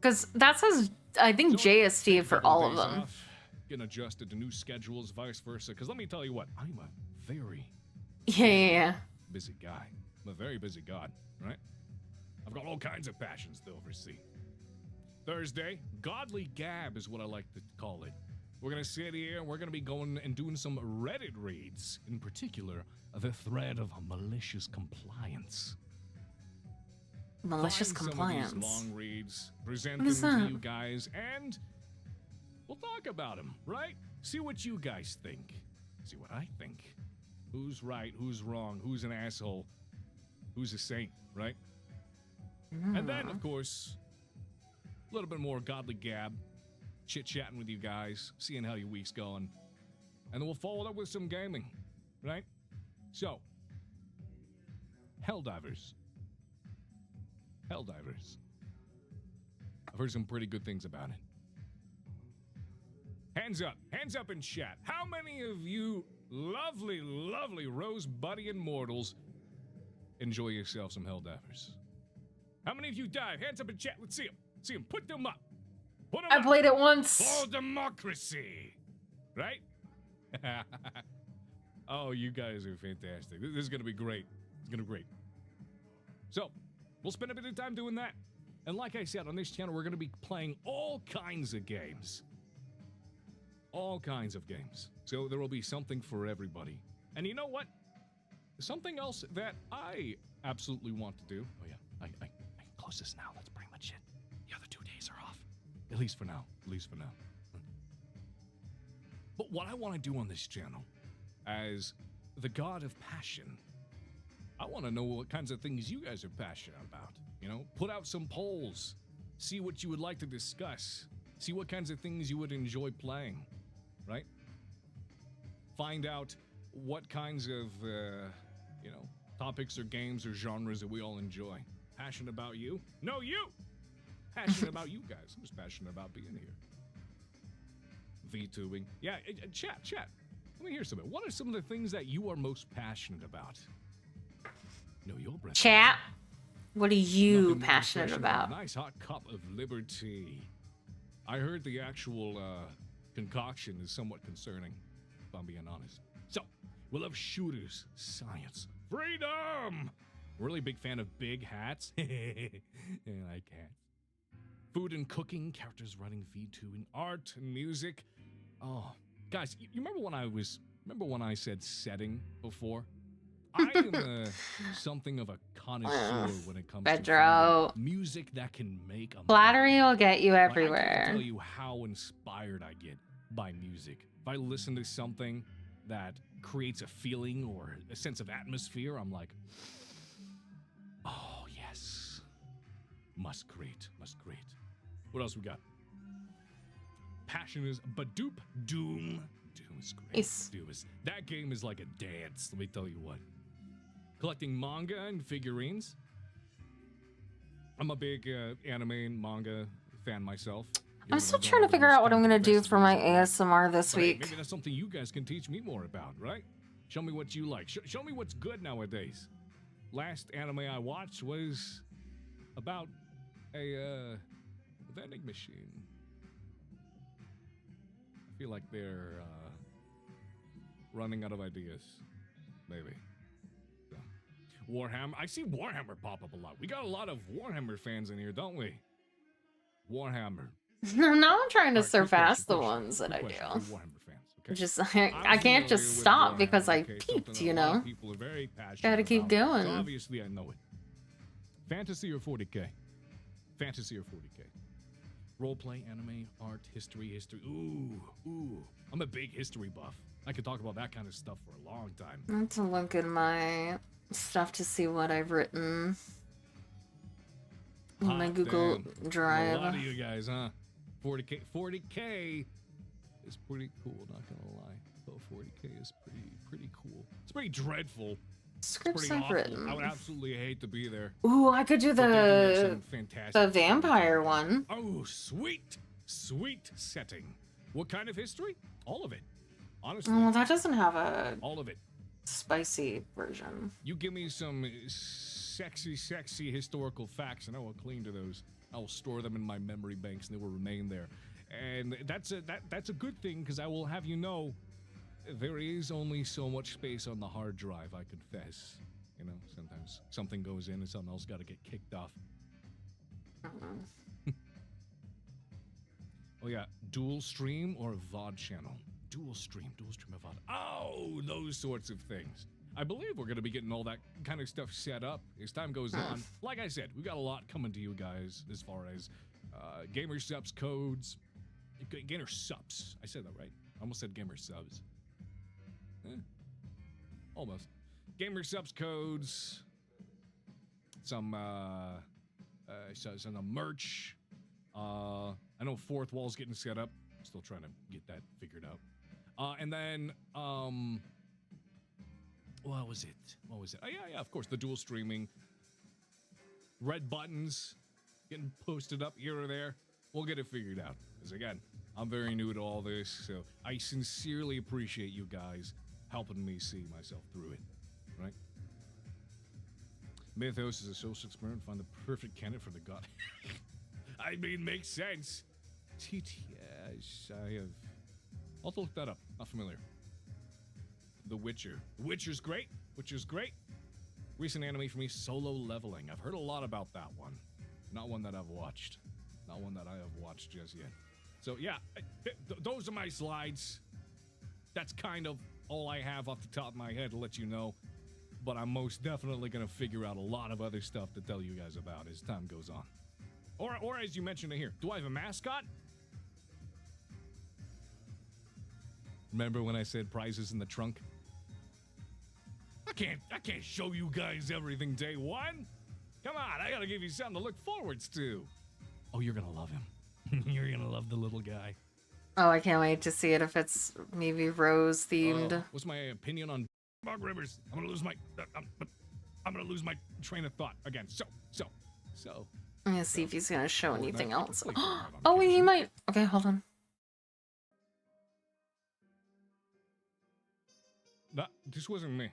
Because that says, I think,
So,
JST
take a
for
couple
all of
days
them.
off, getting adjusted to new schedules, vice versa. Because let me tell you what, I'm a very
Yeah.
busy guy. I'm a very busy god, right? I've got all kinds of passions to oversee. Thursday, godly gab is what I like to call it. We're going to sit here and we're going to be going and doing some Reddit reads. In particular, the thread of malicious compliance.
Malicious
Find
compliance.
Some of these long reads, present
What is
them to
that?
you guys, and we'll talk about them, right? See what you guys think. See what I think. Who's right, who's wrong, who's an asshole, who's a saint, right? And then, of course, a little bit more godly gab, chit-chatting with you guys, seeing how your week's going. And then we'll follow it up with some gaming, right? So, Helldivers. I've heard some pretty good things about it. Hands up in chat. How many of you lovely, lovely rose-buddy immortals enjoy yourself some Helldivers? How many of you dive? Hands up in chat. Let's see them. Put them up.
I played it once.
For democracy. Right? Oh, you guys are fantastic. This is going to be great. It's going to be great. So, we'll spend a bit of time doing that. And like I said, on this channel, we're going to be playing all kinds of games. All kinds of games. So there will be something for everybody. And you know what? Something else that I absolutely want to do. Oh, yeah. I can close this now. That's pretty much it. The other 2 days are off. At least for now. But what I want to do on this channel, as the god of passion, I want to know what kinds of things you guys are passionate about. You know, put out some polls. See what you would like to discuss. See what kinds of things you would enjoy playing, right? Find out what kinds of, topics or games or genres that we all enjoy. Passionate about you? No, you! Passionate about you guys. I'm just passionate about being here. VTubing. Yeah, chat. Let me hear some of it. What are some of the things that you are most passionate about? No, your breath.
Chat. What are you
Nothing more
passionate
refreshing
about?
than a nice hot cup of liberty. I heard the actual concoction is somewhat concerning, if I'm being honest. So, we love shooters, science, freedom. Really big fan of big hats. Yeah, I like hats. Food and cooking, characters running, VTubing, art, music. Oh, guys, you remember when I said setting before? I am something of a connoisseur when it comes
Pedro.
to music that can make a
Flattery will get you
Like, I
everywhere.
can't tell you how inspired I get by music. If I listen to something that creates a feeling or a sense of atmosphere, I'm like, oh, yes. Must create, must create. What else we got? Passion is Badoop Doom. Doom is great.
Nice.
Doom is, that game is like a dance, let me tell you what. Collecting manga and figurines. I'm a big anime and manga fan myself.
I'm still trying to figure out what I'm gonna do for my ASMR this
But hey,
week.
maybe that's something you guys can teach me more about, right? Show me what you like. Show me what's good nowadays. Last anime I watched was about a vending machine. I feel like they're running out of ideas. Maybe. So. Warhammer. I see Warhammer pop up a lot. We got a lot of Warhammer fans in here, don't we? Warhammer.
Now I'm trying to
Alright, quick
surpass
question,
the
question,
ones that I
quick question
do.
for Warhammer fans, okay?
Just
I'm
I can't just
familiar with
stop
Warhammer,
because I
okay?
peaked,
Something
you
a lot
know.
of people are very passionate
Gotta keep
about.
going.
So obviously I know it. Fantasy or 40k? Fantasy or 40k? Roleplay, anime, art, history. Ooh. I'm a big history buff. I could talk about that kind of stuff for a long time.
I have to look in my stuff to see what I've written in my
Hot
Google
damn.
Drive.
A lot of you guys, huh? 40k is pretty cool, not gonna lie. Oh, 40k is pretty cool. It's pretty dreadful. It's
Scripts
pretty
I've
awful.
written.
I would absolutely hate to be there.
Ooh, I could do
But they do make
the
some fantastic
the vampire one.
Oh, sweet setting. What kind of history? All of it. Honestly,
Oh, that doesn't have a
all of it.
spicy version.
You give me some sexy historical facts, and I will cling to those. I will store them in my memory banks, and they will remain there. And that's a good thing, because I will have you know, there is only so much space on the hard drive. I confess. You know, sometimes something goes in, and something else got to get kicked off. Oh yeah, dual stream or VOD channel? Dual stream or VOD. Oh, those sorts of things. I believe we're going to be getting all that kind of stuff set up as time goes on. Like I said, we got a lot coming to you guys as far as gamer subs codes. Gamer subs. I said that right. I almost said gamer subs. Almost. Gamer subs codes. Some merch. I know fourth wall's getting set up. Still trying to get that figured out. And then what was it? Oh yeah, of course, the dual streaming. Red buttons getting posted up here or there. We'll get it figured out. Because again, I'm very new to all this, so I sincerely appreciate you guys helping me see myself through it. Right? Mythos is a social experiment. Find the perfect candidate for the god. I mean, makes sense. TTS, I have... I'll have to look that up. Not familiar. The Witcher. The Witcher's great. Recent anime for me, Solo Leveling. I've heard a lot about that one. Not one that I've watched. Not one that I have watched just yet. So yeah, those are my slides. That's kind of all I have off the top of my head to let you know. But I'm most definitely going to figure out a lot of other stuff to tell you guys about as time goes on. Or as you mentioned here, do I have a mascot? Remember when I said prizes in the trunk? I can't show you guys everything day one. Come on, I gotta give you something to look forwards to. Oh, you're gonna love him. You're gonna love the little guy.
Oh, I can't wait to see it if it's maybe rose themed.
What's my opinion on bog rivers? I'm gonna lose my train of thought again. So.
I'm gonna see if he's gonna show anything else.
Please don't have on
Oh,
occasion.
he might. Okay, hold on.
This wasn't me.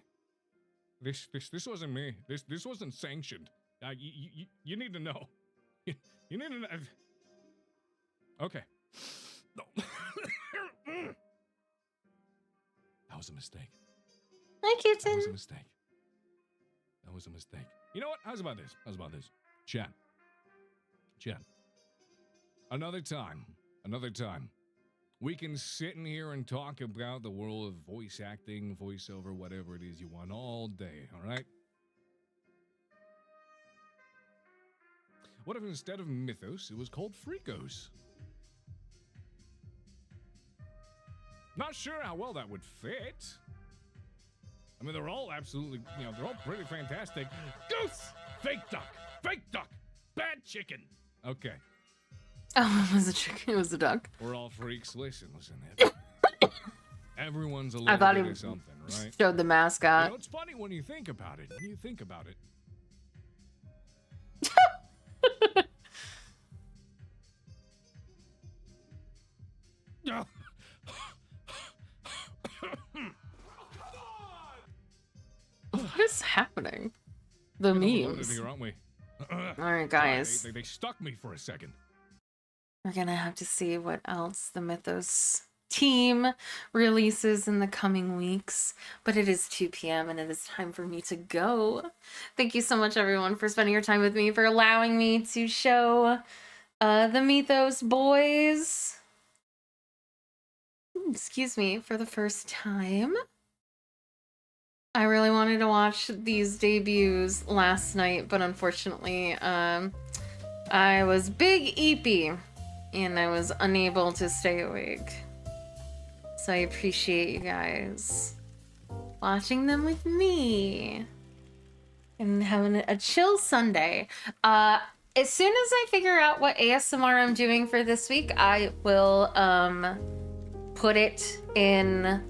This wasn't me. This wasn't sanctioned. You need to know. You need to know. Okay. No. That was a mistake.
Hi,
That
kitten.
was a mistake. That was a mistake. You know what? How's about this? Chat. Another time. We can sit in here and talk about the world of voice acting, voiceover, whatever it is you want all day, all right? What if instead of Mythos, it was called Freakos? Not sure how well that would fit. I mean, they're all absolutely, they're all pretty fantastic. Goose! Fake duck! Fake duck! Bad chicken! Okay.
Oh, it was a chicken. It was a duck.
We're all freaks. Listen. Everyone's a
I
little
thought
bit
he
of something, right?
showed the mascot.
It's funny when you think about it.
What is happening? The memes.
Here, aren't we?
Alright, guys.
They stuck me for a second.
We're gonna have to see what else the Mythos team releases in the coming weeks. But it is 2 p.m. and it is time for me to go. Thank you so much, everyone, for spending your time with me, for allowing me to show the Mythos boys. Excuse me, for the first time. I really wanted to watch these debuts last night, but unfortunately, I was big eepy and I was unable to stay awake. So I appreciate you guys watching them with me and having a chill Sunday. As soon as I figure out what ASMR I'm doing for this week, I will put it in.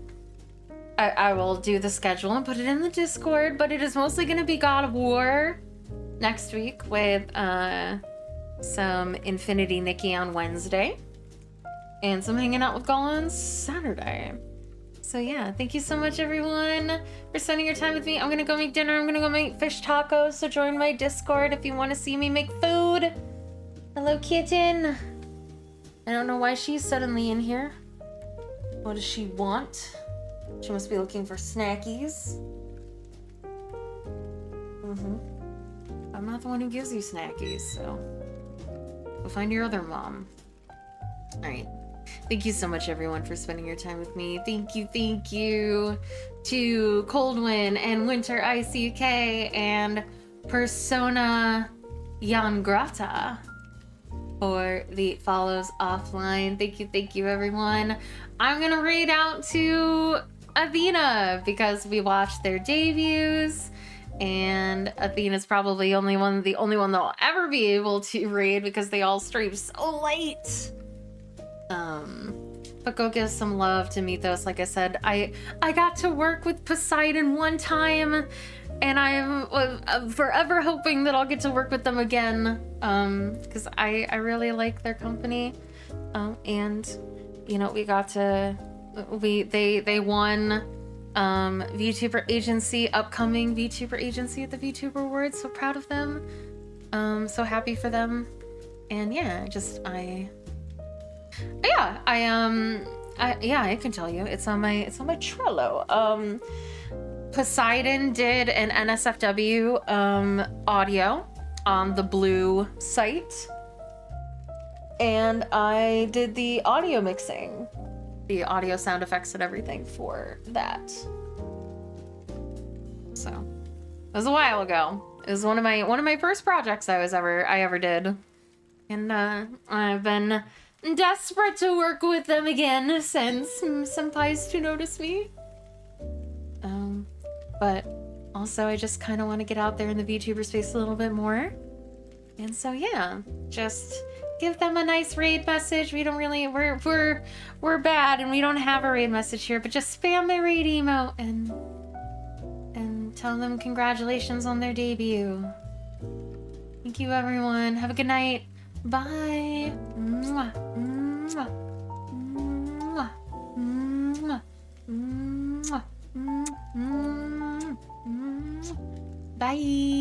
I will do the schedule and put it in the Discord, but it is mostly going to be God of War next week with some Infinity Nikki on Wednesday and some hanging out with Gala on Saturday. So yeah, thank you so much, everyone, for spending your time with me. I'm going to go make dinner. I'm going to go make fish tacos, so join my Discord if you want to see me make food. Hello, kitten. I don't know why she's suddenly in here. What does she want? She must be looking for snackies. I'm not the one who gives you snackies, so go find your other mom. Alright. Thank you so much, everyone, for spending your time with me. Thank you to Coldwind and Winter ICK and Persona Yangrata for the follows offline. Thank you, everyone. I'm gonna raid out to Athena because we watched their debuts, and Athena's probably the only one that'll ever be able to raid because they all stream so late. But go give some love to Mythos. Like I said, I got to work with Poseidon one time, and I'm forever hoping that I'll get to work with them again, because I really like their company, and we got to. They won VTuber Agency, upcoming VTuber Agency at the VTuber Awards. So proud of them. So happy for them. And yeah, I can tell you it's on my Trello. Poseidon did an NSFW audio on the Blue site, and I did the audio mixing. The audio sound effects and everything for that. So it was a while ago. It was one of my first projects I ever did, and I've been desperate to work with them again since senpais to notice me. But also I just kind of want to get out there in the VTuber space a little bit more, and so yeah, just give them a nice raid message. We don't really, we're bad and we don't have a raid message here, but just spam my raid emote and tell them congratulations on their debut. Thank you, everyone. Have a good night. Bye. Mwah. Mwah. Mwah. Mwah. Mwah. Mwah. Bye.